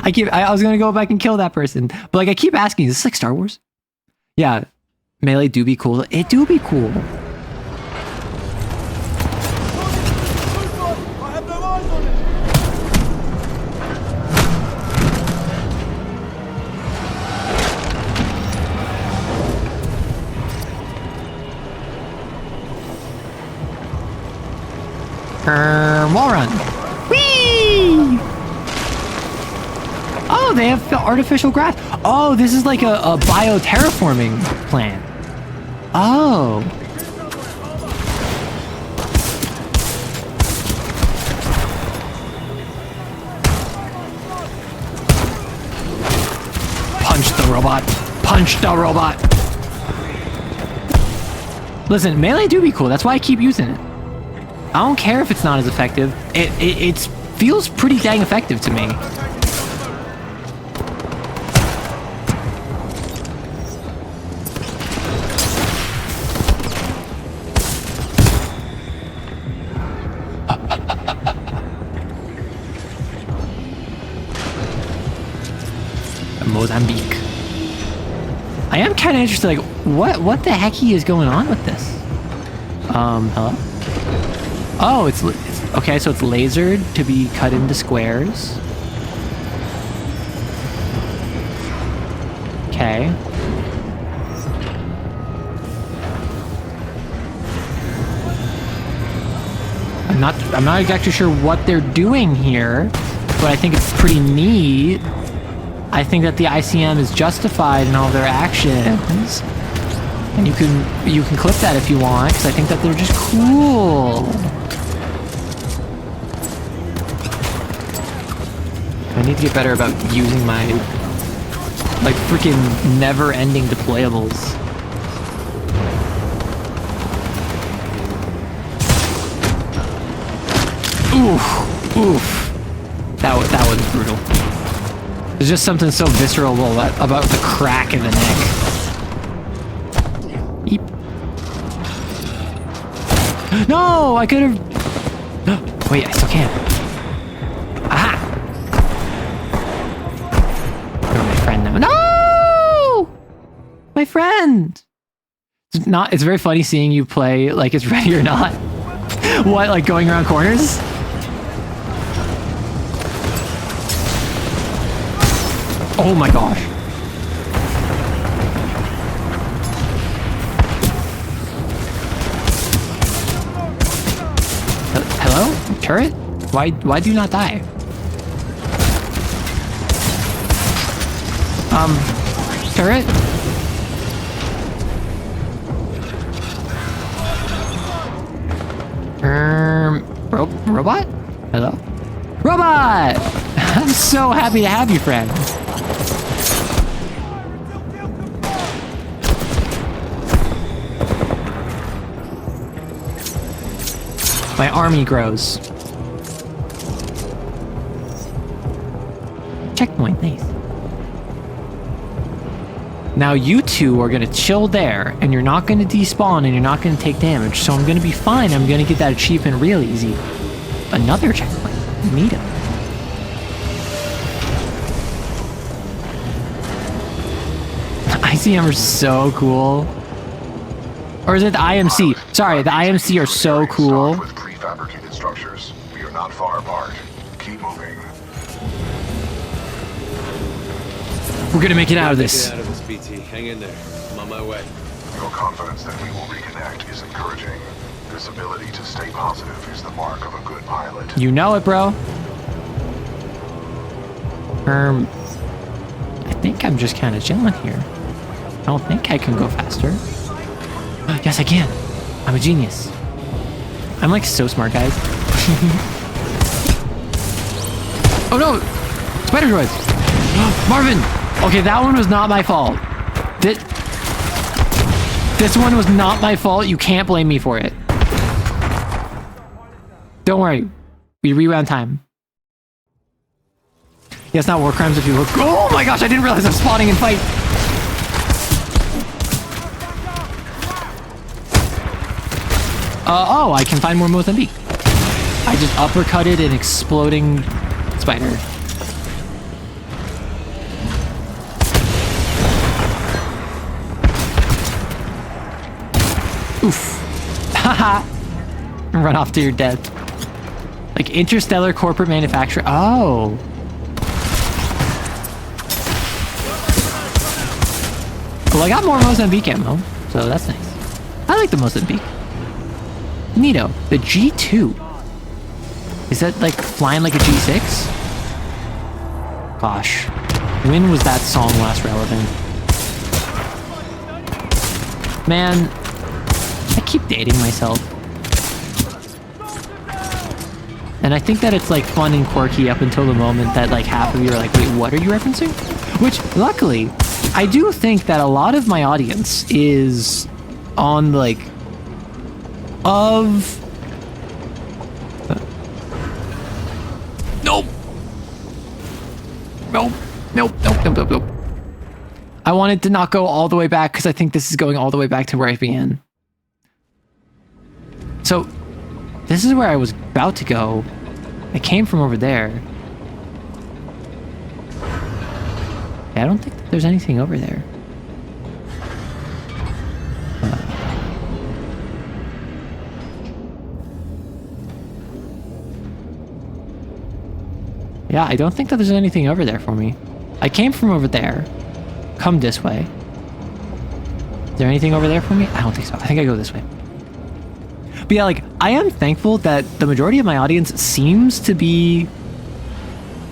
I was gonna go back and kill that person, but like I keep asking, is this like Star Wars? Yeah, melee do be cool. It do be cool. Wall run. Whee! Oh, they have artificial grass. Oh, this is like a bio-terraforming plan. Oh. Punch the robot. Punch the robot. Listen, melee do be cool. That's why I keep using it. I don't care if it's not as effective. It feels pretty dang effective to me. Mozambique. I am kind of interested, like, what the hecky is going on with this? Hello? Oh, it's okay, so it's lasered to be cut into squares. Okay. I'm not exactly sure what they're doing here, but I think it's pretty neat. I think that the ICM is justified in all their actions. And you can clip that if you want, because I think that they're just cool. I need to get better about using my, like, freaking never-ending deployables. Oof. Oof. That was brutal. There's just something so visceral about the crack in the neck. Eep. No, I could have... Wait, I still can. Aha! You're my friend now. No! My friend! It's very funny seeing you play like it's ready or not. What, like going around corners? Oh my gosh. Hello? Turret? Why do you not die? Turret? Robot? Hello? Robot! I'm so happy to have you, friend. My army grows. Checkpoint, nice. Now you two are gonna chill there, and you're not gonna despawn, and you're not gonna take damage, so I'm gonna be fine. I'm gonna get that achievement real easy. Another checkpoint. Meet him. ICM are so cool. Or is it the IMC? Sorry, the IMC are so cool. With prefabricated structures. We're gonna make it out of this. Get out of this, BT. Hang in there. I'm on my way. Your confidence that we will reconnect is encouraging. This ability to stay positive is the mark of a good pilot. You know it, bro. I think I'm just kind of chilling here. I don't think I can go faster. Yes, I can. I'm a genius. I'm like so smart, guys. Oh no! Spider droids! Marvin! Okay, that one was not my fault. This one was not my fault. You can't blame me for it. Don't worry. We rewound time. Yeah, it's not war crimes if you look. Oh my gosh, I didn't realize I'm spawning in fight. Oh, I can find more Mozambique. I just uppercutted an exploding spider. Oof. Haha. Run off to your death. Like interstellar corporate manufacturer. Oh. Well, I got more Mozambique ammo, so that's nice. I like the Mozambique. Neato. The G2. Is that like flying like a G6? Gosh. When was that song last relevant? Man, I keep dating myself. And I think that it's like fun and quirky up until the moment that like half of you are like, wait, what are you referencing? Which, luckily, I do think that a lot of my audience is on like of nope. I wanted to not go all the way back because I think this is going all the way back to where I began. So this is where I was about to go. I came from over there. Yeah, I don't think that there's anything over there. Yeah, I don't think that there's anything over there for me. I came from over there. Come this way. Is there anything over there for me? I don't think so. I think I go this way. But yeah, like, I am thankful that the majority of my audience seems to be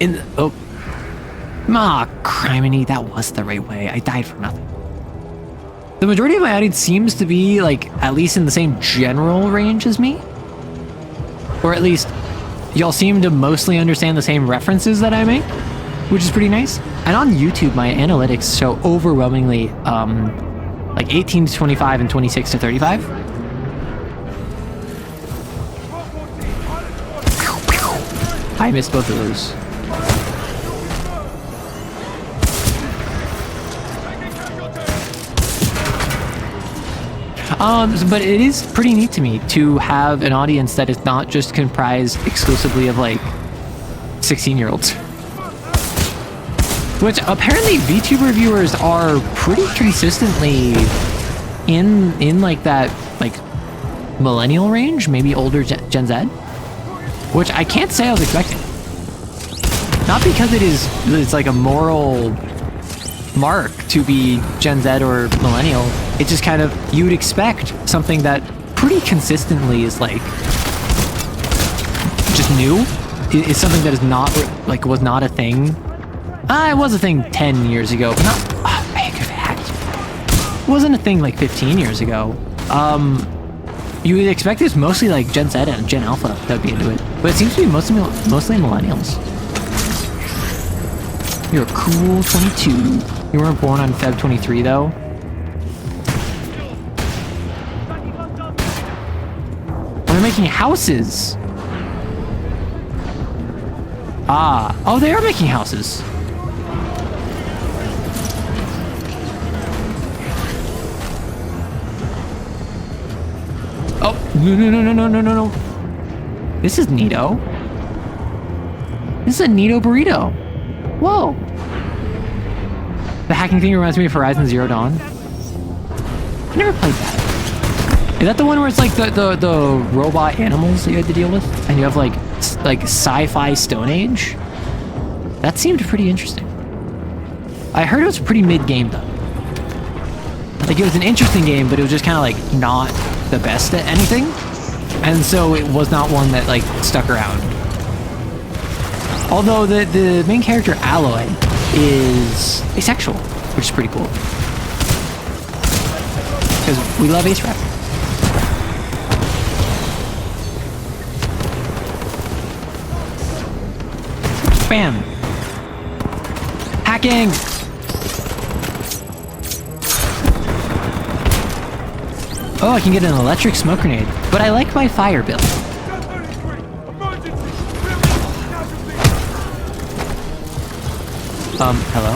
in... Oh. Ah, criminy, that was the right way. I died for nothing. The majority of my audience seems to be, like, at least in the same general range as me. Or at least, y'all seem to mostly understand the same references that I make, which is pretty nice. And on YouTube, my analytics show overwhelmingly, like 18 to 25 and 26 to 35. I missed both of those. But it is pretty neat to me to have an audience that is not just comprised exclusively of like 16-year-olds. Which apparently VTuber viewers are pretty consistently in like that like millennial range, maybe older Gen Z. Which I can't say I was expecting. Not because it's like a moral mark to be Gen Z or millennial. It's just kind of, you would expect something that pretty consistently is like just new. Is something that is not like was not a thing. It was a thing 10 years ago, but not. It wasn't a thing like 15 years ago. You would expect it's mostly like Gen Z and Gen Alpha that would be into it, but it seems to be mostly millennials. You're a cool 22. You weren't born on Feb 23 though. They're making houses. Oh, they are making houses. Oh, no. This is neato. This is a neato burrito. Whoa. The hacking thing reminds me of Horizon Zero Dawn. I never played that. Is that the one where it's like the robot animals that you had to deal with? And you have like sci-fi Stone Age? That seemed pretty interesting. I heard it was pretty mid-game though. Like it was an interesting game, but it was just kind of like not the best at anything. And so it was not one that like stuck around. Although the main character, Alloy, is asexual, which is pretty cool. Because we love Ace Rap. Bam! Hacking! Oh, I can get an electric smoke grenade, but I like my fire build. Hello?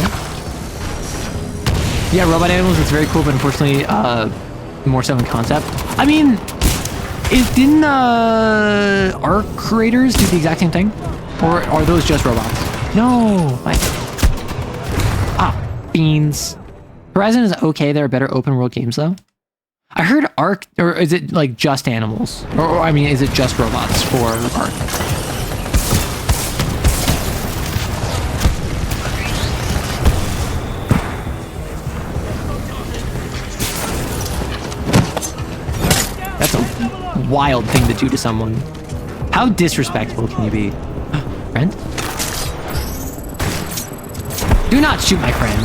Yeah, robot animals, it's very cool, but unfortunately, more so in concept. I mean, didn't Arc creators do the exact same thing? Or are those just robots? No! Beans. Horizon is okay, there are better open world games though. I heard Arc, or is it like just animals? Or I mean, is it just robots for Arc? That's a wild thing to do to someone. How disrespectful can you be? Friend? Do not shoot my friend.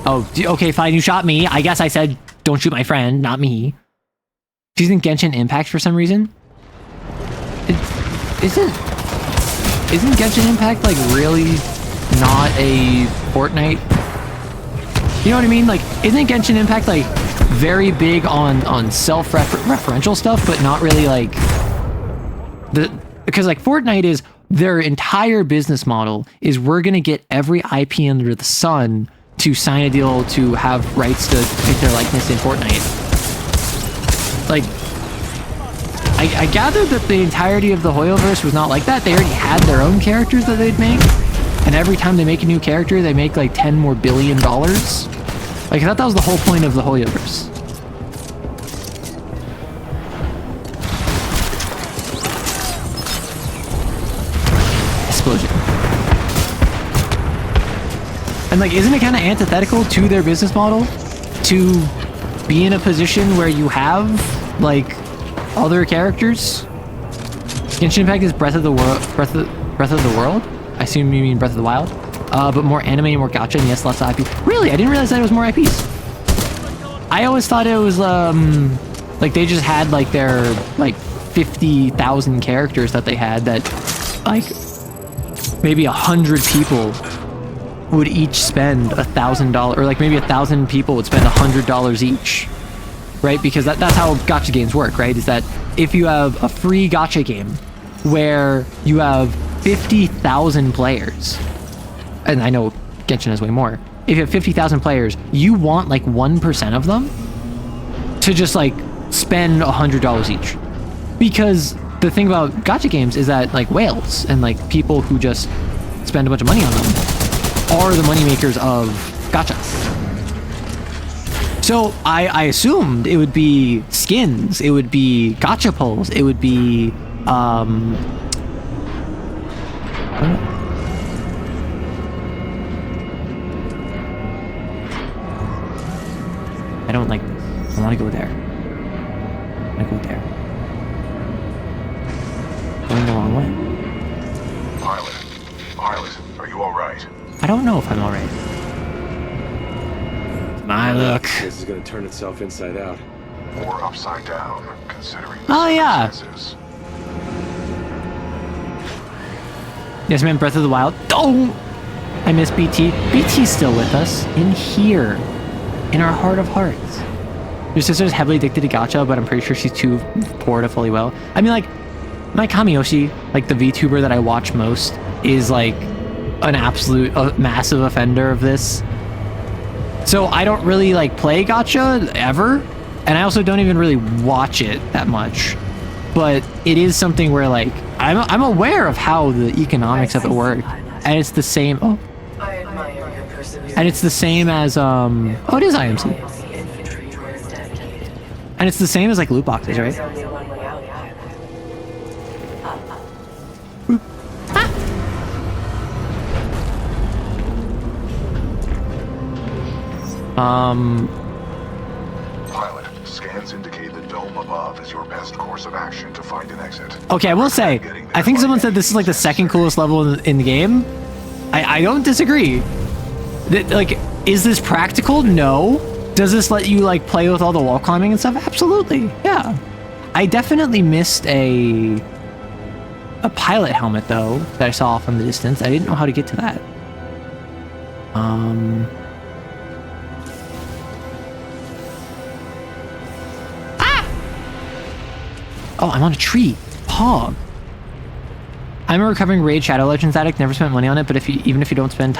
Oh, okay, fine, you shot me. I guess I said don't shoot my friend, not me. She's in Genshin Impact for some reason. Isn't Genshin Impact like really not a Fortnite? You know what I mean? Like, isn't Genshin Impact like very big on self-referential stuff, but not really like because like Fortnite is their entire business model is we're gonna get every IP under the sun to sign a deal to have rights to take their likeness in Fortnite. Like, I gathered that the entirety of the Hoyoverse was not like that. They already had their own characters that they'd make, and every time they make a new character, they make like $10 more billion. Like, I thought that was the whole point of the Hoyoverse. Explosion. And like, isn't it kind of antithetical to their business model to be in a position where you have like other characters? Genshin Impact is Breath of the World. I assume you mean Breath of the Wild, but more anime, more gacha, and yes, lots of IP. Really, I didn't realize that it was more IPs. I always thought it was like they just had like their like 50,000 characters that they had that like maybe 100 people would each spend $1,000, or like maybe 1,000 people would spend $100 each, right? Because that's how gacha games work, right? Is that if you have a free gacha game where you have 50,000 players, and I know Genshin has way more, if you have 50,000 players, you want like 1% of them to just like spend $100 each. Because the thing about gacha games is that like whales and like people who just spend a bunch of money on them are the moneymakers of gacha. So I assumed it would be skins, it would be gacha pulls, it would be I don't like this. I want to go there. I want to go there. Going the wrong way. Pilot, are you all right? I don't know if I'm all right. My luck. This is gonna turn itself inside out. Or upside down, considering the circumstances. Yes, man, Breath of the Wild. Oh! I miss BT. BT's still with us. In here. In our heart of hearts. Your sister's heavily addicted to gacha, but I'm pretty sure she's too poor to fully well. I mean, like, my Kamiyoshi, like the VTuber that I watch most, is like an absolute massive offender of this. So I don't really like play gacha ever, and I also don't even really watch it that much. But it is something where like I'm aware of how the economics of it work, and it's the same. Oh, and it's the same as oh, it is IMC, and it's the same as like loot boxes, right? Pilot, scans indicate the dome above is your best course of action to find an exit. Okay, I will say, I think someone said this is like the second coolest level in the game. I don't disagree. Like, is this practical? No. Does this let you like play with all the wall climbing and stuff? Absolutely. Yeah. I definitely missed a pilot helmet though that I saw from the distance. I didn't know how to get to that. Oh, I'm on a tree. Pog. I'm a recovering Raid Shadow Legends addict. Never spent money on it, but even if you don't spend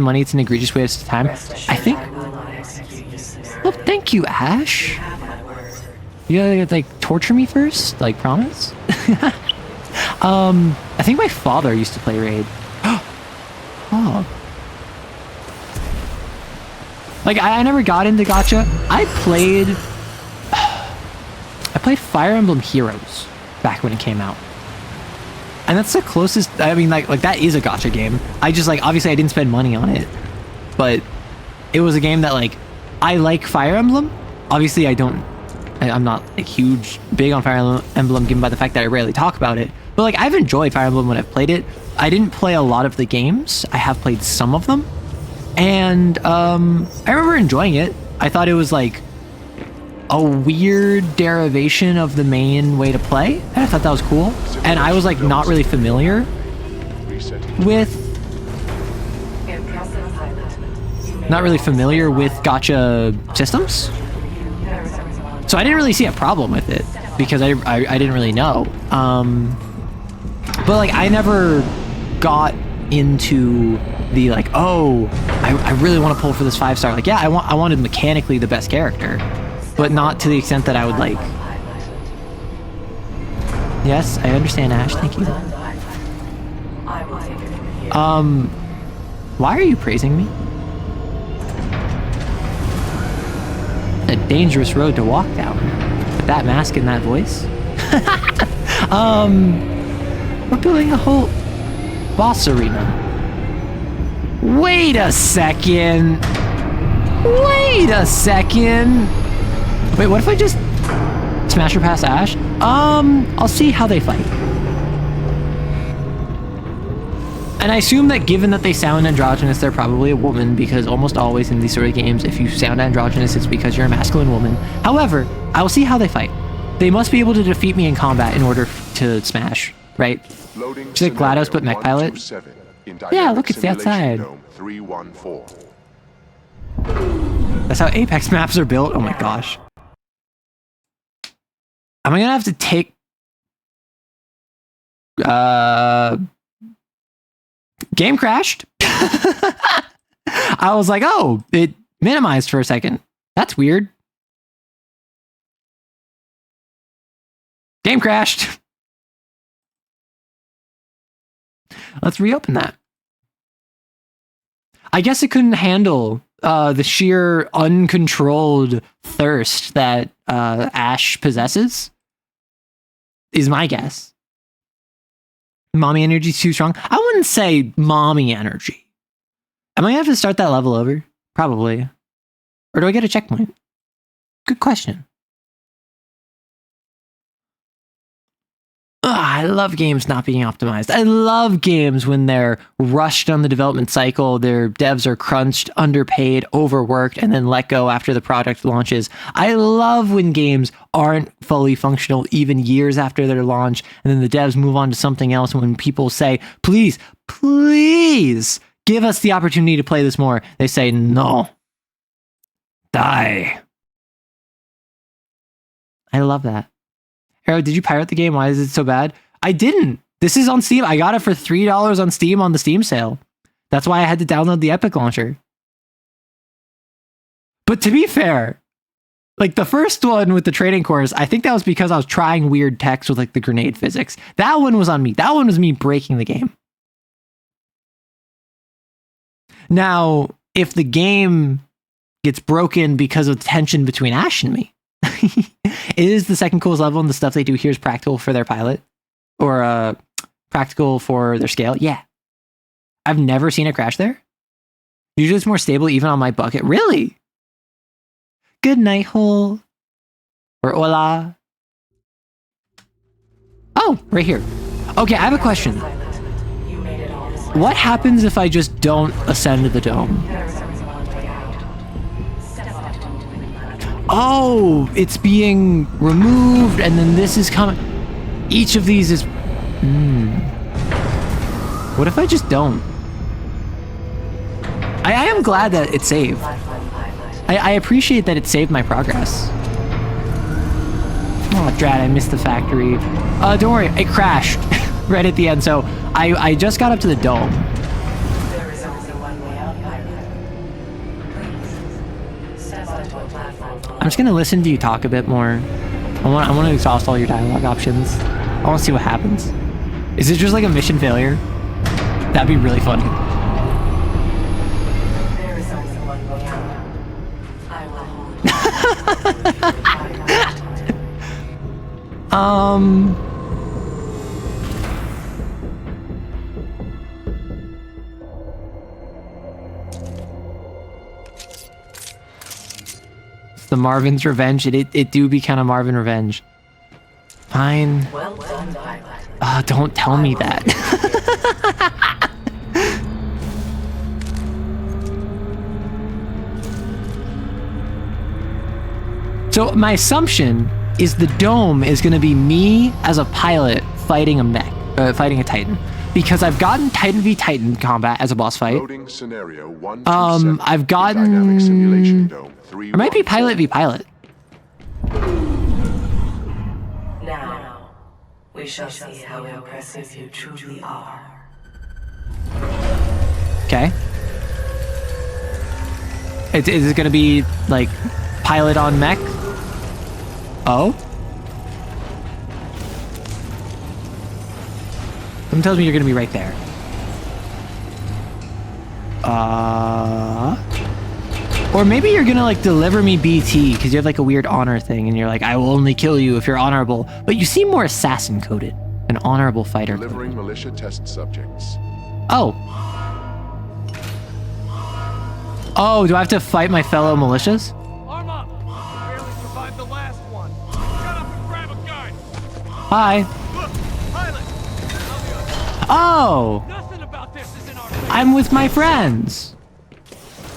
money, it's an egregious waste of time. I think. Well, thank you, Ash. You gotta like torture me first, like promise. I think my father used to play Raid. Oh. Like I never got into gacha. I played Fire Emblem Heroes back when it came out. And that's the closest, I mean, like that is a gacha game. I just, like, obviously I didn't spend money on it. But it was a game that, like, I like Fire Emblem. Obviously I'm not, like, big on Fire Emblem given by the fact that I rarely talk about it. But, like, I've enjoyed Fire Emblem when I've played it. I didn't play a lot of the games. I have played some of them. And, I remember enjoying it. I thought it was, like, a weird derivation of the main way to play, and I thought that was cool. And I was like not really familiar with gacha systems, so I didn't really see a problem with it because I didn't really know. But like I never got into the like, oh, I really want to pull for this 5-star. Like, yeah, I wanted mechanically the best character, but not to the extent that I would like. Yes, I understand, Ash. Thank you. Why are you praising me? A dangerous road to walk down. With that mask and that voice. We're building a whole boss arena. Wait a second. Wait a second. Wait, what if I just smash her past Ash? I'll see how they fight. And I assume that given that they sound androgynous, they're probably a woman, because almost always in these sort of games, if you sound androgynous, it's because you're a masculine woman. However, I will see how they fight. They must be able to defeat me in combat in order to smash, right? She's like GLaDOS, but mech pilot. Yeah, look, it's the outside. 314. That's how Apex maps are built? Oh my gosh. Am I gonna have to take game crashed? I was like, oh, it minimized for a second. That's weird. Game crashed. Let's reopen that. I guess it couldn't handle the sheer uncontrolled thirst that Ash possesses, is my guess. Mommy energy's too strong. I wouldn't say mommy energy. Am I gonna have to start that level over? Probably. Or do I get a checkpoint? Good question. I love games not being optimized. I love games when they're rushed on the development cycle, their devs are crunched, underpaid, overworked, and then let go after the product launches. I love when games aren't fully functional even years after their launch, and then the devs move on to something else, and when people say, please, please, give us the opportunity to play this more, they say, no. Die. I love that. Arrow, did you pirate the game? Why is it so bad? I didn't. This is on Steam. I got it for $3 on Steam on the Steam sale. That's why I had to download the Epic Launcher. But to be fair, like the first one with the training course, I think that was because I was trying weird techs with like the grenade physics. That one was on me. That one was me breaking the game. Now, if the game gets broken because of the tension between Ash and me, it is the second coolest level, and the stuff they do here is practical for their pilot, or practical for their scale. Yeah. I've never seen a crash there. Usually it's more stable even on my bucket. Really? Good night, hole. Or hola. Oh, right here. Okay, I have a question. What happens if I just don't ascend to the dome? Oh, it's being removed, and then this is coming. Each of these is... What if I just don't? I am glad that it saved. I appreciate that it saved my progress. Oh, drat, I missed the factory. Don't worry, it crashed right at the end, so I just got up to the dome. I'm just gonna listen to you talk a bit more. I want to exhaust all your dialogue options. I want to see what happens. Is it just like a mission failure? That'd be really funny. There is only one way out. I will hold you. The Marvin's Revenge. It do be kind of Marvin Revenge. Fine. Well done, pilot. Don't tell me that. So my assumption is the dome is going to be me as a pilot fighting a mech, fighting a Titan, because I've gotten Titan v Titan combat as a boss fight. Scenario 1, I've gotten. Or might be pilot v pilot. Now, we shall see how impressive you truly are. Okay. Is it going to be like pilot on mech? Oh? Something tells me you're going to be right there. Or maybe you're going to like deliver me BT because you have like a weird honor thing and you're like, I will only kill you if you're honorable. But you seem more assassin coded, an honorable fighter. Delivering militia test subjects. Oh. Oh, do I have to fight my fellow militias? Arm up! Barely survived the last one. Shut up and grab a gun! Hi. Look, pilot! Oh! Nothing about this is in our I'm with my friends.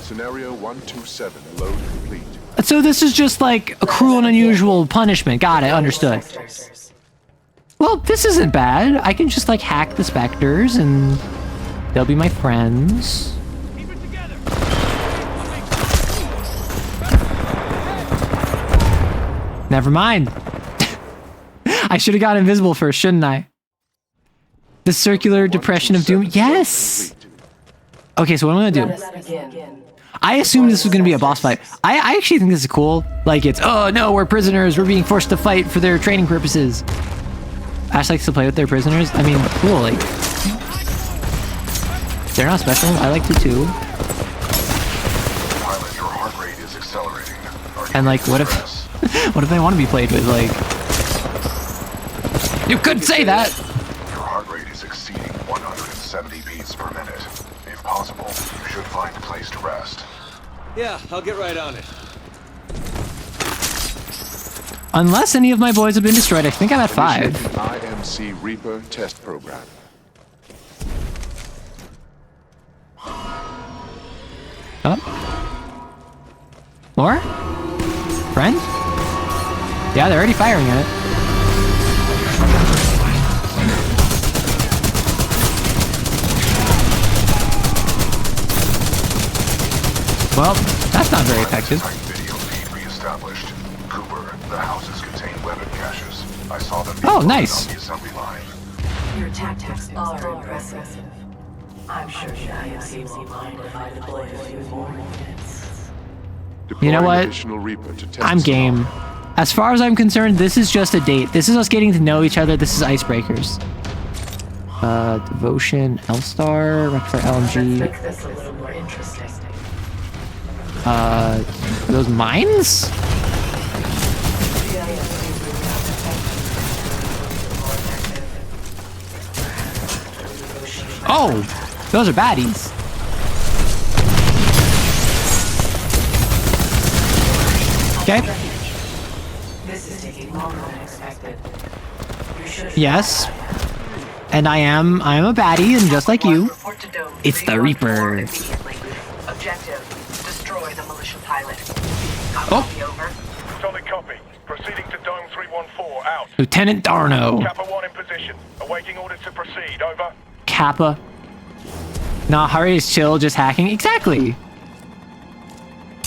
Scenario 127, load complete. So this is just like a cruel and unusual punishment. Got it, understood. Well, this isn't bad. I can just like hack the specters and they'll be my friends. Keep it together! Never mind. I should have got invisible first, shouldn't I? The circular depression of doom. Yes! Okay, so what am I gonna do? I assumed this was gonna be a boss fight. I actually think this is cool. Like it's, oh no, we're prisoners. We're being forced to fight for their training purposes. Ash likes to play with their prisoners. I mean, cool, like... They're not special. I like to too. Pilot, your heart rate is accelerating. And like, what if... what if they want to be played with, like... You could say that! Your heart rate is exceeding 170 beats per minute. If possible, you should find a place to rest. Yeah, I'll get right on it. Unless any of my boys have been destroyed, I think I'm at 5. Initiate the IMC Reaper test program. Oh. More? Friend? Yeah, they're already firing at it. Well, that's not very effective. Video feed reestablished. Cooper, the houses contain weapon caches. I saw them. Oh, nice. On the assembly line. Your tactics are impressive. I'm sure the IMC won't mind if I deploy a few more units. You know what? Additional Reaper to test I'm game. As far as I'm concerned, this is just a date. This is us getting to know each other. This is icebreakers. Devotion, L-Star, Rec for LMG. Let's make this a little more interesting. Are those mines? Oh, those are baddies. Okay. This is taking longer than expected. You should Yes. And I am a baddie, and just like you, it's the Reaper. Objective: destroy the militia pilot. Oh. Over. Solid copy. Proceeding to Dome 314. Out. Lieutenant Darno. Kappa 1 in position. Awaiting orders to proceed. Over. Kappa. Nah, hurry is chill, just hacking. Exactly.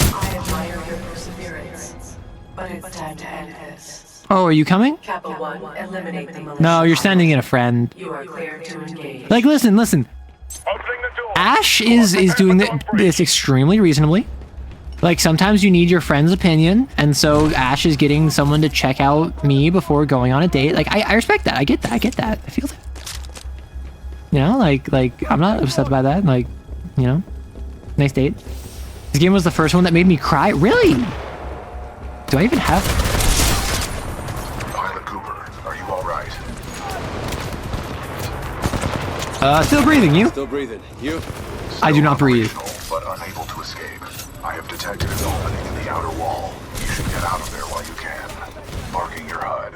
I admire your perseverance, but it's time to end this. Oh, are you coming? Kappa 1, eliminate the militia. No, you're sending in a friend. You are clear to engage. Like, listen. Ash is doing this extremely reasonably. Like, sometimes you need your friend's opinion, and so Ash is getting someone to check out me before going on a date. Like, I respect that. I get that. I feel that. You know, like, I'm not upset by that. Like, you know, nice date. This game was the first one that made me cry. Really? Do I even have... Pilot Cooper, are you all right? Still breathing, you? Still breathing. You? I do not breathe. But unable to escape. I have detected an opening in the outer wall. You should get out of there while you can. Marking your HUD.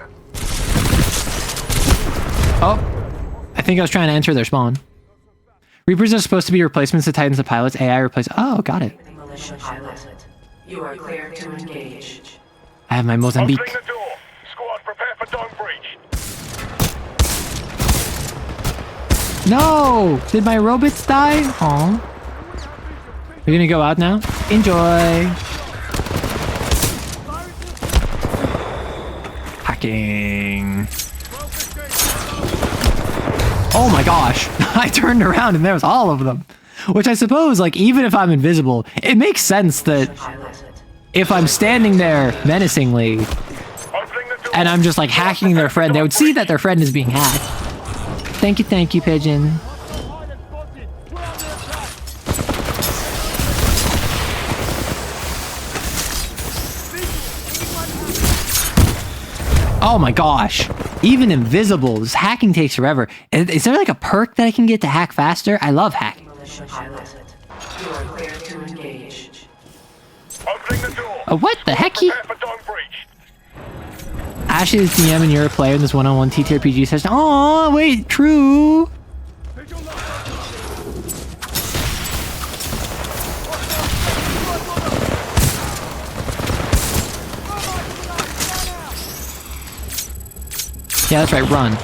Oh, I think I was trying to enter their spawn. Reapers are supposed to be replacements to Titans and pilots. AI replace. Oh, got it. Militia pilot. You are clear to engage. I have my Mozambique. Opening the door. Squad, prepare for dome breach. No! Did my robots die? Aw. We're gonna go out now? Enjoy! Hacking. Oh my gosh! I turned around and there was all of them. Which I suppose, like, even if I'm invisible, it makes sense that if I'm standing there menacingly and I'm just like hacking their friend, they would see that their friend is being hacked. Thank you, Pigeon. Oh my gosh. Even invisible. This hacking takes forever. Is there like a perk that I can get to hack faster? I love hacking. What the heck? Ash is DM and you're a player in this one-on-one TTRPG session. Oh, wait, true. Yeah, that's right, run.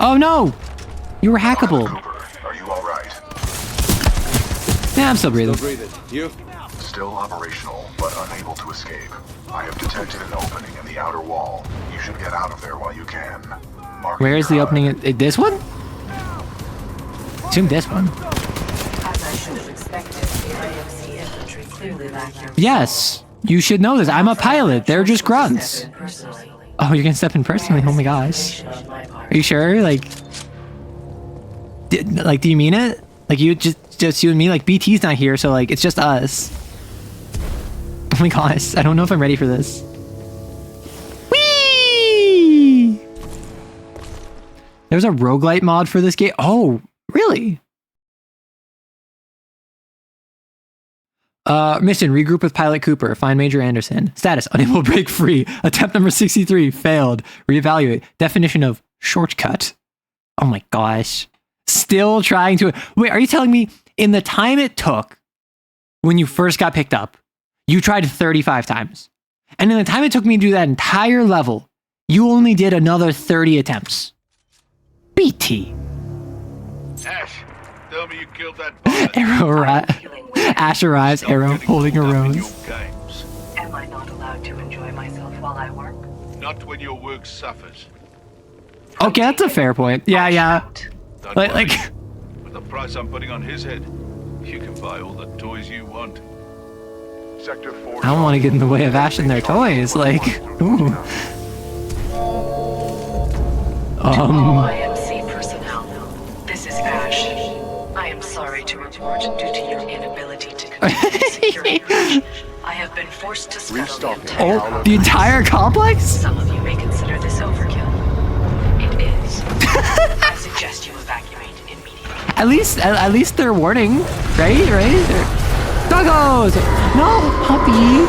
Oh no! You were hackable. Are you all right? Yeah, I'm still breathing. Still breathing. You? Still operational, but unable to escape. I have detected an opening in the outer wall. You should get out of there while you can. Where is the opening? This one? Assume this one. As I should have expected, the IMC infantry clearly lack your... Yes, you should know this. I'm a pilot. They're just grunts. Oh, you're gonna step in personally? Oh my gosh. Are you sure? Like, do you mean it? Like, you just you and me? Like, BT's not here, so like, it's just us. Oh my gosh, I don't know if I'm ready for this. Whee! There's a roguelite mod for this game. Oh, really? Mission, regroup with Pilot Cooper, find Major Anderson. Status, unable to break free. Attempt number 63, failed. Reevaluate. Definition of shortcut. Oh my gosh. Still trying to... Wait, are you telling me in the time it took when you first got picked up, you tried 35 times? And in the time it took me to do that entire level, you only did another 30 attempts? BT. Ash, tell me you killed that Arrow Ash arrives, Arrow holding a rose. Am I not allowed to enjoy myself while I work? Not when your work suffers. Okay, that's a fair point. Yeah. Like with the price I'm putting on his head, you can buy all the toys you want. Sector 4. I don't want to get in the way of Ash and their toys. Like, ooh. All IMC personnel, this is Ash. I am sorry to report, due to your inability to conduct the security breach, I have been forced to scuttle the entire complex? Some of you may consider this overkill. It is. I suggest you evacuate immediately. At least they're warning, right? Doggos! No, puppy.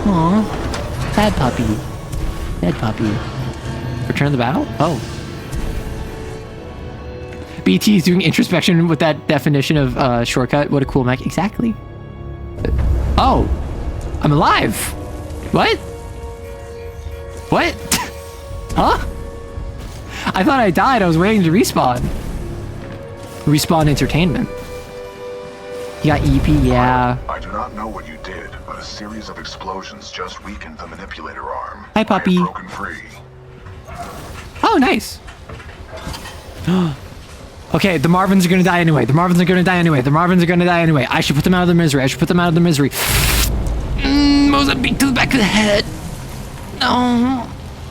Aw. Dead puppy. Dead puppy. Return to the battle? Oh. BT is doing introspection with that definition of shortcut. What a cool mech. Exactly. Oh. I'm alive. What? What? Huh? I thought I died. I was waiting to respawn. Respawn entertainment. You got EP, yeah. I do not know what you did, but a series of explosions just weakened the manipulator arm. Hi, puppy. Broken free. Oh, nice. Okay, the Marvins are gonna die anyway. The Marvins are gonna die anyway. The Marvins are gonna die anyway. I should put them out of their misery. I should put them out of their misery. Mozambique to the back of the head. No.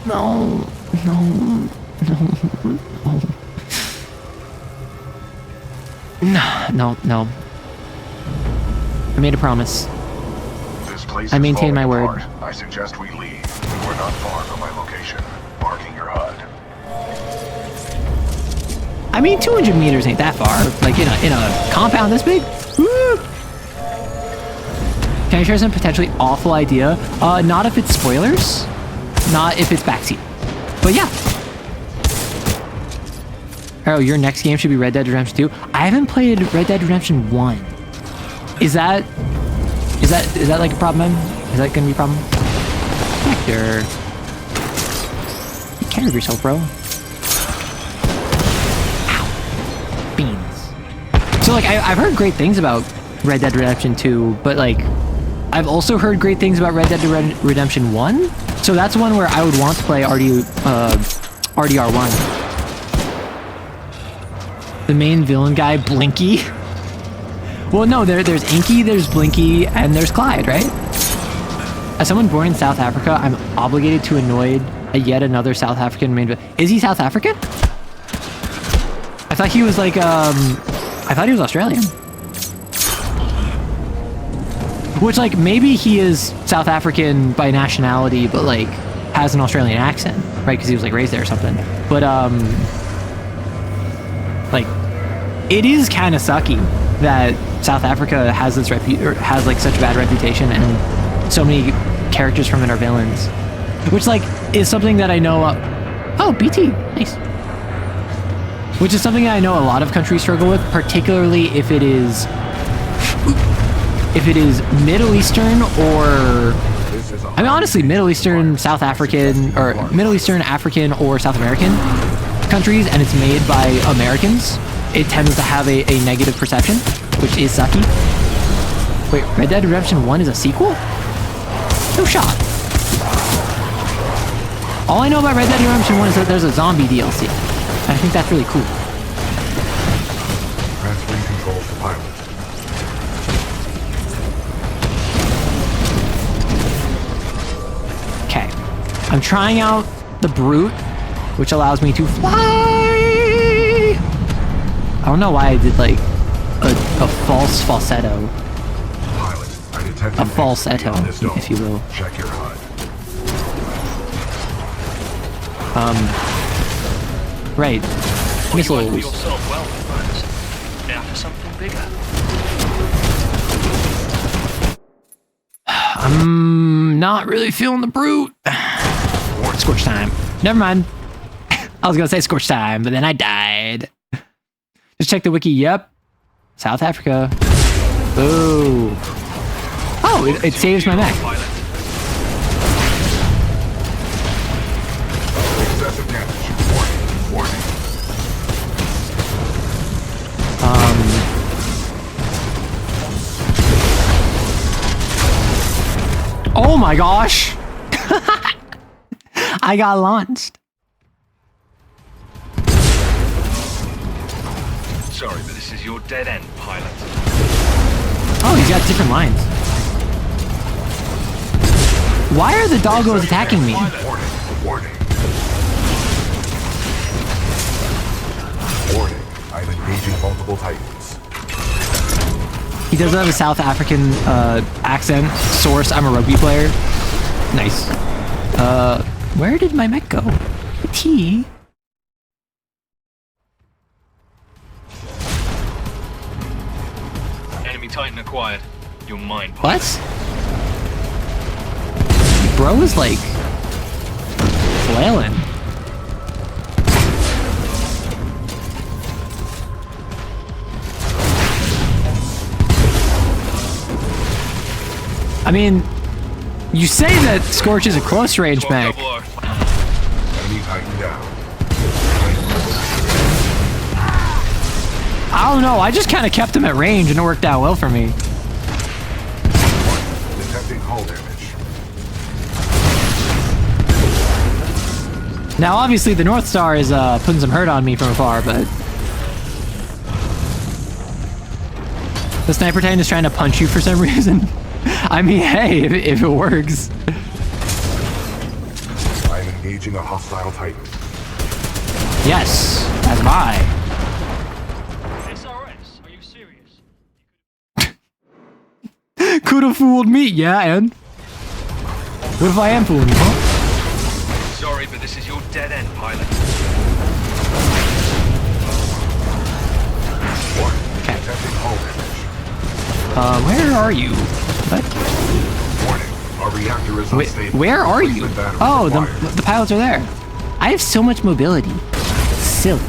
No. No. No. No. No. I made a promise. This place I maintain my word. apart. I suggest we leave. We're not far from my location. Marking your HUD. I mean, 200 meters ain't that far. Like in a compound this big. Woo! Can I share some potentially awful idea? Not if it's spoilers. Not if it's backseat. But yeah. Oh, your next game should be Red Dead Redemption 2. I haven't played Red Dead Redemption 1. Is that like a problem? Is that gonna be a problem? Hector. Take care of yourself, bro. Ow. Beans. So like I've heard great things about Red Dead Redemption 2, but like I've also heard great things about Red Dead Redemption 1. So that's one where I would want to play RDR1. The main villain guy, Blinky. Well, no, there's Inky, there's Blinky, and there's Clyde, right? As someone born in South Africa, I'm obligated to annoy yet another South African main villain. Is he South African? I thought he was like, I thought he was Australian. Which, like, maybe he is South African by nationality, but, like, has an Australian accent, right? Because he was, like, raised there or something. But, like, it is kind of sucky that South Africa has this has like such a bad reputation, and so many characters from it are villains, which like is something that I know. Oh, BT, nice. Which is something that I know a lot of countries struggle with, particularly if it is Middle Eastern or I mean honestly Middle Eastern, South African, or Middle Eastern, African, or South American countries, and it's made by Americans. It tends to have a negative perception, which is sucky. Wait, Red Dead Redemption 1 is a sequel? No shot. All I know about Red Dead Redemption 1 is that there's a zombie DLC. I think that's really cool. Transferring control to pilot. Okay. I'm trying out the Brute, which allows me to fly. I don't know why I did like a false falsetto. Pilot, I detect a falsetto, if you will. Check your HUD. Right. Missiles. You yourself well, friends. Now for something bigger. I'm not really feeling the Brute. Scorch time. Never mind. I was gonna say scorch time, but then I died. Just check the wiki. Yep. South Africa. Ooh. Oh, it saves my mech. Excessive damage. Warning. Oh my gosh. I got launched. Sorry, but this is your dead end, pilot. Oh, he's got different lines. Why are the doggos attacking me? Warning. I'm engaging multiple Titans. He does have a South African accent. Source, I'm a rugby player. Nice. Where did my mech go? T. Enemy Titan acquired. Your mind. What? bro is like flailing. I mean, you say that Scorch is a close range mech. I don't know, I just kind of kept him at range and it worked out well for me. Detecting hull damage. Now obviously the North Star is putting some hurt on me from afar, but the Sniper Titan is trying to punch you for some reason. I mean, hey, if it works. I am engaging a hostile Titan. Yes, as am I. SRS, are you serious? Could have fooled me, yeah, and what if I am fooling you, huh? Sorry, but this is your dead end, pilot. Okay. Detecting hull damage. Where are you? What? Warning, our reactor is unstable. Where are you? Replacement battery Oh, required. the pilots are there. I have so much mobility. Silly.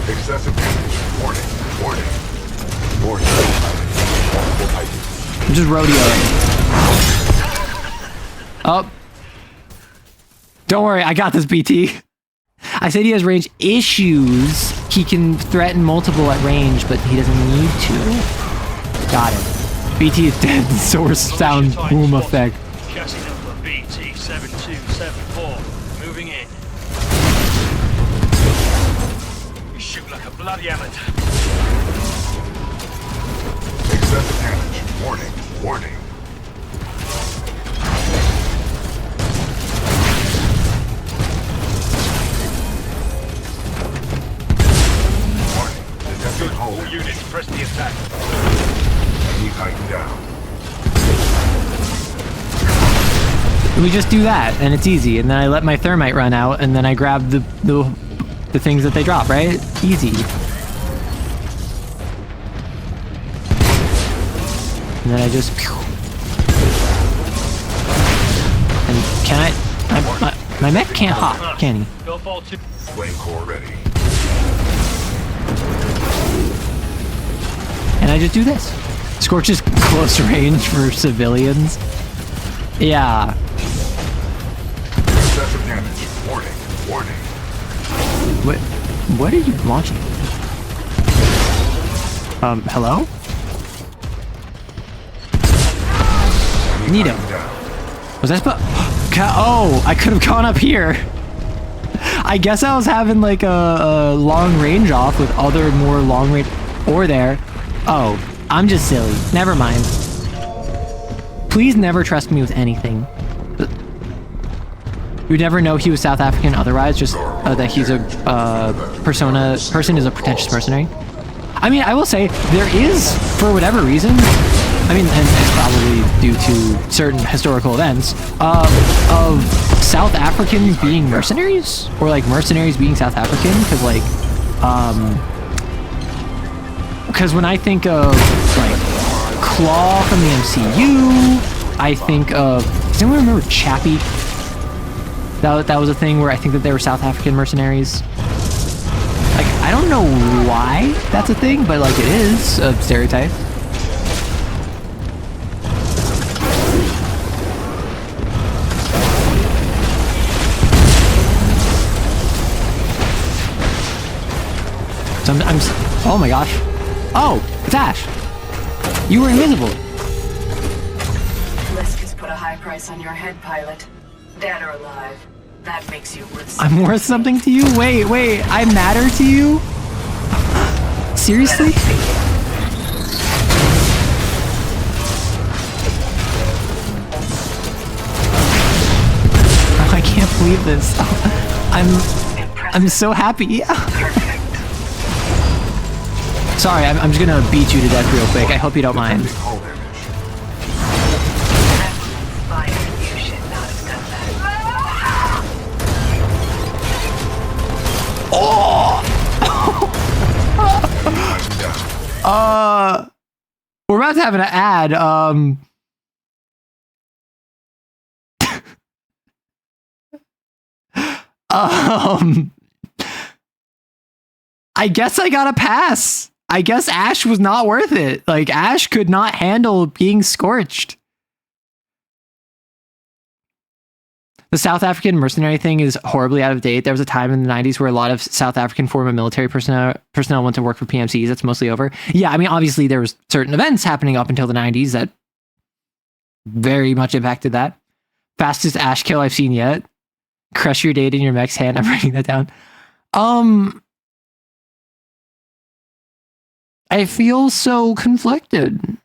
Excessive damage. Warning. Multiple Titans. I'm just rodeoing. Oh. Don't worry, I got this, BT. I said he has range issues. He can threaten multiple at range, but he doesn't need to. Got it. BT is dead. Source sound boom effect. Chassis number BT7274. Moving in. You shoot like a bloody amateur. Excessive damage. Warning. Detecting hull All damage. units, press the attack. Enemy Titan down. We just do that, and it's easy. And then I let my thermite run out, and then I grab the things that they drop, right? Easy. And then I just... And can I... My mech can't hop, can he? Go fall 2. Flame core ready. And I just do this. Scorch is close range for civilians. Yeah. Excessive damage. Warning. What are you launching? Hello? Neato. Was I supposed... Oh, I could have gone up here. I guess I was having like a long range off with other more long range... Or there. Oh, I'm just silly. Never mind. Please never trust me with anything. You'd never know he was South African otherwise, just that he's a person is a pretentious mercenary. I mean, I will say, there is, for whatever reason, I mean, and it's probably due to certain historical events, of South Africans being mercenaries, or like mercenaries being South African, because like, because when I think of like Claw from the MCU, I think of, does anyone remember Chappie? That was a thing where I think that they were South African mercenaries. Like, I don't know why that's a thing, but like it is a stereotype. So oh my gosh. Oh, it's Ash. You were invisible. Lisk has put a high price on your head, pilot. Dead or alive. That makes you worth something. I'm worth something to you? Wait, I matter to you? Seriously? Oh, I can't believe this. I'm so happy. Sorry, I'm just gonna beat you to death real quick. I hope you don't mind. We're about to have an ad. I guess I got a pass. I guess Ash was not worth it. Like, Ash could not handle being scorched. The South African mercenary thing is horribly out of date. There was a time in the 90s where a lot of South African former military personnel went to work for PMCs. That's mostly over. Yeah, I mean, obviously there was certain events happening up until the 90s that very much impacted that. Fastest Ash kill I've seen yet. Crush your date in your mech's hand. I'm writing that down. I feel so conflicted.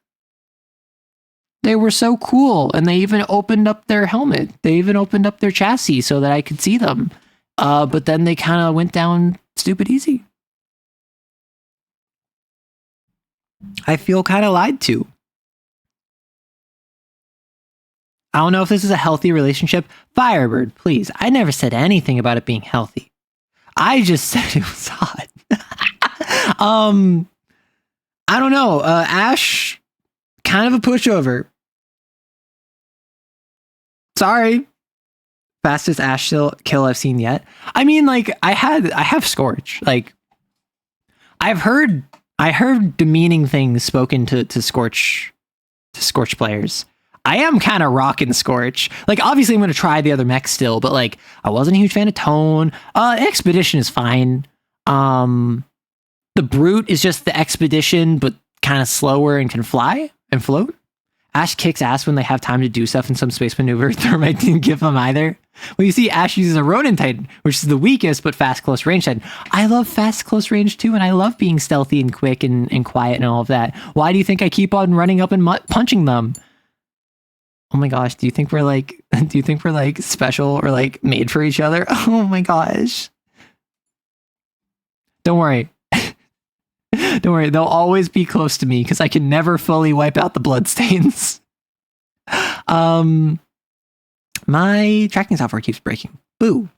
They were so cool, and they even opened up their helmet. They even opened up their chassis so that I could see them. But then they kind of went down stupid easy. I feel kind of lied to. I don't know if this is a healthy relationship. Firebird, please. I never said anything about it being healthy. I just said it was hot. I don't know. Ash, kind of a pushover. Sorry. Fastest Ash kill I've seen yet. I mean, like, I have Scorch. Like, I heard demeaning things spoken to Scorch players. I am kind of rocking Scorch. Like, obviously I'm going to try the other mechs still, but like, I wasn't a huge fan of Tone. Expedition is fine. The Brute is just the Expedition, but kind of slower and can fly and float. Ash kicks ass when they have time to do stuff in some space maneuver. Thermite didn't give them either. Well, you see Ash uses a Ronin Titan, which is the weakest, but fast close range Titan. I love fast close range too, and I love being stealthy and quick and quiet and all of that. Why do you think I keep on running up and punching them? Oh my gosh, do you think we're like special or like made for each other? Oh my gosh. Don't worry. Don't worry, they'll always be close to me because I can never fully wipe out the bloodstains. My tracking software keeps breaking. Boo.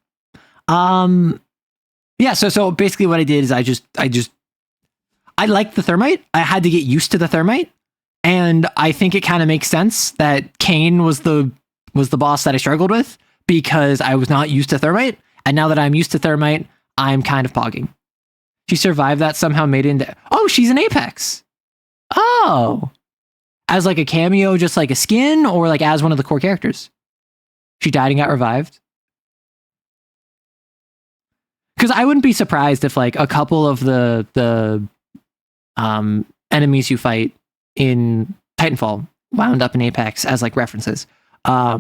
Yeah, so basically what I did is I liked the Thermite. I had to get used to the Thermite. And I think it kind of makes sense that Kane was the boss that I struggled with because I was not used to Thermite. And now that I'm used to Thermite, I'm kind of pogging. She survived that, somehow made it into... Oh, she's an Apex. Oh. As like a cameo, just like a skin, or like as one of the core characters? She died and got revived. Because I wouldn't be surprised if like a couple of the enemies you fight in Titanfall wound up in Apex as like references. But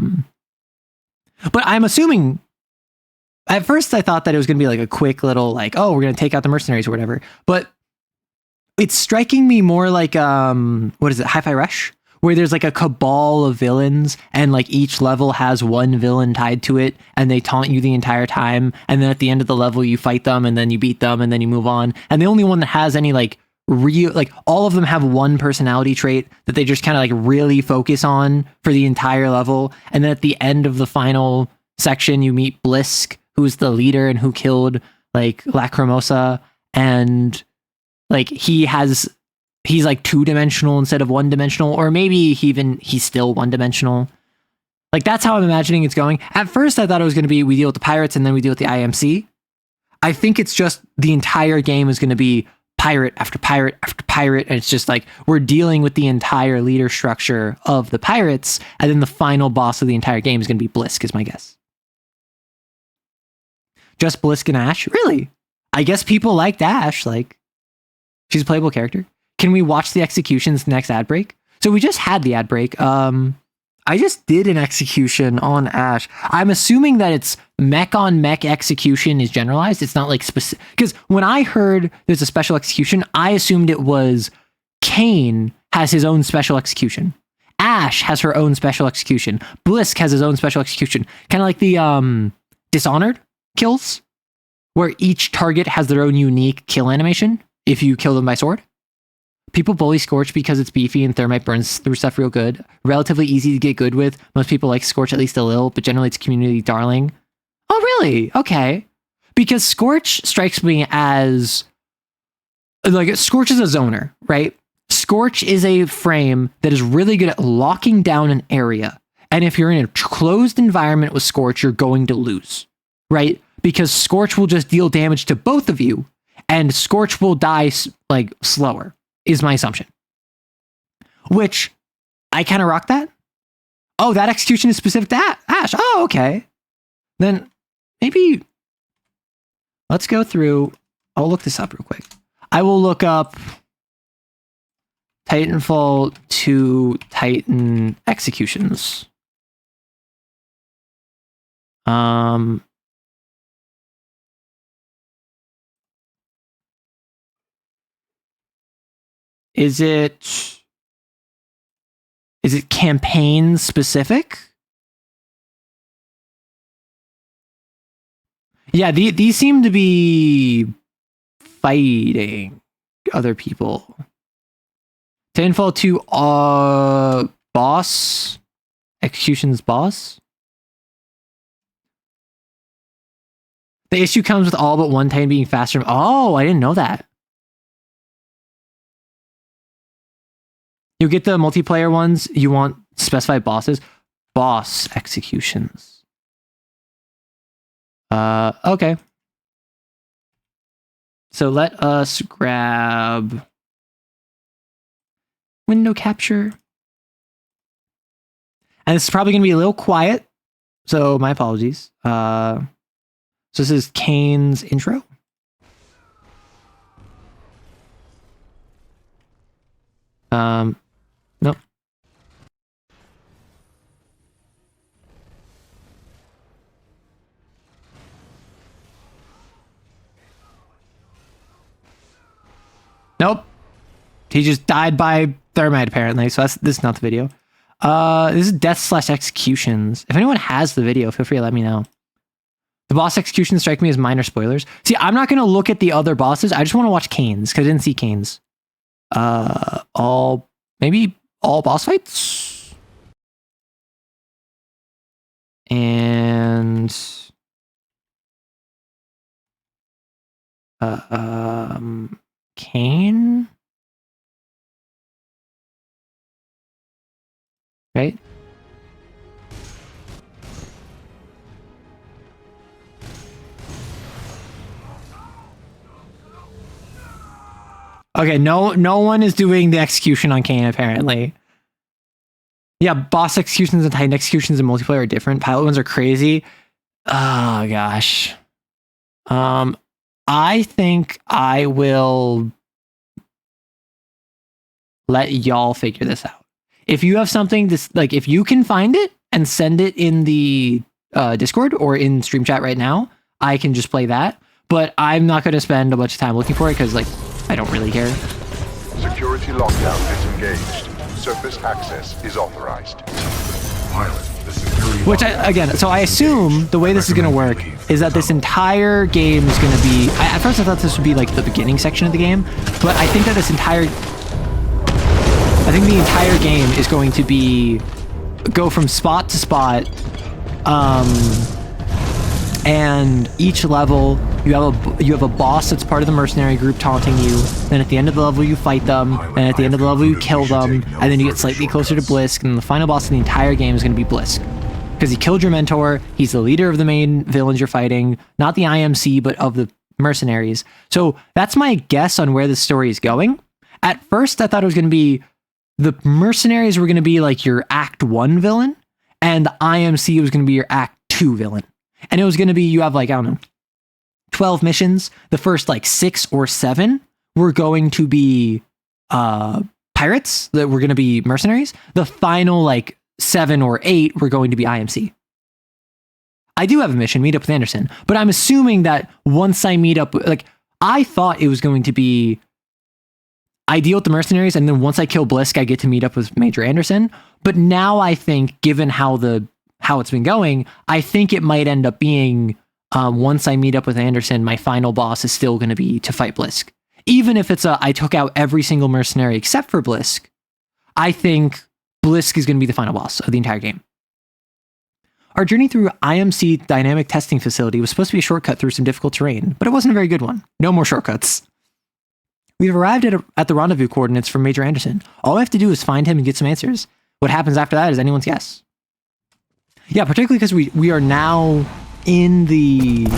I'm assuming... At first, I thought that it was going to be like a quick little, like, oh, we're going to take out the mercenaries or whatever. But it's striking me more like, what is it, Hi-Fi Rush? Where there's like a cabal of villains and like each level has one villain tied to it and they taunt you the entire time. And then at the end of the level, you fight them and then you beat them and then you move on. And the only one that has any like real, like all of them have one personality trait that they just kind of like really focus on for the entire level. And then at the end of the final section, you meet Blisk, who's the leader and who killed like Lacrimosa, and like he's like 2-dimensional instead of 1-dimensional, or maybe he's still 1-dimensional. Like that's how I'm imagining it's going. At first I thought it was going to be we deal with the pirates and then we deal with the IMC. I think it's just the entire game is going to be pirate after pirate after pirate, and it's just like we're dealing with the entire leader structure of the pirates, and then the final boss of the entire game is going to be Blisk, is my guess. Just Blisk and Ash? Really? I guess people liked Ash. Like, she's a playable character. Can we watch the executions next ad break? So we just had the ad break. I just did an execution on Ash. I'm assuming that it's mech on mech execution is generalized. It's not like specific. Because when I heard there's a special execution, I assumed it was Kane has his own special execution. Ash has her own special execution. Blisk has his own special execution. Kind of like the Dishonored kills, where each target has their own unique kill animation if you kill them by sword. People bully Scorch because it's beefy and Thermite burns through stuff real good. Relatively easy to get good with. Most people like Scorch at least a little, but generally it's community darling. Oh, really? Okay. Because Scorch strikes me as... like, Scorch is a zoner, right? Scorch is a frame that is really good at locking down an area. And if you're in a closed environment with Scorch, you're going to lose, right? because Scorch will just deal damage to both of you, and Scorch will die like slower, is my assumption. Which, I kind of rock that. Oh, that execution is specific to Ash. Oh, okay. Then maybe let's go through. I'll look this up real quick. I will look up Titanfall 2 Titan executions. Is it campaign specific? Yeah, these seem to be fighting other people. Titanfall 2 boss executions boss. The issue comes with all but one Titan being faster. Oh, I didn't know that. You get the multiplayer ones. You want specified bosses. Boss executions. Okay. So let us grab window capture. And this is probably going to be a little quiet. So my apologies. So this is Kane's intro. Nope. Nope. He just died by thermite apparently. So this is not the video. This is death/executions. If anyone has the video, feel free to let me know. The boss executions strike me as minor spoilers. See, I'm not going to look at the other bosses. I just want to watch Kane's because I didn't see Kane's. Maybe all boss fights? And Kane? Right? Okay, no one is doing the execution on Kane, apparently. Yeah, boss executions and Titan executions in multiplayer are different. Pilot ones are crazy. Oh, gosh. I think I will let y'all figure this out. If you have something, if you can find it and send it in the Discord or in stream chat right now, I can just play that. But I'm not going to spend a bunch of time looking for it because, I don't really care. Security lockdown disengaged. Surface access is authorized. Pilot, the security Which I assume the way this is going to work is that this entire game is going to be. At first, I thought this would be like the beginning section of the game, but I think that the entire game is going to be go from spot to spot, and each level you have a boss that's part of the mercenary group taunting you. Then at the end of the level you fight them, and at the end of the level you kill them, and then you get slightly closer to Blisk, and the final boss of the entire game is going to be Blisk. Because he killed your mentor, he's the leader of the main villains you're fighting, not the IMC, but of the mercenaries. So that's my guess on where the story is going. At first, I thought it was going to be the mercenaries were going to be like your Act 1 villain, and the IMC was going to be your Act 2 villain. And it was going to be, you have 12 missions. The first 6 or 7 were going to be pirates that were going to be mercenaries. The final 7 or 8 were going to be IMC. I do have a mission, meet up with Anderson, but I'm assuming that once I meet up, I thought it was going to be I deal with the mercenaries, and then once I kill Blisk, I get to meet up with Major Anderson. But now I think, given how it's been going, I think it might end up being once I meet up with Anderson, my final boss is still going to be to fight Blisk. Even if it's I took out every single mercenary except for Blisk, I think Blisk is going to be the final boss of the entire game. Our journey through IMC Dynamic Testing Facility was supposed to be a shortcut through some difficult terrain, but it wasn't a very good one. No more shortcuts. We've arrived at the rendezvous coordinates from Major Anderson. All we have to do is find him and get some answers. What happens after that is anyone's guess. Yeah, particularly because we are now in the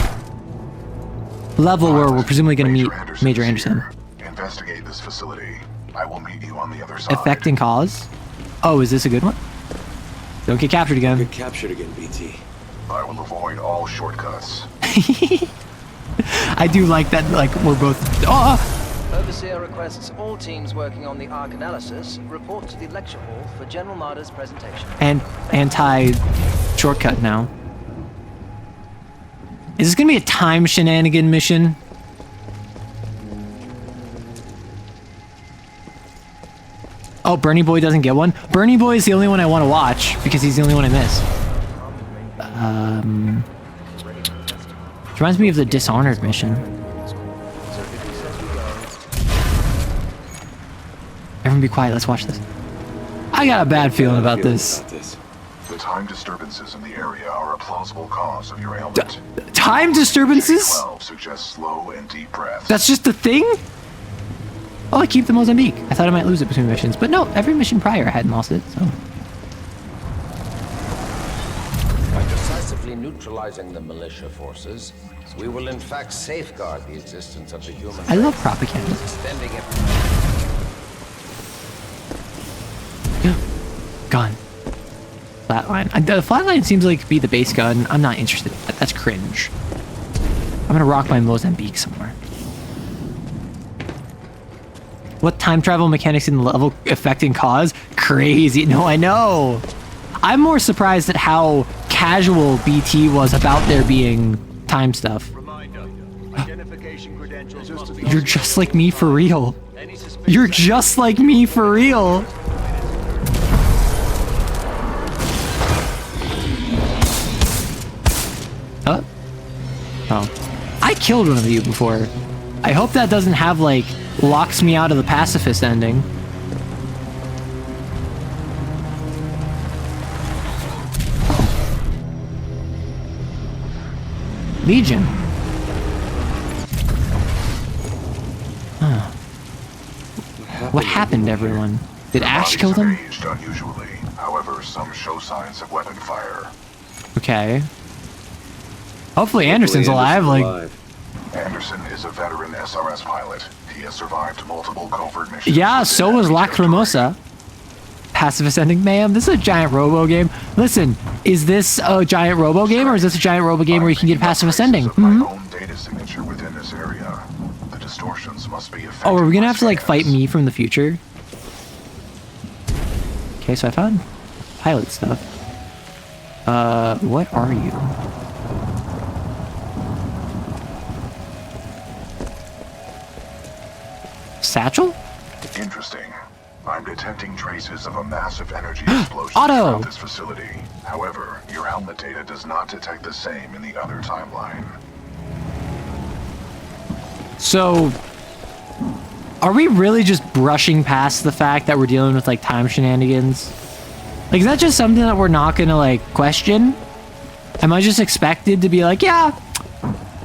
level where we're presumably going to meet Major Anderson. Investigate this facility. I will meet you on the other side. Effect and cause. Oh, is this a good one? Don't get captured again. Get captured again, BT. I will avoid all shortcuts. I do like that, like, we're both... Oh! Overseer requests all teams working on the Arc analysis report to the lecture hall for General Marder's presentation. And anti-shortcut now. Is this gonna be a time shenanigan mission? Oh, Bernie Boy doesn't get one? Bernie Boy is the only one I want to watch, because he's the only one I miss. Reminds me of the Dishonored mission. Everyone be quiet, let's watch this. I got a bad feeling about this. The time disturbances in the area are a plausible cause of your ailment. Time disturbances? 12 suggests slow and deep breaths. That's just the thing? Oh, I keep the Mozambique. I thought I might lose it between missions, but no, every mission prior I hadn't lost it, so. By decisively neutralizing the militia forces, we will in fact safeguard the existence of the human race. I love propaganda. Extending it. Gun. Flatline. The flatline seems like to be the base gun. I'm not interested in that. That's cringe. I'm gonna rock my Mozambique somewhere. What time travel mechanics in the level affecting cause? Crazy. No, I know. I'm more surprised at how casual BT was about there being time stuff. You're just like me for real. You're just like me for real. Huh? Oh. I killed one of you before. I hope that doesn't have, like, locks me out of the pacifist ending. Legion. Huh. What happened to everyone? Did Ash kill them? Unusually. However, some show signs of weapon fire. Okay. Hopefully Anderson's alive, like... Anderson is a veteran SRS pilot. He has survived multiple covert missions. Yeah, so was Lacrimosa. Pacifist ending. Ma'am, this is a giant robo game. Listen, is this a giant robo game, or is this a giant robo game where you can get a pacifist ending? My own data signature within this area. The distortions must be affected. Oh, are we gonna have to, like, fight me from the future? Okay, so I found pilot stuff. What are you? Satchel? Interesting. I'm detecting traces of a massive energy explosion Otto! throughout this facility. However, your helmet data does not detect the same in the other timeline. So, are we really just brushing past the fact that we're dealing with, like, time shenanigans? Like, is that just something that we're not gonna, like, question? Am I just expected to be like, yeah,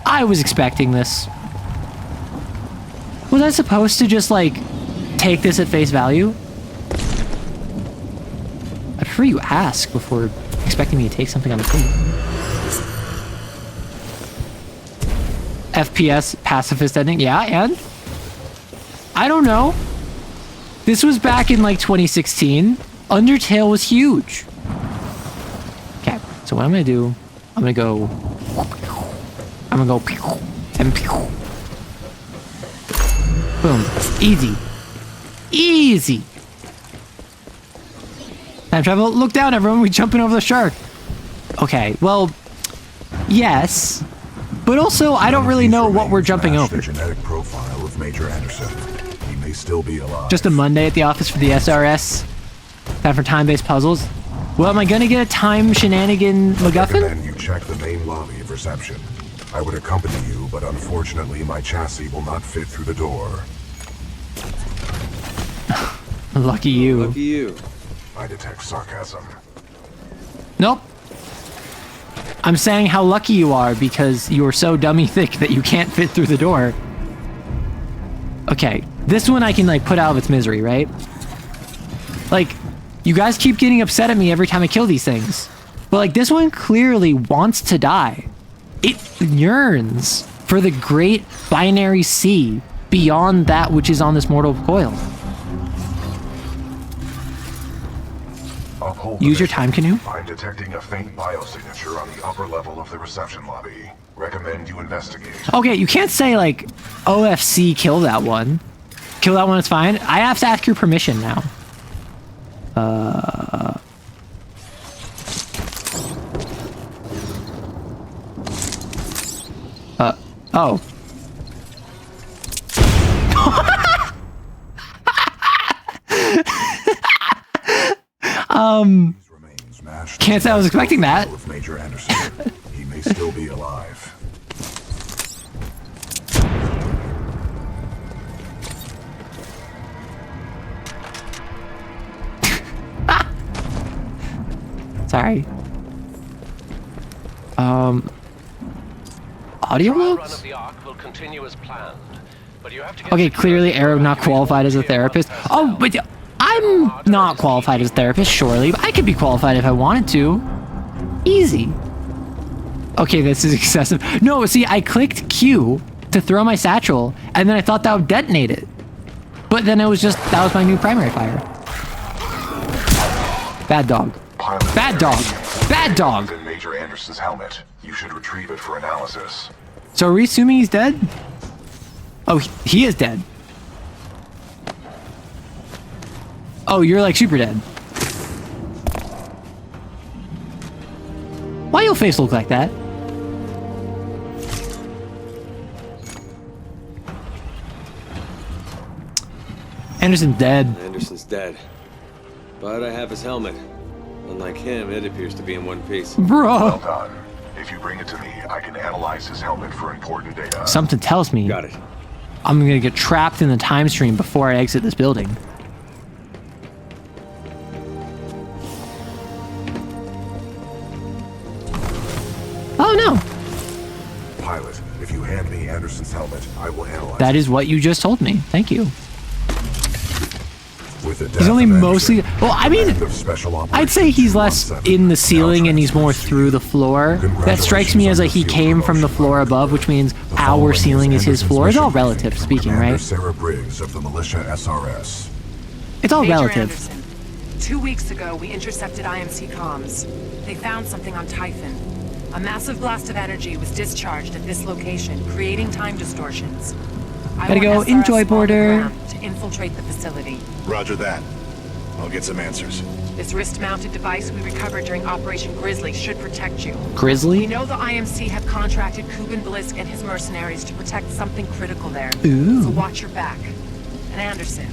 I was expecting this? Was I supposed to just, like, take this at face value? I prefer you ask before expecting me to take something on the plate. FPS pacifist ending, yeah, and? I don't know. This was back in, like, 2016. Undertale was huge. Okay, so what I'm gonna do, I'm gonna go, and boom. Easy. Easy. Time travel. Look down, everyone. We're jumping over the shark. Okay, well, yes. But also, I don't really know what we're jumping over. Genetic profile of Major Anderson. He may still be alive. Just a Monday at the office for the SRS. Time for time-based puzzles. Well, am I gonna get a time shenanigan MacGuffin? Then you check the main lobby of reception. I would accompany you, but unfortunately my chassis will not fit through the door. Lucky you. Lucky you. I detect sarcasm. Nope. I'm saying how lucky you are because you're so dummy thick that you can't fit through the door. Okay, this one I can, like, put out of its misery, right? Like, you guys keep getting upset at me every time I kill these things. But, like, this one clearly wants to die. It yearns. for the great binary sea beyond that which is on this mortal coil. Use your time canoe? I'm detecting a faint biosignature on the upper level of the reception lobby. Recommend you investigate. Okay, you can't say like, OFC, kill that one. Kill that one, it's fine. I have to ask your permission now. Oh. Can't say I was expecting that. Major Anderson. He may still be alive. Sorry. Audio logs? Okay, clearly Arrow not qualified as a therapist. Oh, but I'm not qualified as a therapist, surely. But I could be qualified if I wanted to. Easy. Okay, this is excessive. No, see, I clicked Q to throw my satchel, and then I thought that would detonate it. But then it was just, that was my new primary fire. Bad dog. Bad dog. Bad dog. In Major Anderson's helmet. You should retrieve it for analysis. So are we assuming he's dead? Oh, he is dead. Oh, you're like super dead. Why your face look like that? Anderson's dead. Anderson's dead. But I have his helmet. Unlike him, it appears to be in one piece. Bro. Well done. If you bring it to me, I can analyze his helmet for important data. Something tells me. Got it. I'm gonna get trapped in the time stream before I exit this building. Oh no. Pilot, if you hand me Anderson's helmet, I will analyze That is what you just told me. Thank you. With the He's only mostly, well, I mean, I'd say he's less in the ceiling and he's more through the floor. That strikes me as like he came from the floor above, which means our ceiling is his floor. It's all relative speaking, right? Sarah Briggs of the militia SRS. It's all Major relative. Anderson, 2 weeks ago, we intercepted IMC comms. They found something on Typhon. A massive blast of energy was discharged at this location, creating time distortions. Gotta go. Enjoy, border. To infiltrate the facility. Roger that. I'll get some answers. This wrist-mounted device we recovered during Operation Grizzly should protect you. Grizzly? We know the IMC have contracted Kugan Blisk and his mercenaries to protect something critical there. Ooh. So watch your back. And Anderson,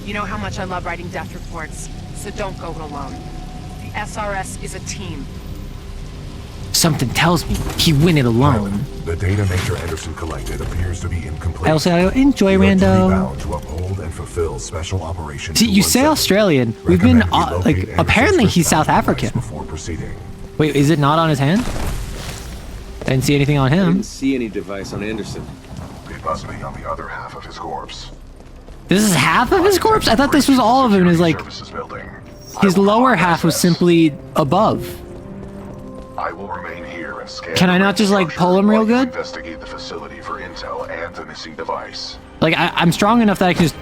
you know how much I love writing death reports, so don't go it alone. The SRS is a team. Something tells me he win it alone. The data Major Anderson collected appears to be incomplete. I also enjoy rando. To uphold and fulfill special operations. See, you say Australian. We've been like apparently he's South African. Before proceeding. Wait, is it not on his hand? I didn't see anything on I him. didn't see any device on Anderson. It must be on the other half of his corpse. This is half of his corpse? I thought this was all of him. Is like his lower half was simply above. I will remain here and scan. Can I not just like pull him real good? Investigate the facility for intel and the missing device. Like I'm strong enough that I can just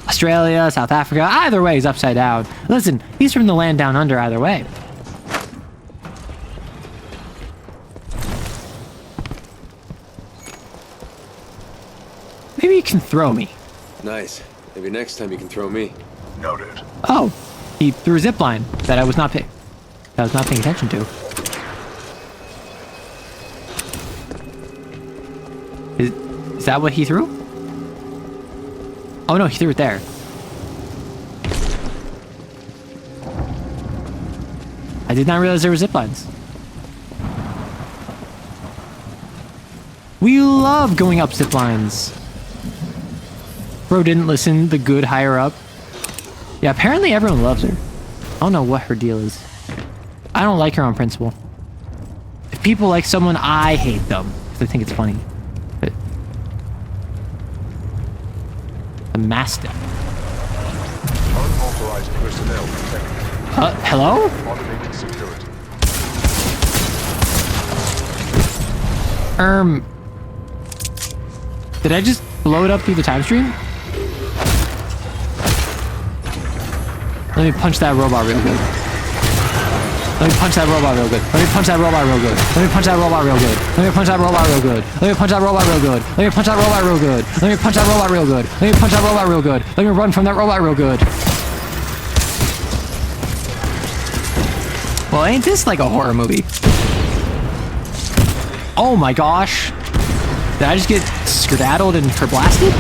Australia, South Africa, either way he's upside down. Listen, he's from the land down under either way. Maybe you can throw me. Nice. Maybe next time you can throw me. Noted. Oh, he threw a zip line that I was not paying attention to. Is that what he threw? Oh no, he threw it there. I did not realize there were zip lines. We love going up zip lines. Bro didn't listen, the good higher up. Yeah, apparently everyone loves her. I don't know what her deal is. I don't like her on principle. If people like someone, I hate them. Because I think it's funny. But the Mastiff. Unauthorized personnel detected. Hello? Automated security. Did I just blow it up through the time stream? Let me punch that robot real good. Let me punch that robot real good. Let me punch that robot real good. Let me punch that robot real good. Let me punch that robot real good. Let me punch that robot real good. Let me punch that robot real good. Let me punch that robot real good. Let me punch that robot real good. Let me run from that robot real good. Well, ain't this like a horror movie? Oh my gosh. Did I just get skedaddled and her blasted?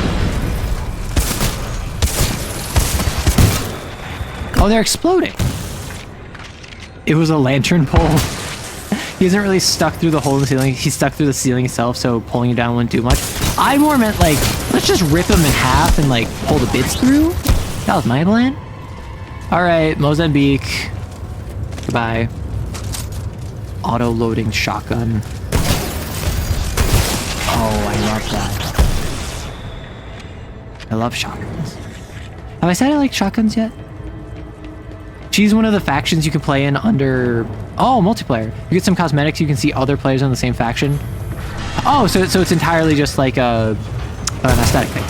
Oh, they're exploding. It was a lantern pole. He isn't really stuck through the hole in the ceiling. He's stuck through the ceiling itself, so pulling him down wouldn't do much. I more meant like, let's just rip him in half and like pull the bits through. That was my plan. All right, Mozambique. Goodbye. Auto-loading shotgun. Oh, I love that. I love shotguns. Have I said I like shotguns yet? She's one of the factions you can play in under... Oh, multiplayer. You get some cosmetics, you can see other players on the same faction. Oh, so it's entirely just like an aesthetic thing.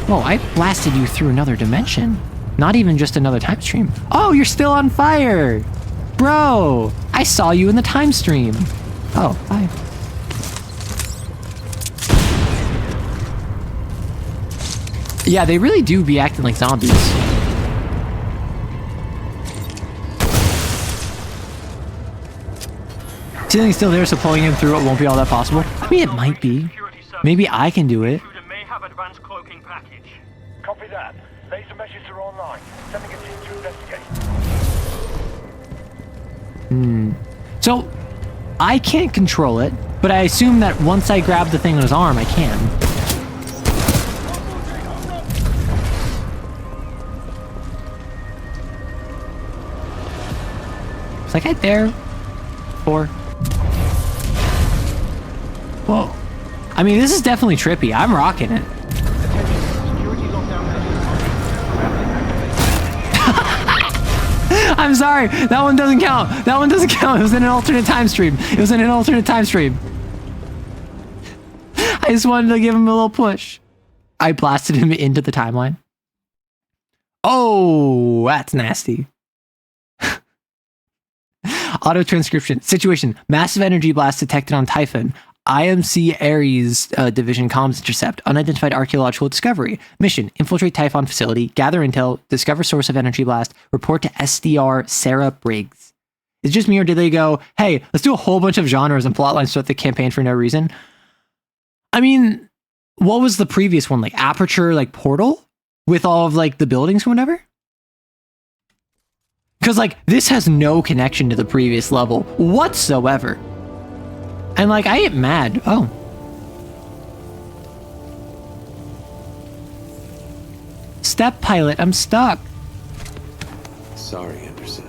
Whoa, I blasted you through another dimension. Not even just another time stream. Oh, you're still on fire! Bro, I saw you in the time stream. Oh, bye. Yeah, they really do be acting like zombies. Ceiling's still there, so pulling him through it won't be all that possible. I mean, it might be. Maybe I can do it. Copy that. Laser measures are online. Sending a team to investigate. So, I can't control it, but I assume that once I grab the thing on his arm, I can. It's like right there. 4. Whoa. I mean, this is definitely trippy. I'm rocking it. I'm sorry. That one doesn't count. That one doesn't count. It was in an alternate time stream. It was in an alternate time stream. I just wanted to give him a little push. I blasted him into the timeline. Oh, that's nasty. Auto transcription. Situation. Massive energy blast detected on Typhon. IMC Ares Division comms intercept. Unidentified archaeological discovery. Mission. Infiltrate Typhon facility. Gather intel. Discover source of energy blast. Report to SDR Sarah Briggs. Is it just me or did they go, hey, let's do a whole bunch of genres and plotlines throughout the campaign for no reason? I mean, what was the previous one? Like Aperture, like Portal? With all of like the buildings or whatever? Because like this has no connection to the previous level whatsoever. And like I get mad. Oh. Step pilot, I'm stuck. Sorry, Anderson.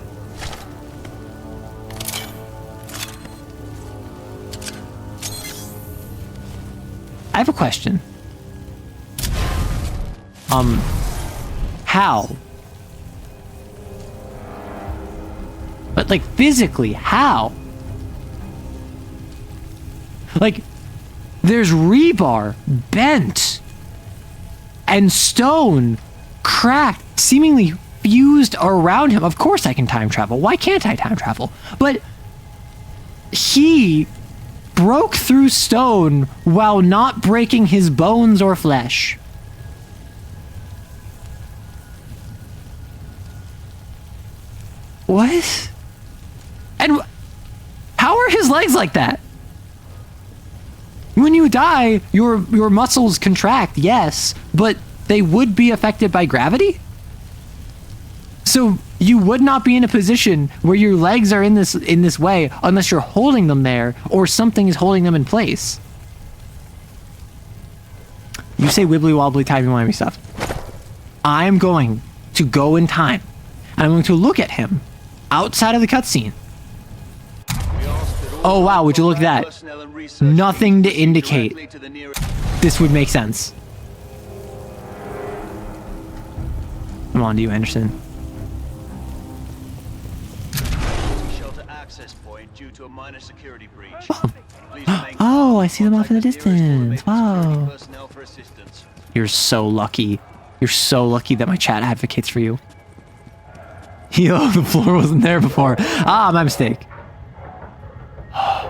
I have a question. How? But like physically, how? Like, there's rebar bent and stone cracked, seemingly fused around him. Of course I can time travel. Why can't I time travel? But he broke through stone while not breaking his bones or flesh. What? And how are his legs like that? When you die, your muscles contract, yes, but they would be affected by gravity? So you would not be in a position where your legs are in this way unless you're holding them there or something is holding them in place. You say wibbly wobbly timey-wimey stuff. I'm going to go in time and I'm going to look at him outside of the cutscene. Oh wow, would you look at that? Nothing to indicate this would make sense. I'm on to you, Anderson. access point due to a minor security breach. Oh, I see them off in the distance. Wow. Personnel for assistance. You're so lucky. You're so lucky that my chat advocates for you. Yo, the floor wasn't there before. Ah, my mistake. I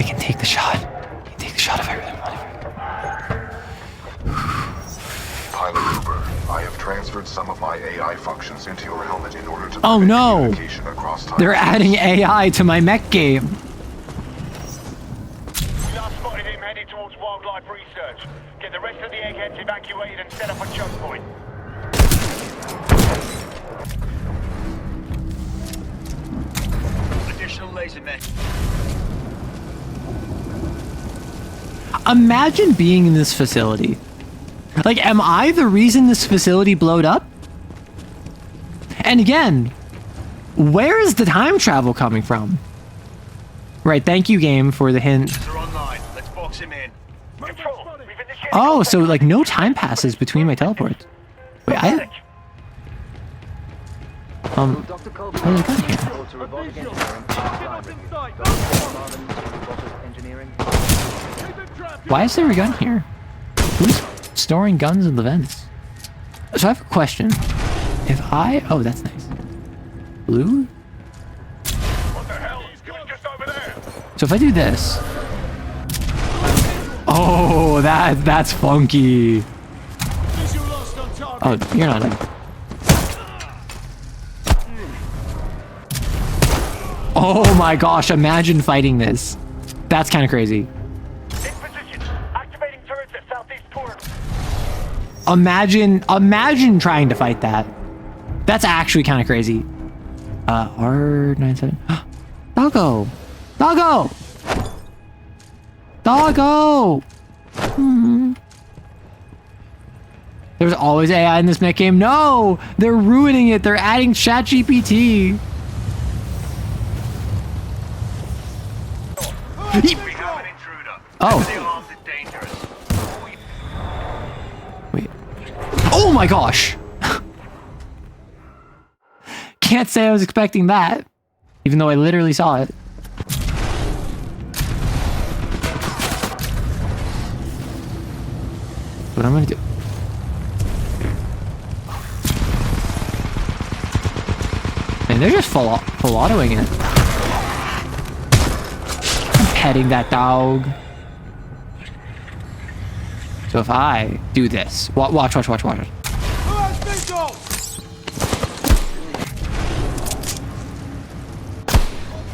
can take the shot. I can take the shot if I really want it. Pilot Cooper, I have transferred some of my AI functions into your helmet in order to Oh no! communication across time. They're adding AI to my mech game. We last spotted him heading towards wildlife research. Get the rest of the eggheads evacuated and set up a choke point. Additional laser net. Imagine being in this facility. Like, am I the reason this facility blowed up? And again, where is the time travel coming from? Right, thank you, game, for the hint. Let's box him in. Oh, so like no time passes between my teleports. Wait, where did I gun here? Why is there a gun here? Who's storing guns in the vents? So I have a question. If I... Oh, that's nice. Blue? So if I do this... Oh, that's funky. Oh, you're not in. Oh my gosh, imagine fighting this. That's kind of crazy. Imagine trying to fight that. That's actually kind of crazy. R97. Doggo! Doggo! Doggo! There's always AI in this mech game. No! They're ruining it. They're adding ChatGPT. Oh. Wait. Oh my gosh! Can't say I was expecting that. Even though I literally saw it. What I'm gonna do. And they're just full autoing it. I'm petting that dog. So if I do this, watch.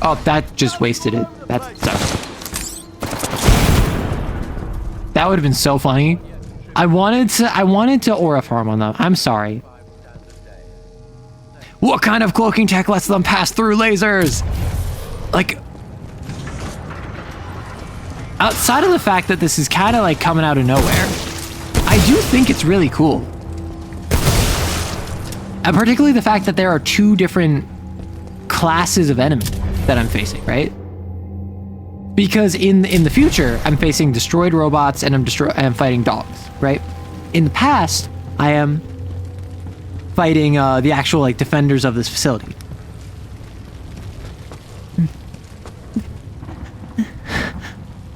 Oh, that just wasted it. That sucks. That would have been so funny. I wanted to aura farm on them. I'm sorry. What kind of cloaking tech lets them pass through lasers? Like, outside of the fact that this is kind of like coming out of nowhere, I do think it's really cool. And particularly the fact that there are two different classes of enemies that I'm facing, right? Because in the future, I'm facing destroyed robots and I'm fighting dogs, right? In the past, I am fighting the actual like defenders of this facility.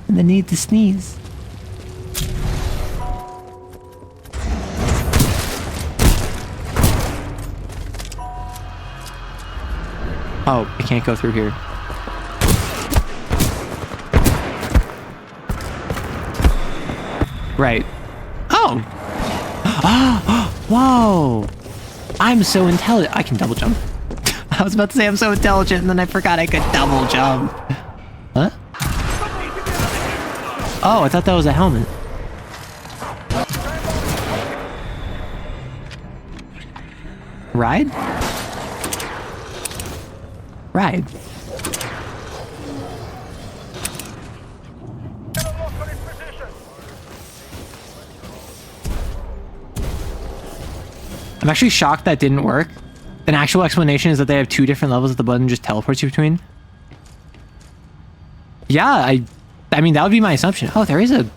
The need to sneeze. Oh, I can't go through here. Right. Oh! Whoa! I'm so intelligent. I can double jump. I was about to say I'm so intelligent and then I forgot I could double jump. Huh? Oh, I thought that was a helmet. Ride? Ride. I'm actually shocked that didn't work. An actual explanation is that they have two different levels that the button just teleports you between. Yeah, I mean, that would be my assumption. Oh, there is a...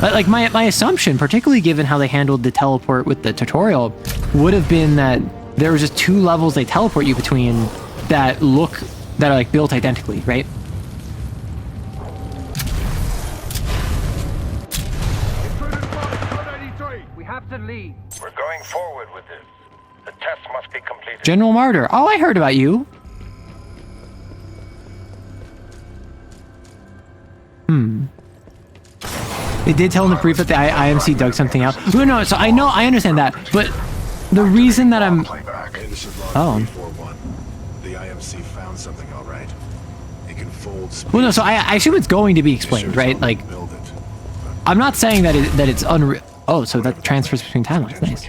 like, my assumption, particularly given how they handled the teleport with the tutorial, would have been that there was just 2 levels they teleport you between that are like built identically, right? We have to leave. We're going forward with this. The test must be completed. General Martyr. Oh, I heard about you. They did tell in the brief that the IMC dug something out. No, so I understand that, but the reason that I'm... Oh. The IMC found something, all right. It can fold speed. Well, no, so I assume it's going to be explained, right? Like, I'm not saying that it's unreal. Oh, so that transfers between timelines. Nice.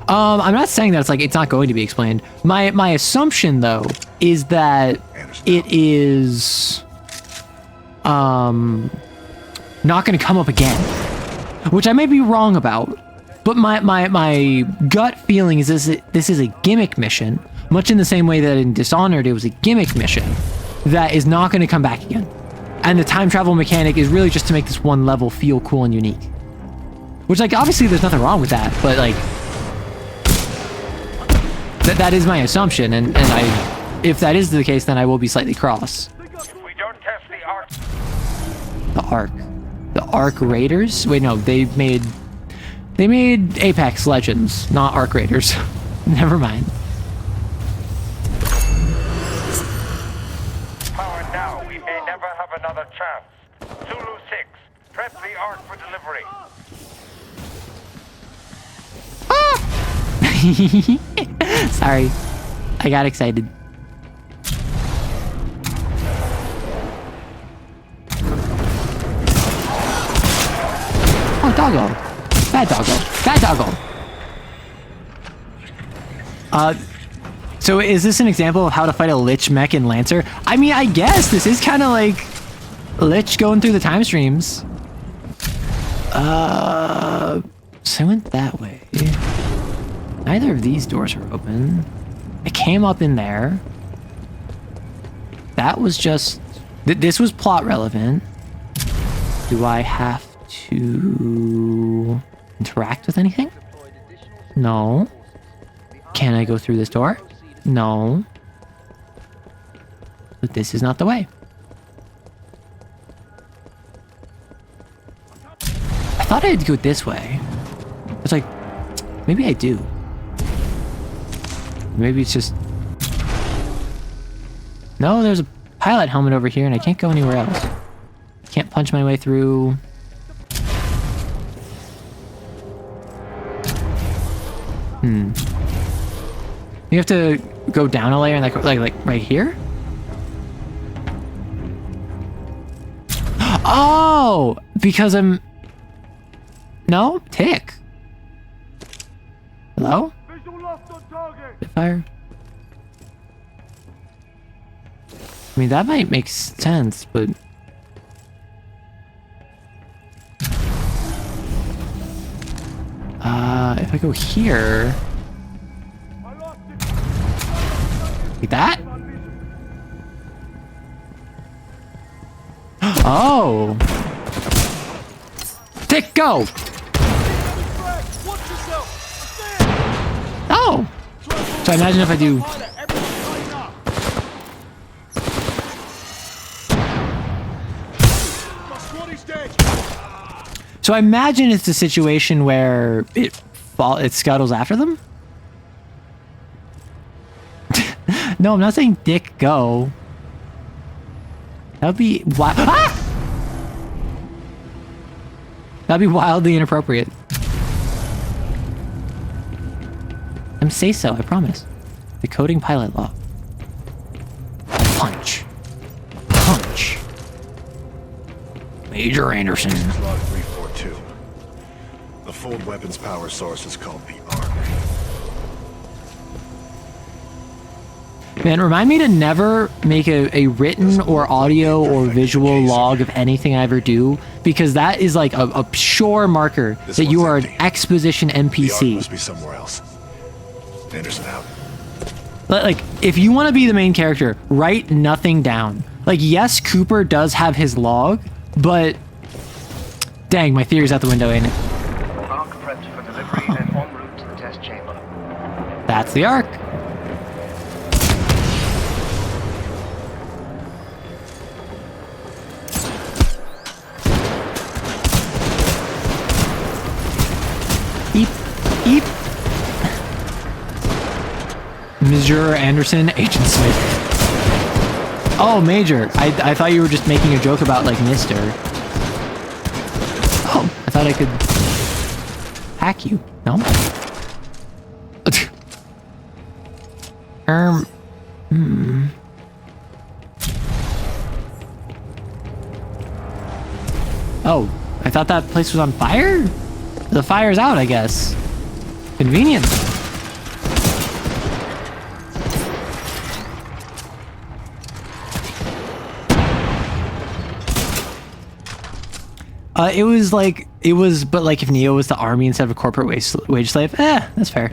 I'm not saying that it's not going to be explained. My assumption though is that it is not going to come up again, which I may be wrong about. But my gut feeling is this is a gimmick mission, much in the same way that in Dishonored it was a gimmick mission that is not going to come back again. And the time travel mechanic is really just to make this one level feel cool and unique. Which, like, obviously there's nothing wrong with that, but like that is my assumption, and if that is the case, then I will be slightly cross. If we don't test the Ark. The Ark Raiders? Wait, no, they made Apex Legends, not Ark Raiders. Never mind. Power now. We may never have another chance. Zulu 6, prep the Ark for delivery. Sorry, I got excited. Oh, doggo. Bad doggo. Bad doggo. So is this an example of how to fight a Lich mech in Lancer? I mean, I guess this is kind of like Lich going through the time streams. So I went that way. Neither of these doors are open. I came up in there. That was just... This was plot relevant. Do I have to interact with anything? No. Can I go through this door? No. But this is not the way. I thought I'd go this way. It's like, maybe I do. Maybe it's just... No, there's a pilot helmet over here and I can't go anywhere else. Can't punch my way through. You have to go down a layer and like right here? Oh! Because I'm... No? Tick. Hello? Fire. I mean, that might make sense, but... if I go here... Like that? Oh! Tick, go! Oh! So I imagine if I do... So I imagine it's a situation where it scuttles after them? No, I'm not saying dick go. That would be That'd be wildly inappropriate. Say so, I promise. Decoding pilot log. Punch. Punch. Major Anderson. Log 342. The full weapons power source is called the Ark. Man, remind me to never make a written or audio or visual log of anything I ever do, because that is like a sure marker that you are an exposition NPC. The Ark must be somewhere else. Anderson out. Like, if you want to be the main character, write nothing down. Like, yes, Cooper does have his log, but dang, my theory's out the window, ain't it? Ark prepped for delivery and en route to the test chamber. That's the arc. Eep, eep. Major Anderson, Agent Smith. Oh, Major. I thought you were just making a joke about, like, Mr. Oh, I thought I could hack you. No? Oh, I thought that place was on fire? The fire's out, I guess. Convenient. But like if Neo was the army instead of a corporate wage slave, that's fair.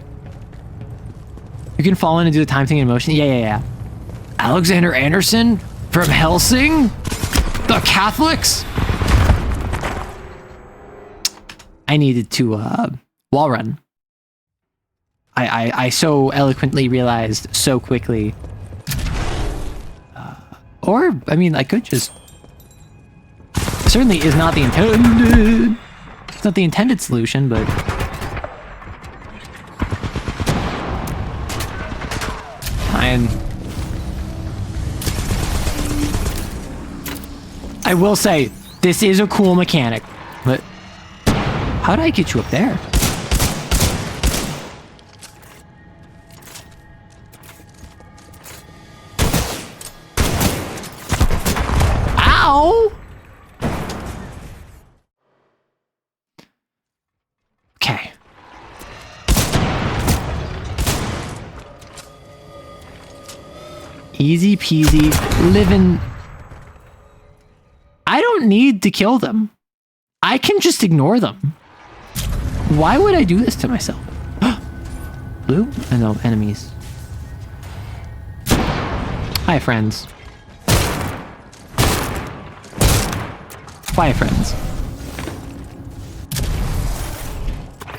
You can fall in and do the time thing in motion. Yeah. Alexander Anderson from Helsing? The Catholics? I needed to wall run. I so eloquently realized so quickly. Or, I mean, I could just... Certainly is not the intended... It's not the intended solution, but... I will say, this is a cool mechanic, but... How did I get you up there? Ow! Okay. Easy peasy, living... I don't need to kill them. I can just ignore them. Why would I do this to myself? Blue? I know, enemies. Hi, friends. Why, friends?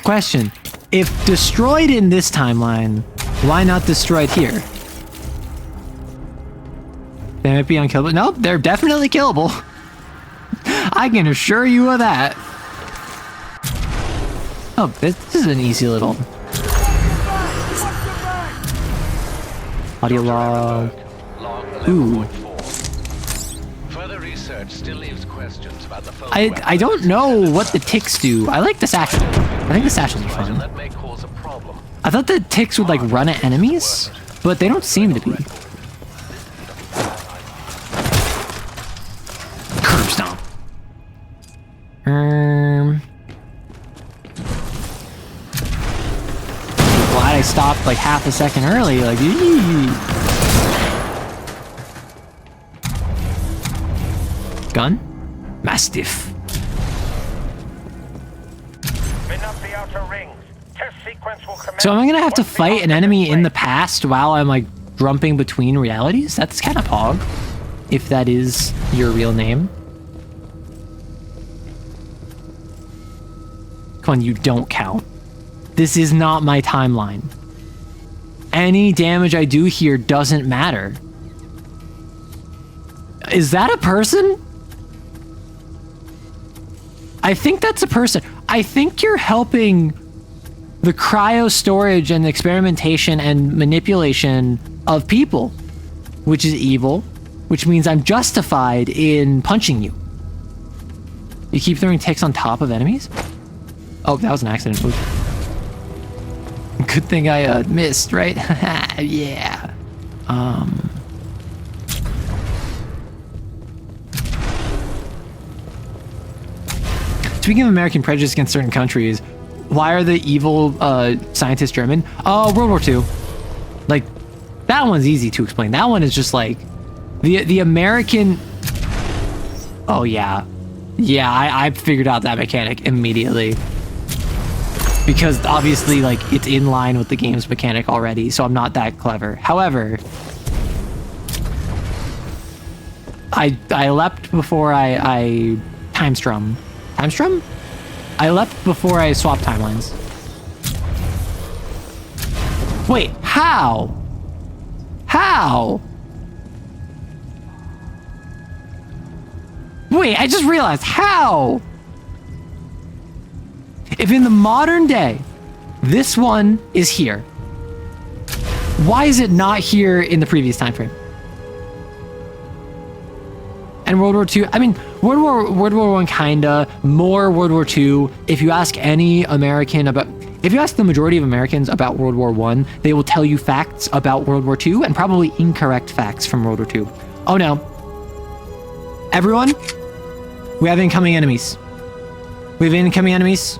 Question. If destroyed in this timeline, why not destroyed here? They might be unkillable. Nope, they're definitely killable. I can assure you of that. Oh, this is an easy little... Audio log. Ooh. Further research still leaves questions about the I don't know what the ticks do. I like the satchel. I think the satchels are fun. that may cause a problem. I thought the ticks would like run at enemies, but they don't seem to be. Curb stomp. Glad I stopped like half a second early. Like, gun, Mastiff. So am I gonna have to fight an enemy in the past while I'm like jumping between realities? That's kind of pog, if that is your real name. Come on, you don't count. This is not my timeline. Any damage I do here doesn't matter. Is that a person? I think that's a person. I think you're helping the cryo storage and experimentation and manipulation of people, which is evil, which means I'm justified in punching you. You keep throwing ticks on top of enemies? Oh, that was an accident. Oops. Good thing I missed, right? Yeah. Speaking of American prejudice against certain countries, why are the evil scientists German? Oh, World War II. Like, that one's easy to explain. That one is just like the American. Oh yeah, yeah. I figured out that mechanic immediately because obviously, like, it's in line with the game's mechanic already. So I'm not that clever. However, I leapt before I time strum. Time strum? I left before I swapped timelines. Wait, how? How? Wait, I just realized, how? If in the modern day, this one is here, why is it not here in the previous time frame? And World War II, I mean, World War I kinda, more World War II. If you ask any American about, if you ask the majority of Americans about World War I, they will tell you facts about World War II and probably incorrect facts from World War II. Oh no. Everyone, we have incoming enemies. We have incoming enemies.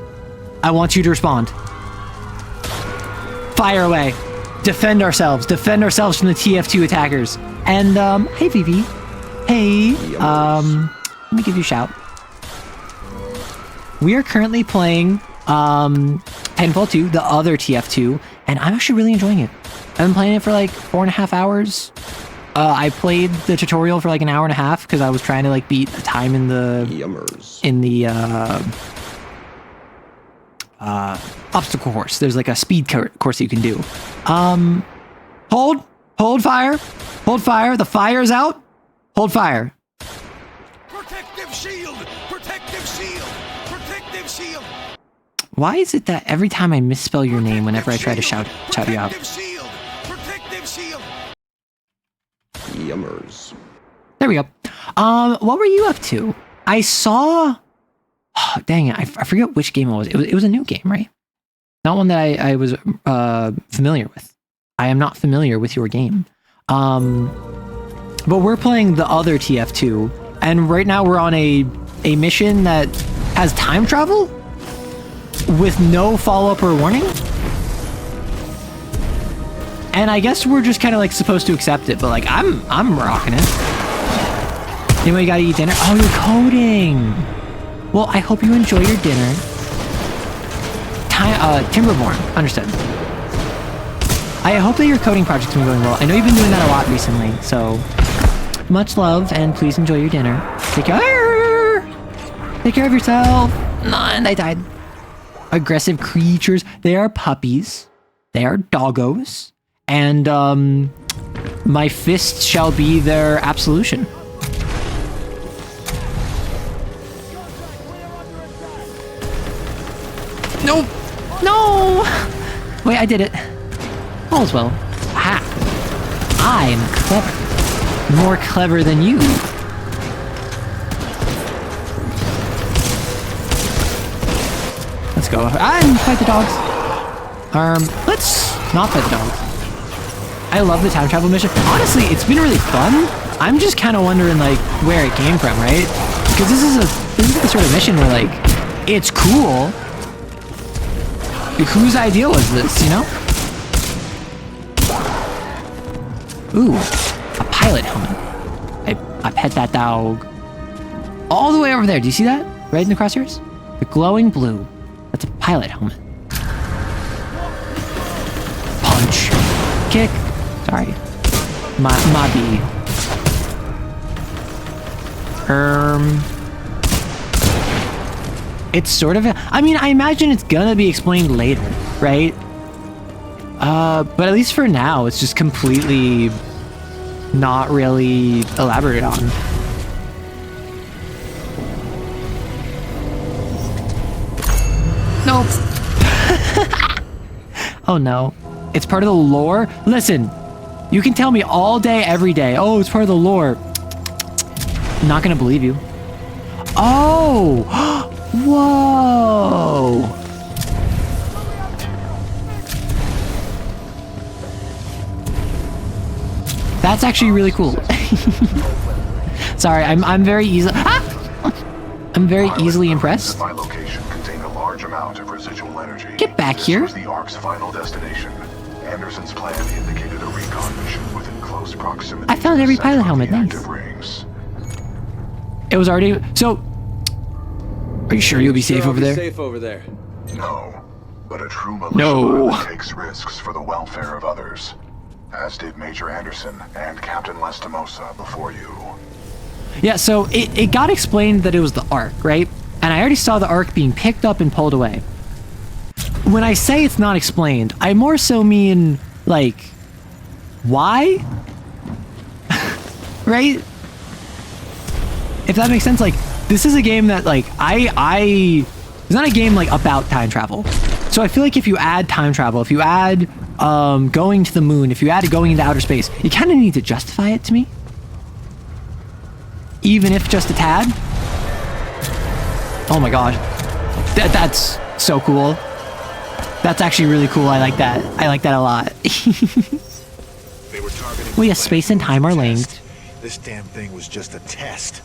I want you to respond. Fire away. Defend ourselves. Defend ourselves from the TF2 attackers. And, hey, Vivi. Hey, let me give you a shout. We are currently playing, Titanfall 2, the other TF2, and I'm actually really enjoying it. I've been playing it for like 4.5 hours. I played the tutorial for like an hour and a half because I was trying to like beat the time in the, obstacle course. There's like a speed course that you can do. Hold fire. Hold fire. The fire's out. Hold fire. Protective shield! Protective shield! Protective shield! Why is it that every time I misspell your name whenever I try to shout you out? Protective shield! Yummers. There we go. What were you up to? I saw... Oh, dang it, I forget which game it was. It was a new game, right? Not one that I was familiar with. I am not familiar with your game. But we're playing the other TF2, and right now we're on a mission that has time travel with no follow-up or warning. And I guess we're just kind of like supposed to accept it, but like I'm rocking it. Anyway, you gotta eat dinner. Oh, you're coding. Well, I hope you enjoy your dinner. Timberborn, understood. I hope that your coding project's been going well. I know you've been doing that a lot recently, so much love, and please enjoy your dinner. Take care. Take care of yourself. And I died. Aggressive creatures. They are puppies. They are doggos. And, my fist shall be their absolution. Nope. No! Wait, I did it. All's well. Ha! I am clever. More clever than you. Let's go. And fight the dogs. Let's not fight the dogs. I love the time travel mission. Honestly, it's been really fun. I'm just kind of wondering, like, where it came from, right? Because this is the sort of mission where, like, it's cool. Like, whose idea was this, you know? Ooh, a pilot helmet. I pet that dog. All the way over there. Do you see that? Right in the crosshairs? The glowing blue. That's a pilot helmet. Punch. Kick. Sorry. My B. It's sort of... I mean, I imagine it's gonna be explained later, right? But at least for now, it's just completely not really elaborated on. Nope. Oh no. It's part of the lore? Listen, you can tell me all day, every day, oh, it's part of the lore. I'm not gonna believe you. Oh! Whoa! That's actually really cool. Sorry, I'm very easily... I'm very easily impressed. My location contained a large amount of residual energy. Get back here. This was the Ark's final destination. Anderson's plan indicated a recon mission within close proximity. I found every pilot helmet. Nice. Rings. It was already... So... Are you sure you'll be safe over there? Safe over there. No, but a true militia pilot takes risks for the welfare of others. As did Major Anderson and Captain Lastimosa before you. Yeah, so it got explained that it was the Ark, right? And I already saw the Ark being picked up and pulled away. When I say it's not explained, I more so mean Like, why? Right? If that makes sense, like, this is a game that, like, it's not a game, like, about time travel. So I feel like if you add time travel, if you add going to the moon, if you add going into outer space, you kind of need to justify it to me. Even if just a tad. Oh my gosh. That's so cool. That's actually really cool. I like that. I like that a lot. Well, yeah, space and time are linked. This damn thing was just a test.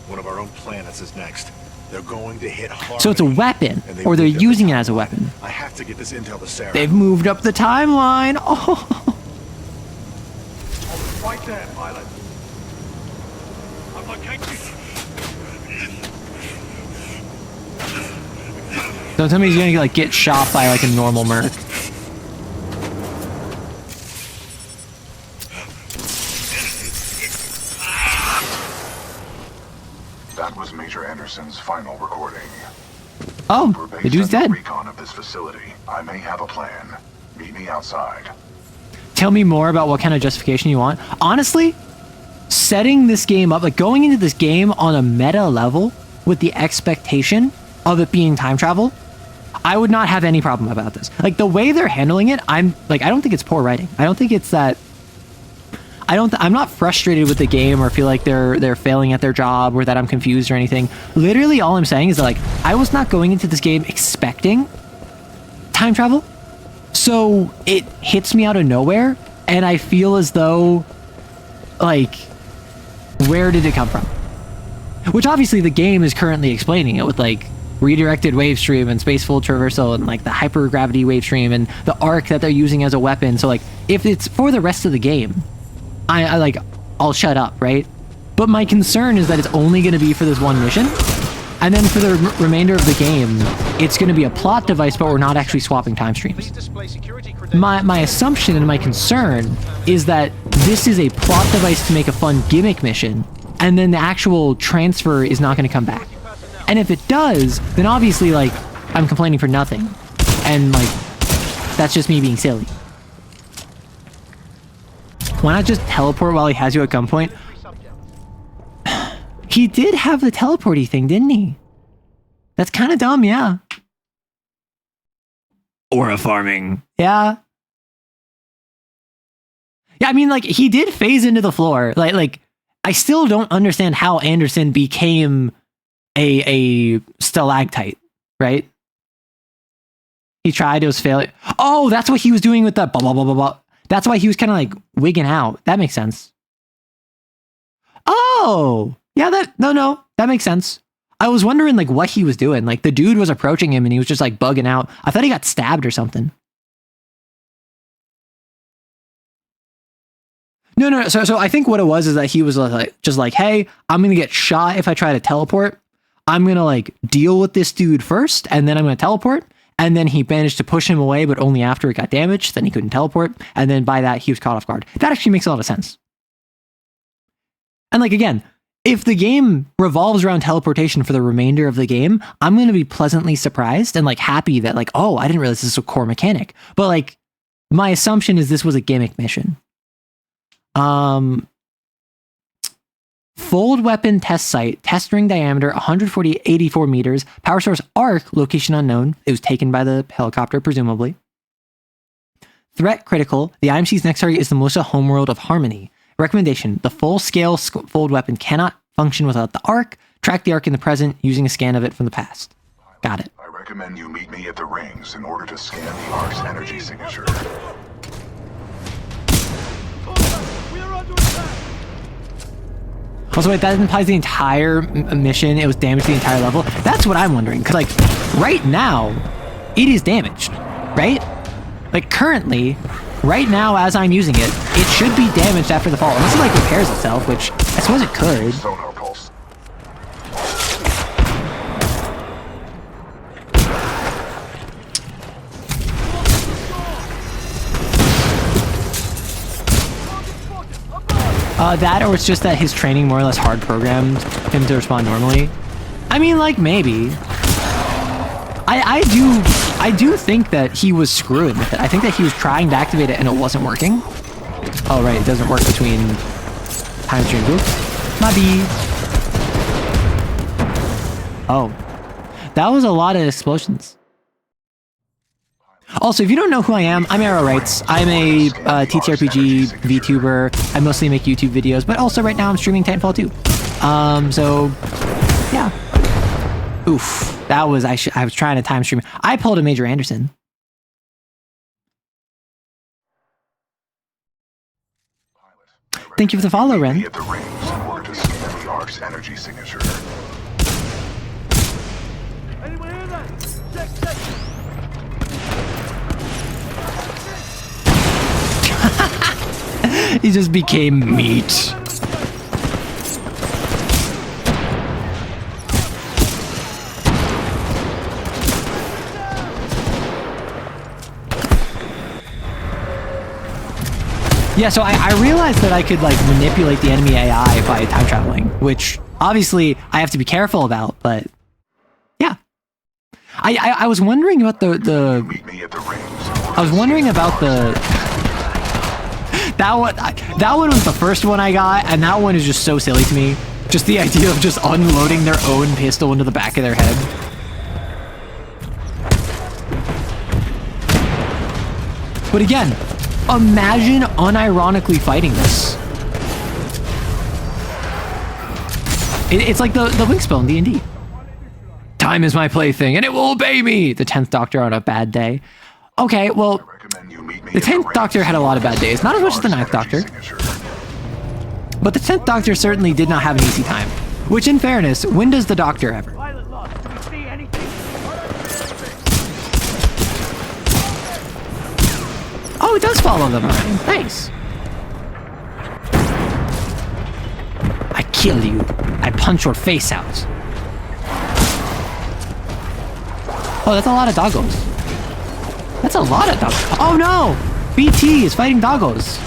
One of our own planets is next. They're going to hit hard. So it's a weapon, or they're using it as a weapon. I have to get this intel to Sarah. They've moved up the timeline. Oh. Right there, pilot. I've located Don't tell me he's gonna like get shot by like a normal merc. That was Major Anderson's final recording. Oh, the dude's dead. Recon of this facility. I may have a plan. Meet me outside. Tell me more about what kind of justification you want. Honestly, setting this game up, like going into this game on a meta level with the expectation of it being time travel, I would not have any problem about this. Like the way they're handling it, I don't think it's poor writing. I don't think it's that. I'm not frustrated with the game or feel like they're failing at their job or that I'm confused or anything. Literally all I'm saying is that like I was not going into this game expecting time travel. So it hits me out of nowhere and I feel as though like where did it come from? Which obviously the game is currently explaining it with like redirected wave stream and spaceful traversal and like the hypergravity wave stream and the arc that they're using as a weapon. So like if it's for the rest of the game, I'll shut up, right? But my concern is that it's only going to be for this one mission, and then for the remainder of the game, it's going to be a plot device, but we're not actually swapping time streams. My assumption and my concern is that this is a plot device to make a fun gimmick mission, and then the actual transfer is not going to come back. And if it does, then obviously, like, I'm complaining for nothing. And, like, that's just me being silly. Why not just teleport while he has you at gunpoint? He did have the teleporty thing, didn't he? That's kind of dumb, yeah. Aura farming. Yeah. Yeah, I mean, like, he did phase into the floor. Like, I still don't understand how Anderson became a stalactite, right? He tried, it was failure. Oh, that's what he was doing with the blah, blah, blah, blah, blah. That's why he was kind of like wigging out. That makes sense. Oh, yeah, no, that makes sense. I was wondering like what he was doing. Like the dude was approaching him and he was just like bugging out. I thought he got stabbed or something. No. So I think what it was is that he was like, just like, hey, I'm going to get shot if I try to teleport. I'm going to like deal with this dude first and then I'm going to teleport. And then he managed to push him away, but only after it got damaged. Then he couldn't teleport. And then by that, he was caught off guard. That actually makes a lot of sense. And like, again, if the game revolves around teleportation for the remainder of the game, I'm going to be pleasantly surprised and like happy that like, oh, I didn't realize this was a core mechanic. But like, my assumption is this was a gimmick mission. Fold weapon test site, test ring diameter 184 meters, power source arc, location unknown. It was taken by the helicopter, presumably. Threat critical. The IMC's next target is the Melissa homeworld of Harmony. Recommendation: the full-scale fold weapon cannot function without the arc. Track the arc in the present using a scan of it from the past. Got it. I recommend you meet me at the rings in order to scan the arc's energy signature. Also, wait, that implies the entire mission, it was damaged the entire level? That's what I'm wondering, because, like, right now, it is damaged, right? Like, currently, right now, as I'm using it, it should be damaged after the fall. Unless it, like, repairs itself, which I suppose it could. Sonar pulse. That, or it's just that his training more or less hard programmed him to respond normally. I mean, like, maybe. I do I do think that he was screwing with it. I think that he was trying to activate it and it wasn't working. Oh, right. It doesn't work between time streams. Oops. My B. Oh. That was a lot of explosions. Also, if you don't know who I am, I'm Arrow Rights. I'm a TTRPG VTuber. I mostly make YouTube videos, but also right now I'm streaming Titanfall 2. So, yeah. Oof. That was, I was trying to time stream. I pulled a Major Anderson. Thank you for the follow, Ren. At the rings in order to scan the Ark's energy signature. Anyone hear that? Check. He just became meat. Yeah, so I realized that I could like manipulate the enemy AI by time traveling, which obviously I have to be careful about, but yeah. I was wondering about the I was wondering about the that one was the first one I got, and that one is just so silly to me. Just the idea of just unloading their own pistol into the back of their head. But again, imagine unironically fighting this. It's like the Link spell in D&D. Time is my plaything, and it will obey me! The 10th Doctor on a bad day. Okay, well, the 10th Doctor had a lot of bad days. Not as much as the 9th Doctor. But the 10th Doctor certainly did not have an easy time. Which, in fairness, when does the Doctor ever? Oh, it does follow them. Nice. I kill you. I punch your face out. Oh, that's a lot of doggos. That's a lot of doggos. Oh no! BT is fighting doggos.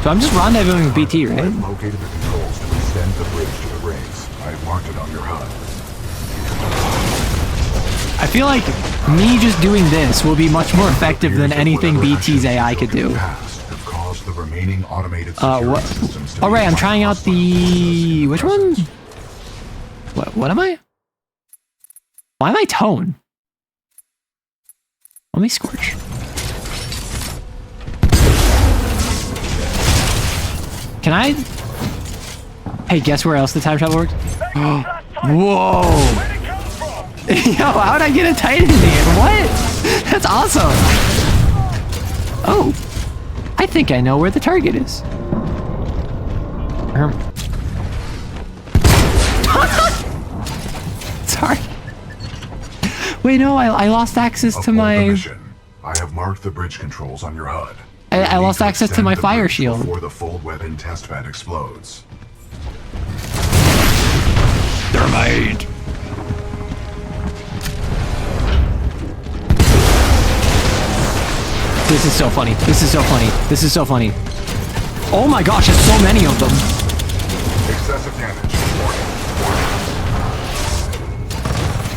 So I'm just rendezvousing with BT, right? I've located the controls to extend the bridge to the rings. I've marked it on your HUD. I feel like me just doing this will be much more effective than anything BT's AI could do. What? All right, I'm trying out the... Which one? What am I? Why am I tone? Let me scorch. Can I? Hey, guess where else the time travel works? Whoa! Yo, how'd I get a Titan in here? What? That's awesome! Oh, I think I know where the target is. Sorry. Wait, no, I lost access to my... I have marked the bridge controls on your HUD. I lost access to my fire shield. Before the fold weapon test pad explodes. They're made. This is so funny. This is so funny. This is so funny. Oh my gosh, there's so many of them. Excessive damage.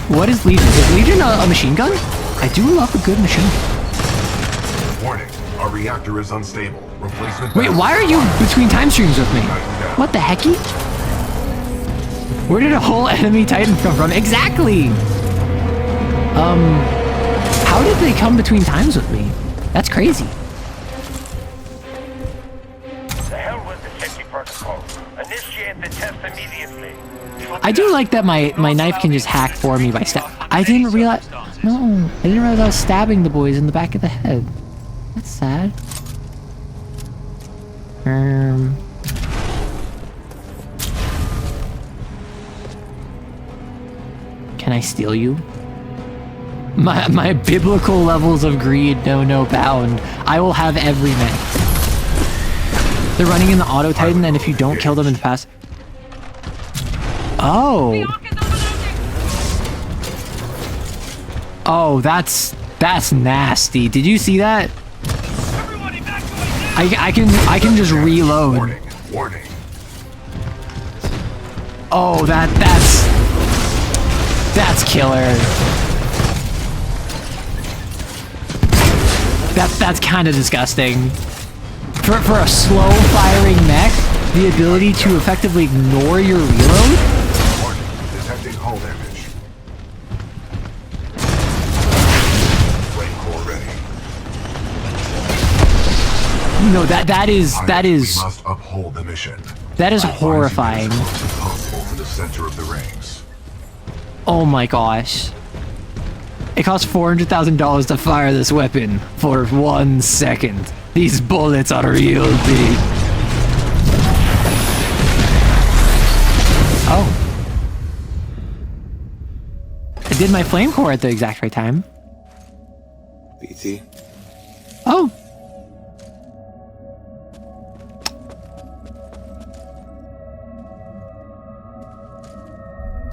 What is Legion? Is Legion a machine gun? I do love a good machine gun. Warning. Our reactor is unstable. Replacement. Wait, why are you between time streams with me? What the hecky? Where did a whole enemy Titan come from? Exactly! How did they come between times with me? That's crazy. The hell was the safety protocol? Initiate the test immediately. I do like that my knife can just hack for me by stab. I didn't realize... No, I didn't realize I was stabbing the boys in the back of the head. That's sad. Can I steal you? My biblical levels of greed know no bound. I will have every man. They're running in the Auto Titan, and if you don't kill them in the past... Oh! Oh, that's nasty. Did you see that? I can just reload. Warning. Oh, that's killer. That's kind of disgusting. For a slow firing mech, the ability to effectively ignore your reload? Warning. Detecting hull damage. Flame core ready. No, that is We must uphold the mission. that is horrifying. As close as possible to the center of the rings. Oh my gosh. It costs $400,000 to fire this weapon for 1 second. These bullets are real big. Oh. I did my flame core at the exact right time. BT. Oh.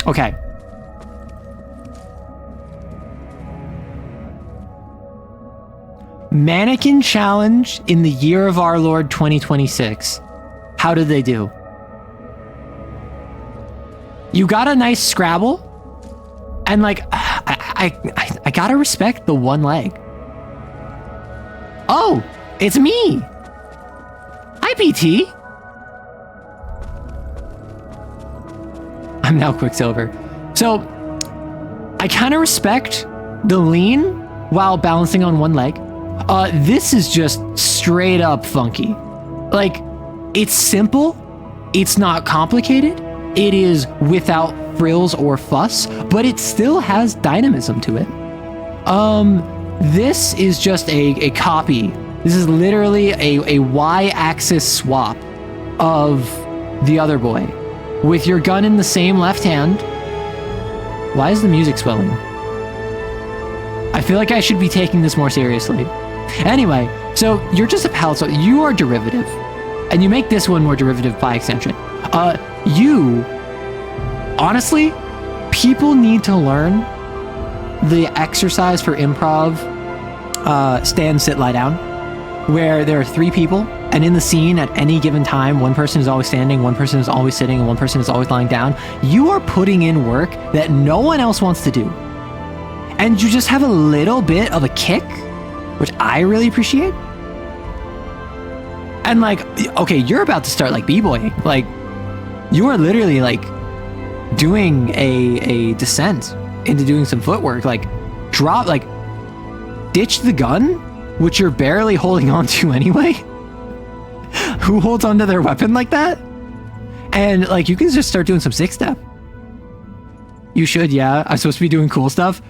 Okay. Mannequin challenge in the year of our Lord 2026. How did they do? You got a nice Scrabble, and like, I gotta respect the one leg. Oh, it's me. Hi, PT. I'm now Quicksilver. So, I kind of respect the lean while balancing on one leg. This is just straight up funky. Like, it's simple. It's not complicated. It is without frills or fuss, but it still has dynamism to it. This is just a copy. This is literally a Y-axis swap of the other boy. With your gun in the same left hand. Why is the music swelling? I feel like I should be taking this more seriously. Anyway, so you're just a palette swap. You are derivative. And you make this one more derivative by extension. Honestly, people need to learn the exercise for improv, stand, sit, lie down, where there are 3 people, and in the scene at any given time, one person is always standing, one person is always sitting, and one person is always lying down. You are putting in work that no one else wants to do. And you just have a little bit of a kick, which I really appreciate. And like, okay, you're about to start like b-boying. Like, you are literally like doing a descent into doing some footwork. Like, drop, like, ditch the gun, which you're barely holding on to anyway. Who holds onto their weapon like that? And like, you can just start doing some 6-step. You should, yeah. I'm supposed to be doing cool stuff.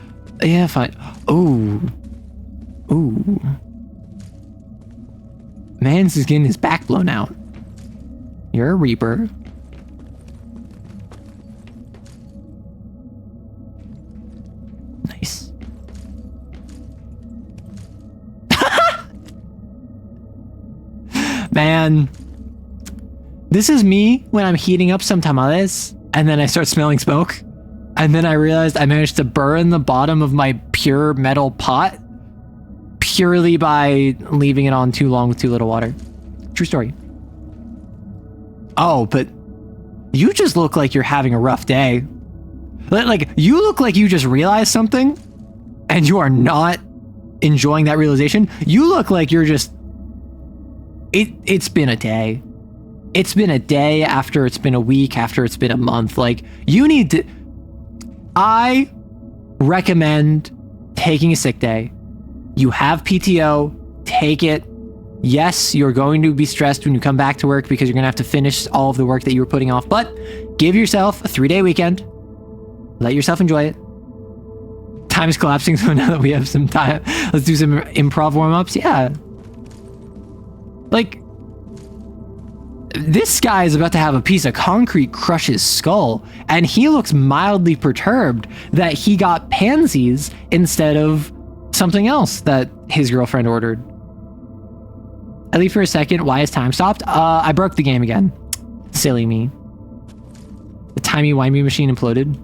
Yeah, fine. Ooh. Ooh. Man's is getting his back blown out. You're a Reaper. Nice. Man. This is me when I'm heating up some tamales, and then I start smelling smoke. And then I realized I managed to burn the bottom of my pure metal pot purely by leaving it on too long with too little water. True story. Oh, but you just look like you're having a rough day. Like, you look like you just realized something and you are not enjoying that realization. You look like you're just... It's been a day. It's been a day after it's been a week, after it's been a month. Like, you need to... I recommend taking a sick day. You have PTO, take it. Yes, you're going to be stressed when you come back to work because you're going to have to finish all of the work that you were putting off, but give yourself a 3-day weekend. Let yourself enjoy it. Time is collapsing, so now that we have some time, let's do some improv warm-ups. Yeah. Like, this guy is about to have a piece of concrete crush his skull, and he looks mildly perturbed that he got pansies instead of something else that his girlfriend ordered. At least for a second, why is time stopped? I broke the game again. Silly me. The timey-wimey machine imploded.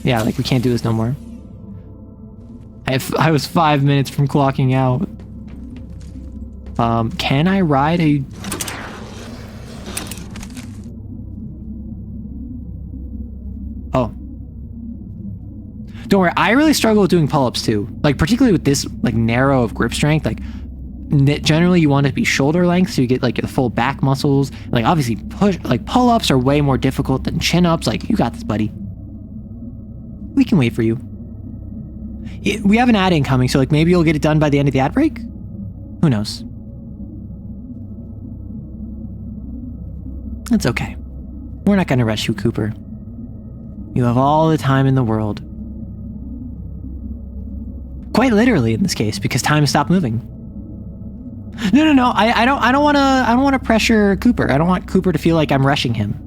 Yeah, like, we can't do this no more. I was 5 minutes from clocking out. Can I ride a... Oh. Don't worry, I really struggle with doing pull-ups too. Like, particularly with this, like, narrow of grip strength. Like, generally you want it to be shoulder length so you get, like, your full back muscles. Like, obviously, pull-ups are way more difficult than chin-ups. Like, you got this, buddy. We can wait for you. We have an ad incoming, so, like, maybe you'll get it done by the end of the ad break? Who knows? It's okay. We're not gonna rush you, Cooper. You have all the time in the world. Quite literally in this case, because time has stopped moving. No. I don't want to pressure Cooper. I don't want Cooper to feel like I'm rushing him.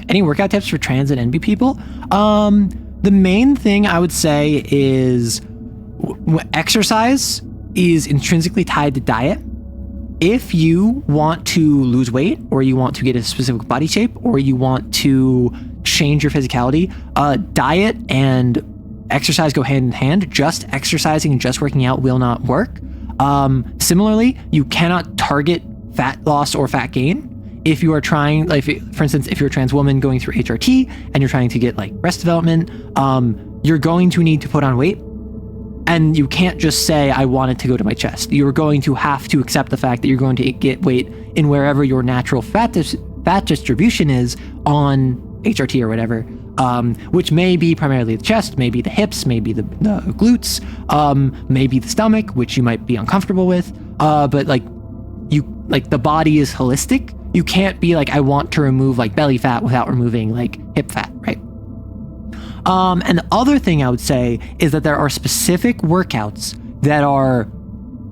Any workout tips for trans and NB people? The main thing I would say is exercise is intrinsically tied to diet. If you want to lose weight, or you want to get a specific body shape, or you want to change your physicality, diet and exercise go hand in hand. Just exercising and just working out will not work. Similarly, you cannot target fat loss or fat gain. If you are trying, like, for instance, if you're a trans woman going through HRT and you're trying to get, like, breast development, you're going to need to put on weight. And you can't just say, I want it to go to my chest. You're going to have to accept the fact that you're going to get weight in wherever your natural fat distribution is on HRT or whatever, which may be primarily the chest, maybe the hips, maybe the glutes, maybe the stomach, which you might be uncomfortable with. But like the body is holistic. You can't be like, I want to remove like belly fat without removing like hip fat, right? And the other thing I would say is that there are specific workouts that are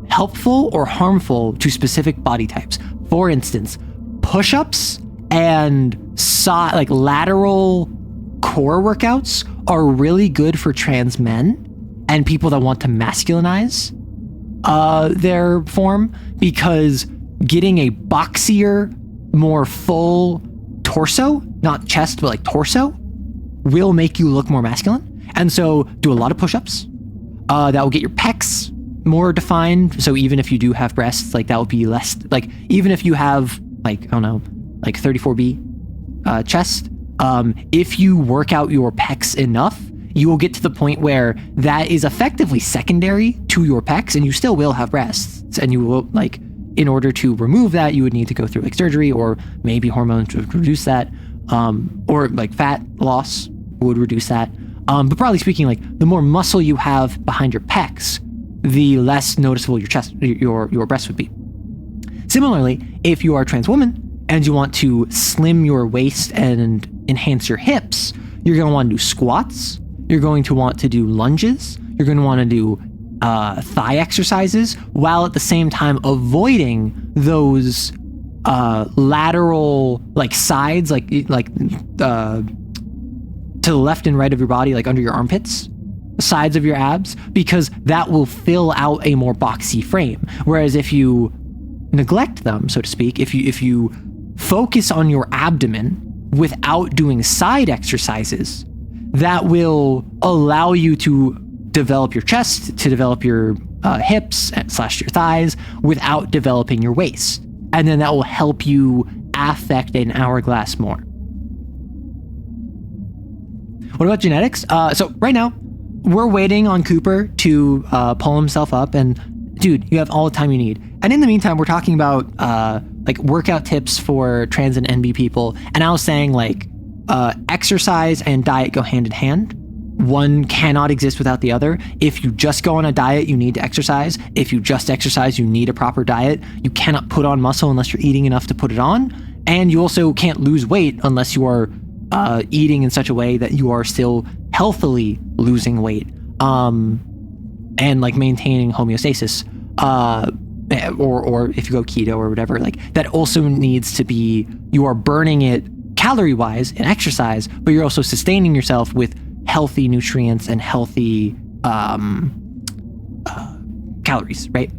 helpful or harmful to specific body types. For instance, push-ups and like lateral core workouts are really good for trans men and people that want to masculinize their form, because getting a boxier, more full torso, not chest, but like torso, will make you look more masculine. And so do a lot of push-ups. That will get your pecs more defined. So even if you do have breasts, like that will be less, like even if you have like, I don't know, like 34B chest, if you work out your pecs enough, you will get to the point where that is effectively secondary to your pecs, and you still will have breasts. And you will, like, in order to remove that, you would need to go through like surgery or maybe hormones to reduce that, or like fat loss would reduce that. But broadly speaking, like the more muscle you have behind your pecs, the less noticeable your chest, your breast would be. Similarly, if you are a trans woman and you want to slim your waist and enhance your hips, you're going to want to do squats. You're going to want to do lunges. You're going to want to do thigh exercises, while at the same time avoiding those lateral like sides, like to the left and right of your body, like under your armpits, the sides of your abs, because that will fill out a more boxy frame. Whereas if you neglect them, so to speak, if you focus on your abdomen without doing side exercises, that will allow you to develop your chest, to develop your hips / your thighs without developing your waist. And then that will help you affect an hourglass more. What about genetics? So right now, we're waiting on Cooper to pull himself up, and dude, you have all the time you need. And in the meantime, we're talking about like workout tips for trans and NB people. And I was saying like exercise and diet go hand in hand. One cannot exist without the other. If you just go on a diet, you need to exercise. If you just exercise, you need a proper diet. You cannot put on muscle unless you're eating enough to put it on. And you also can't lose weight unless you are eating in such a way that you are still healthily losing weight, and like maintaining homeostasis, or if you go keto or whatever, like that also needs to be, you are burning it calorie wise in exercise, but you're also sustaining yourself with healthy nutrients and healthy calories, right?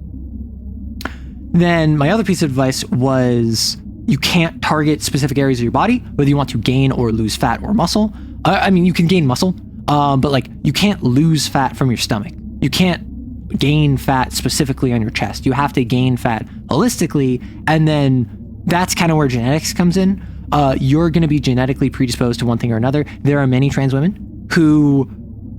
Then my other piece of advice was, you can't target specific areas of your body, whether you want to gain or lose fat or muscle. I mean, you can gain muscle, but like you can't lose fat from your stomach. You can't gain fat specifically on your chest. You have to gain fat holistically, and then that's kind of where genetics comes in. You're going to be genetically predisposed to one thing or another. There are many trans women who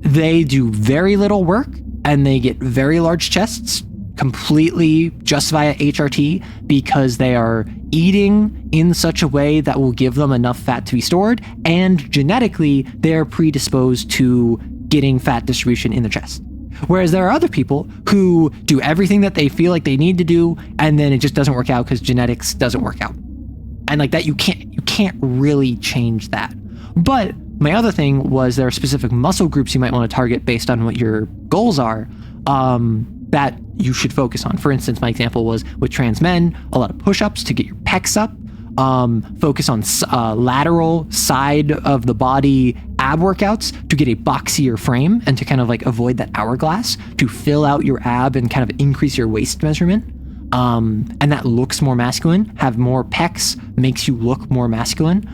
they do very little work and they get very large chests completely just via HRT because they are eating in such a way that will give them enough fat to be stored, and genetically they're predisposed to getting fat distribution in the chest. Whereas there are other people who do everything that they feel like they need to do, and then it just doesn't work out because genetics doesn't work out. And like that, you can't really change that. But my other thing was there are specific muscle groups you might want to target based on what your goals are, that you should focus on. For instance, my example was with trans men, a lot of push-ups to get your pecs up, focus on lateral side of the body ab workouts to get a boxier frame and to kind of like avoid that hourglass, to fill out your ab and kind of increase your waist measurement. And that looks more masculine. Have more pecs makes you look more masculine.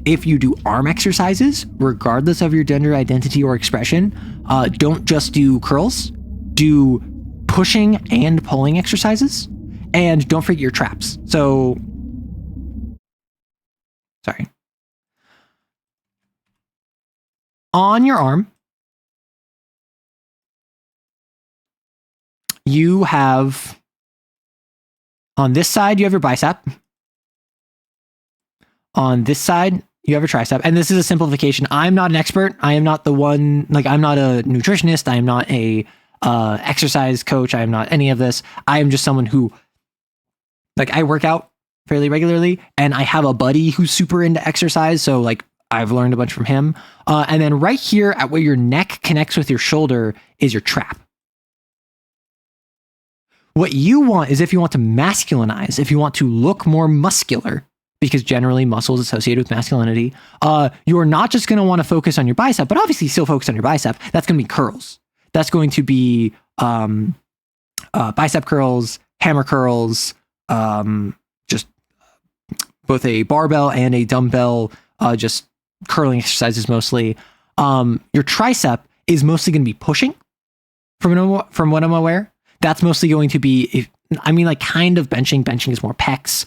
If you do arm exercises, regardless of your gender identity or expression, don't just do curls, do pushing and pulling exercises, and don't forget your traps. So, sorry. On your arm, you have, on this side, you have your bicep. On this side, you have a tricep. And this is a simplification. I'm not an expert. I am not the one, like, I'm not a nutritionist. I am not a exercise coach. I am not any of this. I am just someone who, like, I work out fairly regularly, and I have a buddy who's super into exercise. So, like, I've learned a bunch from him. And then right here at where your neck connects with your shoulder is your trap. What you want is, if you want to masculinize, if you want to look more muscular, because generally muscle is associated with masculinity, you're not just going to want to focus on your bicep, but obviously still focus on your bicep. That's going to be curls. That's going to be bicep curls, hammer curls, just both a barbell and a dumbbell, just curling exercises mostly. Your tricep is mostly going to be pushing, from what I'm aware. That's mostly going to be, like kind of benching. Benching is more pecs,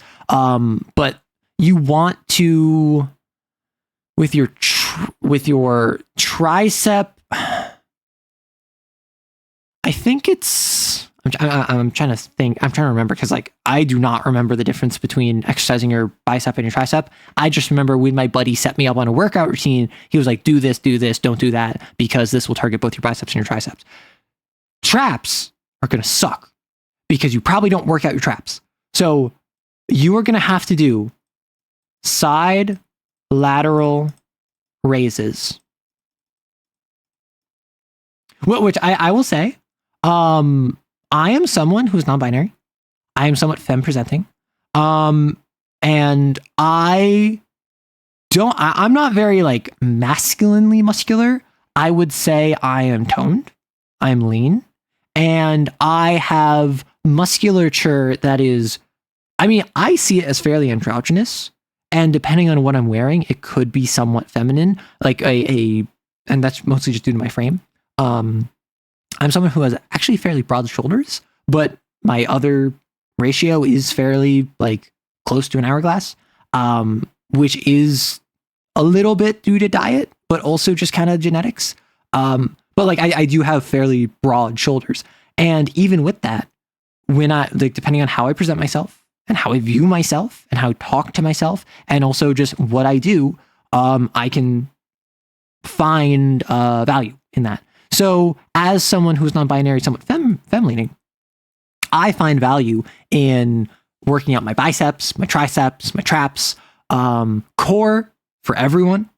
but you want to, with your tricep, I think it's, I'm trying to think, I'm trying to remember, because like I do not remember the difference between exercising your bicep and your tricep. I just remember when my buddy set me up on a workout routine, he was like, do this, don't do that, because this will target both your biceps and your triceps. Traps are going to suck because you probably don't work out your traps. So you are going to have to do side lateral raises. Which I will say, I am someone who's non-binary. I am somewhat femme presenting. And I'm not very like masculinely muscular. I would say I am toned. I'm lean. And I have musculature that is, I see it as fairly androgynous. And depending on what I'm wearing, it could be somewhat feminine, like and that's mostly just due to my frame. I'm someone who has actually fairly broad shoulders, but my other ratio is fairly like close to an hourglass, which is a little bit due to diet, but also just kind of genetics. But like I do have fairly broad shoulders. And even with that, when I, like, depending on how I present myself and how I view myself and how I talk to myself, and also just what I do, I can find value in that. So as someone who's non-binary, somewhat femme-leaning, I find value in working out my biceps, my triceps, my traps, core for everyone.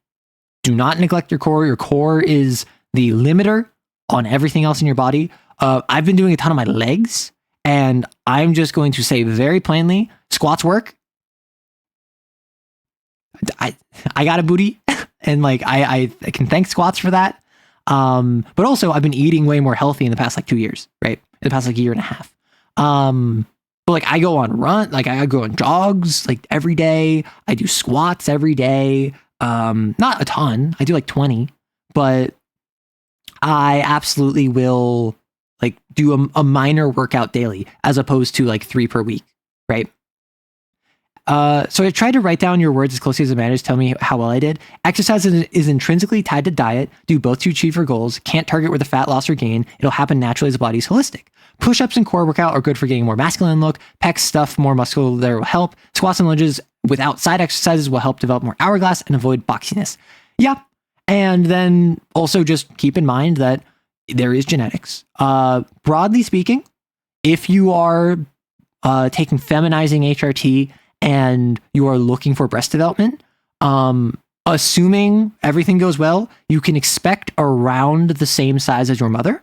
Do not neglect your core. Your core is the limiter on everything else in your body. I've been doing a ton of my legs, and I'm just going to say very plainly, squats work. I got a booty, and like I can thank squats for that. But also I've been eating way more healthy in the past like 2 years, right? In the past like year and a half. But like I go on I go on jogs like every day. I do squats every day. Not a ton. I do like 20, but I absolutely will like do a minor workout daily as opposed to like 3 per week, right? So I tried to write down your words as closely as I managed. Tell me how well I did. Exercise is intrinsically tied to diet. Do both to achieve your goals. Can't target with a fat loss or gain. It'll happen naturally as the body's holistic. Push-ups and core workout are good for getting more masculine look. Pecs, stuff, more muscle there will help. Squats and lunges without side exercises will help develop more hourglass and avoid boxiness. Yeah. And then also just keep in mind that there is genetics. Broadly speaking, if you are taking feminizing HRT and you are looking for breast development, assuming everything goes well, you can expect around the same size as your mother,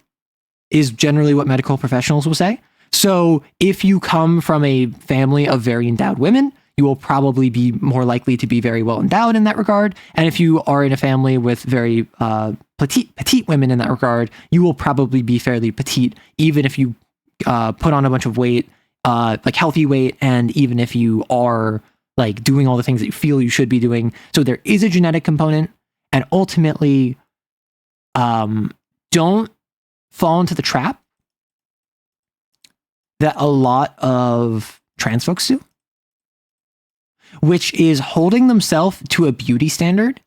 is generally what medical professionals will say. So if you come from a family of very endowed women, you will probably be more likely to be very well endowed in that regard. And if you are in a family with very petite women in that regard, you will probably be fairly petite, even if you put on a bunch of weight, like healthy weight, and even if you are like doing all the things that you feel you should be doing. So there is a genetic component, and ultimately, don't fall into the trap that a lot of trans folks do, which is holding themselves to a beauty standard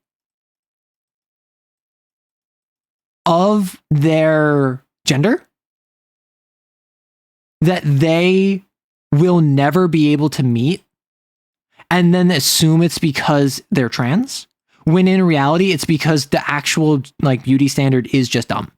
of their gender that they will never be able to meet, and then assume it's because they're trans, when in reality it's because the actual like beauty standard is just dumb.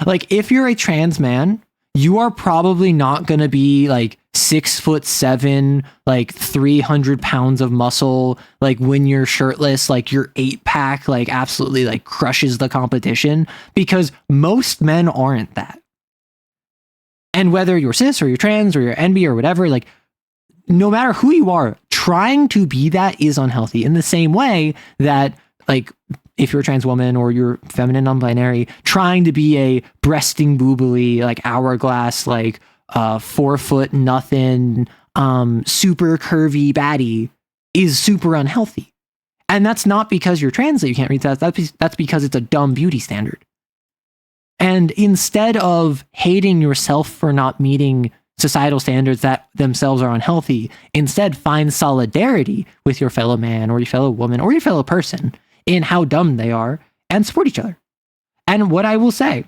Like, if you're a trans man, you are probably not going to be like 6'7", like 300 pounds of muscle. Like when you're shirtless, like your 8-pack, like absolutely like crushes the competition, because most men aren't that. And whether you're cis or you're trans or you're NB or whatever, like no matter who you are, trying to be that is unhealthy, in the same way that like if you're a trans woman or you're feminine non-binary, trying to be a breasting boobily, like hourglass, like 4 foot nothing, super curvy baddie is super unhealthy. And that's not because you're trans that you can't read that. That's because it's a dumb beauty standard. And instead of hating yourself for not meeting societal standards that themselves are unhealthy, instead find solidarity with your fellow man or your fellow woman or your fellow person in how dumb they are, and support each other. And what I will say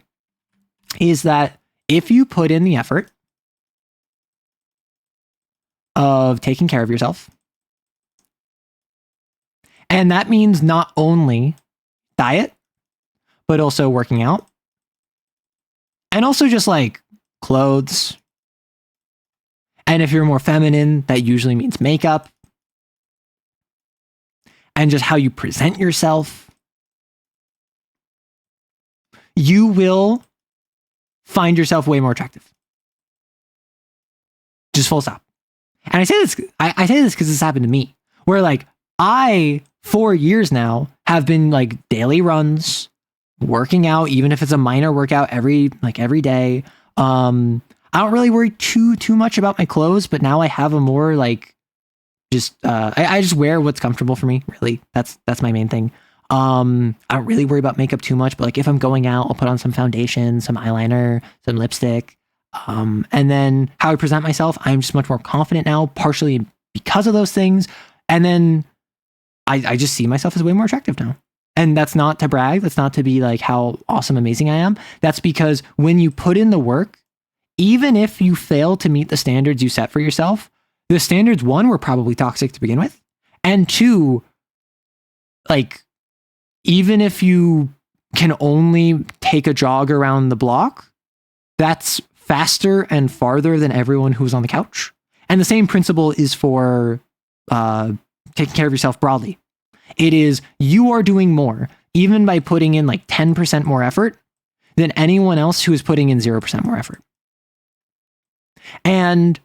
is that if you put in the effort of taking care of yourself, and that means not only diet, but also working out, and also just like clothes. And if you're more feminine, that usually means makeup, and just how you present yourself, you will find yourself way more attractive. Just full stop. And I say this because this happened to me, where like I, 4 years now, have been like daily runs, working out, even if it's a minor workout every day. I don't really worry too much about my clothes, but now I have a more like I just wear what's comfortable for me, really. That's my main thing. I don't really worry about makeup too much, but like if I'm going out, I'll put on some foundation, some eyeliner, some lipstick. And then how I present myself, I'm just much more confident now, partially because of those things. And then I just see myself as way more attractive now. And that's not to brag. That's not to be like how awesome, amazing I am. That's because when you put in the work, even if you fail to meet the standards you set for yourself, the standards, one, were probably toxic to begin with. And two, like, even if you can only take a jog around the block, that's faster and farther than everyone who's on the couch. And the same principle is for taking care of yourself broadly. It is, you are doing more, even by putting in like 10% more effort, than anyone else who is putting in 0% more effort. And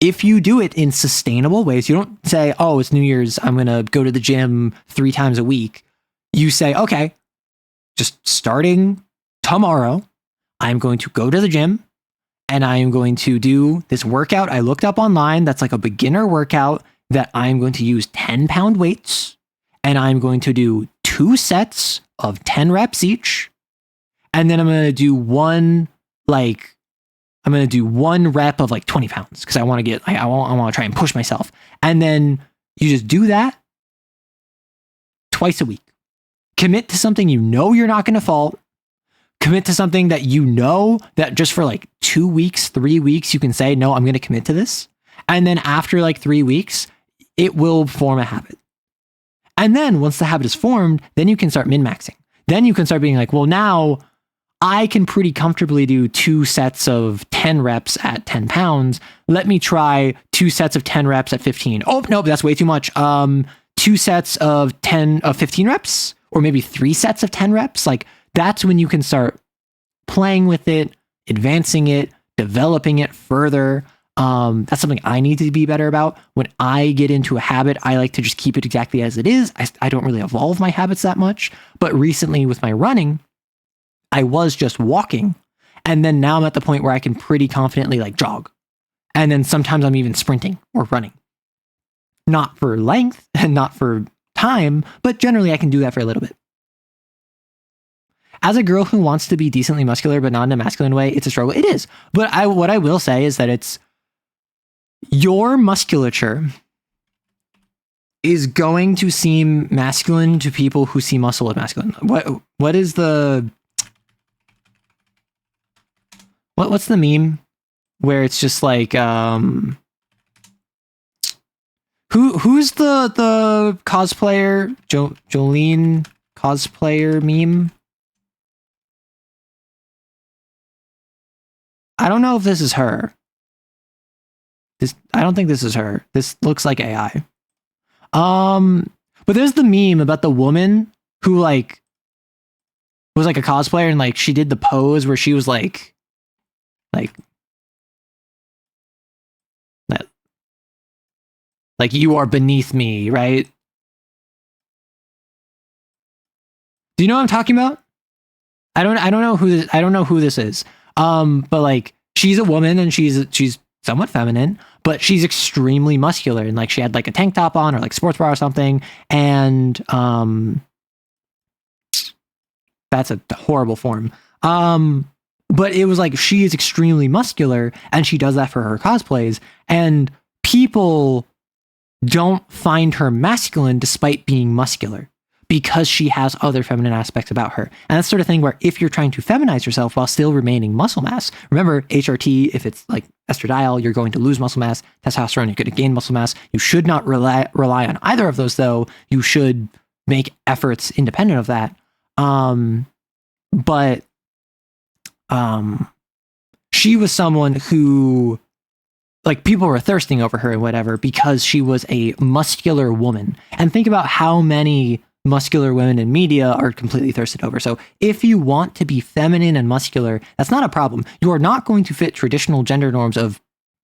if you do it in sustainable ways, you don't say, oh, it's New Year's, I'm going to go to the gym 3 times a week. You say, okay, just starting tomorrow, I'm going to go to the gym and I am going to do this workout I looked up online that's like a beginner workout that I'm going to use 10-pound weights, and I'm going to do 2 sets of 10 reps each. and then I'm going to do one rep of like 20 pounds because I want to I want to try and push myself. And then you just do that twice a week. Commit to something you know you're not going to fault. Commit to something that you know that just for like 2 weeks, 3 weeks, you can say, no, I'm going to commit to this. And then after like 3 weeks, it will form a habit. And then once the habit is formed, then you can start min-maxing. Then you can start being like, well, now I can pretty comfortably do 2 sets of 10 reps at 10 pounds. Let me try 2 sets of 10 reps at 15. Oh, no, that's way too much. 2 sets of 15 reps, or maybe 3 sets of 10 reps. Like, that's when you can start playing with it, advancing it, developing it further. That's something I need to be better about. When I get into a habit, I like to just keep it exactly as it is. I don't really evolve my habits that much. But recently with my running, I was just walking. And then now I'm at the point where I can pretty confidently like jog. And then sometimes I'm even sprinting or running. Not for length and not for time, but generally I can do that for a little bit. As a girl who wants to be decently muscular, but not in a masculine way, it's a struggle. It is. But what I will say is that it's your musculature is going to seem masculine to people who see muscle as masculine. What is the what's the meme where it's just like who's the cosplayer Jolene cosplayer meme? I don't know if this is her. I don't think this is her. This looks like AI. But there's the meme about the woman who like was like a cosplayer and like she did the pose where she was like that, like you are beneath me, right? Do you know what I'm talking about? I don't know who this is. But like she's a woman and she's somewhat feminine, but she's extremely muscular and like she had like a tank top on or like sports bra or something. And that's a horrible form. But it was like she is extremely muscular and she does that for her cosplays, and people don't find her masculine despite being muscular, because she has other feminine aspects about her. And that's sort of thing where if you're trying to feminize yourself while still remaining muscle mass, remember HRT, if it's like estradiol, you're going to lose muscle mass. Testosterone, you're going to gain muscle mass. You should not rely on either of those, though. You should make efforts independent of that. But she was someone who, like, people were thirsting over her and whatever because she was a muscular woman. And think about how many muscular women in media are completely thirsted over. So if you want to be feminine and muscular, that's not a problem. You are not going to fit traditional gender norms of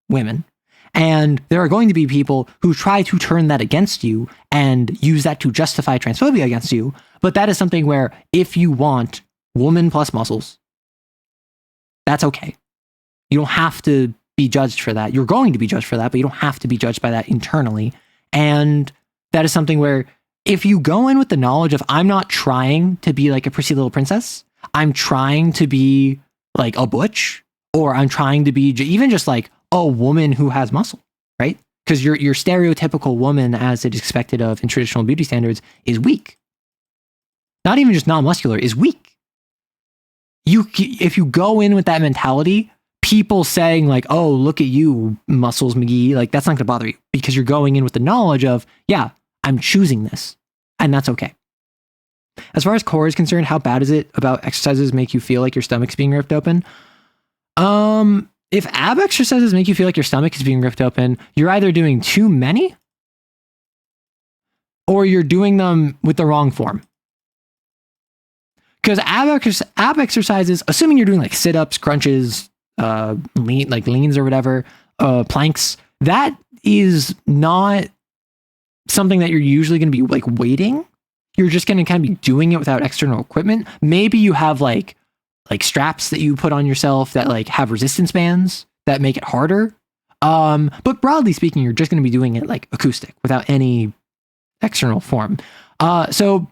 women. And there are going to be people who try to turn that against you and use that to justify transphobia against you. But that is something where if you want woman plus muscles, that's okay. You don't have to be judged for that. You're going to be judged for that, but you don't have to be judged by that internally. And that is something where if you go in with the knowledge of, I'm not trying to be like a prissy little princess, I'm trying to be like a butch, or I'm trying to be even just like a woman who has muscle, right? Because your stereotypical woman, as it is expected of in traditional beauty standards, is weak. Not even just non-muscular, is weak. If you go in with that mentality, people saying like, oh, look at you, Muscles McGee, like that's not going to bother you, because you're going in with the knowledge of, yeah, I'm choosing this, and that's okay. As far as core is concerned, how bad is it about exercises make you feel like your stomach's being ripped open? If ab exercises make you feel like your stomach is being ripped open, you're either doing too many or you're doing them with the wrong form. Because ab exercises, assuming you're doing like sit-ups, crunches, leans or whatever, planks, that is not something that you're usually going to be like weighting. You're just going to kind of be doing it without external equipment. Maybe you have like straps that you put on yourself that like have resistance bands that make it harder. But broadly speaking, you're just going to be doing it like acoustic without any external form. So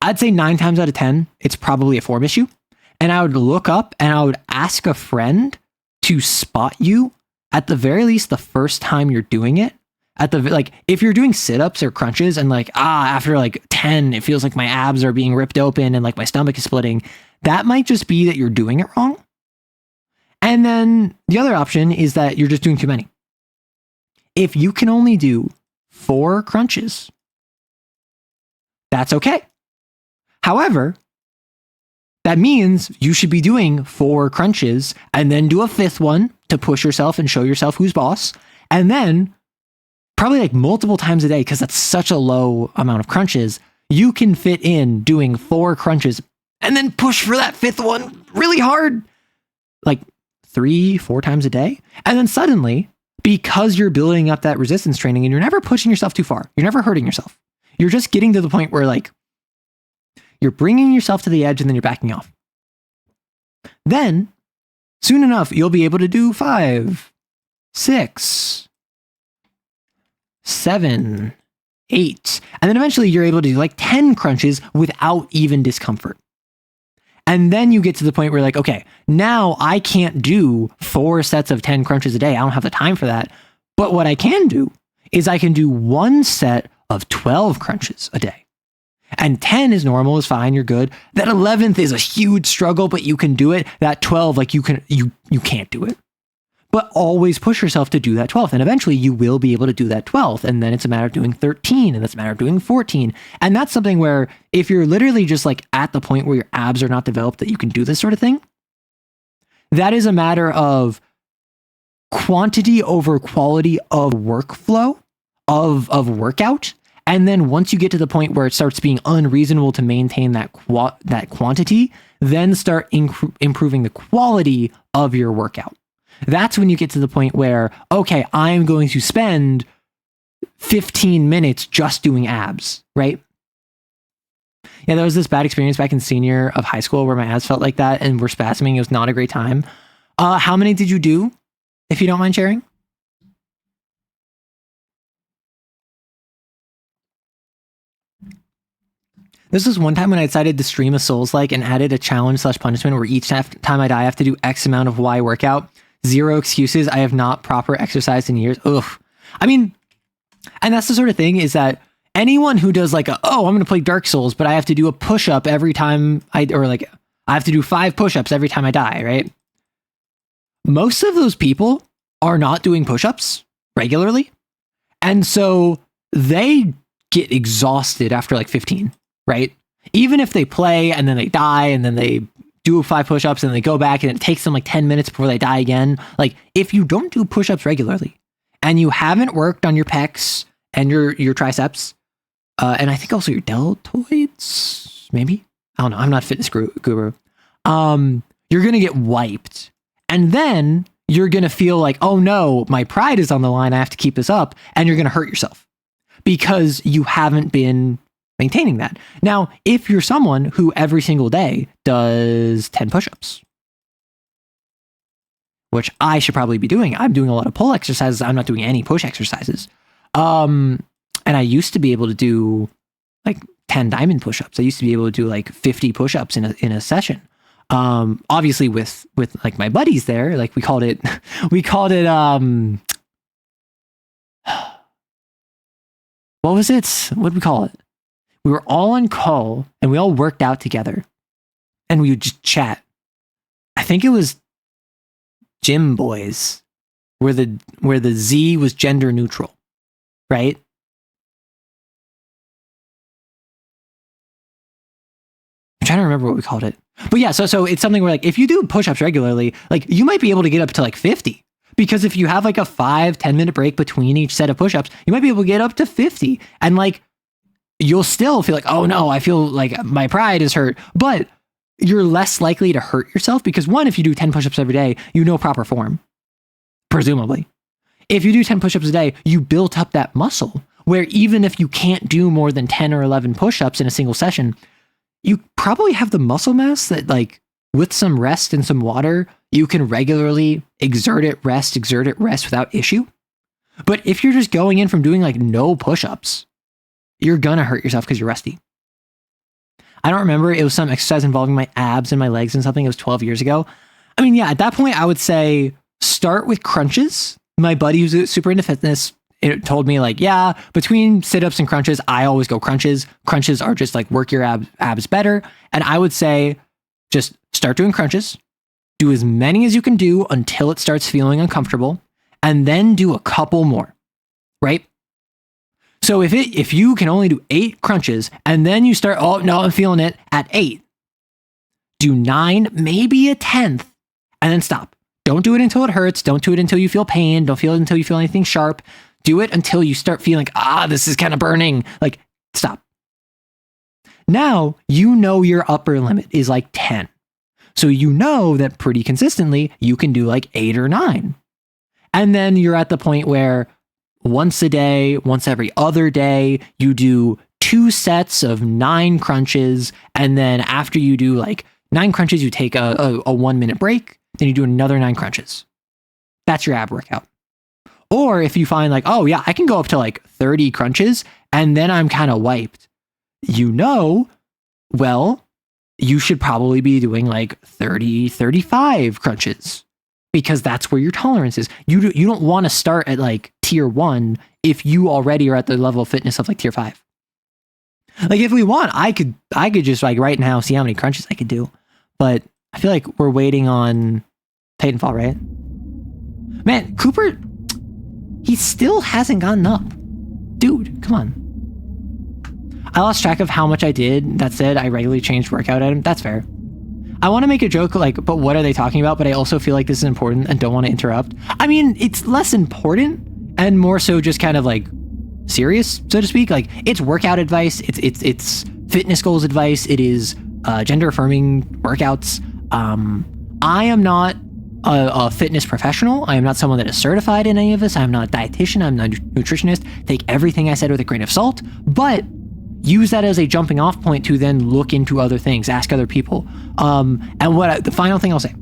I'd say 9 times out of 10, it's probably a form issue. and I would look up and I would ask a friend to spot you at the very least the first time you're doing it. At the like, if you're doing sit-ups or crunches and like, after like 10, it feels like my abs are being ripped open and like my stomach is splitting, that might just be that you're doing it wrong. And then the other option is that you're just doing too many. If you can only do 4 crunches, that's okay. However, that means you should be doing 4 crunches and then do a 5th one to push yourself and show yourself who's boss. And then probably like multiple times a day, because that's such a low amount of crunches, you can fit in doing 4 crunches and then push for that 5th one really hard, like 3-4 times a day. And then suddenly, because you're building up that resistance training and you're never pushing yourself too far, you're never hurting yourself. You're just getting to the point where like you're bringing yourself to the edge and then you're backing off. Then soon enough, you'll be able to do 5, 6, 7, 8. And then eventually you're able to do like 10 crunches without even discomfort. And then you get to the point where like, okay, now I can't do 4 sets of 10 crunches a day. I don't have the time for that. But what I can do is I can do 1 set of 12 crunches a day. And 10 is normal, is fine, you're good. That 11th is a huge struggle, but you can do it. That 12, like you can't do it. But always push yourself to do that 12th. And eventually you will be able to do that 12th. And then it's a matter of doing 13, and it's a matter of doing 14. And that's something where if you're literally just like at the point where your abs are not developed that you can do this sort of thing, that is a matter of quantity over quality of workflow, of workout. And then once you get to the point where it starts being unreasonable to maintain that quantity, then start improving the quality of your workout. That's when you get to the point where, okay, I'm going to spend 15 minutes just doing abs, right? Yeah, there was this bad experience back in senior of high school where my abs felt like that and were spasming. It was not a great time. How many did you do, if you don't mind sharing? This was one time when I decided to stream a Souls-like and added a challenge/punishment where each time I die, I have to do X amount of Y workout. 0 excuses. I have not proper exercised in years. Ugh. I mean, and that's the sort of thing is that anyone who does like I'm going to play Dark Souls, but I have to do a push-up every time I have to do 5 push-ups every time I die, right? Most of those people are not doing push-ups regularly. And so they get exhausted after like 15, right? Even if they play and then they die and then they do 5 push-ups and they go back and it takes them like 10 minutes before they die again. Like if you don't do push-ups regularly and you haven't worked on your pecs and your triceps, and I think also your deltoids, maybe? I don't know. I'm not a fitness guru. You're going to get wiped. And then you're going to feel like, oh no, my pride is on the line. I have to keep this up. And you're going to hurt yourself because you haven't been maintaining that. Now, if you're someone who every single day does 10 push-ups, which I should probably be doing. I'm doing a lot of pull exercises. I'm not doing any push exercises. And I used to be able to do like 10 diamond push-ups. I used to be able to do like 50 push-ups in a session. Obviously with like my buddies there, like we called it what was it? What did we call it? We were all on call and we all worked out together and we would just chat. I think it was Gym Boys, where the Z was gender neutral, right? I'm trying to remember what we called it. But yeah, so it's something where like if you do push-ups regularly, like you might be able to get up to like 50. Because if you have like a 5-10 minute break between each set of push-ups, you might be able to get up to 50. And like you'll still feel like, oh no, I feel like my pride is hurt. But you're less likely to hurt yourself because one, if you do 10 push-ups every day, you know proper form, presumably. If you do 10 push-ups a day, you built up that muscle where even if you can't do more than 10 or 11 push-ups in a single session, you probably have the muscle mass that like with some rest and some water, you can regularly exert it, rest without issue. But if you're just going in from doing like no push-ups, you're gonna hurt yourself because you're rusty. I don't remember. It was some exercise involving my abs and my legs and something. It was 12 years ago. I mean, yeah, at that point, I would say start with crunches. My buddy who's super into fitness, it told me like, yeah, between sit-ups and crunches, I always go crunches. Crunches are just like work your abs better. And I would say just start doing crunches. Do as many as you can do until it starts feeling uncomfortable, and then do a couple more, right? So if you can only do 8 crunches and then you start, oh no, I'm feeling it at 8, do 9, maybe a 10th, and then stop. Don't do it until it hurts. Don't do it until you feel pain. Don't feel it until you feel anything sharp. Do it until you start feeling, this is kind of burning. Like, stop. Now, you know your upper limit is like 10. So you know that pretty consistently you can do like 8 or 9. And then you're at the point where once a day, once every other day, you do 2 sets of 9 crunches. And then after you do like 9 crunches, you take a 1-minute break. Then you do another 9 crunches. That's your ab workout. Or if you find like, oh yeah, I can go up to like 30 crunches and then I'm kind of wiped. Well, you should probably be doing like 30, 35 crunches because that's where your tolerance is. You don't want to start at like tier 1 if you already are at the level of fitness of like tier 5. Like if we want, I could just like right now see how many crunches I could do. But I feel like we're waiting on Titanfall, right? Man, Cooper, he still hasn't gotten up. Dude, come on. I lost track of how much I did. That said, I regularly changed workout item. That's fair. I want to make a joke like, but what are they talking about? But I also feel like this is important and don't want to interrupt. I mean, it's less important and more so just kind of like serious, so to speak. Like it's workout advice. It's fitness goals advice. It is gender affirming workouts. I am not a fitness professional. I am not someone that is certified in any of this. I'm not a dietitian. I'm not a nutritionist. Take everything I said with a grain of salt, but use that as a jumping off point to then look into other things, ask other people. And the final thing I'll say,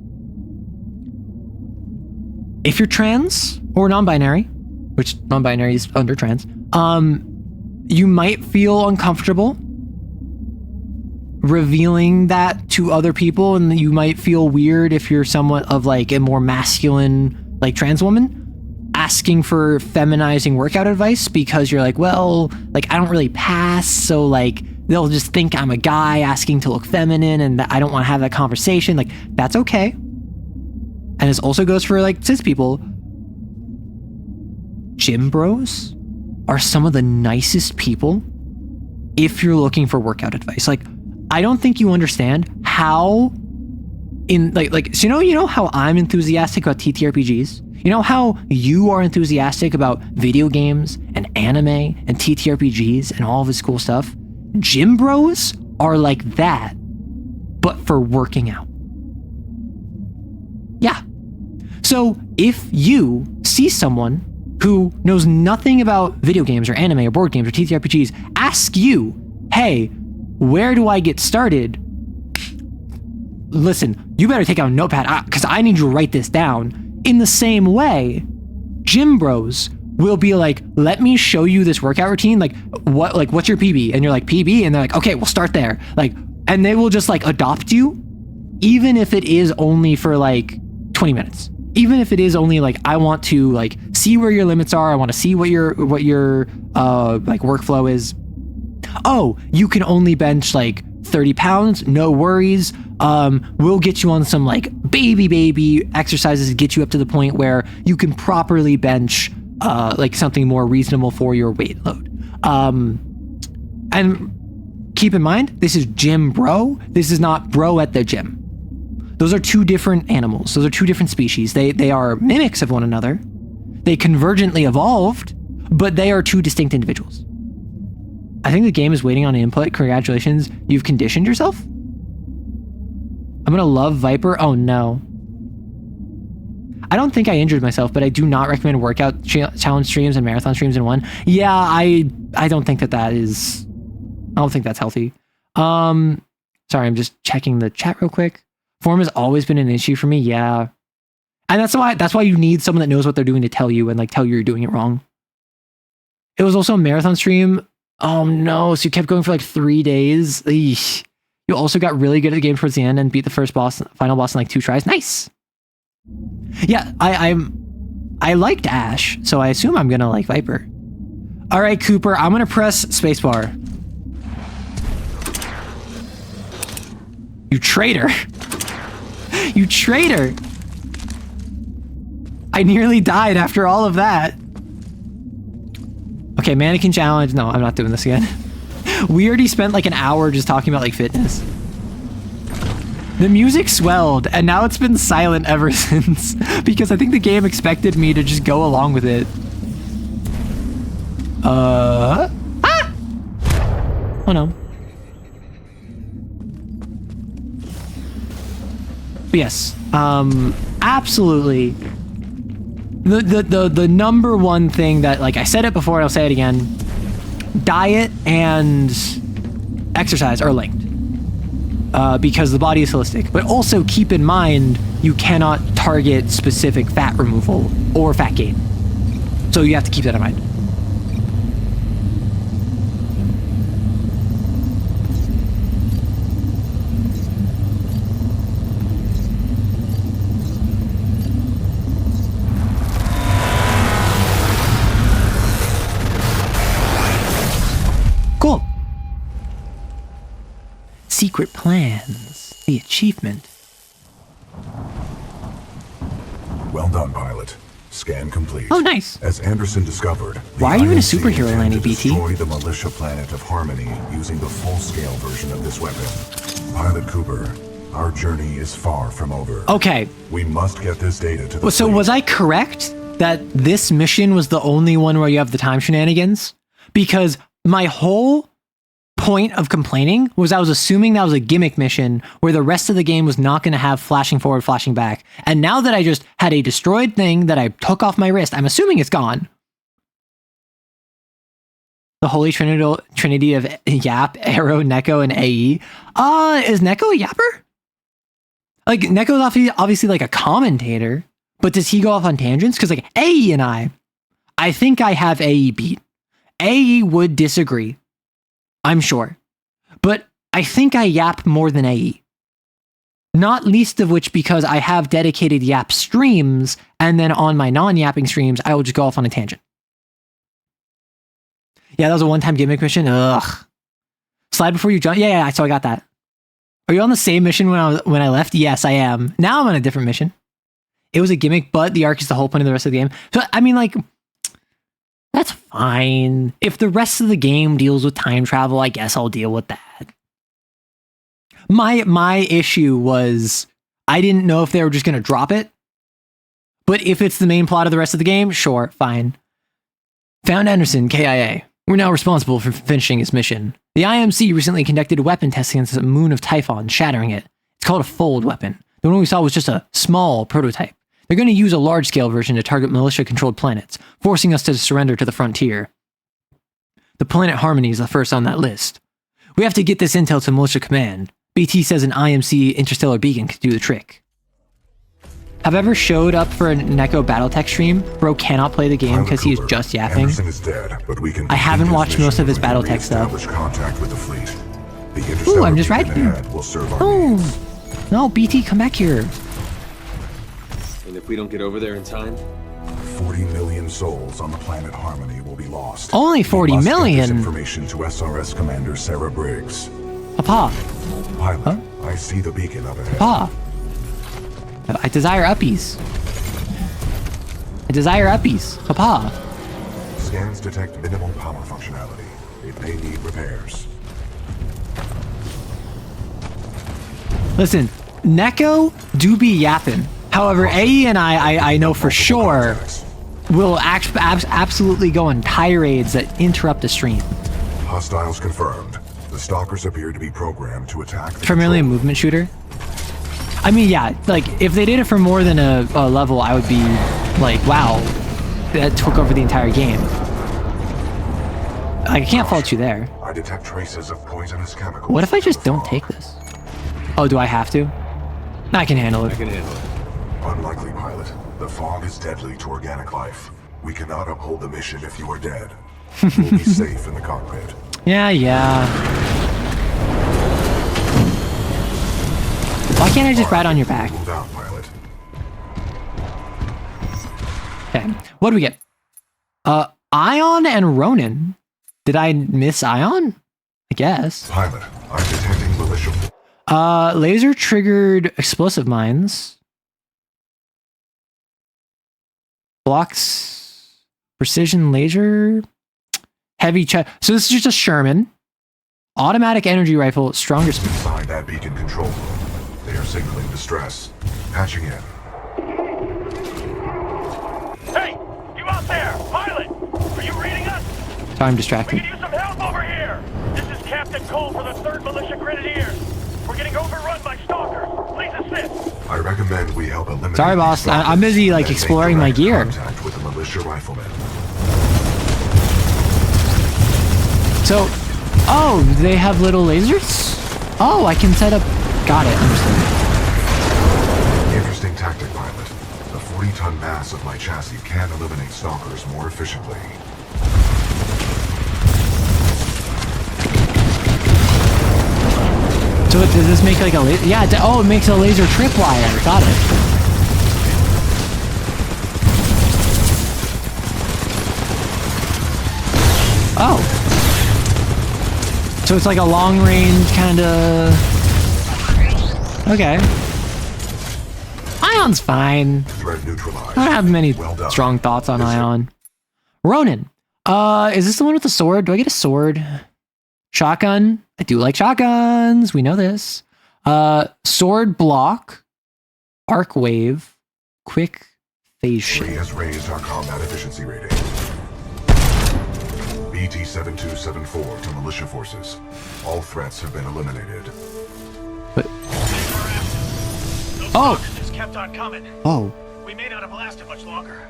if you're trans or non-binary, which non-binary is under trans, you might feel uncomfortable revealing that to other people, and you might feel weird if you're somewhat of like a more masculine like trans woman asking for feminizing workout advice because you're like, well, like I don't really pass, so like they'll just think I'm a guy asking to look feminine and I don't want to have that conversation. Like that's okay. And this also goes for like cis people. Gym bros are some of the nicest people if you're looking for workout advice. Like I don't think you understand how so you know how I'm enthusiastic about TTRPGs? You know how you are enthusiastic about video games and anime and TTRPGs and all of this cool stuff? Gym bros are like that, but for working out. Yeah. So if you see someone who knows nothing about video games or anime or board games or TTRPGs ask you, hey, where do I get started? Listen, you better take out a notepad because I need you to write this down. In the same way, gym bros will be like, let me show you this workout routine. Like, what's your PB? And you're like, PB? And they're like, okay, we'll start there. Like, and they will just like adopt you, even if it is only for like 20 minutes. Even if it is only like, I want to like see where your limits are. I want to see what your like workflow is. Oh, you can only bench like 30 pounds. No worries. We'll get you on some like baby exercises to get you up to the point where you can properly bench like something more reasonable for your weight load. And keep in mind, this is gym bro. This is not bro at the gym. Those are 2 different animals. Those are 2 different species. They are mimics of one another. They convergently evolved, but they are 2 distinct individuals. I think the game is waiting on input. Congratulations. You've conditioned yourself? I'm gonna love Viper. Oh no. I don't think I injured myself, but I do not recommend workout challenge streams and marathon streams in one. Yeah, I don't think that is... I don't think that's healthy. Sorry, I'm just checking the chat real quick. Form has always been an issue for me. Yeah. And that's why you need someone that knows what they're doing to tell you and like tell you you're doing it wrong. It was also a marathon stream. Oh no, so you kept going for like 3 days. Eesh. You also got really good at the game towards the end and beat the final boss in like 2 tries. Nice. Yeah, I liked Ash, so I assume I'm gonna like Viper. All right, Cooper, I'm gonna press spacebar. You traitor. You traitor. I nearly died after all of that. Okay, mannequin challenge. No, I'm not doing this again. We already spent like an hour just talking about like fitness. The music swelled and now it's been silent ever since because I think the game expected me to just go along with it. Ah! Oh no. But yes, absolutely. The number one thing that, like I said it before and I'll say it again, diet and exercise are linked. Because the body is holistic. But also keep in mind, you cannot target specific fat removal or fat gain. So you have to keep that in mind. Cool. Secret plans. The achievement. Well done, pilot. Scan complete. Oh, nice. As Anderson discovered, why are you in a superhero landing, BT? Destroy the militia planet of Harmony using the full-scale version of this weapon. Pilot Cooper, our journey is far from over. Okay. We must get this data to the So was I correct that this mission was the only one where you have the time shenanigans? Because my whole point of complaining was I was assuming that was a gimmick mission where the rest of the game was not going to have flashing forward, flashing back. And now that I just had a destroyed thing that I took off my wrist, I'm assuming it's gone. The holy trinity of Yap, Arrow, Neko, and AE. Is Neko a Yapper? Like, Neko's obviously like a commentator, but does he go off on tangents? Because like AE and I think I have AE beat. AE would disagree. I'm sure. But I think I yap more than AE. Not least of which because I have dedicated yap streams, and then on my non-yapping streams, I will just go off on a tangent. Yeah, that was a one-time gimmick mission. Ugh. Slide before you jump. Yeah, so I got that. Are you on the same mission when I left? Yes, I am. Now I'm on a different mission. It was a gimmick, but the arc is the whole point of the rest of the game. So, I mean, like, that's fine. If the rest of the game deals with time travel, I guess I'll deal with that. My issue was I didn't know if they were just going to drop it. But if it's the main plot of the rest of the game, sure, fine. Found Anderson, KIA. We're now responsible for finishing his mission. The IMC recently conducted weapon testing against the moon of Typhon, shattering it. It's called a fold weapon. The one we saw was just a small prototype. They're going to use a large-scale version to target militia-controlled planets, forcing us to surrender to the frontier. The planet Harmony is the first on that list. We have to get this intel to Militia Command. BT says an IMC interstellar beacon could do the trick. Have I ever showed up for a Neko Battletech stream? Bro cannot play the game because he's just yapping. Anderson is dead, but we can I haven't watched most of his Battletech stuff. Contact with the fleet. Ooh, I'm just riding here. Oh, no, BT, come back here. And if we don't get over there in time? 40 million souls on the planet Harmony will be lost. Only 40 million? Get this information to SRS Commander Sarah Briggs. Papa. Pilot, huh? I see the beacon up ahead. Papa. I desire uppies. I desire uppies. Papa. Scans detect minimal power functionality. It may need repairs. Listen, Neko do be yapping. However, AE and I know for sure will absolutely go on tirades that interrupt the stream. Hostiles confirmed. The stalkers appear to be programmed to attack the primarily a movement shooter. I mean, yeah, like, if they did it for more than a level, I would be like, wow, that took over the entire game. Like, I can't fault you there. I detect traces of poisonous chemicals. What if I just don't take this? Oh, do I have to? I can handle it. I can handle it. Unlikely, pilot. The fog is deadly to organic life. We cannot uphold the mission if you are dead. We'll be safe in the cockpit. Yeah. Why can't I just ride on your back? Move out, pilot. Okay. What do we get? Ion and Ronin. Did I miss Ion? I guess. Pilot, I'm detecting militia. Laser triggered explosive mines. Blocks precision laser. Heavy So this is just Sherman. Automatic energy rifle, stronger speed. Find that beacon control room. They are signaling distress. Patching in. Hey, you out there, pilot? Are you reading us? Sorry, I'm distracted. We can use some help over here. This is Captain Cole for the 3rd Militia Grenadiers. We're getting overrun by stalkers. Please assist. I recommend we help eliminate. Sorry, boss. I'm busy like exploring my gear. Contact with the militia riflemen. So, oh, they have little lasers? Oh, I can set up. Got it. Understood. Interesting tactic, pilot. The 40-ton mass of my chassis can eliminate stalkers more efficiently. So does this make like a laser? Yeah. Oh, it makes a laser tripwire. Got it. Oh. So it's like a long range kind of. Okay. Ion's fine. Threat neutralized. I don't have many strong thoughts on Ion. Ronin. Is this the one with the sword? Do I get a sword? Shotgun. I do like shotguns. We know this. Sword block. Arc wave. Quick phase shift. has raised our combat efficiency rating. BT-7274 to militia forces. All threats have been eliminated. But oh! Just kept on coming. Oh. We may not have lasted much longer.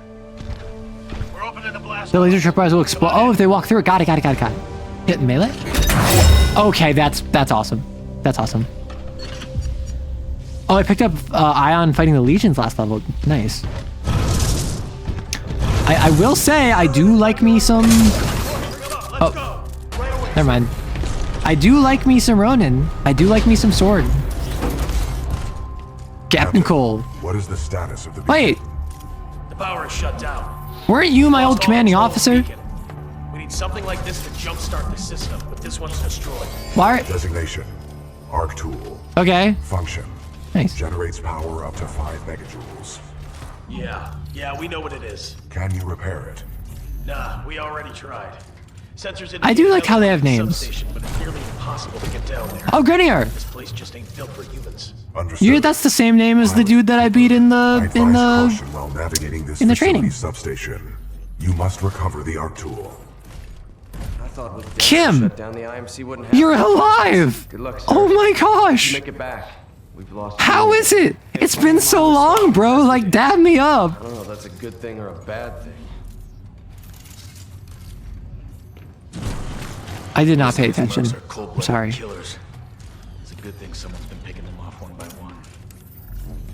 We're opening the blast. The laser tripwires will explode. Oh, if they walk through it. Got it. Hit melee? Okay, that's awesome. That's awesome. Oh, I picked up Ion fighting the Legions last level. Nice. I will say, I do like me some... Oh, never mind. I do like me some Ronin. I do like me some sword. Captain Cole. What is the status of the Wait. The power is shut down. Weren't you my old commanding officer? We need something like this to jumpstart the system, but this one's destroyed. Why? Designation. Arc tool. Okay. Function. Nice. Generates power up to 5 megajoules. Yeah, we know what it is. Can you repair it? Nah, we already tried. Sensors I do like how they have names. But it's nearly impossible to get down there. Oh, Grenier. This place just ain't built for humans. That's the same name as the dude that I beat in the While navigating this in the training substation. You must recover the arc tool. I thought with Kim, shut down the IMC wouldn't happen. you're alive. Good luck, sir. Oh my gosh. Make it back. We've lost. How is it? It's been so long, bro. Like, dab me up. I don't know if that's a good thing or a bad thing. I did not pay attention. I'm sorry. Killers. It's a good thing someone's been picking them off one by one.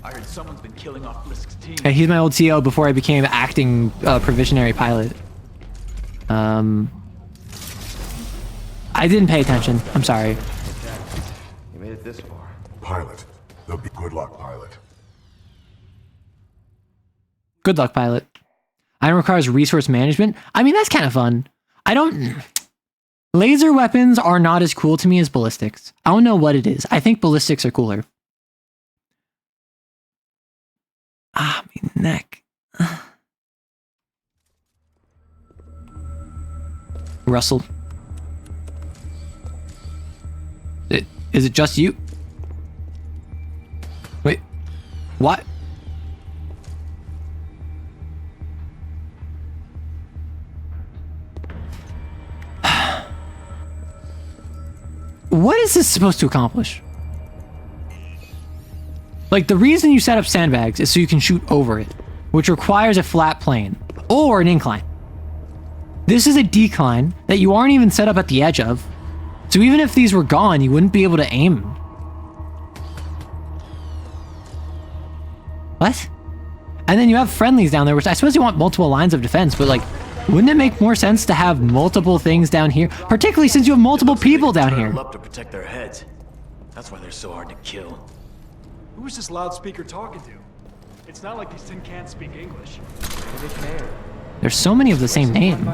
I heard someone's been killing off Blisk's team. Hey, he's my old CO before I became acting provisionary pilot. I didn't pay attention. I'm sorry. You made it this far. Pilot. Good luck, pilot. Good luck, pilot. Item requires resource management. I mean, that's kind of fun. Laser weapons are not as cool to me as ballistics. I don't know what it is. I think ballistics are cooler. Ah, my neck. Russell. Is it just you? Wait. What? What is this supposed to accomplish? Like, the reason you set up sandbags is so you can shoot over it, which requires a flat plane or an incline. This is a decline that you aren't even set up at the edge of. So even if these were gone, you wouldn't be able to aim. What? And then you have friendlies down there, which I suppose you want multiple lines of defense, but like, wouldn't it make more sense to have multiple things down here? Particularly since you have multiple people down here. Up to protect their heads. That's why they're so hard to kill. Who is this loudspeaker talking to? It's not like these tin can't speak English. They can. There's so many of the same name.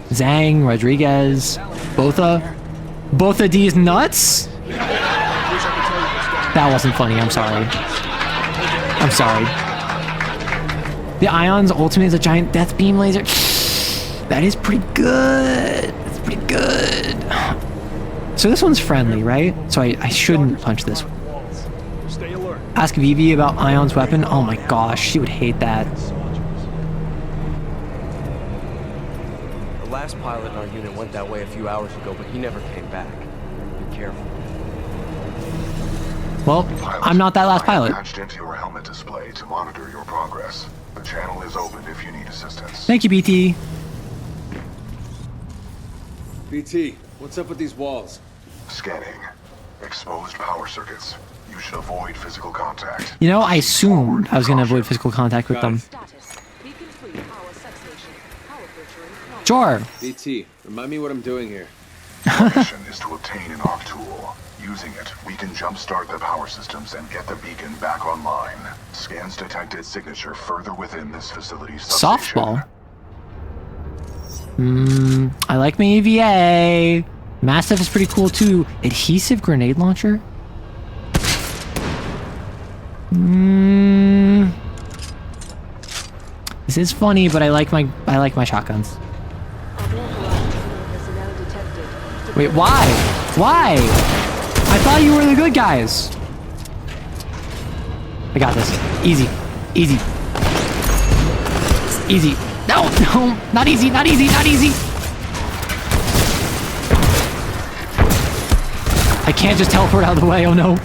Zhang, Rodriguez, Botha D's nuts? That wasn't funny, I'm sorry. I'm sorry. The Ion's ultimate is a giant death beam laser. That is pretty good. That's pretty good. So this one's friendly, right? So I shouldn't punch this one. Stay alert. Ask Vivi about Ion's weapon. Oh my gosh, she would hate that. The last pilot in our unit went that way a few hours ago, but he never came back. Be careful. Well, I'm not that last pilot. Patched into your helmet display to monitor your progress. The channel is open if you need assistance. Thank you, BT. BT, what's up with these walls? Scanning. Exposed power circuits. You should avoid physical contact. You know, I assumed I was going to avoid physical contact with them. Sure. BT, remind me what I'm doing here. Our mission is to obtain an arc tool. Using it, we can jumpstart the power systems and get the beacon back online. Scans detected signature further within this facility's substation. Softball. I like my EVA. Mastiff is pretty cool too. Adhesive grenade launcher. This is funny, but I like my shotguns. Wait, why? Why? I thought you were the good guys. I got this. Easy. Easy. Easy. No, no, not easy, not easy, not easy. I can't just teleport out of the way, oh no.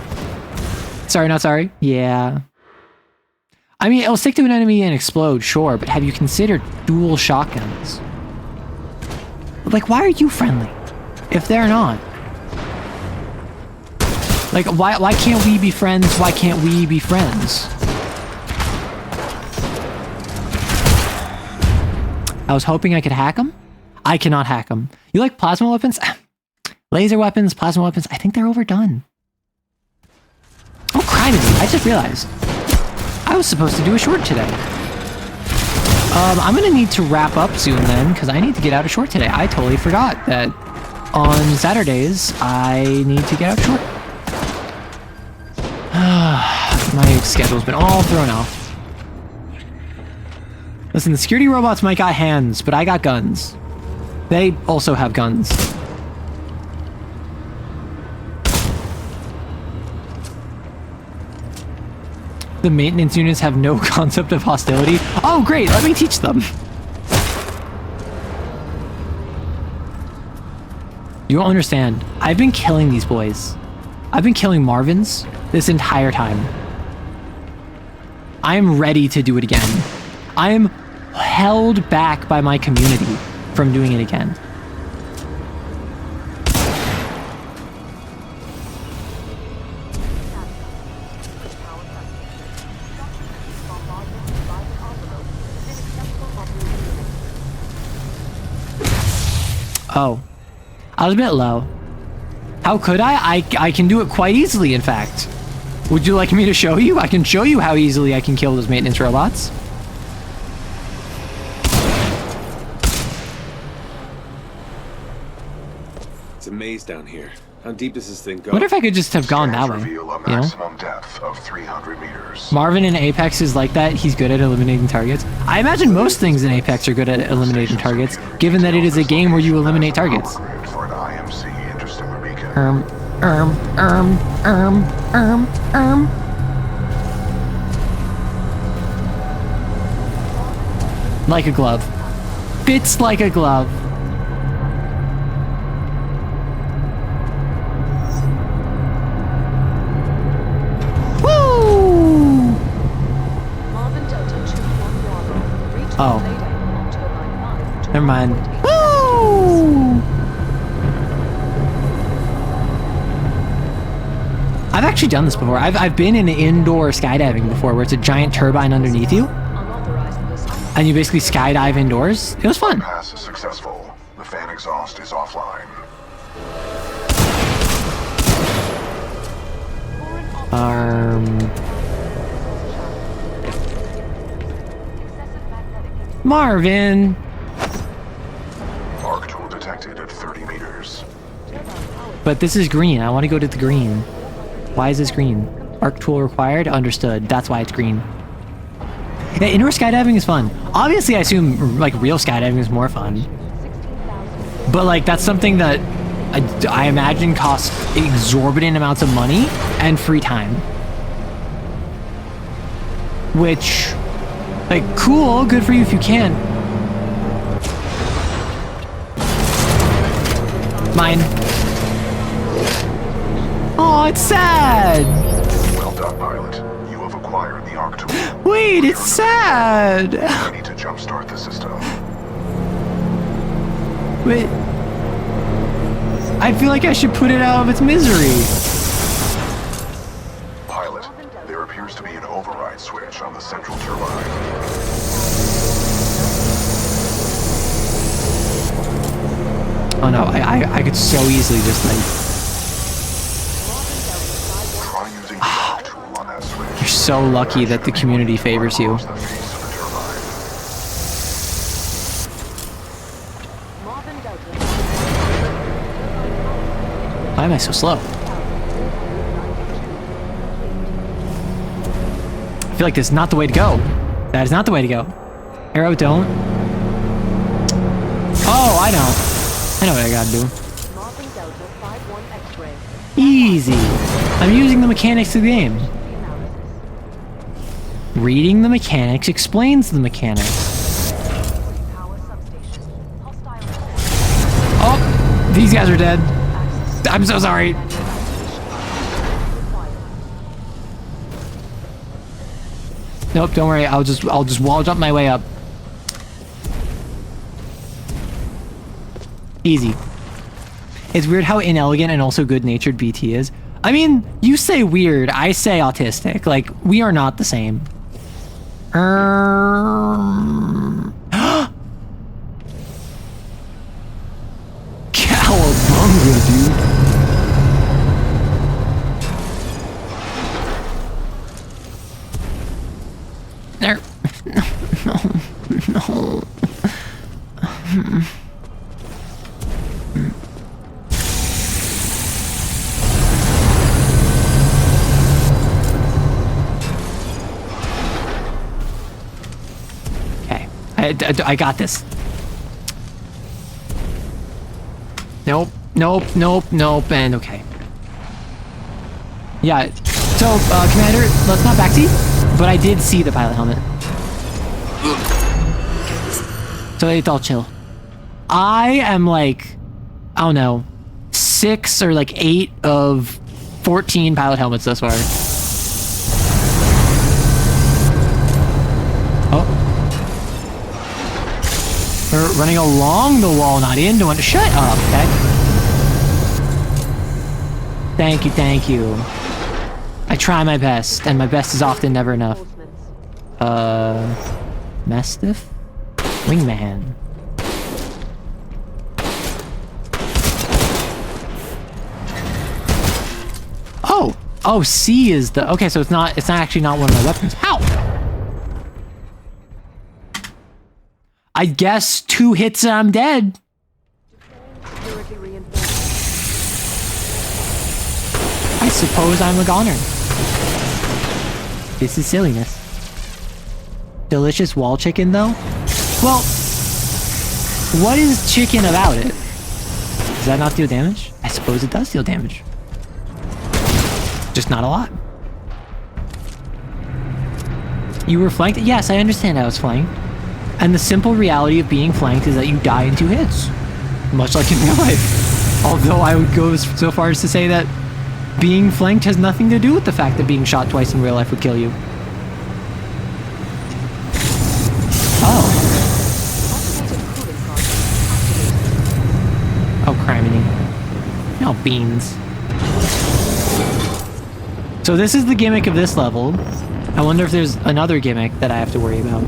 Sorry, not sorry. Yeah. I mean, it'll stick to an enemy and explode, sure, but have you considered dual shotguns? Like, why are you friendly if they're not? Like, why can't we be friends? Why can't we be friends? I was hoping I could hack them. I cannot hack them. You like plasma weapons? Laser weapons, plasma weapons, I think they're overdone. Oh, criminy, I just realized. I was supposed to do a short today. I'm gonna need to wrap up soon then, because I need to get out a short today. I totally forgot that on Saturdays, I need to get out short. My schedule's been all thrown off. Listen, the security robots might got hands, but I got guns. They also have guns. The maintenance units have no concept of hostility. Oh, great, let me teach them. You don't understand. I've been killing these boys. I've been killing Marvins this entire time. I am ready to do it again. I am held back by my community from doing it again. Oh, I was a bit low. How could I? I can do it quite easily, in fact. Would you like me to show you? I can show you how easily I can kill those maintenance robots. It's a maze down here. How deep does this thing go? What if I could just have gone that way? Reveal a maximum depth of 300 meters. Marvin in Apex is like that. He's good at eliminating targets. I imagine most things in Apex are good at eliminating targets, given that it is a game where you eliminate targets. For an IMC interstellar beacon. Like a glove. Fits like a glove. Oh. Never mind. Woo! I've actually done this before. I've been in indoor skydiving before where it's a giant turbine underneath you. And you basically skydive indoors. It was fun. Pass is successful. The fan exhaust is offline. Arm. Marvin! Arc tool detected at 30 meters. But this is green. I want to go to the green. Why is this green? Arc tool required? Understood. That's why it's green. Yeah, indoor skydiving is fun. Obviously, I assume like real skydiving is more fun. But like that's something that I imagine costs exorbitant amounts of money and free time. Which, like, cool, good for you if you can. Mine. Oh, it's sad. Well done, pilot. You have acquired the Arc tool. Wait, it's sad. We need to jumpstart the system. Wait. I feel like I should put it out of its misery. Pilot, there appears to be an override switch on the central turbine. Oh no, I could so easily just like... Try using the Arc tool on that switch. You're so lucky that the community favors you. Why am I so slow? I feel like this is not the way to go. That is not the way to go. Arrow, don't. Oh, I know. I know what I gotta do. Easy. I'm using the mechanics of the game. Reading the mechanics explains the mechanics. Oh, these guys are dead. I'm so sorry. Nope, don't worry. I'll just wall jump my way up. Easy. It's weird how inelegant and also good-natured BT is. I mean, you say weird, I say autistic. Like, we are not the same. Cowabunga, dude. There. No. Okay, I got this. Nope, and okay. Yeah, so, Commander, let's not backseat, but I did see the pilot helmet. So it's all chill. I am like, I don't know, 6 or like 8 of 14 pilot helmets thus far. Oh. We're running along the wall, not into one. Shut up, okay? Thank you. I try my best, and my best is often never enough. Mastiff? Wingman. Oh, C is the... Okay, so it's not actually not one of my weapons. How? I guess 2 hits and I'm dead. I suppose I'm a goner. This is silliness. Delicious wall chicken, though? Well, what is chicken about it? Does that not deal damage? I suppose it does deal damage. Just not a lot. You were flanked? Yes, I understand I was flanked. And the simple reality of being flanked is that you die in 2 hits. Much like in real life. Although I would go so far as to say that being flanked has nothing to do with the fact that being shot twice in real life would kill you. Oh. Oh, criminy. No, beans. So this is the gimmick of this level. I wonder if there's another gimmick that I have to worry about.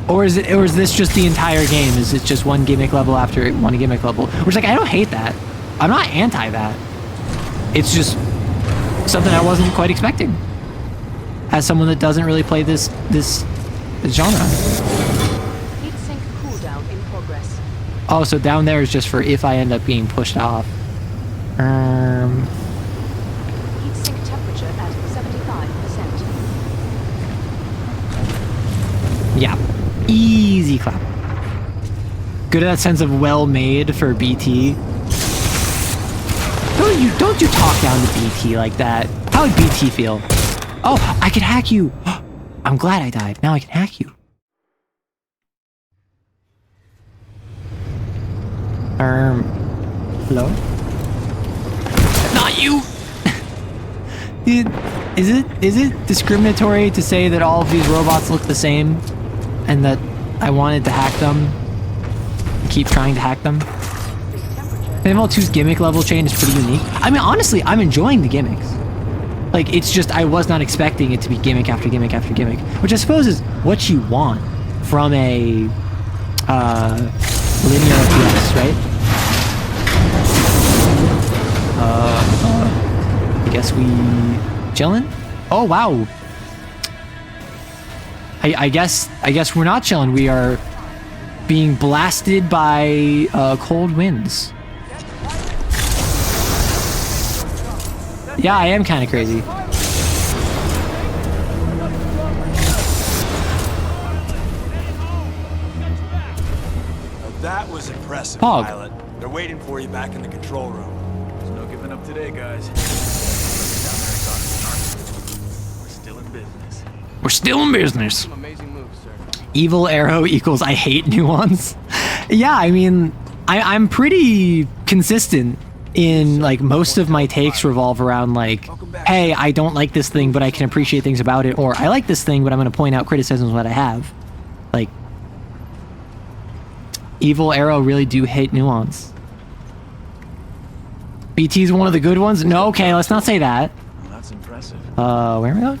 Or is this just the entire game? Is it just one gimmick level after one gimmick level? Which, like, I don't hate that. I'm not anti that. It's just something I wasn't quite expecting. As someone that doesn't really play this genre. Oh, so down there is just for if I end up being pushed off. Heat sink temperature at 75%. Yeah. Easy clap. Good at that sense of well-made for BT. Don't you talk down to BT like that. How would BT feel? Oh, I can hack you. I'm glad I died. Now I can hack you. Hello? Not you! Dude, is it discriminatory to say that all of these robots look the same? And that I wanted to hack them? And keep trying to hack them? Titanfall 2's gimmick level change is pretty unique. I mean, honestly, I'm enjoying the gimmicks. Like, it's just, I was not expecting it to be gimmick after gimmick after gimmick. Which I suppose is what you want from a linear FPS, right? I guess we chillin'? Oh wow. I guess we're not chilling. We are being blasted by cold winds. Yeah, I am kind of crazy. That was impressive, Pog. pilot. They're waiting for you back in the control room. There's no giving up today, guys. We're still in business. We're still in business. Amazing moves, sir. Evil arrow equals I hate nuance. Yeah, I mean, I'm pretty consistent in like most of my takes revolve around like, hey, I don't like this thing, but I can appreciate things about it, or I like this thing, but I'm going to point out criticisms that I have. Like, Evil Arrow really do hate nuance. BT's one of the good ones? No, okay, let's not say that. Well, that's impressive. Where am I going?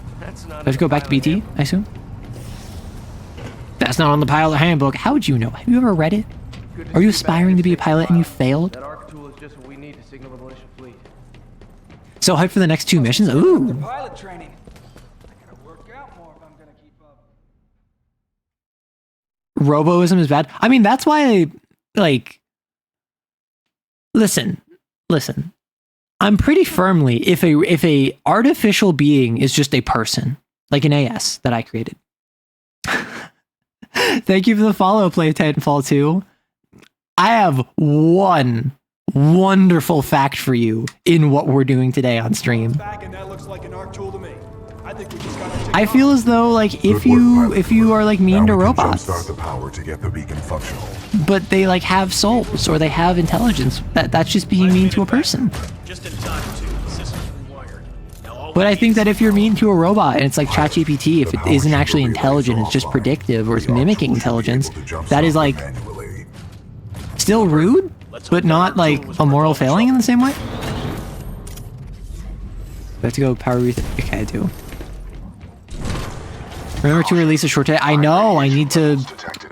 Let's go back to BT, I assume. That's not on the pilot handbook. How would you know? Have you ever read it? Are you aspiring to be a pilot and you failed? That arc tool is just what we need to signal the militia fleet. So hyped for the next 2 missions? Ooh. Pilot training. I gotta work out more if I'm gonna keep up. Roboism is bad. I mean, that's why I, like, listen. I'm pretty firmly, if a artificial being is just a person, like an AS that I created. Thank you for the follow, Play Titanfall 2. I have one wonderful fact for you in what we're doing today on stream. I feel as though, like, if you are like mean to robots, the power to get the beacon functional. but they like have souls or they have intelligence, that's just being mean to a person. Just in time, too. The system's rewired. But I think that if you're mean to a robot and it's like ChatGPT, if it isn't actually intelligent, it's just predictive or it's mimicking intelligence, that is like still rude, but not like a moral failing in the same way. Do I have to go power reset? Okay, I do. Remember to release a short day. I know, I need to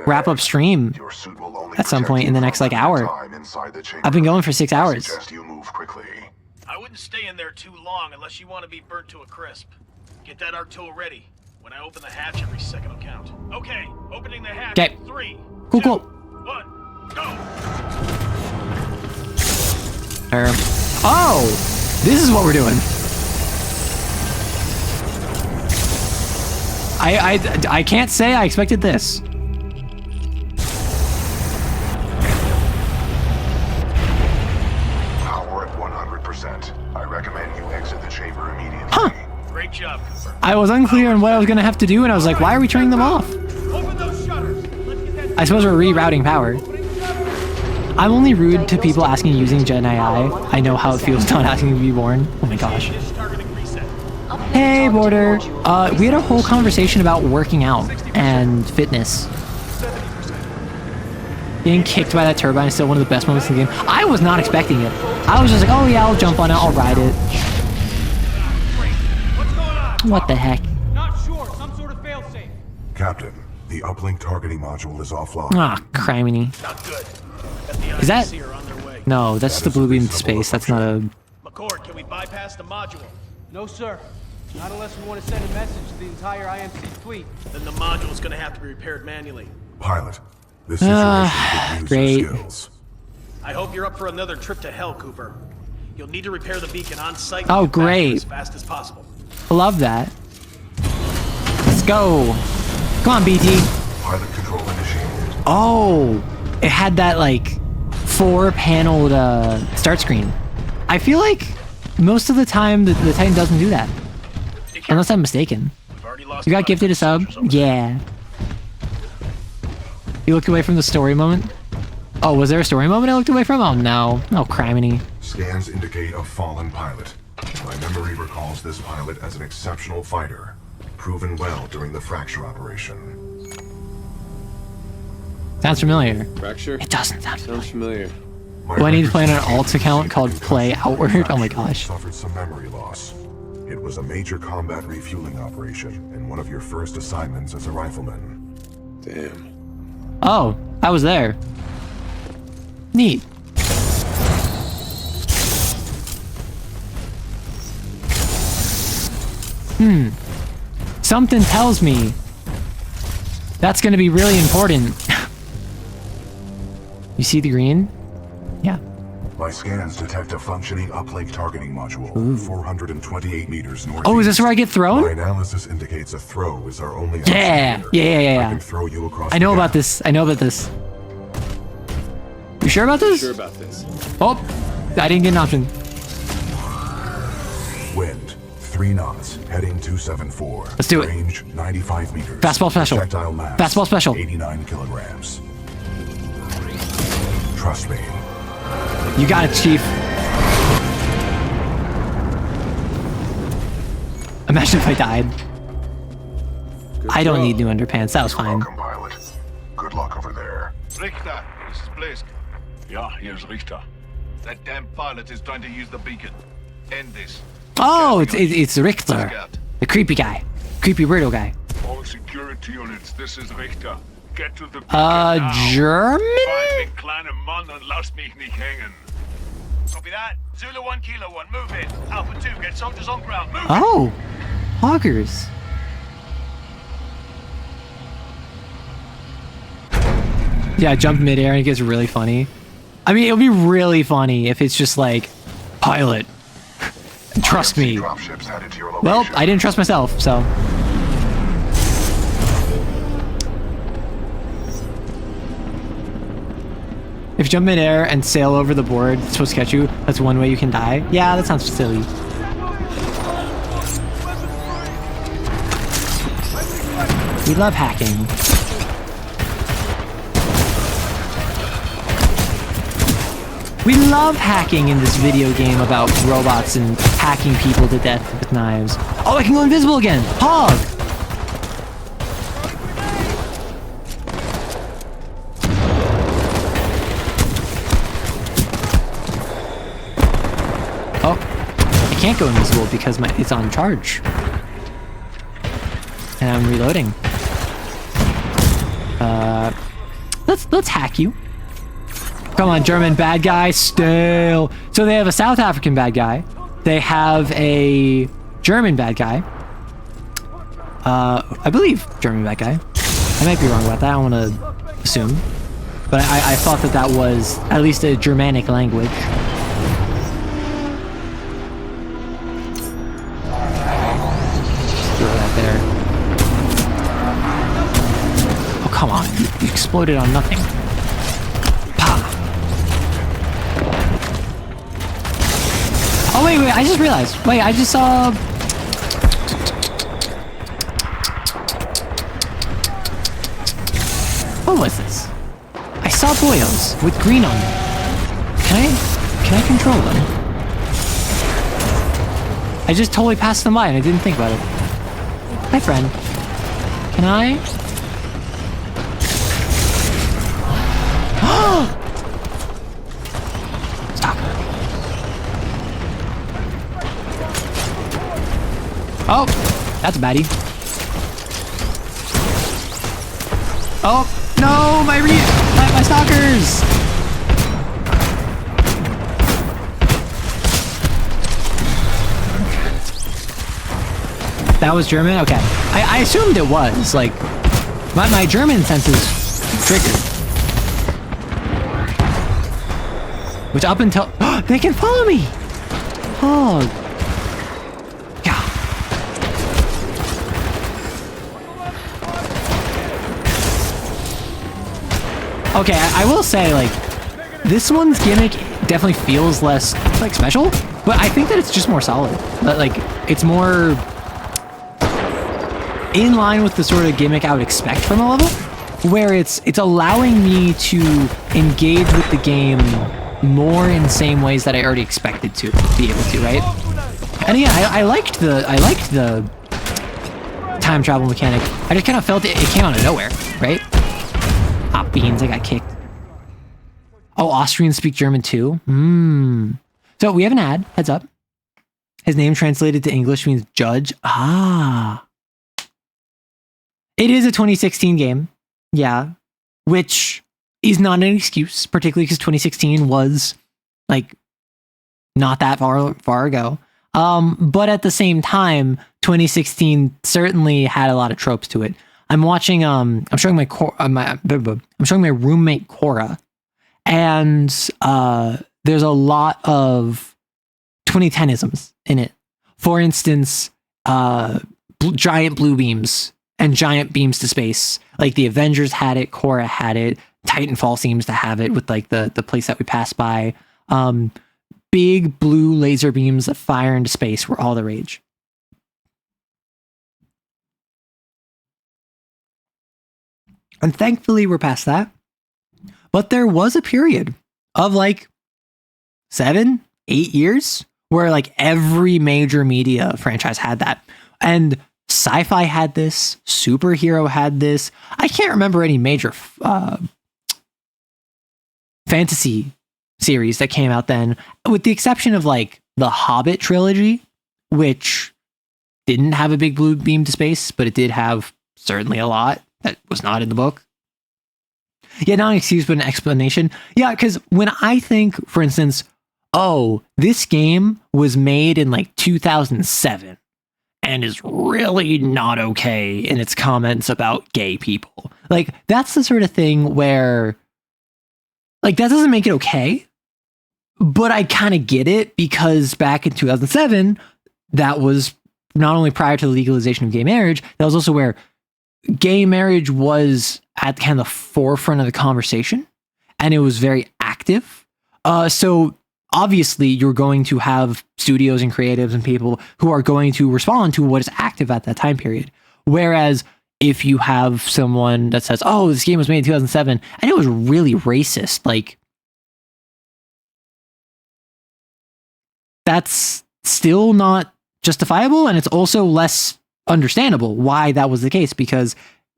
wrap up stream at some point in the next like hour. I've been going for 6 hours. I wouldn't stay in there too long unless you want to be burnt to a crisp. Get that arc tool ready. When I open the hatch, every second will count. Okay, opening the hatch. Okay. 3, Cool, 2, cool. 1, go! Oh, this is what we're doing. I can't say I expected this. Power at 100%. I recommend you exit the chamber immediately. Huh. Great job, Cooper. I was unclear on what I was going to have to do, and I was like, why are we turning them off? Open those shutters. Let's get that I suppose we're rerouting power. I'm only rude to people asking using Gen AI. I know how it feels not asking to be born. Oh my gosh. Hey, Border. We had a whole conversation about working out and fitness. Getting kicked by that turbine is still one of the best moments in the game. I was not expecting it. I was just like, oh yeah, I'll jump on it, I'll ride it. What the heck? Not sure. Some sort of failsafe. Captain, the uplink targeting module is offline. Ah, criminy. Not good. Is that? No, that's the blue beam space. That's not a... McCord, can we bypass the module? No, sir. Not unless we want to send a message to the entire IMC fleet. Then the module's gonna have to be repaired manually. Pilot, This situation could use great. your skills. I hope you're up for another trip to hell, Cooper. You'll need to repair the beacon on site. Oh, and get back here great. as fast as possible. I love that. Let's go. Come on, BT. Pilot control initiated. Oh, it had that like 4-paneled start screen. I feel like most of the time the Titan doesn't do that. Unless I'm mistaken. You got gifted a sub? Yeah. You looked away from the story moment? Oh, was there a story moment I looked away from? Oh no. Oh, criminy. Scans indicate a fallen pilot. My memory recalls this pilot as an exceptional fighter, proven well during the fracture operation. Sounds familiar. Fracture? It doesn't sound familiar. Do I need to play on an alt account called Play Outward? Oh my gosh. Suffered some memory loss. It was a major combat refueling operation and one of your first assignments as a rifleman. Damn. Oh, I was there. Neat. Something tells me that's gonna be really important. You see the green? Yeah. My scans detect a functioning uplink targeting module, 428 meters north. Oh, is this where I get thrown? My analysis indicates a throw is our only Yeah. option here. Yeah. I can throw you across I know the about gap. this. I know about this. You sure about this? Sure about this. Oh, I didn't get an option. Wind 3 knots, heading 274. Let's do it. Range 95 meters. Fastball special. Projectile mass Fastball special. 89 kilograms. Trust me. You got it, Chief. Imagine if I died. I don't need new underpants. That was fine. Pilot. Good luck over there. Richter, this is Blisk. Yeah, here's Richter. That damn pilot is trying to use the beacon. End this. Oh, it's Richter, the creepy guy, creepy weirdo guy. All security units, this is Richter. Get to the German? Find den kleinen Mann und lass mich nicht hängen. Copy that. Zulu 1, Kilo 1, move in. Alpha 2, get soldiers on ground. Move Oh, hoggers. Yeah, jump midair and it gets really funny. I mean, it'll be really funny if it's just like, pilot, trust me. Well, I didn't trust myself, so. If you jump midair and sail over the board, it's supposed to catch you. That's one way you can die. Yeah, that sounds silly. We love hacking. We love hacking in this video game about robots and hacking people to death with knives. Oh, I can go invisible again! Hog! Oh, I can't go invisible because it's on charge. And I'm reloading. Let's hack you. Come on, German bad guy, still. So they have a South African bad guy. They have a German bad guy. I believe German bad guy. I might be wrong about that. I don't want to assume. But I thought that was at least a Germanic language. Just throw that there. Oh, come on. You exploded on nothing. Oh, wait, I just realized. Wait, I just saw... What was this? I saw boyos with green on them. Can I control them? I just totally passed them by and I didn't think about it. Hi, friend. Can I? Stop. Oh, that's a baddie. Oh, no, my stalkers! That was German? Okay. I assumed it was, like, my German sense is triggered. Which up until they can follow me. Oh. Yeah. Okay, I will say, like, this one's gimmick definitely feels less, like, special, but I think that it's just more solid. Like, it's more in line with the sort of gimmick I would expect from a level, where it's allowing me to engage with the game more in the same ways that I already expected to be able to, right? And yeah, I liked the time travel mechanic. I just kind of felt it came out of nowhere, right? Hot beans, I got kicked. Oh, Austrians speak German too? So we have an ad, heads up. His name translated to English means judge. Ah. It is a 2016 game. Yeah. Which is not an excuse, particularly because 2016 was, like, not that far ago. But at the same time, 2016 certainly had a lot of tropes to it. I'm watching, I'm showing my roommate Cora, and there's a lot of 2010isms in it. For instance, giant blue beams and giant beams to space. Like the Avengers had it, Cora had it, Titanfall seems to have it with like the place that we passed by. Big blue laser beams that fire into space were all the rage. And thankfully we're past that. But there was a period of like 7-8 years where like every major media franchise had that. And sci-fi had this, superhero had this. I can't remember any major fantasy series that came out then, with the exception of like the Hobbit trilogy, which didn't have a big blue beam to space, but it did have certainly a lot that was not in the book. Yeah, not an excuse, but an explanation. Yeah, because when I think, for instance, oh, this game was made in like 2007 and is really not okay in its comments about gay people. Like, that's the sort of thing where, like, that doesn't make it okay, but I kind of get it, because back in 2007, that was not only prior to the legalization of gay marriage, that was also where gay marriage was at kind of the forefront of the conversation, and it was very active. So obviously you're going to have studios and creatives and people who are going to respond to what is active at that time period. Whereas if you have someone that says, oh, this game was made in 2007 and it was really racist, like, that's still not justifiable, and it's also less understandable why that was the case, because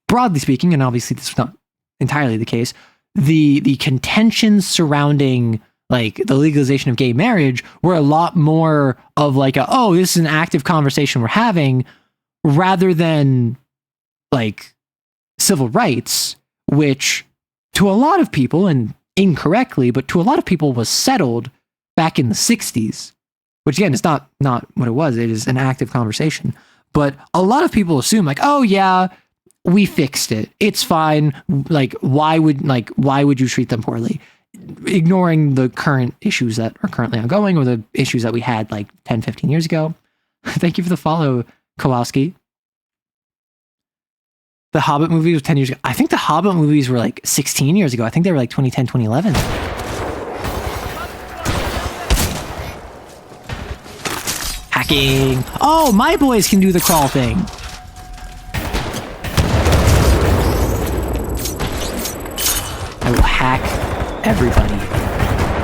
broadly speaking, and obviously this is not entirely the case, the contentions surrounding like the legalization of gay marriage were a lot more of like oh, this is an active conversation we're having, rather than like civil rights, which to a lot of people, and incorrectly, but to a lot of people was settled back in the 60s, which again is not what it was. It is an active conversation. But a lot of people assume like, oh yeah, we fixed it, it's fine. Like, why would you treat them poorly? Ignoring the current issues that are currently ongoing, or the issues that we had like 10, 15 years ago. Thank you for the follow, Kowalski. The Hobbit movie was 10 years ago. I think the Hobbit movies were like 16 years ago. I think they were like 2010, 2011. Hacking. Oh, my boys can do the crawl thing. I will hack everybody.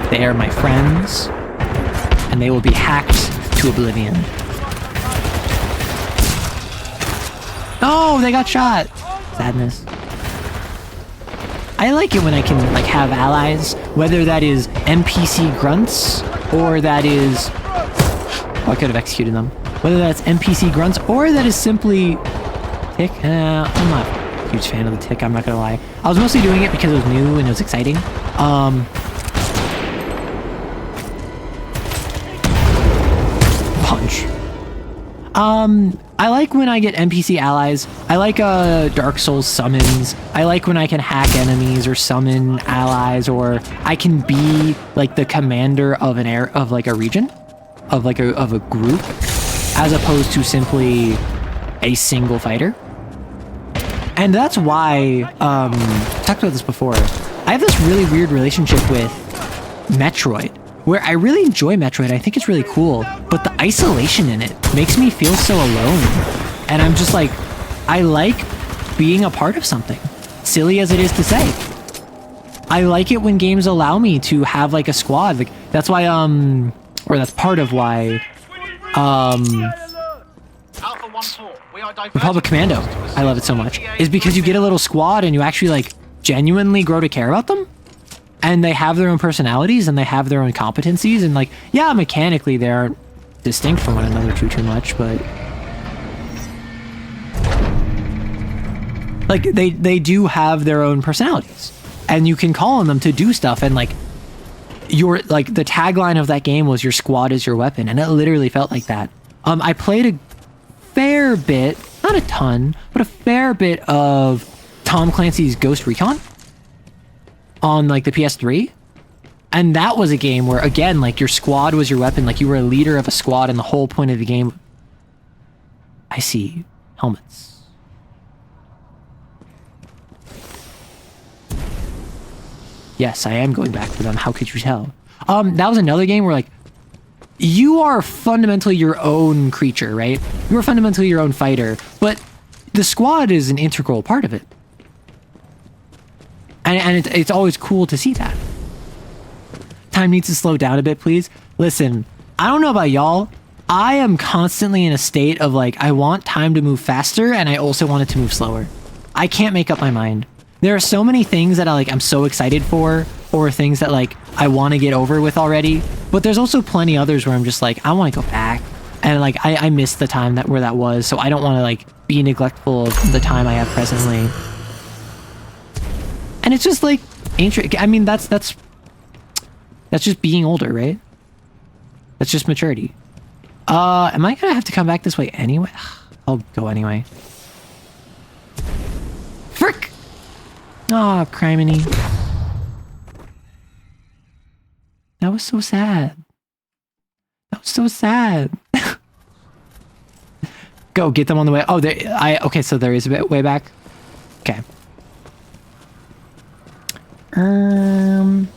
They are my friends, and they will be hacked to oblivion. Oh, they got shot. Sadness. I like it when I can like have allies, whether that is NPC grunts or that is... Oh, I could have executed them. Whether that's NPC grunts or that is simply tick. I'm not a huge fan of the tick, I'm not gonna lie. I was mostly doing it because it was new and it was exciting. Punch. I like when I get NPC allies. I like Dark Souls summons. I like when I can hack enemies or summon allies, or I can be like the commander of like a region, of a group, as opposed to simply a single fighter. And that's why I talked about this before. I have this really weird relationship with Metroid, where I really enjoy Metroid. I think it's really cool, but the isolation in it makes me feel so alone. And I'm just like, I like being a part of something, silly as it is to say. I like it when games allow me to have like a squad. Like that's why, or that's part of why, Republic Commando, I love it so much, is because you get a little squad and you actually like genuinely grow to care about them. And they have their own personalities and they have their own competencies, and like, yeah, mechanically they aren't distinct from one another too much, but like they do have their own personalities, and you can call on them to do stuff. And like your like the tagline of that game was "Your squad is your weapon," and it literally felt like that. I played a fair bit, not a ton, but a fair bit of Tom Clancy's Ghost Recon on like the PS3, and that was a game where again like your squad was your weapon, like you were a leader of a squad, and the whole point of the game. I see helmets. Yes, I am going back for them. How could you tell? That was another game where like you are fundamentally your own creature, right? You are fundamentally your own fighter, but the squad is an integral part of it. And it's always cool to see that. Time needs to slow down a bit, please. Listen, I don't know about y'all. I am constantly in a state of like, I want time to move faster, and I also want it to move slower. I can't make up my mind. There are so many things that I'm so excited for, or things that like I want to get over with already. But there's also plenty others where I'm just like, I want to go back. And like, I miss the time where that was, so I don't want to like be neglectful of the time I have presently. And it's just like ancient. I mean, that's just being older, right? That's just maturity. Am I gonna have to come back this way anyway? I'll go anyway. Frick! Aw, criminy. That was so sad. That was so sad. Go get them on the way. Oh, okay, so there is a bit way back. Okay. I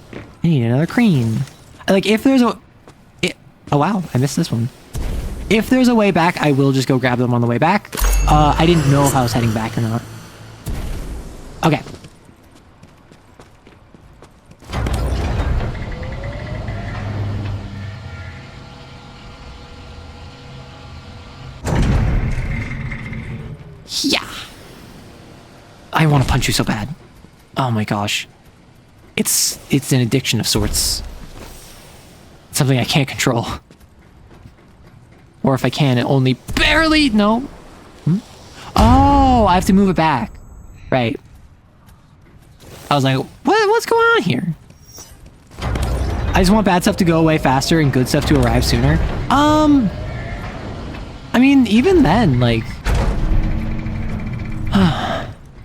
need another crane. Like, if there's a... oh, wow. I missed this one. If there's a way back, I will just go grab them on the way back. I didn't know if I was heading back or not. Okay. Yeah. I want to punch you so bad. Oh my gosh. It's an addiction of sorts. It's something I can't control. Or if I can, it only barely... No. Oh, I have to move it back. Right. I was like, what's going on here? I just want bad stuff to go away faster and good stuff to arrive sooner. I mean, even then, like...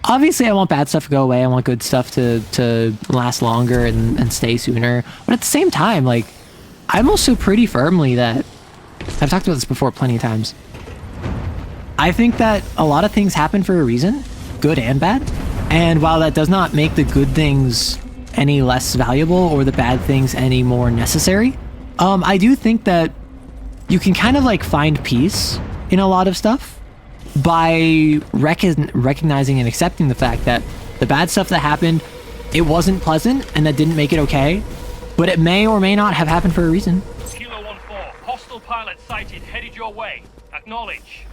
obviously, I want bad stuff to go away. I want good stuff to last longer and stay sooner. But at the same time, like, I'm also pretty firmly that... I've talked about this before plenty of times. I think that a lot of things happen for a reason, good and bad. And while that does not make the good things any less valuable or the bad things any more necessary, I do think that you can kind of like find peace in a lot of stuff by recognizing and accepting the fact that the bad stuff that happened, it wasn't pleasant and that didn't make it okay, but it may or may not have happened for a reason. Kilo 1-4, hostile pilot sighted, headed your way. Acknowledge.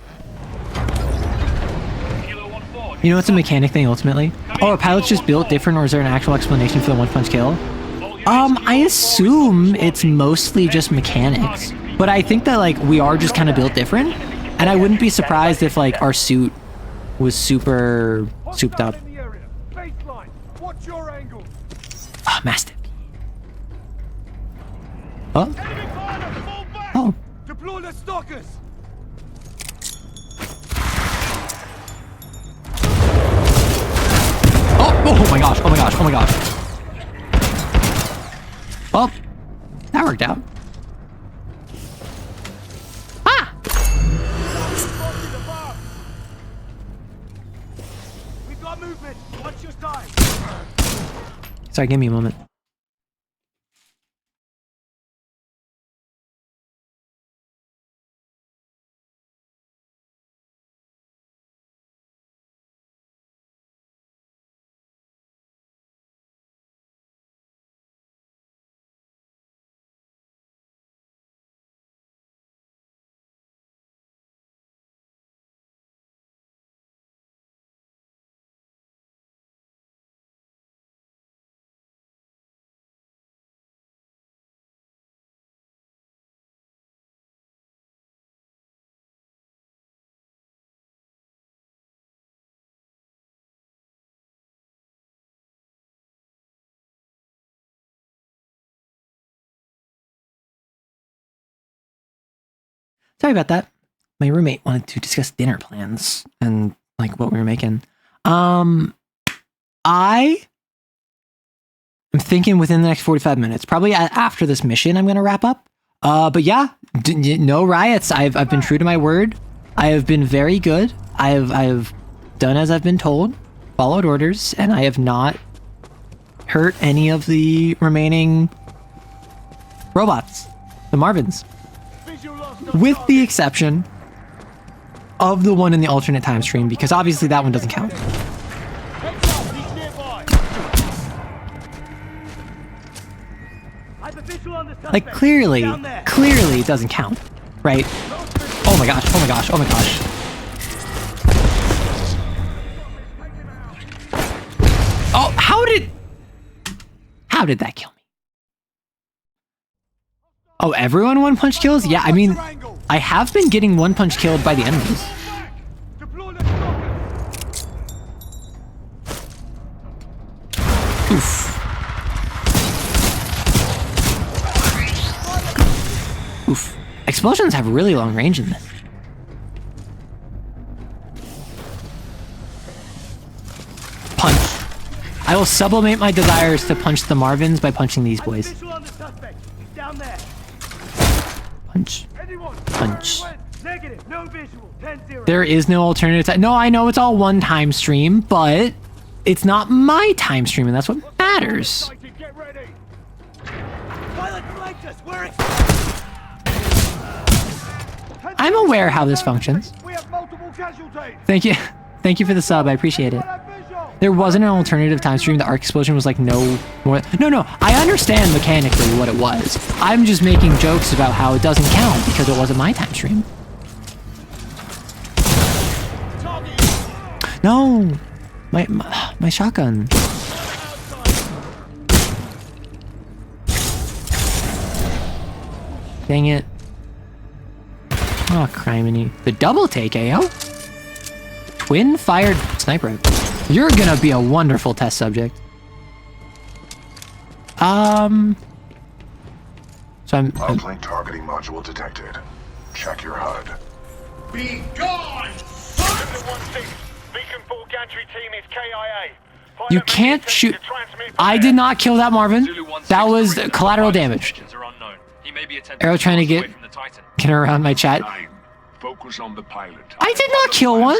Kilo 1-4. You know, it's a mechanic thing ultimately. Oh, are pilots just built different, or is there an actual explanation for the one-punch kill? I assume it's mostly just mechanics, but I think that like we are just kind of built different. And I wouldn't be surprised if, like, our suit was super souped up. Ah, Mastiff. Oh. Oh. Deploy the stalkers. gosh, oh my gosh, oh my gosh. Well, that worked out. Ah! We've got movement. Watch your side. Sorry, give me a moment. Sorry about that. My roommate wanted to discuss dinner plans and like what we were making. I am thinking within the next 45 minutes, probably after this mission, I'm going to wrap up. But yeah, no riots. I've been true to my word. I have been very good. I have done as I've been told, followed orders, and I have not hurt any of the remaining robots, the Marvins. With the exception of the one in the alternate time stream, because obviously that one doesn't count. Like, clearly it doesn't count, right? Oh my gosh, oh my gosh, oh my gosh. Oh, how did that kill me? Oh, everyone one-punch kills? Yeah, I mean, I have been getting one-punch killed by the enemies. Oof. Oof. Explosions have really long range in this. Punch. I will sublimate my desires to punch the Marvins by punching these boys. Punch. Punch. There is no alternative. No, I know it's all one time stream, but it's not my time stream, and that's what matters. I'm aware how this functions. Thank you. Thank you for the sub. I appreciate it. There wasn't an alternative time stream. The arc explosion was like no more. No. I understand mechanically what it was. I'm just making jokes about how it doesn't count because it wasn't my time stream. No, my shotgun. Dang it. Oh, criminy. The double take, AO? Twin fired sniper. You're gonna be a wonderful test subject. So Uplink targeting module detected. Check your HUD. Be gone! Beacon 4 gantry team is KIA. you can't shoot. I did not kill that Marvin. That was collateral damage. Arrow trying to get around my chat. Focus on the pilot. I did not kill one.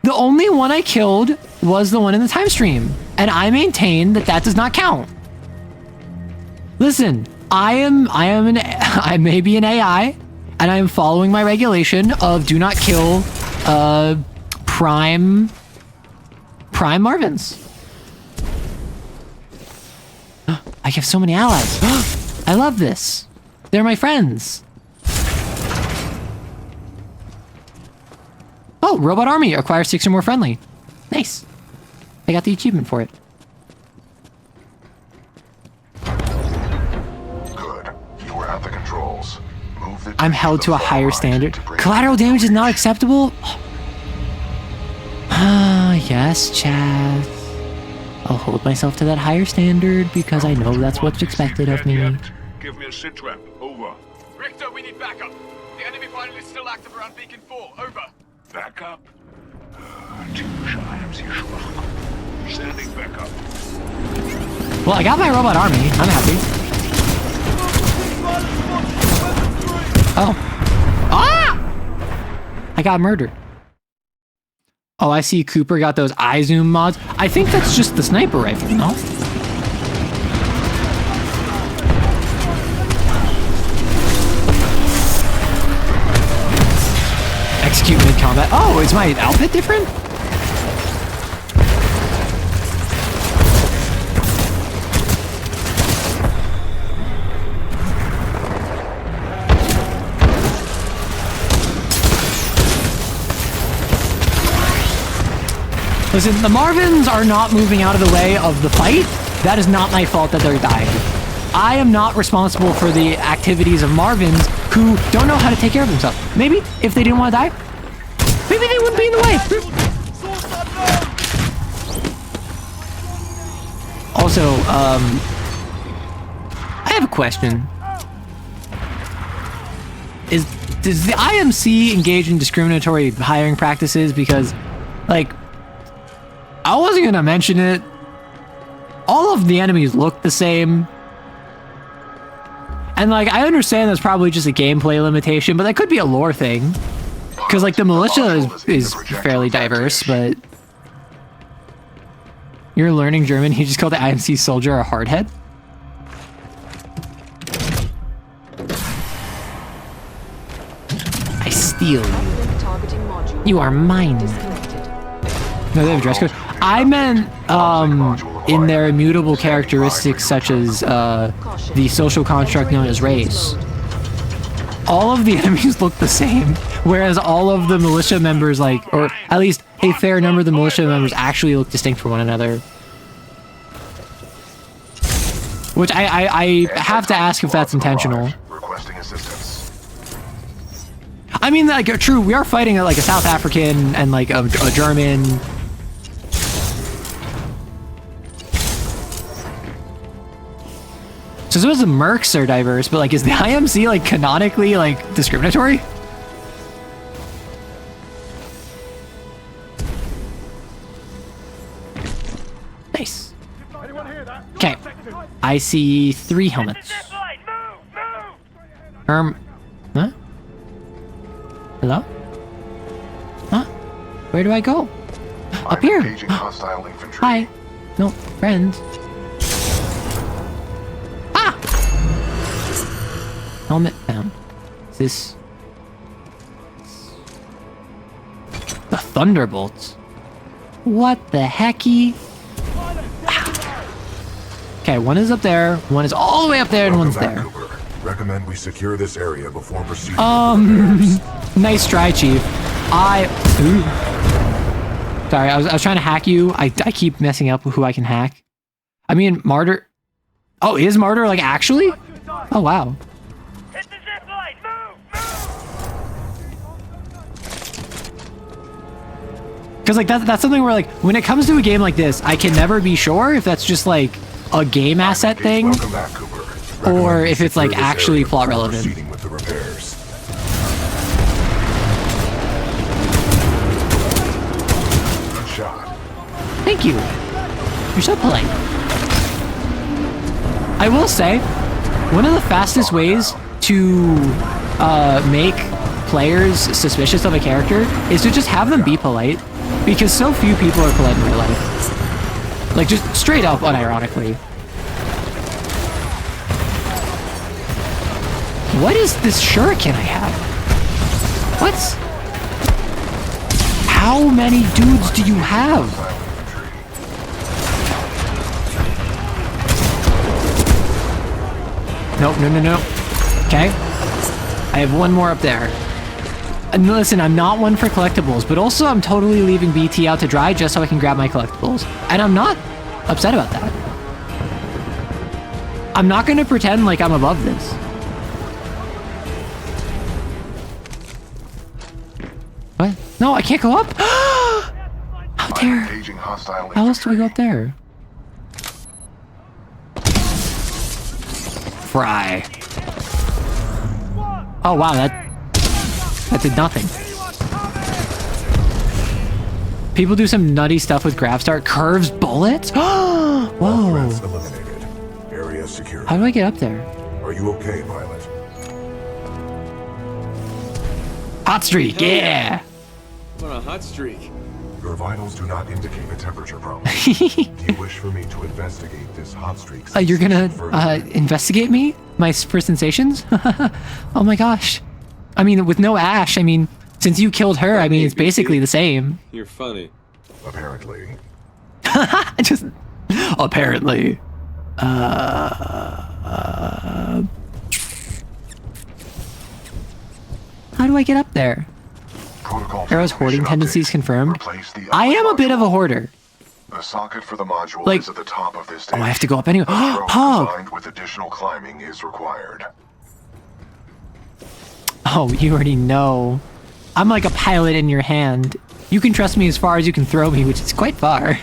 The only one I killed was the one in the time stream, and I maintain that that does not count. Listen, I may be an AI, and I am following my regulation of do not kill prime Marvins. I have so many allies. I love this. They're my friends. Oh, robot army acquire 6 or more friendly. Nice. I got the achievement for it. Good. You were at the controls. Move the I'm held to a higher standard. Collateral damage is not acceptable? Ah, yes, Chaz. I'll hold myself to that higher standard because I know that's what's expected of me. Give me a sit rep. Over. Richter, we need backup. The enemy pilot is still active around Beacon 4. Over. Backup? Typischer IMC-Schwach. Sending backup. Well, I got my robot army. I'm happy. Oh. Ah! I got murdered. Oh, I see Cooper got those eye zoom mods. I think that's just the sniper rifle, no? Execute mid-combat. Oh, is my outfit different? Listen, the Marvins are not moving out of the way of the fight. That is not my fault that they're dying. I am not responsible for the activities of Marvins who don't know how to take care of themselves. Maybe if they didn't want to die, maybe they wouldn't be in the way. Also, I have a question. Does the IMC engage in discriminatory hiring practices? Because, like, I wasn't gonna mention it. All of the enemies look the same. And like, I understand that's probably just a gameplay limitation, but that could be a lore thing. Because like the militia is fairly diverse, but... You're learning German, he just called the IMC soldier a hardhead? I steal you. You are mine. No, they have a dress code. I meant, in their immutable characteristics such as, the social construct known as race. All of the enemies look the same, whereas all of the militia members, like, or at least a fair number of the militia members actually look distinct from one another. Which I have to ask if that's intentional. Requesting assistance. I mean, like, true, we are fighting like a South African and like a German. So suppose the mercs are diverse, but like, is the IMC like canonically like discriminatory? Nice. Okay, I see 3 helmets. Huh? Hello? Huh? Where do I go? Up here. Hi. No, friends. Ah! Helmet found. Is this... The Thunderbolts? What the hecky? Okay, one is up there, one is all the way up there, and one's there. Recommend we secure this area before proceeding. Nice try, Chief. Sorry, I was trying to hack you. I keep messing up who I can hack. I mean, Martyr. Oh, is Martyr like actually? Oh wow. Because like that's something where like when it comes to a game like this, I can never be sure if that's just like a game asset thing, or if it's like actually plot relevant. Thank you. You're so polite. I will say, one of the fastest ways to make players suspicious of a character is to just have them be polite, because so few people are polite in real life. Like, just straight up, unironically. What is this shuriken I have? What? How many dudes do you have? Nope, no. Okay. I have one more up there. And listen, I'm not one for collectibles, but also I'm totally leaving BT out to dry just so I can grab my collectibles. And I'm not upset about that. I'm not going to pretend like I'm above this. What? No, I can't go up? How dare? How else do I go up there? Fry. Oh wow, that did nothing. People do some nutty stuff with Grafstar. Curves bullets? Whoa. Threats eliminated. Area secure. How do I get up there? Are you okay, pilot? Hot streak, yeah. I'm on a hot streak. Your vitals do not indicate a temperature problem. Do you wish for me to investigate this hot streak? You're gonna investigate me? My for sensations? Oh my gosh. I mean, with no Ash, I mean, since you killed her, I mean, it's basically the same. You're funny. Apparently. Just apparently. How do I get up there? Arrow's hoarding tendencies confirmed. I am a bit of a hoarder. The socket for the module Like, is at the top of this oh, I have to go up anyway. Oh! Oh, With additional climbing is required. oh, you already know. I'm like a pilot in your hand. You can trust me as far as you can throw me, which is quite far.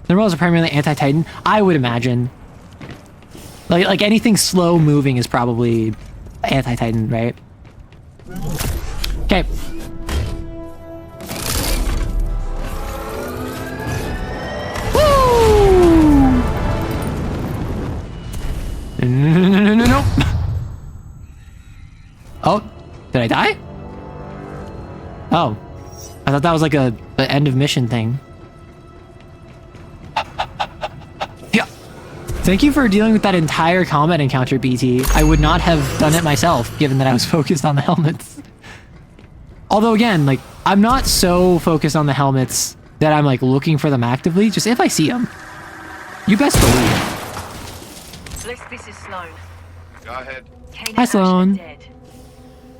The roles are primarily anti-Titan, I would imagine. Like anything slow moving is probably anti-Titan, right? Okay. Woo! No. Oh, did I die? Oh, I thought that was like a end of mission thing. Yeah. Thank you for dealing with that entire combat encounter, BT. I would not have done it myself, given that I was focused on the helmets. Although again, like, I'm not so focused on the helmets that I'm like looking for them actively, just if I see them. You best believe. Bliss, this is Sloan. Go ahead. Hi, Sloan. Dead.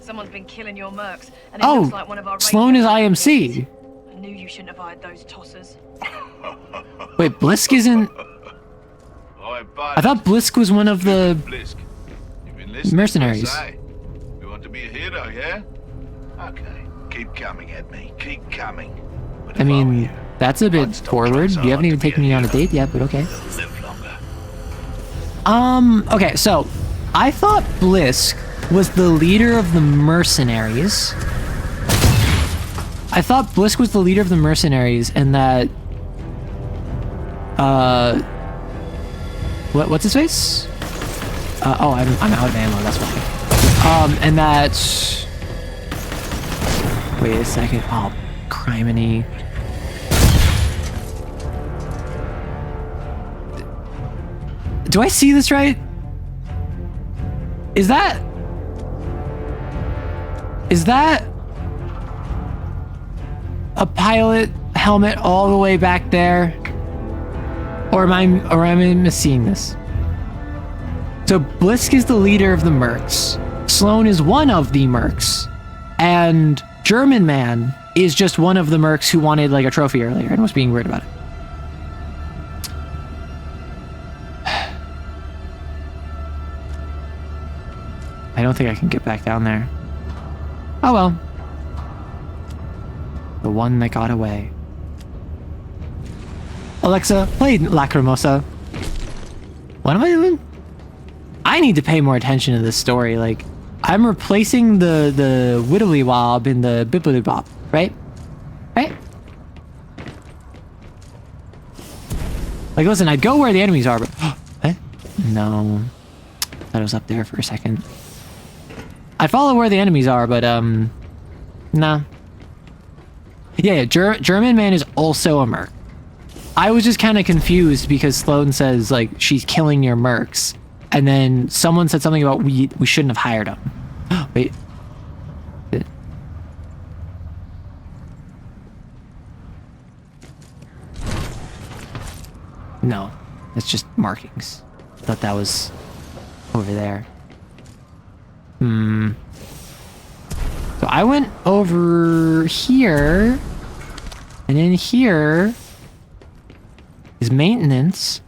Someone's been killing your mercs, and it looks like one of our Sloan is IMC. I knew you shouldn't have hired those tossers. Wait, Blisk isn't... I thought Blisk was one of the mercenaries. You want to be a hero, yeah? Okay, keep coming at me. Keep coming. I mean, that's a bit forward. You haven't even taken me on a date yet, but okay. Okay, so I thought Blisk was the leader of the mercenaries. I thought Blisk was the leader of the mercenaries, and that what's his face? Oh, I'm out of ammo, that's why. And that's... Wait a second. Oh, criminy. Do I see this right? Is that a pilot helmet all the way back there? Or am I misseeing this? So Blisk is the leader of the mercs. Sloan is one of the mercs. And German Man is just one of the mercs who wanted like a trophy earlier and was being weird about it. I don't think I can get back down there. Oh well. The one that got away. Alexa, play Lacrimosa. What am I doing? I need to pay more attention to this story. Like, I'm replacing the Widdly Wob in the Bibbly Bop, right? Right? Like, listen, I'd go where the enemies are, but... What? No. Thought it was up there for a second. I'd follow where the enemies are, but, nah. Yeah, German Man is also a merc. I was just kind of confused because Sloan says, like, she's killing your mercs. And then someone said something about we shouldn't have hired him. Wait. No, it's just markings. I thought that was over there. So I went over here, and in here is maintenance.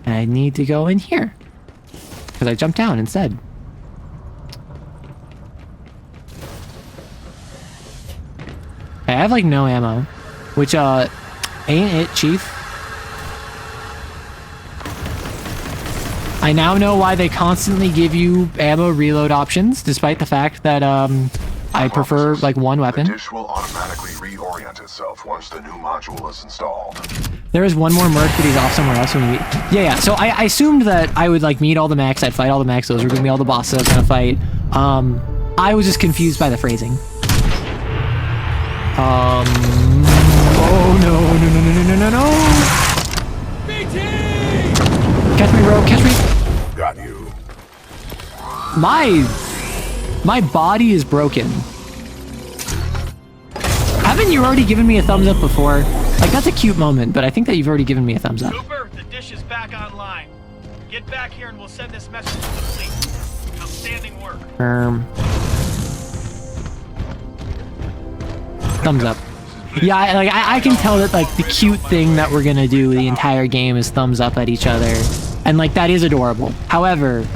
And I need to go in here because I jumped down instead. I have like no ammo, which ain't it, Chief. I now know why they constantly give you ammo reload options, despite the fact that for prefer purposes. like one weapon. The dish will automatically reorient itself once the new module is installed. There is one more merc, but he's off somewhere else when we... Yeah. So I assumed that I would like meet all the mechs, I'd fight all the mechs, those were gonna be all the bosses I was gonna fight. I was just confused by the phrasing. Oh no. BT! Catch me, Rogue, catch me. Got you. My body is broken. Haven't you already given me a thumbs up before? Like, that's a cute moment, but I think that you've already given me a thumbs up. Cooper, the dish is back online. Get back here and we'll send this message to the fleet. Outstanding work. Thumbs up. Yeah, I can tell that like the cute thing that we're gonna do the entire game is thumbs up at each other, and like that is adorable. However,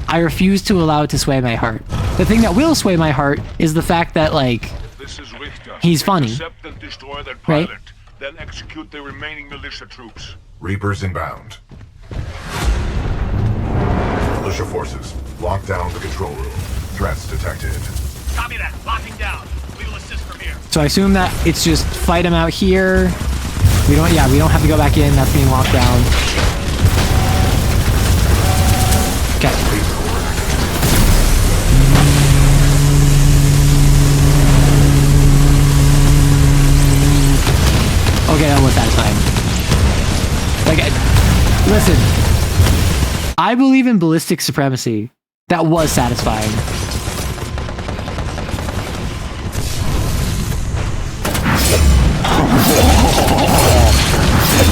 I refuse to allow it to sway my heart. The thing that will sway my heart is the fact that like he's funny, Intercept and destroy that right? pilot, then execute the remaining militia troops. Reapers inbound. Militia forces, lock down the control room. Threats detected. Copy that. Locking down. We will assist from here. So I assume that it's just fight him out here. We don't have to go back in. That's being locked down. Okay. Okay, that was satisfying. Like, listen. I believe in ballistic supremacy. That was satisfying.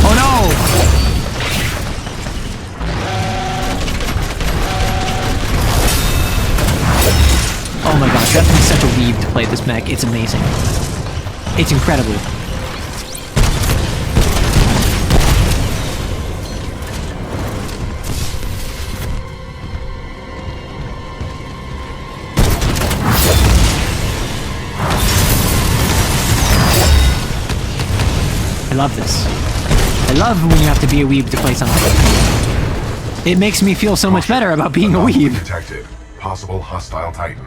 Oh no! Oh my gosh, you have to be such a weeb to play this mech. It's amazing. It's incredible. I love this. I love when you have to be a weeb to play something. It makes me feel so much better about being a weeb. Detected. Possible hostile Titan.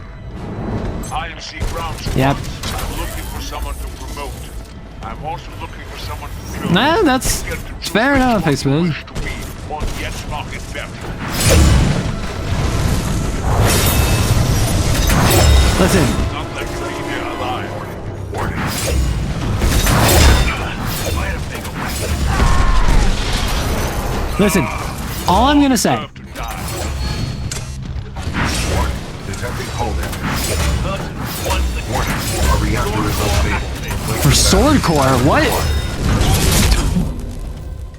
IMC ground squad. Yep. I'm looking for someone to promote. I'm also looking for someone to kill. Nah, that's fair enough, I suppose. On Jet's rocket belt. Listen. Not like you leave here alive. Warning. Listen. All I'm gonna say. Detecting hull damage. Warning. Our reactor is unstable. For sword core, what?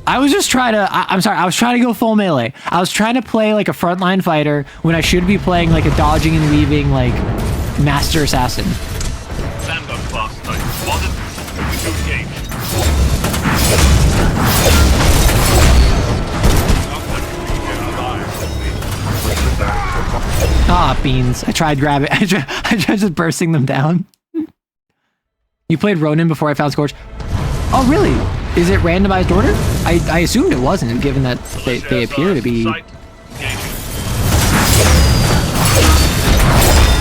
I was just trying to, I'm sorry, I was trying to go full melee. I was trying to play like a frontline fighter when I should be playing like a dodging and weaving like master assassin. Stand up, class. Spotted. We do engage. Ah, beans. I tried grabbing, I tried just bursting them down. You played Ronin before I found Scorch? Oh, really? Is it randomized order? I assumed it wasn't, given that they appear to be...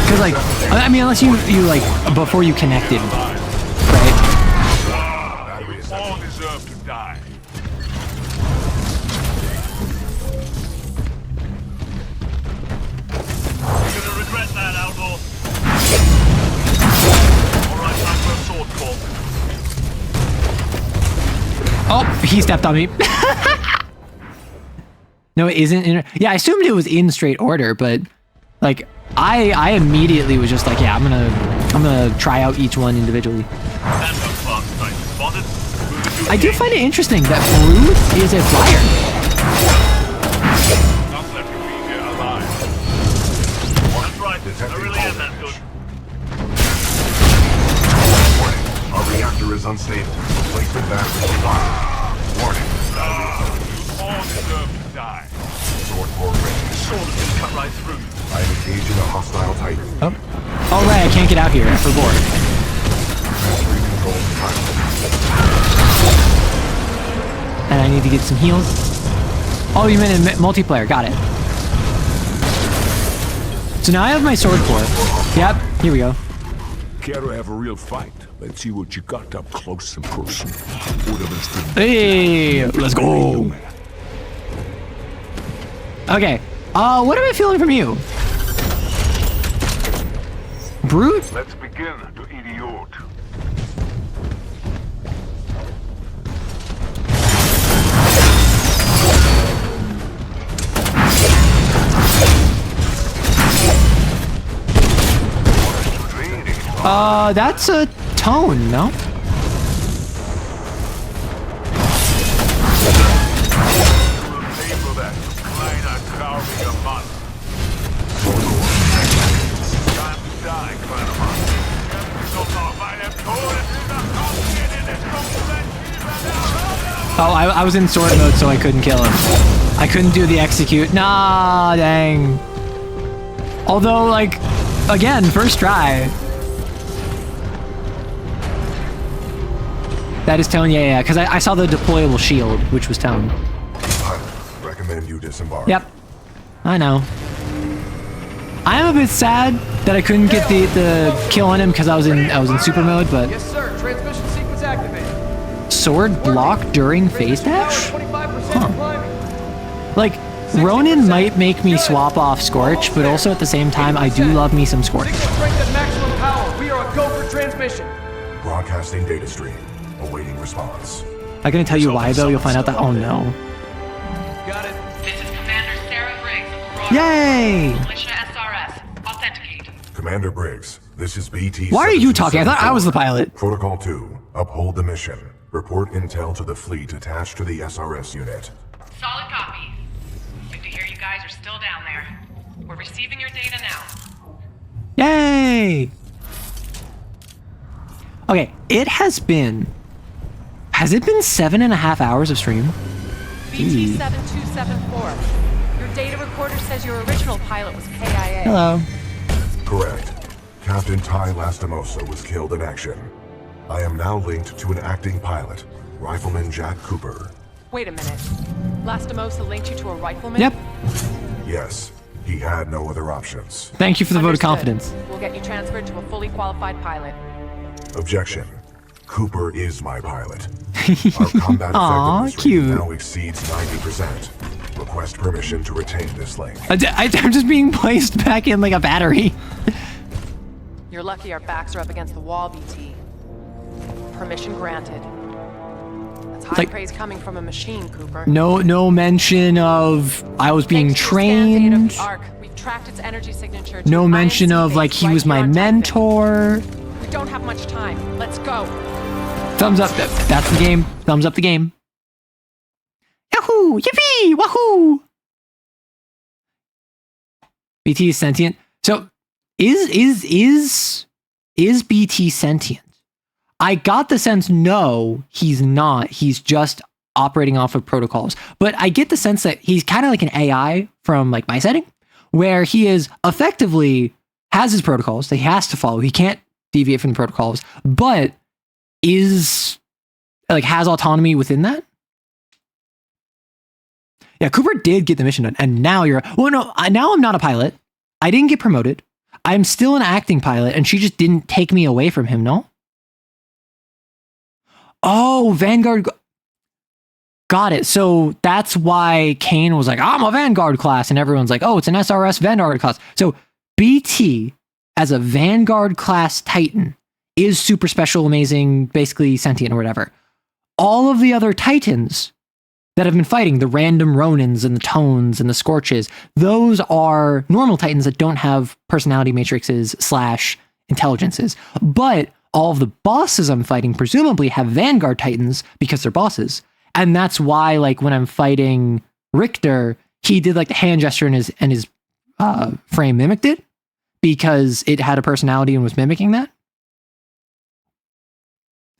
Because, like, I mean, unless you like, before you connected, right? You all deserve to die. You're gonna regret that, outlaw. Alright, time for a sword call. Oh, he stepped on me. No, it isn't in... Yeah, I assumed it was in straight order, but, like, I immediately was just like, yeah, I'm gonna try out each one individually. I do find it interesting that Brood is a flyer. That's right. I really am that good. Warning. Our reactor is unstable. Replacement battery required. Warning. You all deserve to die. Sword core ready. The sword is gonna cut right through. I am engaging a hostile Titan. Oh. Oh, right, I can't get out here. I forgot. Transferring control to Titan. And I need to get some heals. Oh, you meant in multiplayer. Got it. So now I have my sword core. Yep, here we go. Care to have a real fight? Let's see what you got up close and personal. Hey, let's go. Okay. What am I feeling from you? Brute? Let's begin to idiot. That's a tone, no? Oh, I was in sword mode, so I couldn't kill him. I couldn't do the execute. Nah, dang. Although, like, again, first try. That is tone, yeah, because I saw the deployable shield, which was tone. Recommend you disembark. Yep, I know. I am a bit sad that I couldn't get the kill on him because I was in super mode, but Yes, sir. Transmission sequence activated. sword block during phase dash? Huh. Like, Ronin might make me swap off Scorch, but also at the same time, I do love me some Scorch. Strength at maximum power. We are a go for transmission. Broadcasting data stream. Awaiting response. I can tell you why though. You'll find out that. Oh no. Got it. This is Commander Sarah Briggs. Yay! Militia SRS. Authenticate. Commander Briggs, this is BT. Why are you talking? I thought I was the pilot. Protocol 2. Uphold the mission. Report intel to the fleet attached to the SRS unit. Solid copy. Good to hear you guys are still down there. We're receiving your data now. Yay! Okay, it has been. Has it been 7.5 hours of stream? BT-7274. Your data recorder says your original pilot was KIA. Hello. Correct. Captain Ty Lastimosa was killed in action. I am now linked to an acting pilot, Rifleman Jack Cooper. Wait a minute. Lastimosa linked you to a rifleman? Yep. Yes, he had no other options. Thank you for the vote of confidence. We'll get you transferred to a fully qualified pilot. Objection. Cooper is my pilot. Our combat effectiveness cute. rate now exceeds 90%. Request permission to retain this link. I'm just being placed back in like a battery. You're lucky our backs are up against the wall, BT. Permission granted. That's high praise coming from a machine, Cooper. No mention of I was being trained. Of the Ark. We've tracked its energy signature. No mention of like he was my mentor. We don't have much time. Let's go. Thumbs up. That's the game. Thumbs up the game. Yahoo! Yippee! Wahoo! BT is sentient. So is BT sentient? I got the sense no, he's not. He's just operating off of protocols. But I get the sense that he's kind of like an AI from like my setting, where he is effectively has his protocols that he has to follow. He can't deviate from the protocols, but is like has autonomy within that. Yeah, Cooper did get the mission done, and now you're now I'm not a pilot. I didn't get promoted. I'm still an acting pilot, and she just didn't take me away from him, no? Oh, Vanguard. Got it. So that's why Kane was like, I'm a Vanguard class, and everyone's like, oh, it's an SRS Vanguard class. So BT as a Vanguard class Titan is super special, amazing, basically sentient or whatever. All of the other Titans that have been fighting, the random Ronins and the Tones and the Scorches, those are normal Titans that don't have personality matrices / intelligences. But all of the bosses I'm fighting presumably have Vanguard Titans because they're bosses. And that's why, like, when I'm fighting Richter, he did like the hand gesture and his frame mimicked it because it had a personality and was mimicking that.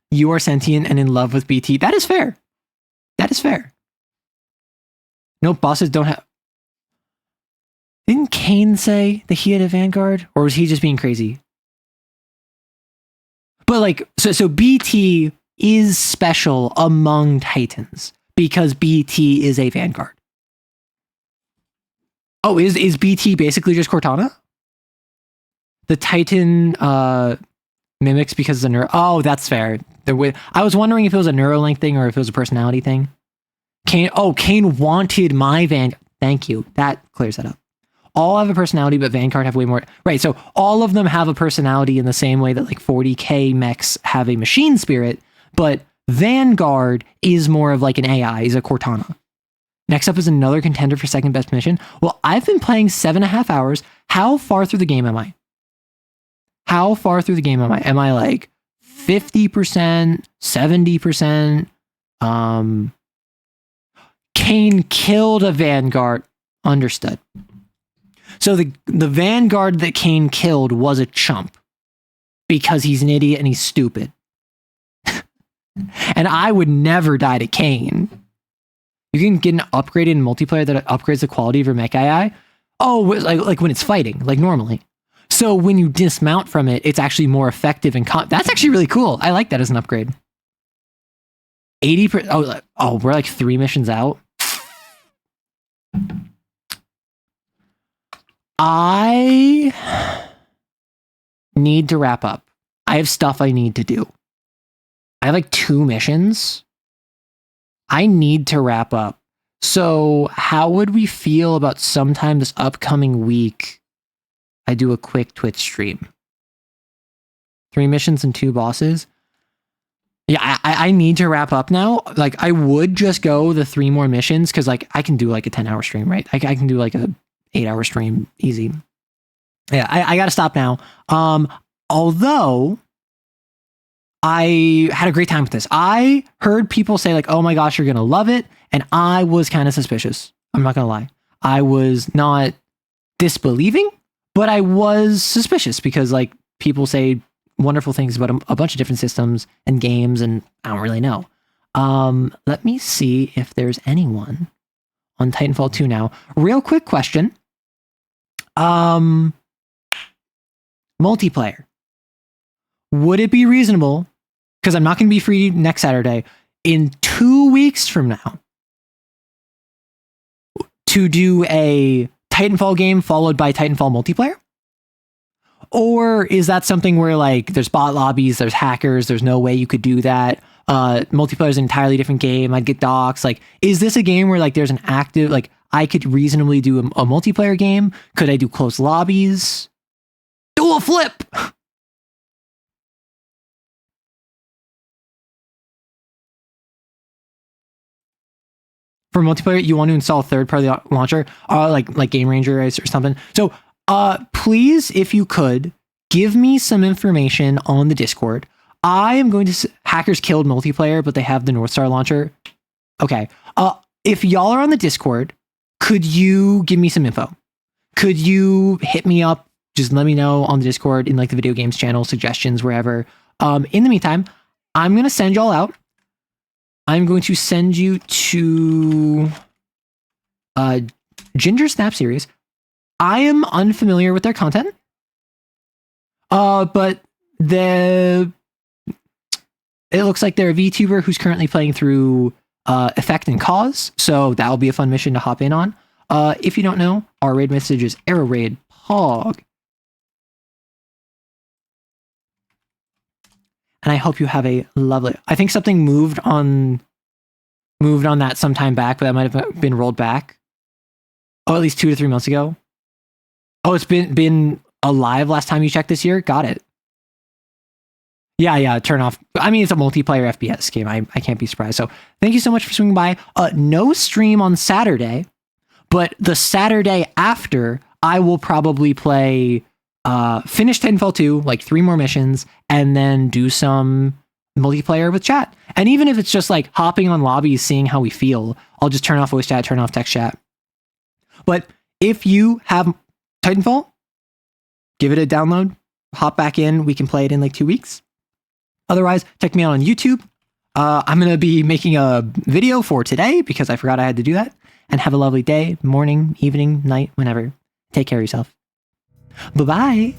You are sentient and in love with BT. That is fair. That is fair. No, bosses don't have... Didn't Kane say that he had a Vanguard? Or was he just being crazy? But like, so BT is special among Titans because BT is a Vanguard. Oh, is BT basically just Cortana? The Titan Mimics because it's a neuro. Oh, that's fair. I was wondering if it was a Neuralink thing or if it was a personality thing. Kane wanted my Vanguard. Thank you. That clears that up. All have a personality, but Vanguard have way more. Right, so all of them have a personality in the same way that like 40k mechs have a machine spirit, but Vanguard is more of like an AI, is a Cortana. Next up is another contender for second best mission. Well, I've been playing 7.5 hours. How far through the game am I? How far through the game am I? Am I like 50%, 70%? Kane killed a Vanguard. Understood. So the Vanguard that Kane killed was a chump because he's an idiot and he's stupid. And I would never die to Kane. You can get an upgrade in multiplayer that upgrades the quality of your mech AI. Oh, like when it's fighting, like normally. So when you dismount from it, it's actually more effective and that's actually really cool. I like that as an upgrade. 80%. Oh, we're like 3 missions out. I need to wrap up. I have stuff I need to do. I have like 2 missions. I need to wrap up. So how would we feel about sometime this upcoming week I do a quick Twitch stream? 3 missions and 2 bosses. Yeah, I need to wrap up now. Like, I would just go the 3 more missions because like I can do like a 10-hour stream, right? I can do like a 8-hour stream easy. Yeah, I gotta stop now. Although I had a great time with this. I heard people say like, oh my gosh, you're gonna love it. And I was kind of suspicious. I'm not gonna lie. I was not disbelieving, but I was suspicious because like people say wonderful things about a bunch of different systems and games, and I don't really know. Let me see if there's anyone on Titanfall 2 now. Real quick question. Multiplayer. Would it be reasonable, because I'm not going to be free next Saturday, in 2 weeks from now, to do a Titanfall game followed by Titanfall multiplayer? Or is that something where like there's bot lobbies, there's hackers, there's no way you could do that? Multiplayer is an entirely different game. I'd get docs. Like, is this a game where like there's an active, like I could reasonably do a multiplayer game? Could I do closed lobbies? Do a flip! For multiplayer, you want to install a third-party launcher, like Game Ranger or something. So, please, if you could, give me some information on the Discord. I am going to... Hackers killed multiplayer, but they have the North Star launcher. Okay. If y'all are on the Discord, could you give me some info? Could you hit me up? Just let me know on the Discord, in like the video games channel, suggestions, wherever. In the meantime, I'm going to send y'all out. I'm going to send you to Ginger Snap Series. I am unfamiliar with their content, but it looks like they're a VTuber who's currently playing through Effect and Cause, so that'll be a fun mission to hop in on. If you don't know, our raid message is Arrow Raid Pog. And I hope you have a lovely... I think something moved on that sometime back, but that might have been rolled back. Oh, at least 2 to 3 months ago. Oh, it's been alive last time you checked this year? Got it. Yeah, turn off. I mean, it's a multiplayer FPS game. I can't be surprised. So thank you so much for swinging by. No stream on Saturday, but the Saturday after, I will probably play... finish Titanfall 2, like 3 more missions, and then do some multiplayer with chat. And even if it's just like hopping on lobbies, seeing how we feel, I'll just turn off voice chat, turn off text chat. But if you have Titanfall, give it a download, hop back in, we can play it in like 2 weeks. Otherwise, check me out on YouTube. I'm going to be making a video for today because I forgot I had to do that. And have a lovely day, morning, evening, night, whenever. Take care of yourself. Bye-bye.